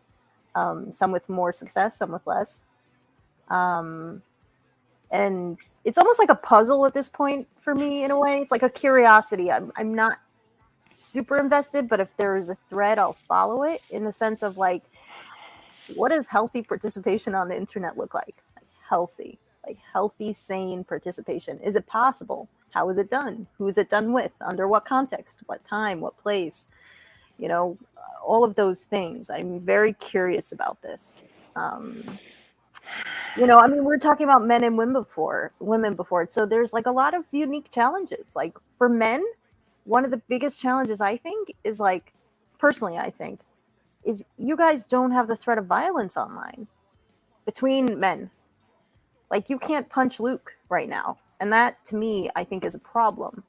Some with more success, some with less. And it's almost like a puzzle at this point for me, in a way. It's like a curiosity. I'm not super invested, but if there is a thread, I'll follow it, in the sense of like, what does healthy participation on the internet look like? Healthy, sane participation. Is it possible? How is it done? Who is it done with? Under what context? What time? What place? All of those things. I'm very curious about this. I mean, we were talking about men and women before. So there's like a lot of unique challenges. Like for men, one of the biggest challenges, I think, is like, personally, I think, is you guys don't have the threat of violence online between men. Like, you can't punch Luke right now. And that, to me, I think is a problem.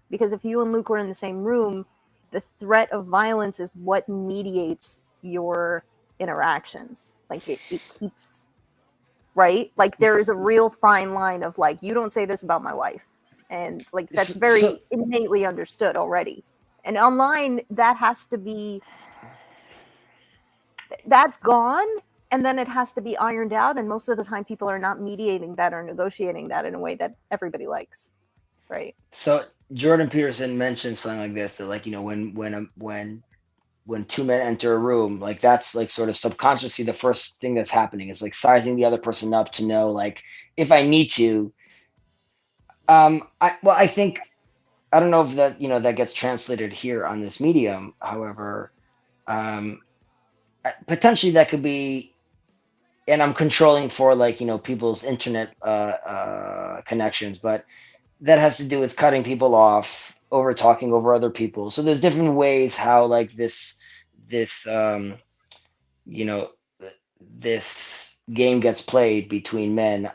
Because if you and Luke were in the same room, the threat of violence is what mediates your interactions. Like, it keeps, right? Like, there is a real fine line of, like, you don't say this about my wife. And, like, that's very innately understood already. And online, that has to be, that's gone. and then it has to be ironed out, and most of the time people are not mediating that or negotiating that in a way that everybody likes, right? So Jordan Peterson mentioned something like this, that like, you know, when two men enter a room, like that's like sort of subconsciously the first thing that's happening is like sizing the other person up to know, like, if I need to. I think, I don't know if that, you know, that gets translated here on this medium. However, potentially that could be, and I'm controlling for like, you know, people's internet connections, but that has to do with cutting people off, over talking over other people. So there's different ways how like this you know, this game gets played between men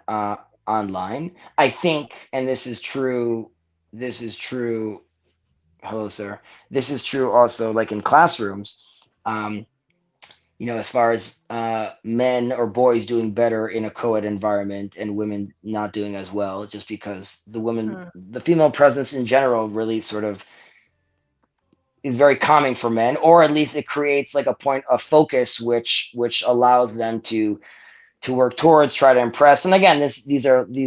online. I think, and this is true. Hello, sir. This is true also like in classrooms. You know, as far as men or boys doing better in a co-ed environment and women not doing as well, just because the female presence in general really sort of is very calming for men, or at least it creates like a point of focus, which allows them to work towards, try to impress. And again, these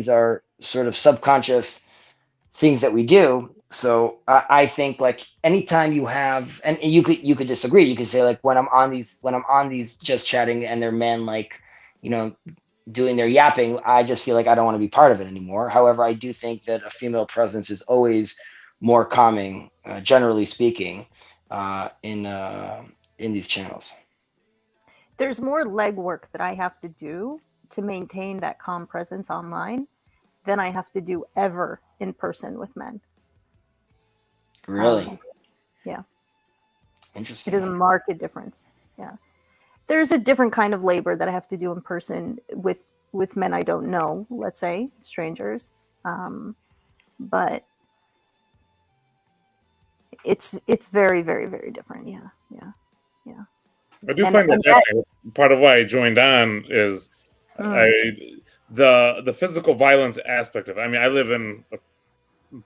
are sort of subconscious things that we do. So I think like anytime you have, and you could disagree, you could say like when I'm on these just chatting and they're men, like, you know, doing their yapping, I just feel like I don't want to be part of it anymore. However, I do think that a female presence is always more calming, generally speaking, in these channels. There's more legwork that I have to do to maintain that calm presence online than I have to do ever in person with men. Really? Yeah. Interesting. It is a marked difference. Yeah. There's a different kind of labor that I have to do in person with men I don't know, let's say, strangers. But it's very, very, very different. Yeah. I do find that fascinating. Part of why I joined on is the physical violence aspect of it. I mean, I live in a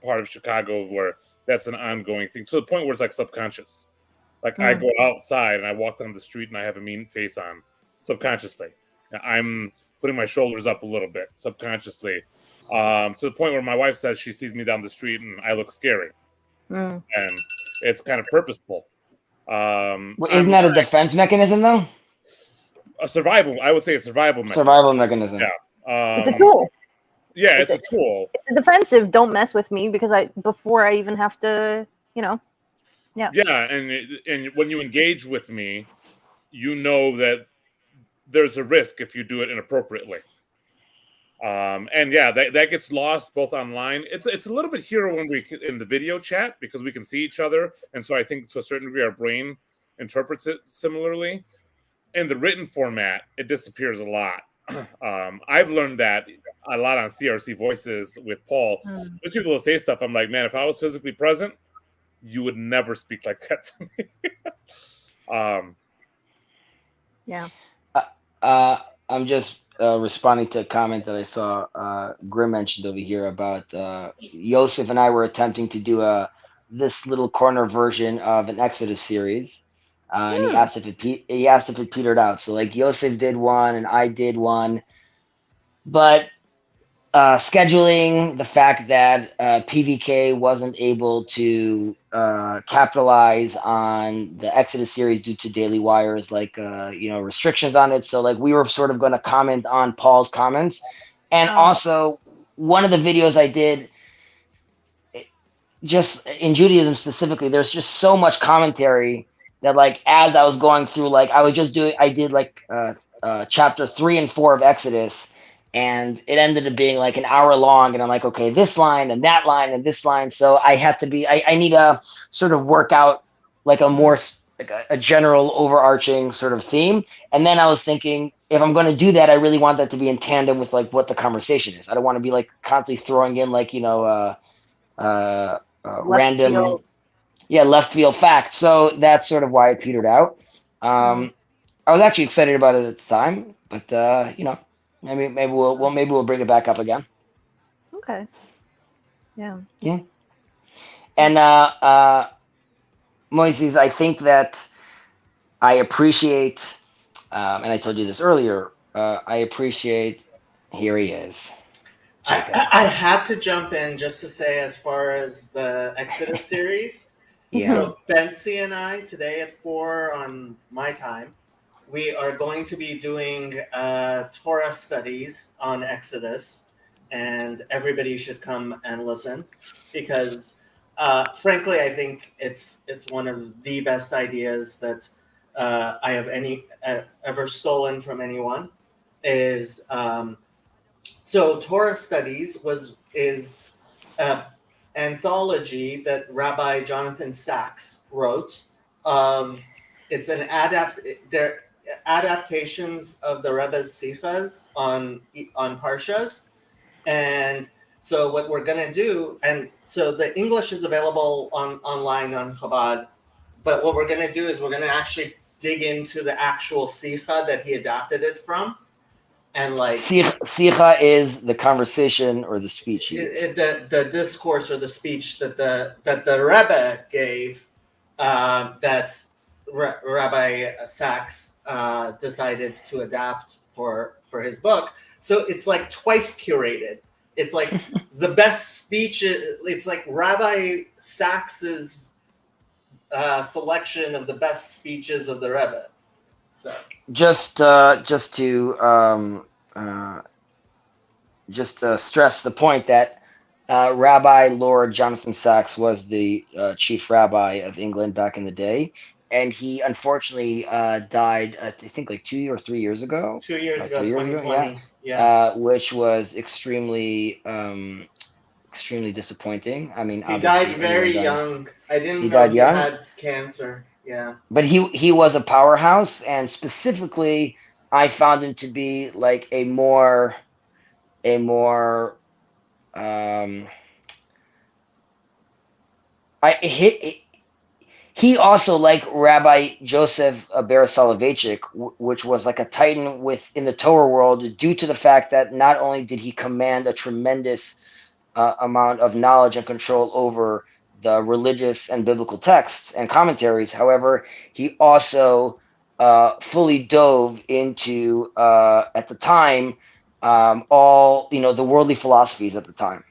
part of Chicago where that's an ongoing thing, to the point where it's like subconscious. Like I go outside and I walk down the street and I have a mean face on subconsciously. I'm putting my shoulders up a little bit subconsciously, to the point where my wife says she sees me down the street and I look scary, and it's kind of purposeful. Well, isn't that a defense mechanism though? A survival, I would say a survival mechanism. Survival mechanism. Yeah. It's a tool. Yeah, it's a tool. It's a defensive. Don't mess with me because before I even have to, you know. Yeah. Yeah, and when you engage with me, you know that there's a risk if you do it inappropriately. And yeah, that gets lost both online. It's a little bit here when we in the video chat because we can see each other, and so I think to a certain degree our brain interprets it similarly. In the written format, it disappears a lot. I've learned that a lot on CRC Voices with Paul. There's people that say stuff. I'm like, man, if I was physically present, you would never speak like that to me. Yeah. I'm just responding to a comment that I saw Grim mentioned over here about Yosef and I were attempting to do this little corner version of an Exodus series. And he asked if it petered out. So like Yosef did one and I did one, but scheduling, the fact that PVK wasn't able to capitalize on the Exodus series due to Daily Wire's restrictions on it. So like we were sort of going to comment on Paul's comments, and also one of the videos I did, just in Judaism specifically, there's just so much commentary that like as I was going through, like I did like chapter 3 and 4 of Exodus, and it ended up being like an hour long, and I'm like, okay, this line and that line and this line. So I need to sort of work out like a more like a general overarching sort of theme. And then I was thinking, if I'm going to do that, I really want that to be in tandem with like what the conversation is. I don't want to be like constantly throwing in like, random left field facts. So that's sort of why it petered out. I was actually excited about it at the time, but maybe we'll bring it back up again. Okay. Yeah. Yeah. And Moises, I think that I appreciate and I told you this earlier, I appreciate. Here he is, Jacob. I had to jump in just to say, as far as the Exodus series. Yeah. So Betsy and I today at 4 on my time, we are going to be doing Torah studies on Exodus, and everybody should come and listen because, frankly, I think it's one of the best ideas that I have ever stolen from anyone. Is so Torah studies is an anthology that Rabbi Jonathan Sachs wrote. It's an they're adaptations of the Rebbe's Sichas on Parshas, and so what we're gonna do, and so the English is available online on Chabad, but what we're gonna do is we're gonna actually dig into the actual Sicha that he adapted it from. And like Sicha is the conversation or the speech. The discourse or the speech that the Rebbe gave, that Rabbi Sachs decided to adapt for his book. So it's like twice curated. It's like the best speech. It's like Rabbi Sachs's selection of the best speeches of the Rebbe. So just to stress the point that Rabbi Lord Jonathan Sachs was the chief rabbi of England back in the day, and he unfortunately died, I think, like 2 or 3 years ago. 2 years ago, 2020. Yeah. Which was extremely disappointing. I mean, he died very young. I didn't know he had cancer. Yeah. But he was a powerhouse, and specifically, I found him to be like he also, like Rabbi Joseph Ber Soloveitchik, which was like a titan within the Torah world, due to the fact that not only did he command a tremendous amount of knowledge and control over the religious and biblical texts and commentaries. However, he also fully dove into, at the time, all the world philosophies at the time.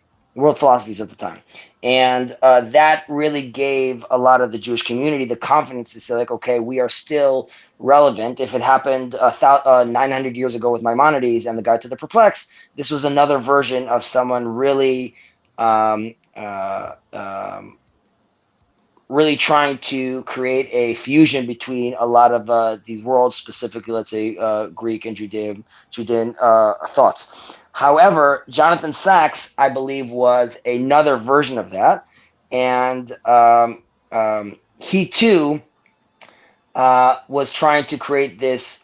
And that really gave a lot of the Jewish community the confidence to say, like, okay, we are still relevant. If it happened 900 years ago with Maimonides and the Guide to the Perplexed, this was another version of someone really really trying to create a fusion between a lot of these worlds, specifically, let's say, Greek and Judean thoughts. However, Jonathan Sachs, I believe, was another version of that, and he too was trying to create this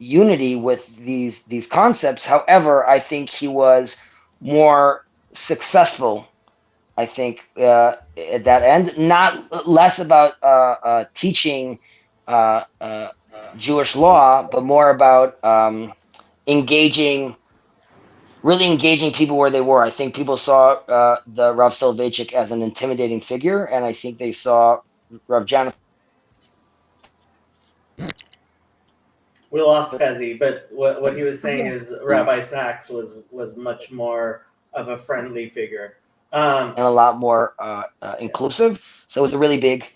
unity with these concepts. However, I think he was more successful, I think, at that end, not less about teaching Jewish law, but more about really engaging people where they were. I think people saw the Rav Soloveitchik as an intimidating figure, and I think they saw Rav Jonathan. We lost Fezzi, but what he was saying is Rabbi Sachs was much more of a friendly figure. And a lot more inclusive. So it was a really big.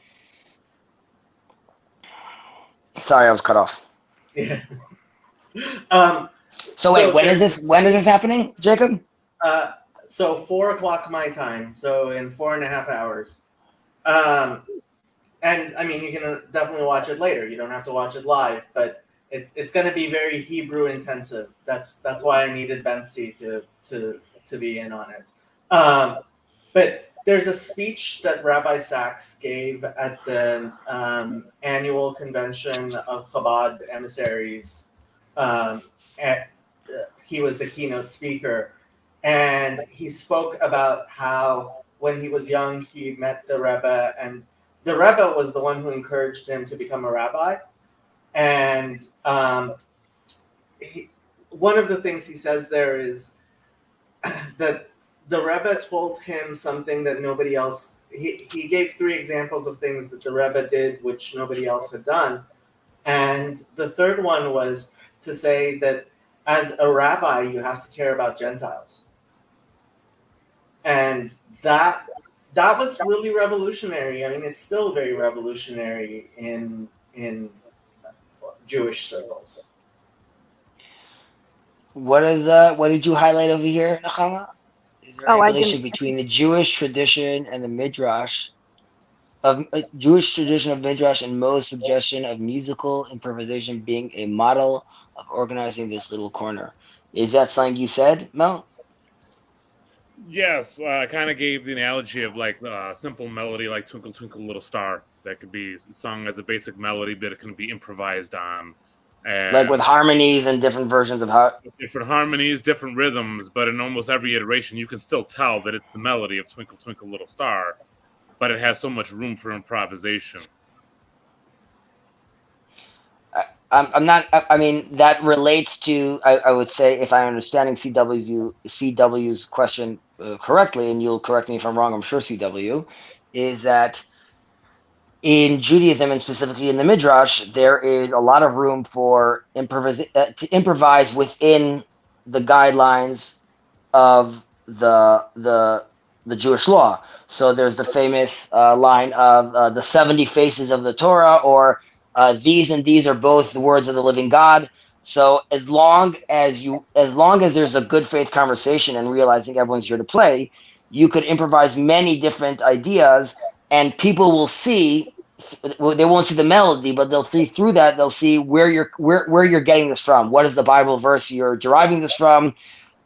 Sorry, I was cut off. Yeah. So wait, when is this happening, Jacob? So 4 o'clock my time. So in 4.5 hours. And I mean, you can definitely watch it later. You don't have to watch it live, but it's going to be very Hebrew intensive. That's why I needed Betsy to be in on it. But there's a speech that Rabbi Sachs gave at the annual convention of Chabad emissaries. He was the keynote speaker, and he spoke about how when he was young, he met the Rebbe, and the Rebbe was the one who encouraged him to become a rabbi. And one of the things he says there is that the Rebbe told him something that nobody else. He gave 3 examples of things that the Rebbe did which nobody else had done, And the third one was to say that as a rabbi, you have to care about Gentiles. And that was really revolutionary. I mean, it's still very revolutionary in Jewish circles. What did you highlight over here, Nechama? Is there Oh, a I relationship didn't. between the Jewish tradition and the Midrash of Jewish tradition of Midrash and Mo's suggestion of musical improvisation being a model of organizing this little corner? Is that something you said, Mo? Yes, I kind of gave the analogy of like a simple melody like Twinkle Twinkle Little Star that could be sung as a basic melody, but it can be improvised on. Like with And harmonies and different versions of how. different harmonies, different rhythms, but in almost every iteration, you can still tell that it's the melody of Twinkle Twinkle Little Star, but it has so much room for improvisation. I'm not. I mean, that relates to. I would say, if I'm understanding CW's question correctly, and you'll correct me if I'm wrong. I'm sure CW is that in Judaism and specifically in the Midrash, there is a lot of room for to improvise within the guidelines of the Jewish law. So there's the famous line of the 70 faces of the Torah, or these and these are both the words of the living God. So as long as there's a good faith conversation and realizing everyone's here to play, you could improvise many different ideas, and people will see. They won't see the melody, but they'll see through that. They'll see where you're getting this from. What is the Bible verse you're deriving this from?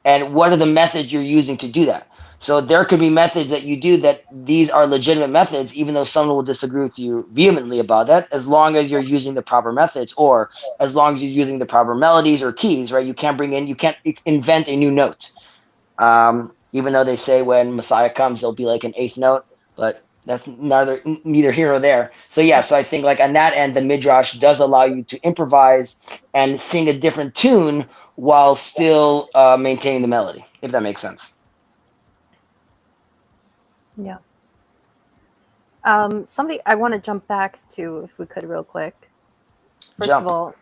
And what are the methods you're using to do that? So there could be methods that you do that these are legitimate methods, even though someone will disagree with you vehemently about that, as long as you're using the proper methods, or as long as you're using the proper melodies or keys, right? You can't invent a new note. Even though they say when Messiah comes, there'll be like an eighth note, but that's neither here nor there. So yeah, so I think like on that end, the Midrash does allow you to improvise and sing a different tune while still maintaining the melody, if that makes sense. Yeah. Something I want to jump back to, if we could, real quick. First Jump. of all,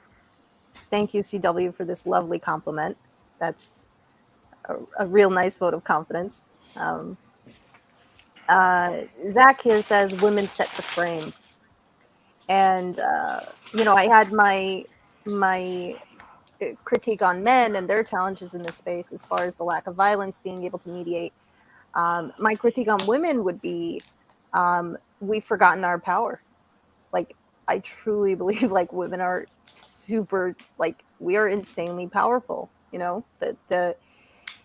thank you, CW, for this lovely compliment. That's a real nice vote of confidence. Zach here says women set the frame. And, I had my critique on men and their challenges in this space as far as the lack of violence, being able to mediate. My critique on women would be we've forgotten our power. Like, I truly believe like women are super, like, we are insanely powerful. The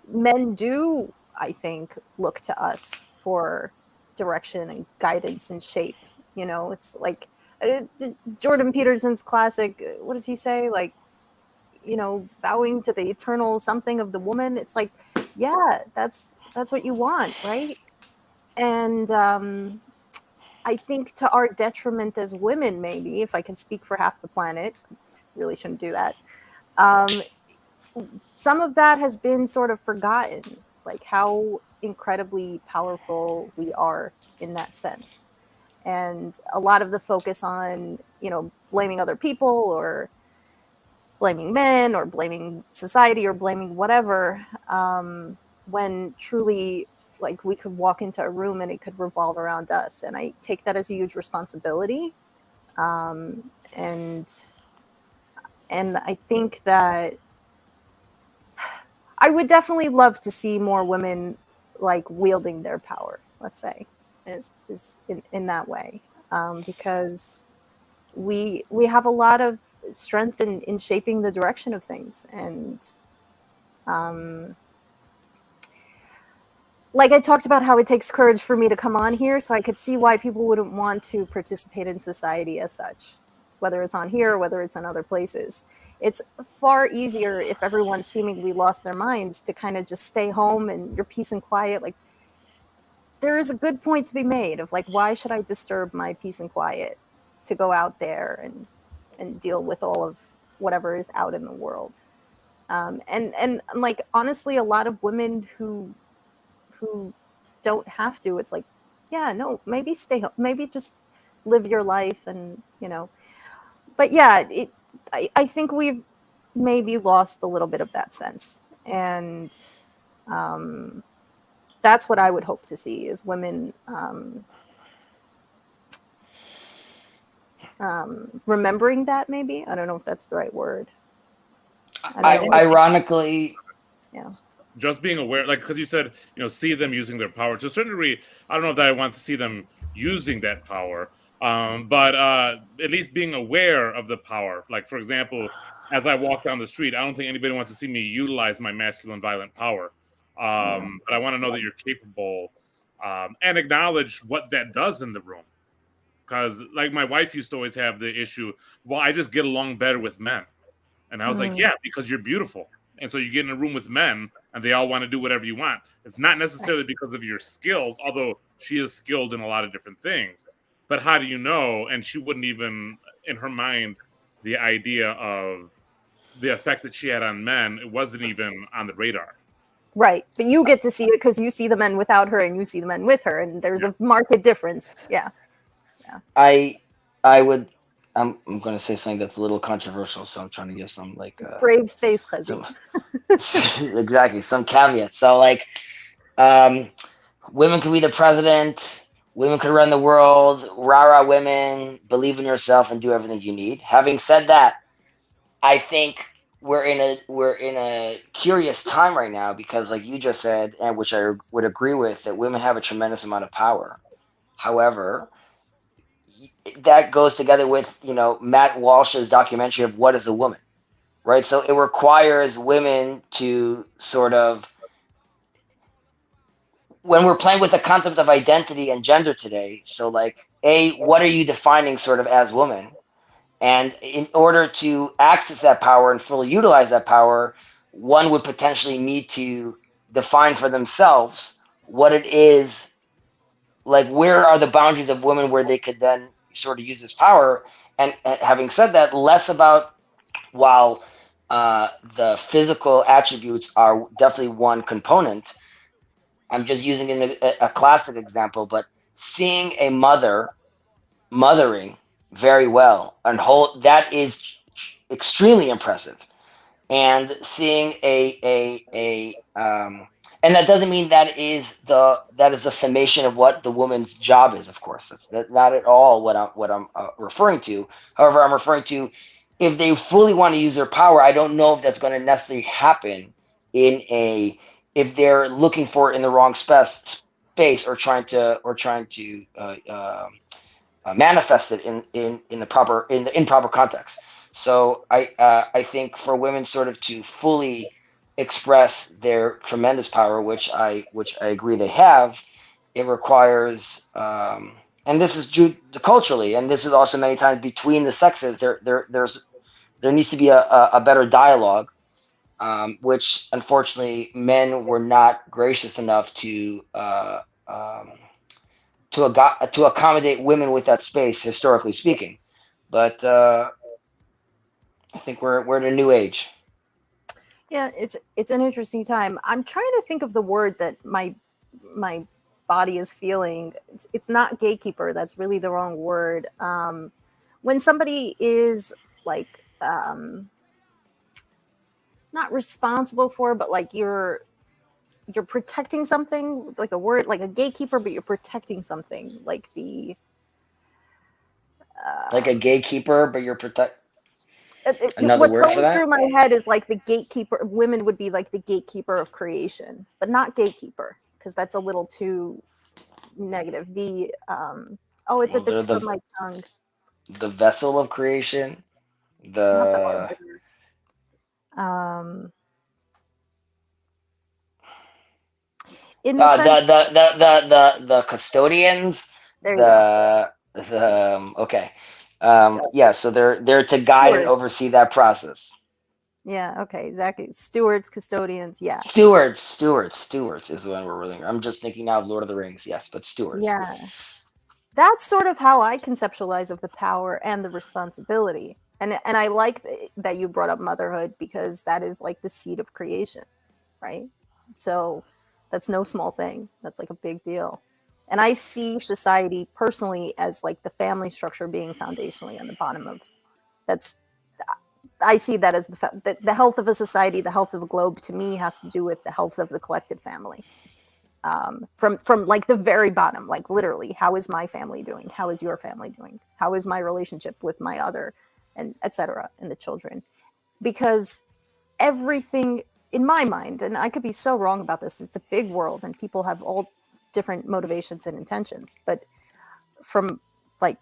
men do, I think, look to us for direction and guidance and shape. It's like it's Jordan Peterson's classic. What does he say? Like, bowing to the eternal something of the woman. It's like, yeah, that's what you want, right? And I think to our detriment as women, maybe, if I can speak for half the planet, really shouldn't do that. Some of that has been sort of forgotten, like how incredibly powerful we are in that sense. And a lot of the focus on, blaming other people or blaming men or blaming society or blaming whatever, when truly, like, we could walk into a room and it could revolve around us. And I take that as a huge responsibility. And I think that I would definitely love to see more women like wielding their power, let's say, is in that way, because we have a lot of strength in shaping the direction of things. And like I talked about how it takes courage for me to come on here, so I could see why people wouldn't want to participate in society as such, whether it's on here or whether it's in other places. It's far easier if everyone seemingly lost their minds to kind of just stay home and your peace and quiet. Like, there is a good point to be made of like, why should I disturb my peace and quiet to go out there and deal with all of whatever is out in the world? And like, honestly, a lot of women who don't have to, it's like, yeah, no, maybe stay home, maybe just live your life. And but yeah, I think we've maybe lost a little bit of that sense, and that's what I would hope to see is women remembering that. Maybe I don't know if that's the right word. Ironically, yeah. Just being aware, like, because you said, see them using their power to a certain degree. I don't know that I want to see them using that power, but at least being aware of the power. Like, for example, as I walk down the street, I don't think anybody wants to see me utilize my masculine violent power. But I want to know that you're capable, and acknowledge what that does in the room. Because, like, my wife used to always have the issue, well, I just get along better with men. And I was like, yeah, because you're beautiful. And so you get in a room with men and they all want to do whatever you want. It's not necessarily because of your skills, although she is skilled in a lot of different things. But how do you know? And she wouldn't even, in her mind, the idea of the effect that she had on men, it wasn't even on the radar. Right. But you get to see it because you see the men without her and you see the men with her. And there's a marked difference. Yeah. I'm going to say something that's a little controversial, so I'm trying to get some brave space, Chazi. Exactly, some caveats. So women could be the president, women could run the world, rah women, believe in yourself and do everything you need. Having said that, I think we're in a curious time right now because, like you just said, and which I would agree with, that women have a tremendous amount of power. However, that goes together with Matt Walsh's documentary of What is a Woman, right? So it requires women to sort of, when we're playing with the concept of identity and gender today, so what are you defining sort of as woman? And in order to access that power and fully utilize that power, one would potentially need to define for themselves what it is, like where are the boundaries of women where they could then sort of use this power. And having said that, less about, while the physical attributes are definitely one component, I'm just using a classic example, but seeing a mother mothering very well and that is extremely impressive. And seeing and that doesn't mean that is a summation of what the woman's job is. Of course, that's not at all what I'm referring to. However, I'm referring to, if they fully want to use their power, I don't know if that's going to necessarily happen if they're looking for it in the wrong space or trying to manifest it in the improper context. So I think for women sort of to fully express their tremendous power, which I agree they have, it requires, and this is due to culturally, and this is also many times between the sexes, there needs to be a better dialogue, which unfortunately men were not gracious enough to accommodate women with that space, historically speaking. But I think we're in a new age. Yeah, it's an interesting time. I'm trying to think of the word that my body is feeling. It's not gatekeeper. That's really the wrong word. When somebody is like not responsible for, but like you're protecting something, like a word, like a gatekeeper, but you're protecting something, like the like a gatekeeper, but you're what's going through my head is like the gatekeeper. Women would be like the gatekeeper of creation, but not gatekeeper, because that's a little too negative. The it's at the tip of my tongue. The vessel of creation. The in the sense, the custodians. Okay. Yeah, so they're to guide and oversee that process. Yeah, okay, exactly. Stewards, custodians, yeah. Stewards is when we're really. I'm just thinking now of Lord of the Rings, yes, but stewards. Yeah. That's sort of how I conceptualize of the power and the responsibility. And I like that you brought up motherhood, because that is like the seed of creation, right? So that's no small thing. That's like a big deal. And I see society personally as like the family structure being foundationally on the bottom of That's I see that as the health of a society, the health of a globe, to me, has to do with the health of the collective family. From like the very bottom, like literally, how is my family doing? How is your family doing? How is my relationship with my other, and etc. and the children? Because everything in my mind, and I could be so wrong about this, it's a big world and people have all different motivations and intentions. But from like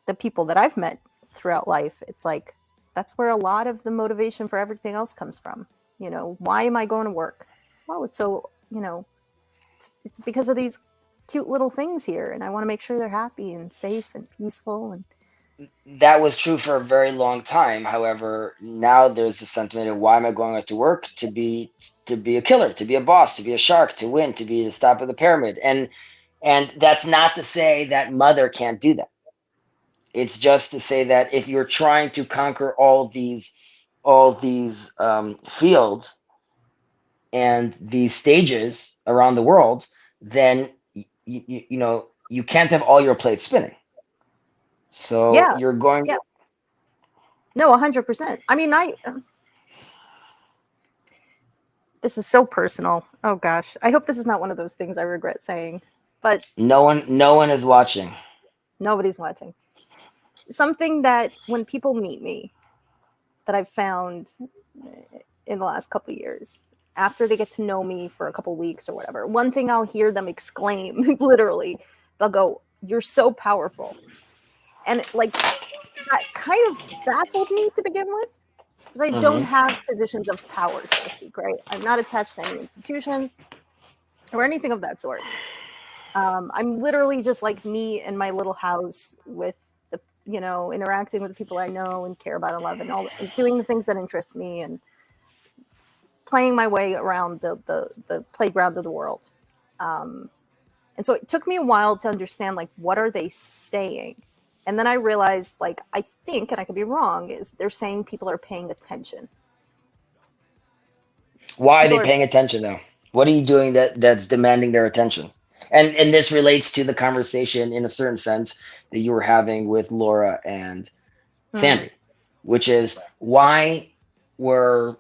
the people that I've met throughout life, it's like that's where a lot of the motivation for everything else comes from. You know, why am I going to work? Well, it's so, you know, it's because of these cute little things here, and I want to make sure they're happy and safe and peaceful. And That was true for a very long time. However, now there's the sentiment of why am I going out to work? To be a killer, to be a boss, to be a shark, to win, to be the top of the pyramid. And that's not to say that mother can't do that. It's just to say that if you're trying to conquer all these fields and these stages around the world, then you know you can't have all your plates spinning. So yeah, you're going. yeah, no, 100%. I mean, this is so personal. Oh gosh, I hope this is not one of those things I regret saying, but No one is watching. nobody's watching. Something that when people meet me, that I've found in the last couple of years, after they get to know me for a couple of weeks or whatever, one thing I'll hear them exclaim, literally, they'll go, "You're so powerful." And like that kind of baffled me to begin with, because I don't have positions of power, so to speak, right? I'm not attached to any institutions or anything of that sort. I'm literally just like me in my little house with the, you know, interacting with the people I know and care about and love, and all, and doing the things that interest me, and playing my way around the playground of the world. And so it took me a while to understand, like, what are they saying? And then I realized, like, I think, and I could be wrong, is they're saying people are paying attention. Why People are they are- paying attention though? What are you doing that's demanding their attention? And this relates to the conversation in a certain sense that you were having with Laura and Sandy, which is why were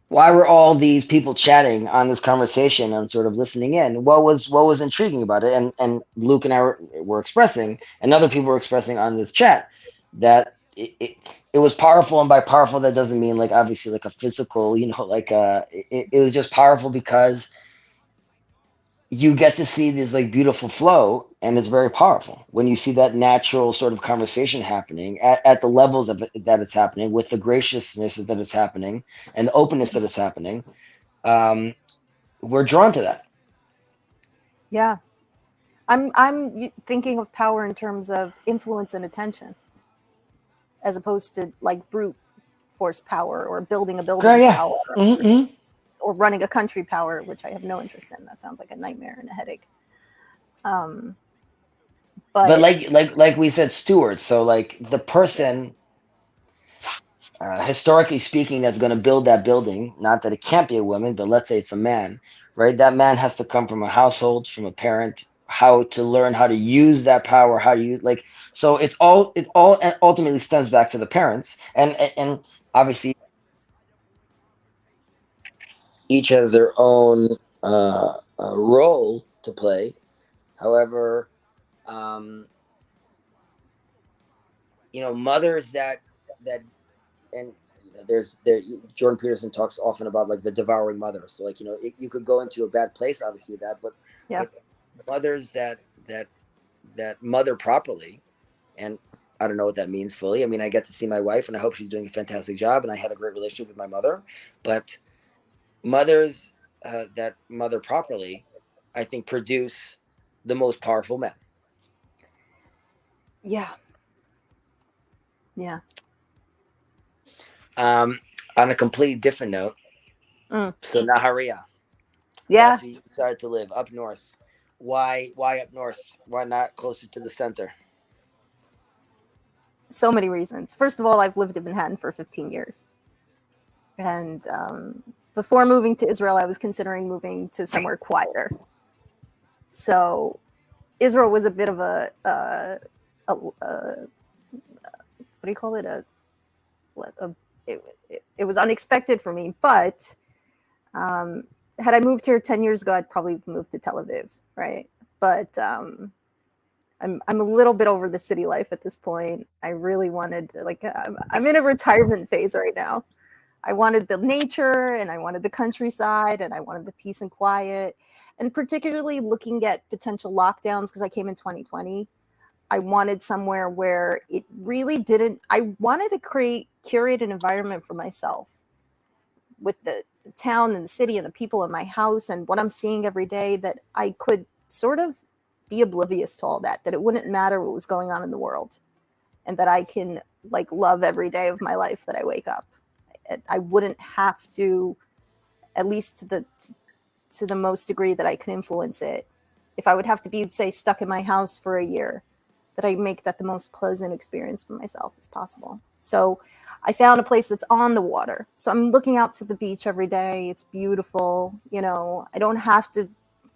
all these people chatting on this conversation and sort of listening in? What was intriguing about it? And Luke and I were expressing, and other people were expressing on this chat, that it was powerful. And by powerful, that doesn't mean like obviously like a physical, you know, like it was just powerful because you get to see this like beautiful flow, and it's very powerful when you see that natural sort of conversation happening at the levels of it, that it's happening, with the graciousness that it's happening and the openness that it's happening. We're drawn to that. Yeah. I'm thinking of power in terms of influence and attention, as opposed to like brute force power or building a building power. Or running a country power, which I have no interest in. That sounds like a nightmare and a headache. But like we said, stewards. So like the person, historically speaking, that's going to build that building. Not that it can't be a woman, but let's say it's a man, right? That man has to come from a household, from a parent, how to learn how to use that power, how to use like. So it all ultimately stems back to the parents, and obviously each has their own role to play. However, you know, mothers that and you know, Jordan Peterson talks often about like the devouring mother. So like, you know, you could go into a bad place, obviously, with that, but mothers that mother properly, and I don't know what that means fully. I mean, I get to see my wife, and I hope she's doing a fantastic job, and I had a great relationship with my mother. But mothers that mother properly, I think, produce the most powerful men. Yeah. Yeah. On a completely different note, so Naharia. Yeah. That's where you decided to live, up north. Why up north? Why not closer to the center? So many reasons. First of all, I've lived in Manhattan for 15 years. And before moving to Israel, I was considering moving to somewhere quieter. So Israel was a bit of a what do you call it? It was unexpected for me, but had I moved here 10 years ago, I'd probably moved to Tel Aviv, right? But I'm a little bit over the city life at this point. I really wanted, like, I'm in a retirement phase right now. I wanted the nature, and I wanted the countryside, and I wanted the peace and quiet, and particularly looking at potential lockdowns, because I came in 2020. I wanted somewhere where it really didn't. I wanted to curate an environment for myself with the town and the city and the people in my house and what I'm seeing every day, that I could sort of be oblivious to all that it wouldn't matter what was going on in the world, and that I can, like, love every day of my life that I wake up. I wouldn't have to, at least to the most degree that I can influence it. If I would have to be, say, stuck in my house for a year, that I make that the most pleasant experience for myself as possible. So I found a place that's on the water. So I'm looking out to the beach every day. It's beautiful. You know, I don't have to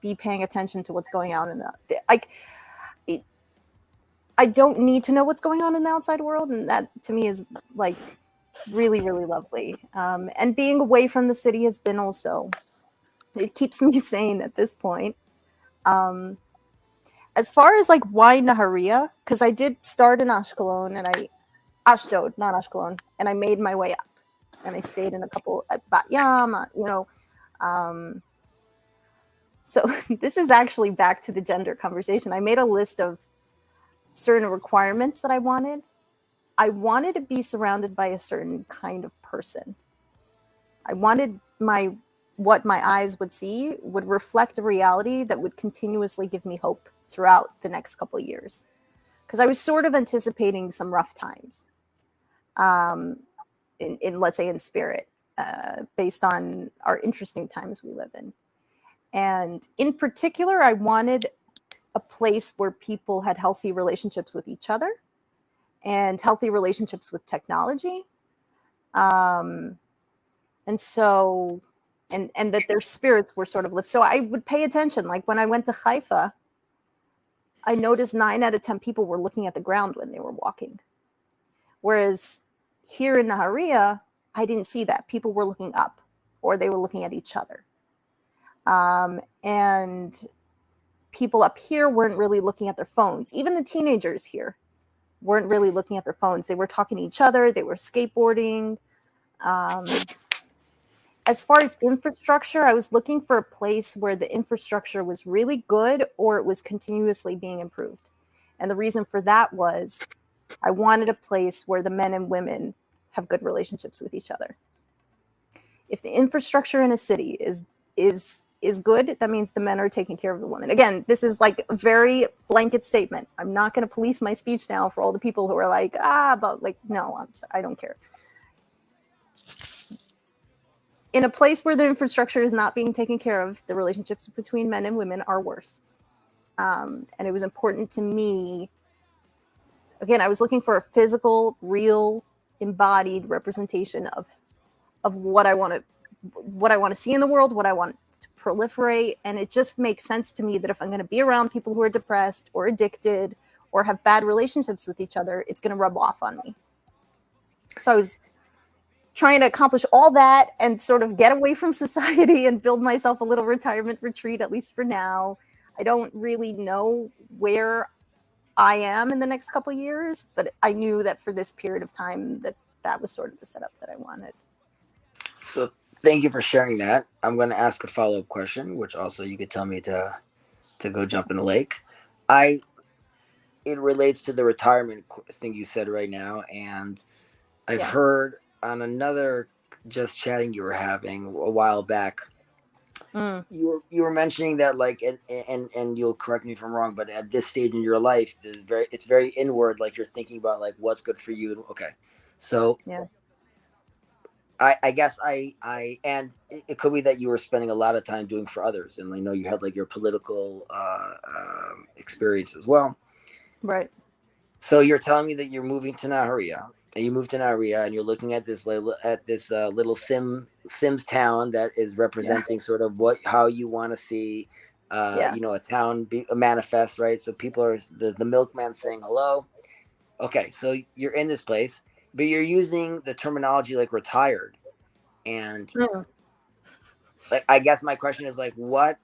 be paying attention to what's going on in I don't need to know what's going on in the outside world. And that to me is like really, really lovely. And being away from the city has been also, it keeps me sane at this point. As far as like why Nahariya, because I did start in Ashkelon Ashdod, not Ashkelon, and I made my way up, and I stayed in a couple at Bat Yam, so this is actually back to the gender conversation. I made a list of certain requirements that I wanted. I wanted to be surrounded by a certain kind of person. I wanted what my eyes would see would reflect a reality that would continuously give me hope throughout the next couple of years. Because I was sort of anticipating some rough times, in let's say in spirit, based on our interesting times we live in. And in particular, I wanted a place where people had healthy relationships with each other and healthy relationships with technology. And so, and that their spirits were sort of lifted. So I would pay attention. Like when I went to Haifa, I noticed 9 out of 10 people were looking at the ground when they were walking. Whereas here in Nahariya, I didn't see that. People were looking up, or they were looking at each other. And people up here weren't really looking at their phones. Even the teenagers here weren't really looking at their phones. They were talking to each other. They were skateboarding. As far as infrastructure, I was looking for a place where the infrastructure was really good or it was continuously being improved. And the reason for that was I wanted a place where the men and women have good relationships with each other. If the infrastructure in a city is good, that means the men are taking care of the women. Again, this is like a very blanket statement. I'm not going to police my speech now for all the people who are like, but like, no, I don't care. In a place where the infrastructure is not being taken care of, the relationships between men and women are worse. And it was important to me. Again, I was looking for a physical, real, embodied representation of what I want to see in the world, what I want to proliferate. And it just makes sense to me that if I'm going to be around people who are depressed or addicted or have bad relationships with each other, it's going to rub off on me. So I was trying to accomplish all that and sort of get away from society and build myself a little retirement retreat, at least for now. I don't really know where I am in the next couple of years, but I knew that for this period of time that was sort of the setup that I wanted. So thank you for sharing that. I'm going to ask a follow-up question, which also you could tell me to go jump in the lake. It relates to the retirement thing you said right now, and I've heard on another just chatting you were having a while back, you were mentioning that, like, and you'll correct me if I'm wrong, but at this stage in your life, it's very inward, like you're thinking about like what's good for you. Okay, so yeah, I guess and it could be that you were spending a lot of time doing for others, and I know you had like your political experience as well, right? So you're telling me that you're moving to Nahariya. And you moved to Nahariya, and you're looking at this little Sims town that is representing sort of how you want to see, a town manifest, right? So people are the milkman saying hello, Okay, so you're in this place, but you're using the terminology like retired, and Mm. like I guess my question is like, what?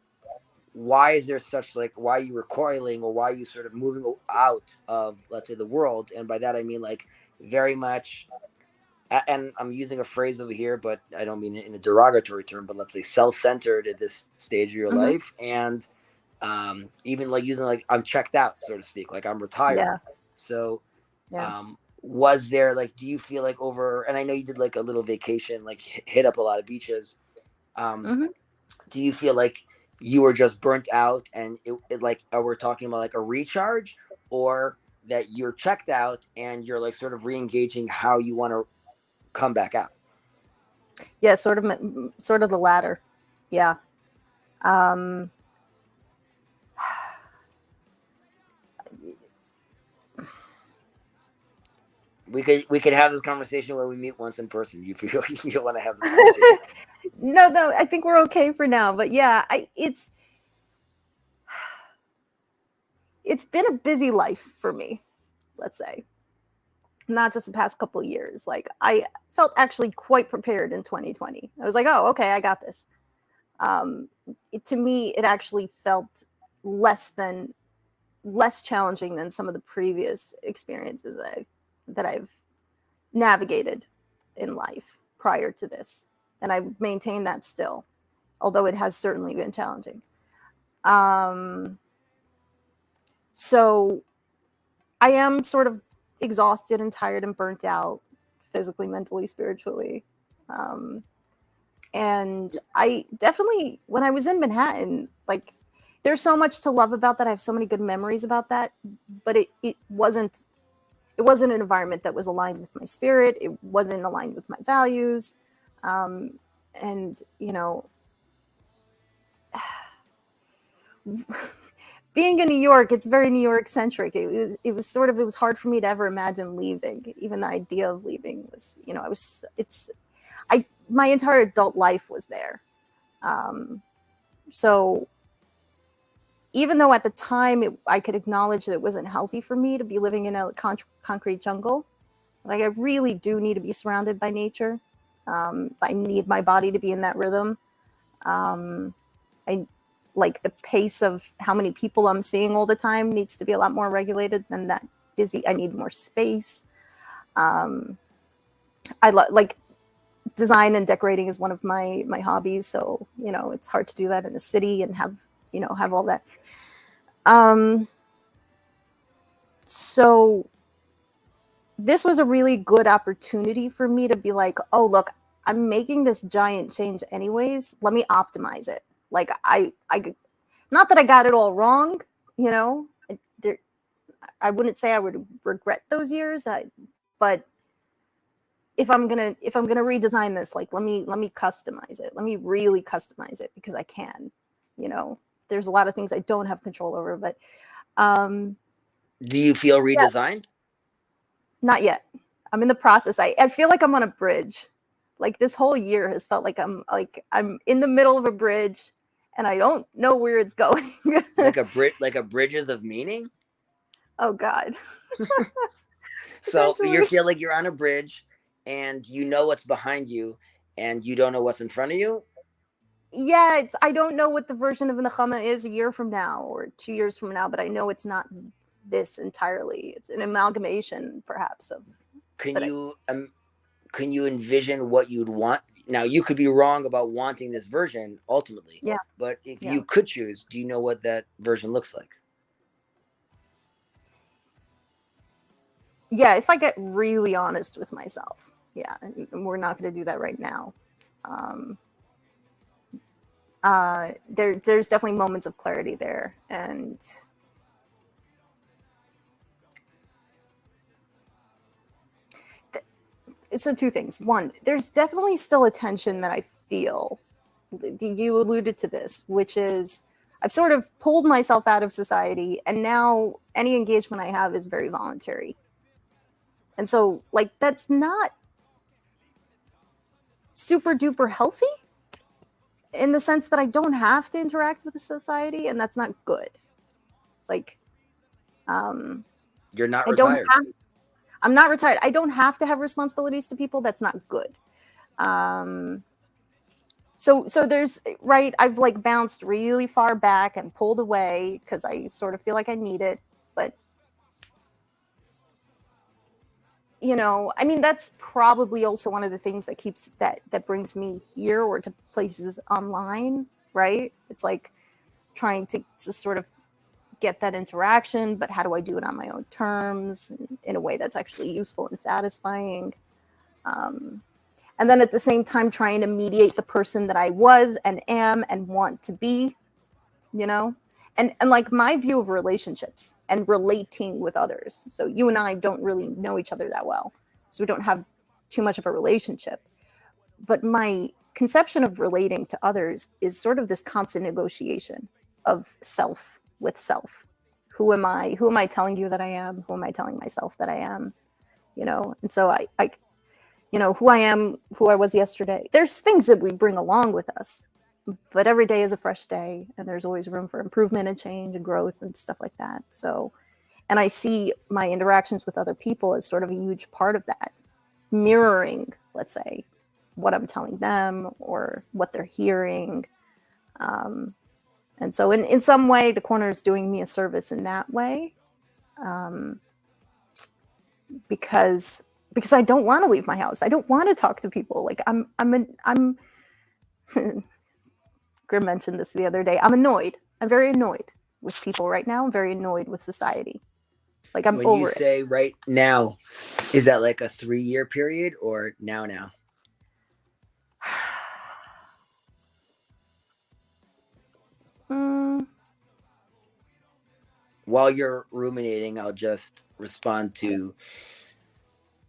Why is there such like? Why are you recoiling, or why are you sort of moving out of, let's say, the world? And by that I mean like very much. And I'm using a phrase over here, but I don't mean it in a derogatory term. But let's say self-centered at this stage of your Mhm. life, and even like using like I'm checked out, so to speak, like I'm retired. Yeah. So Yeah. was there like, do you feel like over, and I know you did like a little vacation, like hit up a lot of beaches, Hmm. do you feel like you were just burnt out, and it like, are we talking about like a recharge, or that you're checked out and you're like sort of re-engaging how you want to come back out? Yeah, sort of the latter. Yeah. Um, We could have this conversation when we meet once in person. You feel you want to have this conversation? no, I think we're okay for now. But yeah, it's been a busy life for me, let's say. Not just the past couple of years. Like I felt actually quite prepared in 2020. I was like, oh, okay, I got this. To me, it actually felt less challenging than some of the previous experiences that I've navigated in life prior to this, and I maintain that still, although it has certainly been challenging. So I am sort of exhausted and tired and burnt out, physically, mentally, spiritually. And I definitely, when I was in Manhattan, like there's so much to love about that. I have so many good memories about that, but it wasn't an environment that was aligned with my spirit. It wasn't aligned with my values. And being in New York, it's very New York centric. It was hard for me to ever imagine leaving. Even the idea of leaving was, my entire adult life was there. So even though at the time I could acknowledge that it wasn't healthy for me to be living in a concrete jungle, like I really do need to be surrounded by nature. I need my body to be in that rhythm. I like the pace of how many people I'm seeing all the time needs to be a lot more regulated than that busy. I need more space. I like design and decorating is one of my hobbies. So, it's hard to do that in a city and have all that. So this was a really good opportunity for me to be like, oh, look, I'm making this giant change anyways. Let me optimize it. Like I not that I got it all wrong, I wouldn't say I would regret those years. But if I'm gonna redesign this, like let me customize it. Let me really customize it because I can. There's a lot of things I don't have control over, but do you feel redesigned? Not yet. I'm in the process. I feel like I'm on a bridge. Like this whole year has felt like I'm in the middle of a bridge and I don't know where it's going. like a bridges of meaning? Oh God. So you feel like you're on a bridge and you know what's behind you and you don't know what's in front of you? Yeah, I don't know what the version of Nechama is a year from now or 2 years from now, but I know it's not this entirely. It's an amalgamation, perhaps, of. Can you envision what you'd want? Now, you could be wrong about wanting this version ultimately. Yeah. But if you could choose, do you know what that version looks like? Yeah, if I get really honest with myself. Yeah, and we're not going to do that right now. There's definitely moments of clarity there, and so two things. One, there's definitely still a tension that I feel. You alluded to this, which is I've sort of pulled myself out of society, and now any engagement I have is very voluntary. And so, like, that's not super duper healthy in the sense that I don't have to interact with the society, and that's not good. Like, you're not retired. I'm not retired. I don't have to have responsibilities to people. That's not good. So there's, right, I've like bounced really far back and pulled away because I sort of feel like I need it. But, you know, I mean, that's probably also one of the things that keeps that brings me here or to places online, right? It's like trying to sort of get that interaction, but how do I do it on my own terms in a way that's actually useful and satisfying? And then at the same time, trying to mediate the person that I was and am and want to be, you know? And like my view of relationships and relating with others. So you and I don't really know each other that well. So we don't have too much of a relationship. But my conception of relating to others is sort of this constant negotiation of self with self. Who am I? Who am I telling you that I am? Who am I telling myself that I am? You know? And so I you know, who I am, who I was yesterday. There's things that we bring along with us, but every day is a fresh day, and there's always room for improvement and change and growth and stuff like that. So, and I see my interactions with other people as sort of a huge part of that, mirroring, let's say, what I'm telling them or what they're hearing. And so in some way, the corner is doing me a service in that way, because I don't want to leave my house. I don't want to talk to people. Like I'm Grim mentioned this the other day. I'm annoyed. I'm very annoyed with people right now. I'm very annoyed with society. Like I'm When over you it. say right now, is that like a 3-year period or now? While you're ruminating, I'll just respond to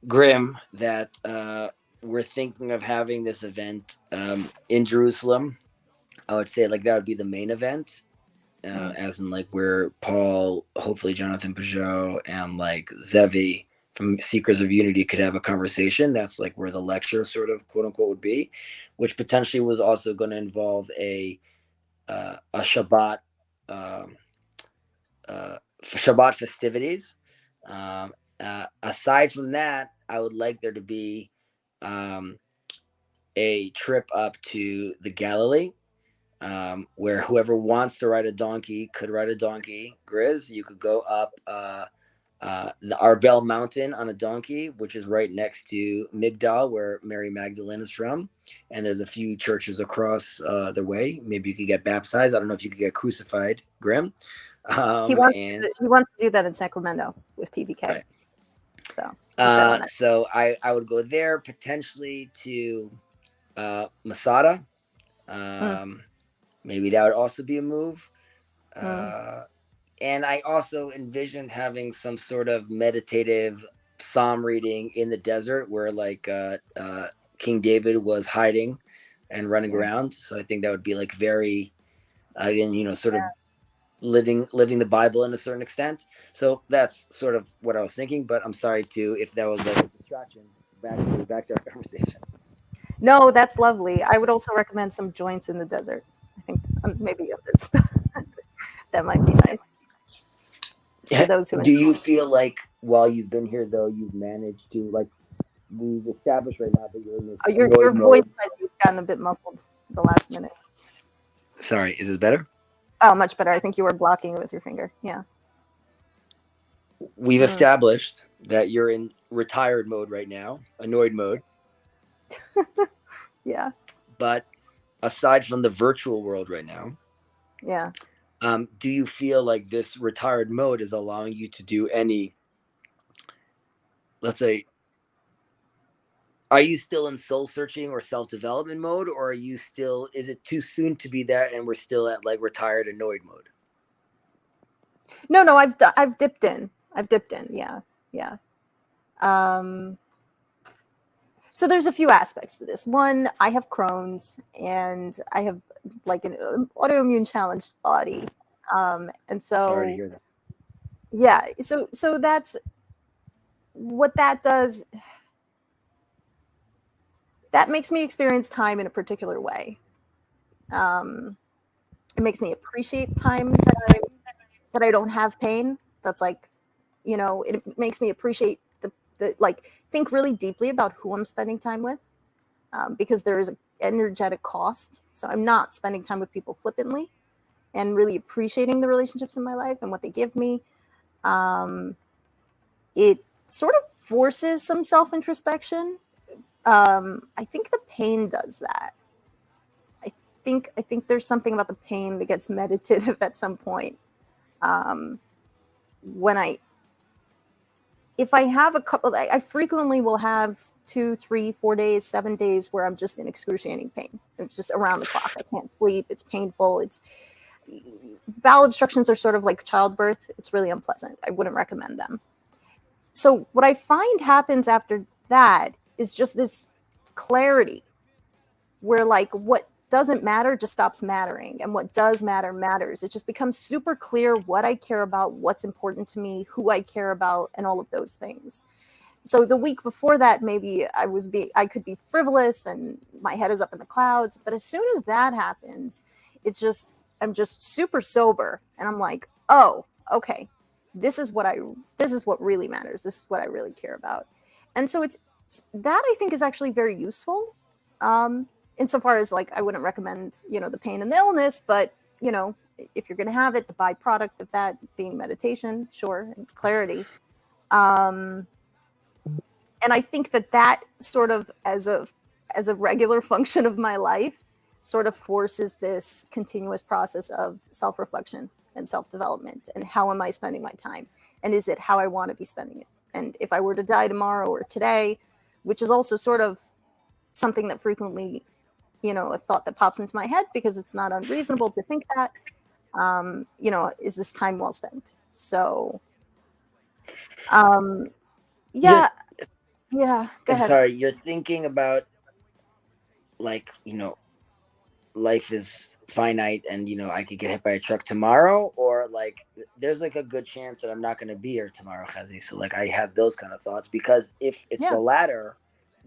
Grim that we're thinking of having this event in Jerusalem. I would say like that would be the main event, as in like where Paul, hopefully Jonathan Peugeot, and like Zevi from Seekers of Unity could have a conversation. That's like where the lecture sort of quote unquote would be, which potentially was also going to involve a Shabbat Shabbat festivities. Aside from that, I would like there to be a trip up to the Galilee, where whoever wants to ride a donkey could ride a donkey. Grizz, you could go up the Arbel Mountain on a donkey, which is right next to Migdal, where Mary Magdalene is from. And there's a few churches across the way. Maybe you could get baptized. I don't know if you could get crucified, Grim. He wants to do that in Sacramento with PBK. Right. So so I would go there, potentially to Masada. Maybe that would also be a move. And I also envisioned having some sort of meditative psalm reading in the desert where like King David was hiding and running around. So I think that would be like very, again, you know, sort of living the Bible in a certain extent. So that's sort of what I was thinking, but I'm sorry if that was like a distraction. Back to our conversation. No, that's lovely. I would also recommend some joints in the desert. I think maybe other stuff that might be nice. For those who do you feel like while you've been here though you've managed to, like, we've established right now that you're in this your voice has gotten a bit muffled the last minute. Sorry, is this better? Oh, much better. I think you were blocking it with your finger. Yeah. We've established that you're in retired mode right now, annoyed mode. Yeah. But aside from the virtual world right now, yeah. Do you feel like this retired mode is allowing you to do any, let's say, are you still in soul searching or self-development mode, or are you still, is it too soon to be that and we're still at like retired annoyed mode? No, I've dipped in. Yeah. So there's a few aspects to this. One, I have Crohn's and I have like an autoimmune challenged body. And so Sorry to hear that. Yeah, so that's what that does. That makes me experience time in a particular way. It makes me appreciate time that I don't have pain. That's like, you know, it makes me appreciate think really deeply about who I'm spending time with, because there is an energetic cost. So I'm not spending time with people flippantly, and really appreciating the relationships in my life and what they give me. It sort of forces some self-introspection. I think the pain does that. I think there's something about the pain that gets meditative at some point. If I have a couple, I frequently will have 2, 3, 4 days, 7 days where I'm just in excruciating pain. It's just around the clock. I can't sleep. It's painful. Bowel obstructions are sort of like childbirth. It's really unpleasant. I wouldn't recommend them. So what I find happens after that is just this clarity where like what doesn't matter just stops mattering, and what does matter matters. It just becomes super clear what I care about, what's important to me, who I care about, and all of those things. So the week before that, maybe I could be frivolous and my head is up in the clouds. But as soon as that happens, I'm just super sober, and I'm like, oh, okay, this is what really matters. This is what I really care about. And so it's that I think is actually very useful. Insofar as like I wouldn't recommend, the pain and the illness, but if you're going to have it, the byproduct of that being meditation, sure, and clarity. And I think that sort of as a regular function of my life sort of forces this continuous process of self-reflection and self-development, and how am I spending my time, and is it how I want to be spending it? And if I were to die tomorrow or today, which is also sort of something that frequently, a thought that pops into my head, because it's not unreasonable to think that, is this time well spent? So, yeah, go I'm ahead. sorry, you're thinking about like, life is finite and, I could get hit by a truck tomorrow, or like there's like a good chance that I'm not going to be here tomorrow, Chazi. So like I have those kind of thoughts, because if it's the latter,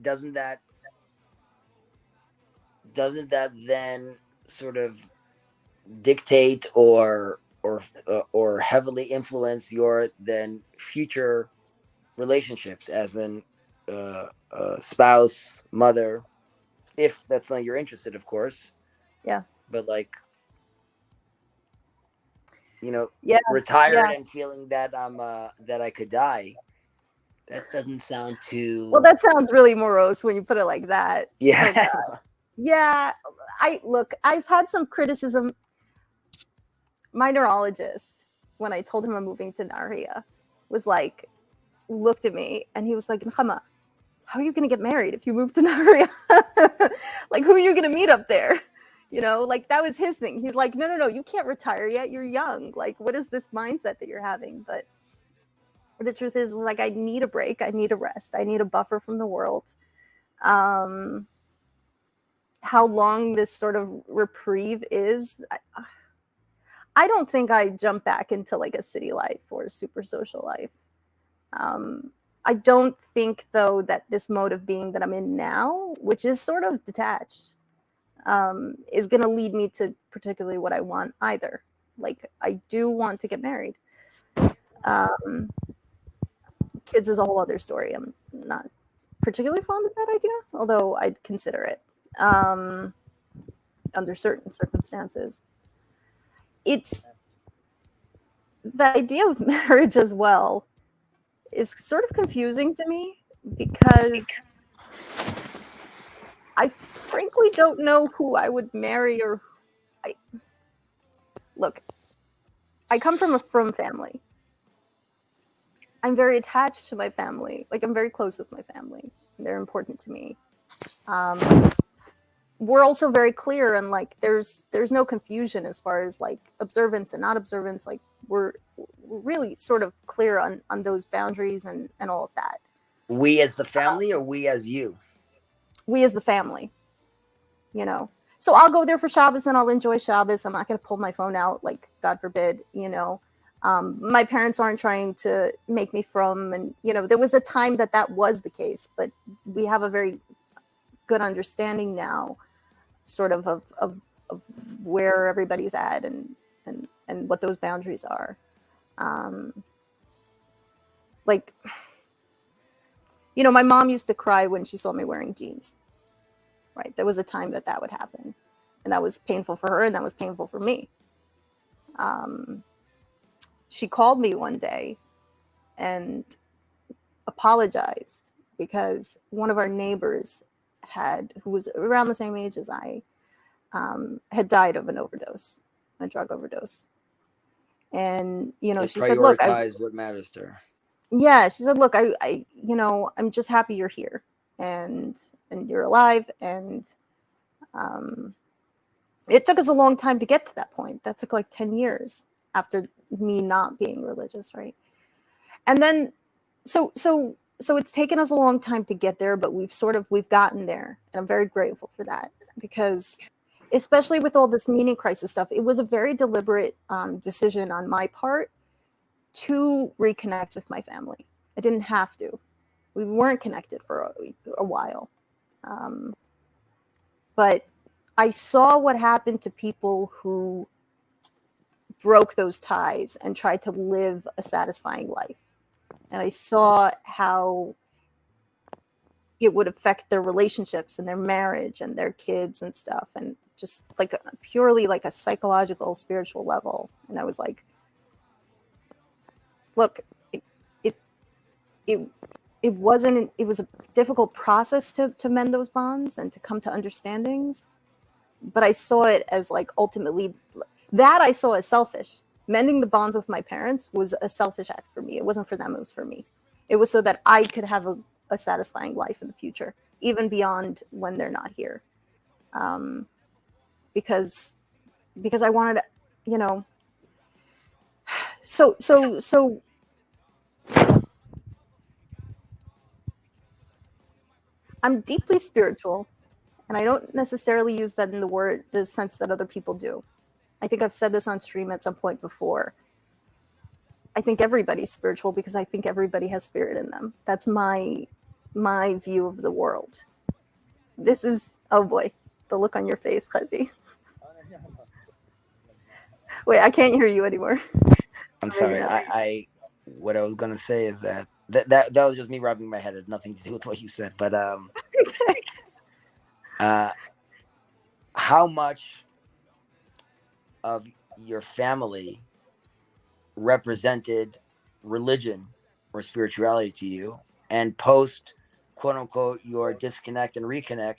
doesn't that then sort of dictate or heavily influence your then future relationships, as in spouse, mother, if that's not you're interested, of course. Yeah. But like, retired and feeling that that I could die. That doesn't sound too. Well, that sounds really morose when you put it like that. Yeah. Yeah. I've had some criticism. My neurologist, when I told him I'm moving to Nahria, looked at me and he was like, Nechama, how are you going to get married if you move to Nahria? Like, who are you going to meet up there? That was his thing. He's like, no, you can't retire yet. You're young. Like, what is this mindset that you're having? But the truth is, like, I need a break. I need a rest. I need a buffer from the world. How long this sort of reprieve is, I don't think I jump back into like a city life or a super social life. I don't think, though, that this mode of being that I'm in now, which is sort of detached, is going to lead me to particularly what I want either. Like, I do want to get married. Kids is a whole other story. I'm not particularly fond of that idea, although I'd consider it under certain circumstances. It's the idea of marriage as well is sort of confusing to me, because I frankly don't know who I would marry. Look, I come from a frum family. I'm very attached to my family. Like, I'm very close with my family. They're important to me. We're also very clear, and like there's no confusion as far as like observance and not observance. Like, we're really sort of clear on those boundaries and all of that. We as the family, or we as you? We as the family, So I'll go there for Shabbos and I'll enjoy Shabbos. I'm not going to pull my phone out, like, God forbid, My parents aren't trying to make me frum, and, there was a time that was the case, but we have a very good understanding now, sort of where everybody's at and what those boundaries are. Like, You know, my mom used to cry when she saw me wearing jeans, right? There was a time that that would happen. And that was painful for her, and that was painful for me. She called me one day and apologized because one of our neighbors who was around the same age as I, had died of an overdose, a drug overdose. And, you know, she said, look, prioritize what matters to her. yeah, she said, look, I, you know, I'm just happy you're here and you're alive. And it took us a long time to get to that point. That took like 10 years after me not being religious, right? And then, so it's taken us a long time to get there, but we've gotten there. And I'm very grateful for that, because especially with all this meaning crisis stuff, it was a very deliberate decision on my part to reconnect with my family. I didn't have to. We weren't connected for a while. But I saw what happened to people who broke those ties and tried to live a satisfying life. And I saw how it would affect their relationships and their marriage and their kids and stuff. And just like purely like a psychological, spiritual level. And I was like, look, it was a difficult process to mend those bonds and to come to understandings. But I saw it as like ultimately that I saw as selfish. Mending the bonds with my parents was a selfish act for me. It wasn't for them, it was for me. It was so that I could have a satisfying life in the future, even beyond when they're not here. Because I wanted, you know, so I'm deeply spiritual, and I don't necessarily use that in the sense that other people do. I think I've said this on stream at some point before. I think everybody's spiritual because I think everybody has spirit in them. That's my view of the world. This is, oh boy, the look on your face, Khezi. Wait, I can't hear you anymore. I'm sorry. What I was gonna say is that was just me rubbing my head. It had nothing to do with what you said. But how much of your family represented religion or spirituality to you, and post quote unquote your disconnect and reconnect,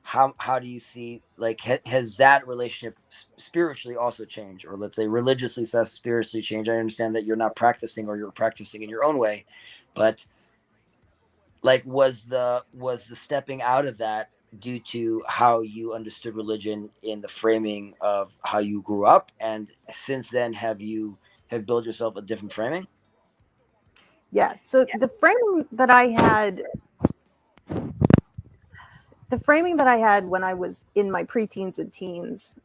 how do you see, like, has that relationship spiritually also changed, or let's say religiously / spiritually changed? I understand that you're not practicing, or you're practicing in your own way, but like was the stepping out of that due to how you understood religion in the framing of how you grew up, and since then have built yourself a different framing? Yeah, so the framing that I had when I was in my preteens and teens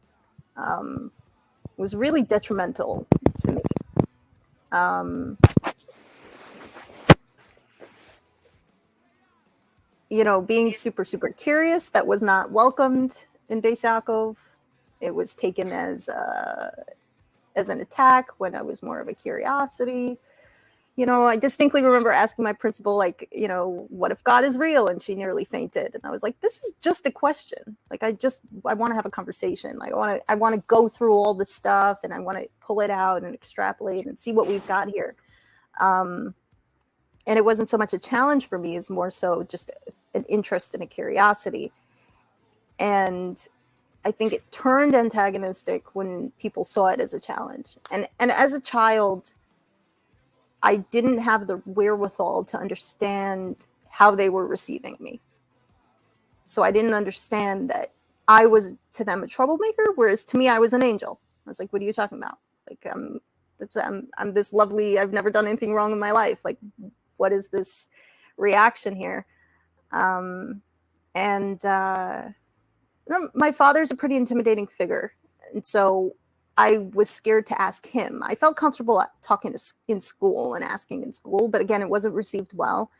was really detrimental to me. You know, being super, super curious, that was not welcomed in Beis Yaakov. It was taken as an attack when I was more of a curiosity. You know, I distinctly remember asking my principal, like, you know, what if God is real? And she nearly fainted. And I was like, this is just a question. Like, I want to have a conversation. Like, I want to go through all this stuff, and I want to pull it out and extrapolate and see what we've got here. And it wasn't so much a challenge for me, as more so just an interest and a curiosity. And I think it turned antagonistic when people saw it as a challenge. And as a child, I didn't have the wherewithal to understand how they were receiving me. So I didn't understand that I was to them a troublemaker, whereas to me, I was an angel. I was like, what are you talking about? Like, I'm this lovely, I've never done anything wrong in my life. Like, what is this reaction here? My father's a pretty intimidating figure. And so I was scared to ask him. I felt comfortable talking in school and asking in school, but again, it wasn't received well.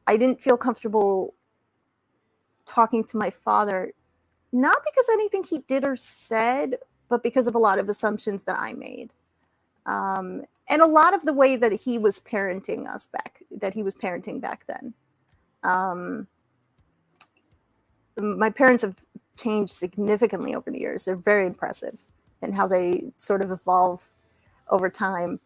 I didn't feel comfortable talking to my father, not because anything he did or said, but because of a lot of assumptions that I made. and a lot of the way that he was parenting back then. My parents have changed significantly over the years. They're very impressive in how they sort of evolve over time.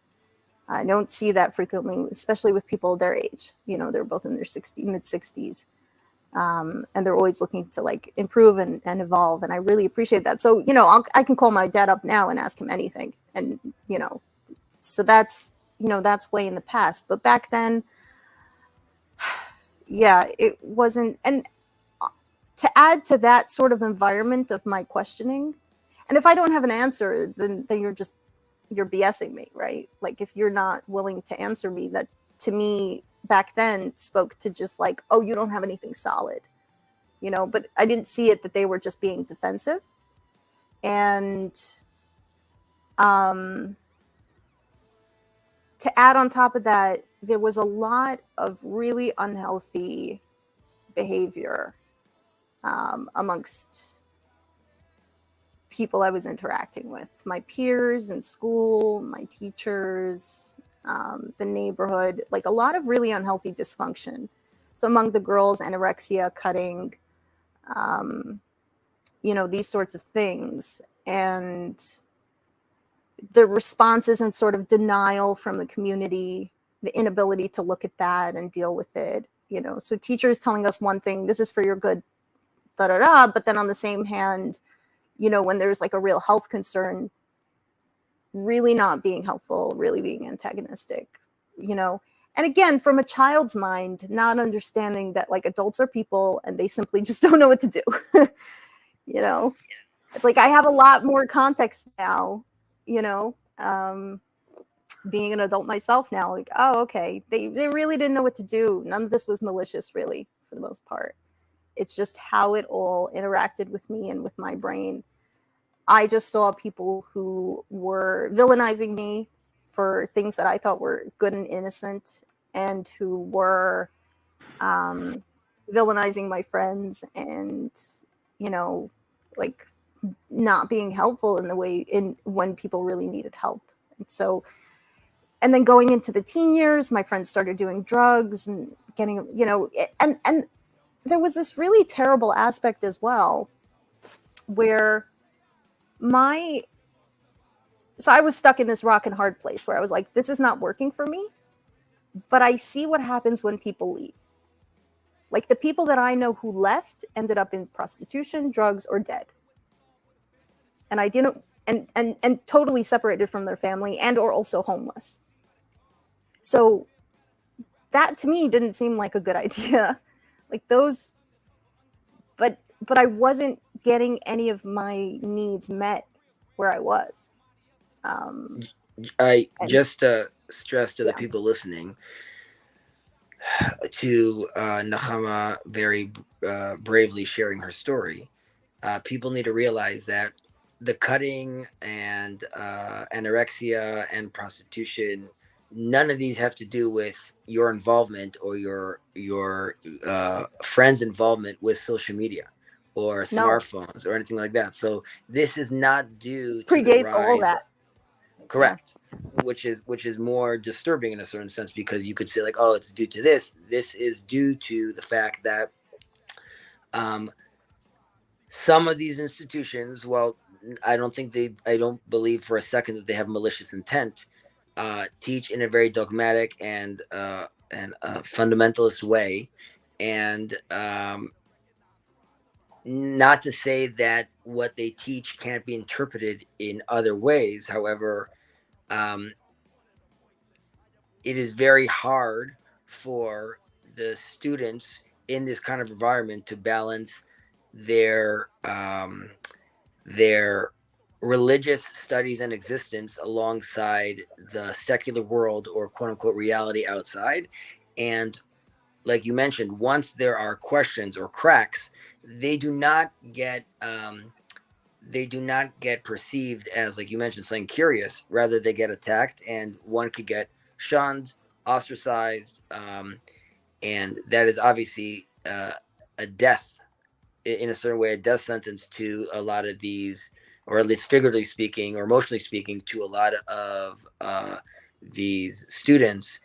I don't see that frequently, especially with people their age. You know, they're both in their mid 60s. And they're always looking to like improve and evolve. And I really appreciate that. So, you know, I can call my dad up now and ask him anything. And, you know, so that's, you know, that's way in the past. But back then, yeah, it wasn't. And to add to that sort of environment of my questioning, and if I don't have an answer, then you're BSing me, right? Like if you're not willing to answer me, that to me back then spoke to just like, oh, you don't have anything solid, you know, but I didn't see it that they were just being defensive. And to add on top of that, there was a lot of really unhealthy behavior amongst people I was interacting with, my peers in school, my teachers, the neighborhood, like a lot of really unhealthy dysfunction. So among the girls, anorexia, cutting, you know, these sorts of things. And the responses and sort of denial from the community, the inability to look at that and deal with it, you know. So teachers telling us one thing, this is for your good, da da da, but then on the same hand, you know, when there's like a real health concern, really not being helpful, really being antagonistic, you know. And again, from a child's mind, not understanding that like adults are people and they simply just don't know what to do. You know, like I have a lot more context now, you know, being an adult myself now, like, oh, okay, they really didn't know what to do. None of this was malicious, really, for the most part. It's just how it all interacted with me and with my brain. I just saw people who were villainizing me for things that I thought were good and innocent, and who were villainizing my friends and, you know, like not being helpful in the way when people really needed help. And so, and then going into the teen years, my friends started doing drugs and getting, you know, and there was this really terrible aspect as well where so I was stuck in this rock and hard place where I was like, this is not working for me, but I see what happens when people leave. Like the people that I know who left ended up in prostitution, drugs, or dead. And I didn't, and totally separated from their family and or also homeless. So that to me didn't seem like a good idea. Like those, but I wasn't getting any of my needs met where I was. I just stress to the people listening, to Nechama very bravely sharing her story. People need to realize that the cutting and anorexia and prostitution, none of these have to do with your involvement or your friends' involvement with social media or smartphones or anything like that. So this is not due to predates all that. Correct. Yeah. Which is more disturbing in a certain sense, because you could say like, oh, it's due to this. This is due to the fact that some of these institutions, well, I don't believe for a second that they have malicious intent, teach in a very dogmatic and fundamentalist way. And not to say that what they teach can't be interpreted in other ways. However, it is very hard for the students in this kind of environment to balance their religious studies and existence alongside the secular world or quote unquote reality outside. And like you mentioned, once there are questions or cracks, they do not get perceived as, like you mentioned, something curious. Rather, they get attacked, and one could get shunned, ostracized, and that is obviously a death, in a certain way, a death sentence to a lot of these, or at least figuratively speaking or emotionally speaking, to a lot of these students,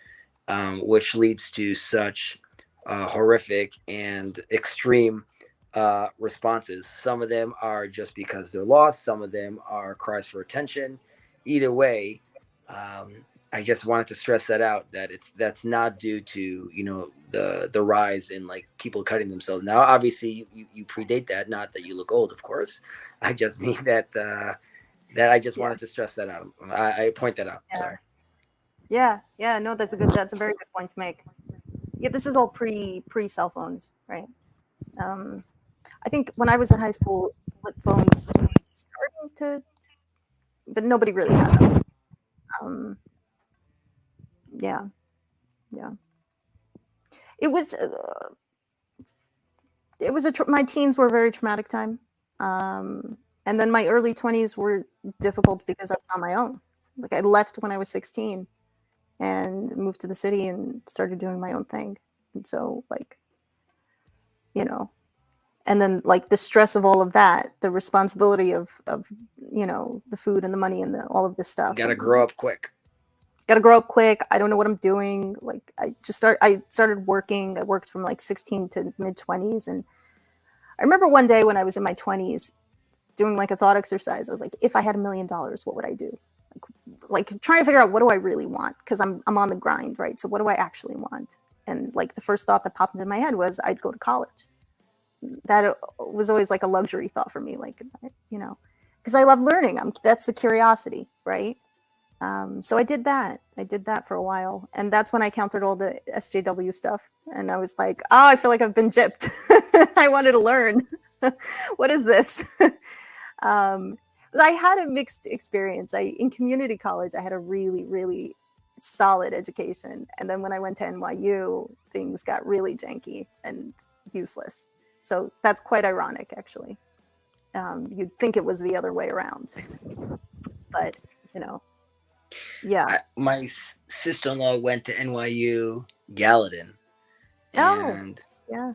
which leads to such horrific and extreme responses. Some of them are just because they're lost. Some of them are cries for attention. Either way, I just wanted to stress that out, that that's not due to, you know, the rise in like people cutting themselves. Now, obviously, you predate that. Not that you look old, of course. I just mean that that I just Yeah. wanted to stress that out. I point that out. Yeah. Sorry. Yeah, no, that's a very good point to make. Yeah, this is all pre cell phones, right? I think when I was in high school, flip phones were starting to, but nobody really had them. Um, yeah, yeah. It was my teens were a very traumatic time, and then my early 20s were difficult because I was on my own. Like I left when I was 16 and moved to the city and started doing my own thing, and so like, you know, and then like the stress of all of that, the responsibility of you know, the food and the money and all of this stuff. Got to grow up quick. Gotta grow up quick. I don't know what I'm doing. Like I started working. I worked from like 16 to mid 20s, and I remember one day when I was in my 20s doing like a thought exercise. I was like, if I had $1 million, what would I do? Like trying to figure out what do I really want, because I'm on the grind, right? So what do I actually want? And like the first thought that popped into my head was I'd go to college. That was always like a luxury thought for me, like, you know, because I love learning. That's the curiosity, right? So I did that. I did that for a while, and that's when I countered all the SJW stuff. And I was like, "Oh, I feel like I've been gypped. I wanted to learn. What is this?" But I had a mixed experience. In community college, I had a really, really solid education, and then when I went to NYU, things got really janky and useless. So that's quite ironic, actually. You'd think it was the other way around, but you know. Yeah. My sister-in-law went to NYU Gallatin, Oh, and yeah.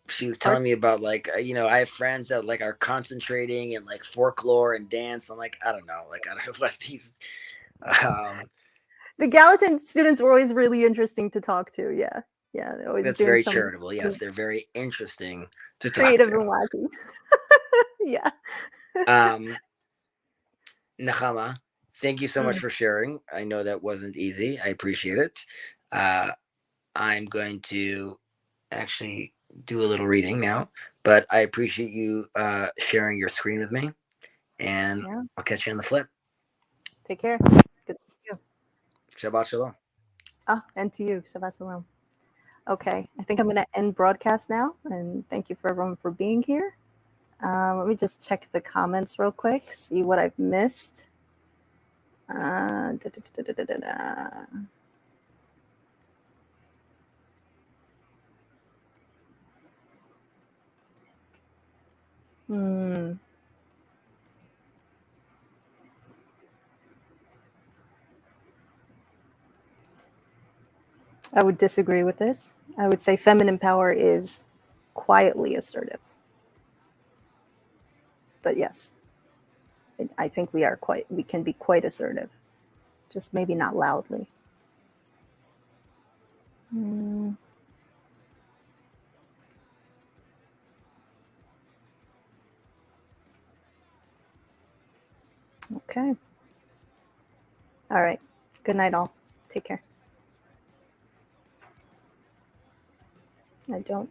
she was telling me about like, you know, I have friends that like are concentrating in like folklore and dance. I'm like, I don't know, like I don't know what these. The Gallatin students were always really interesting to talk to. Yeah, yeah, they're always That's doing very some charitable. Yes, they're very interesting to talk creative to. and wacky. Yeah. Nahama, thank you so much for sharing. I know that wasn't easy. I appreciate it. I'm going to actually do a little reading now, but I appreciate you sharing your screen with me, and Yeah. I'll catch you on the flip. Take care. Good to see you. Shabbat shalom. And to you. Shabbat shalom. Okay, I think I'm going to end broadcast now, and thank you for everyone for being here. Let me just check the comments real quick, see what I've missed. I would disagree with this. I would say feminine power is quietly assertive. But yes, I think we can be quite assertive, just maybe not loudly. Okay. All right. Good night, all. Take care. I don't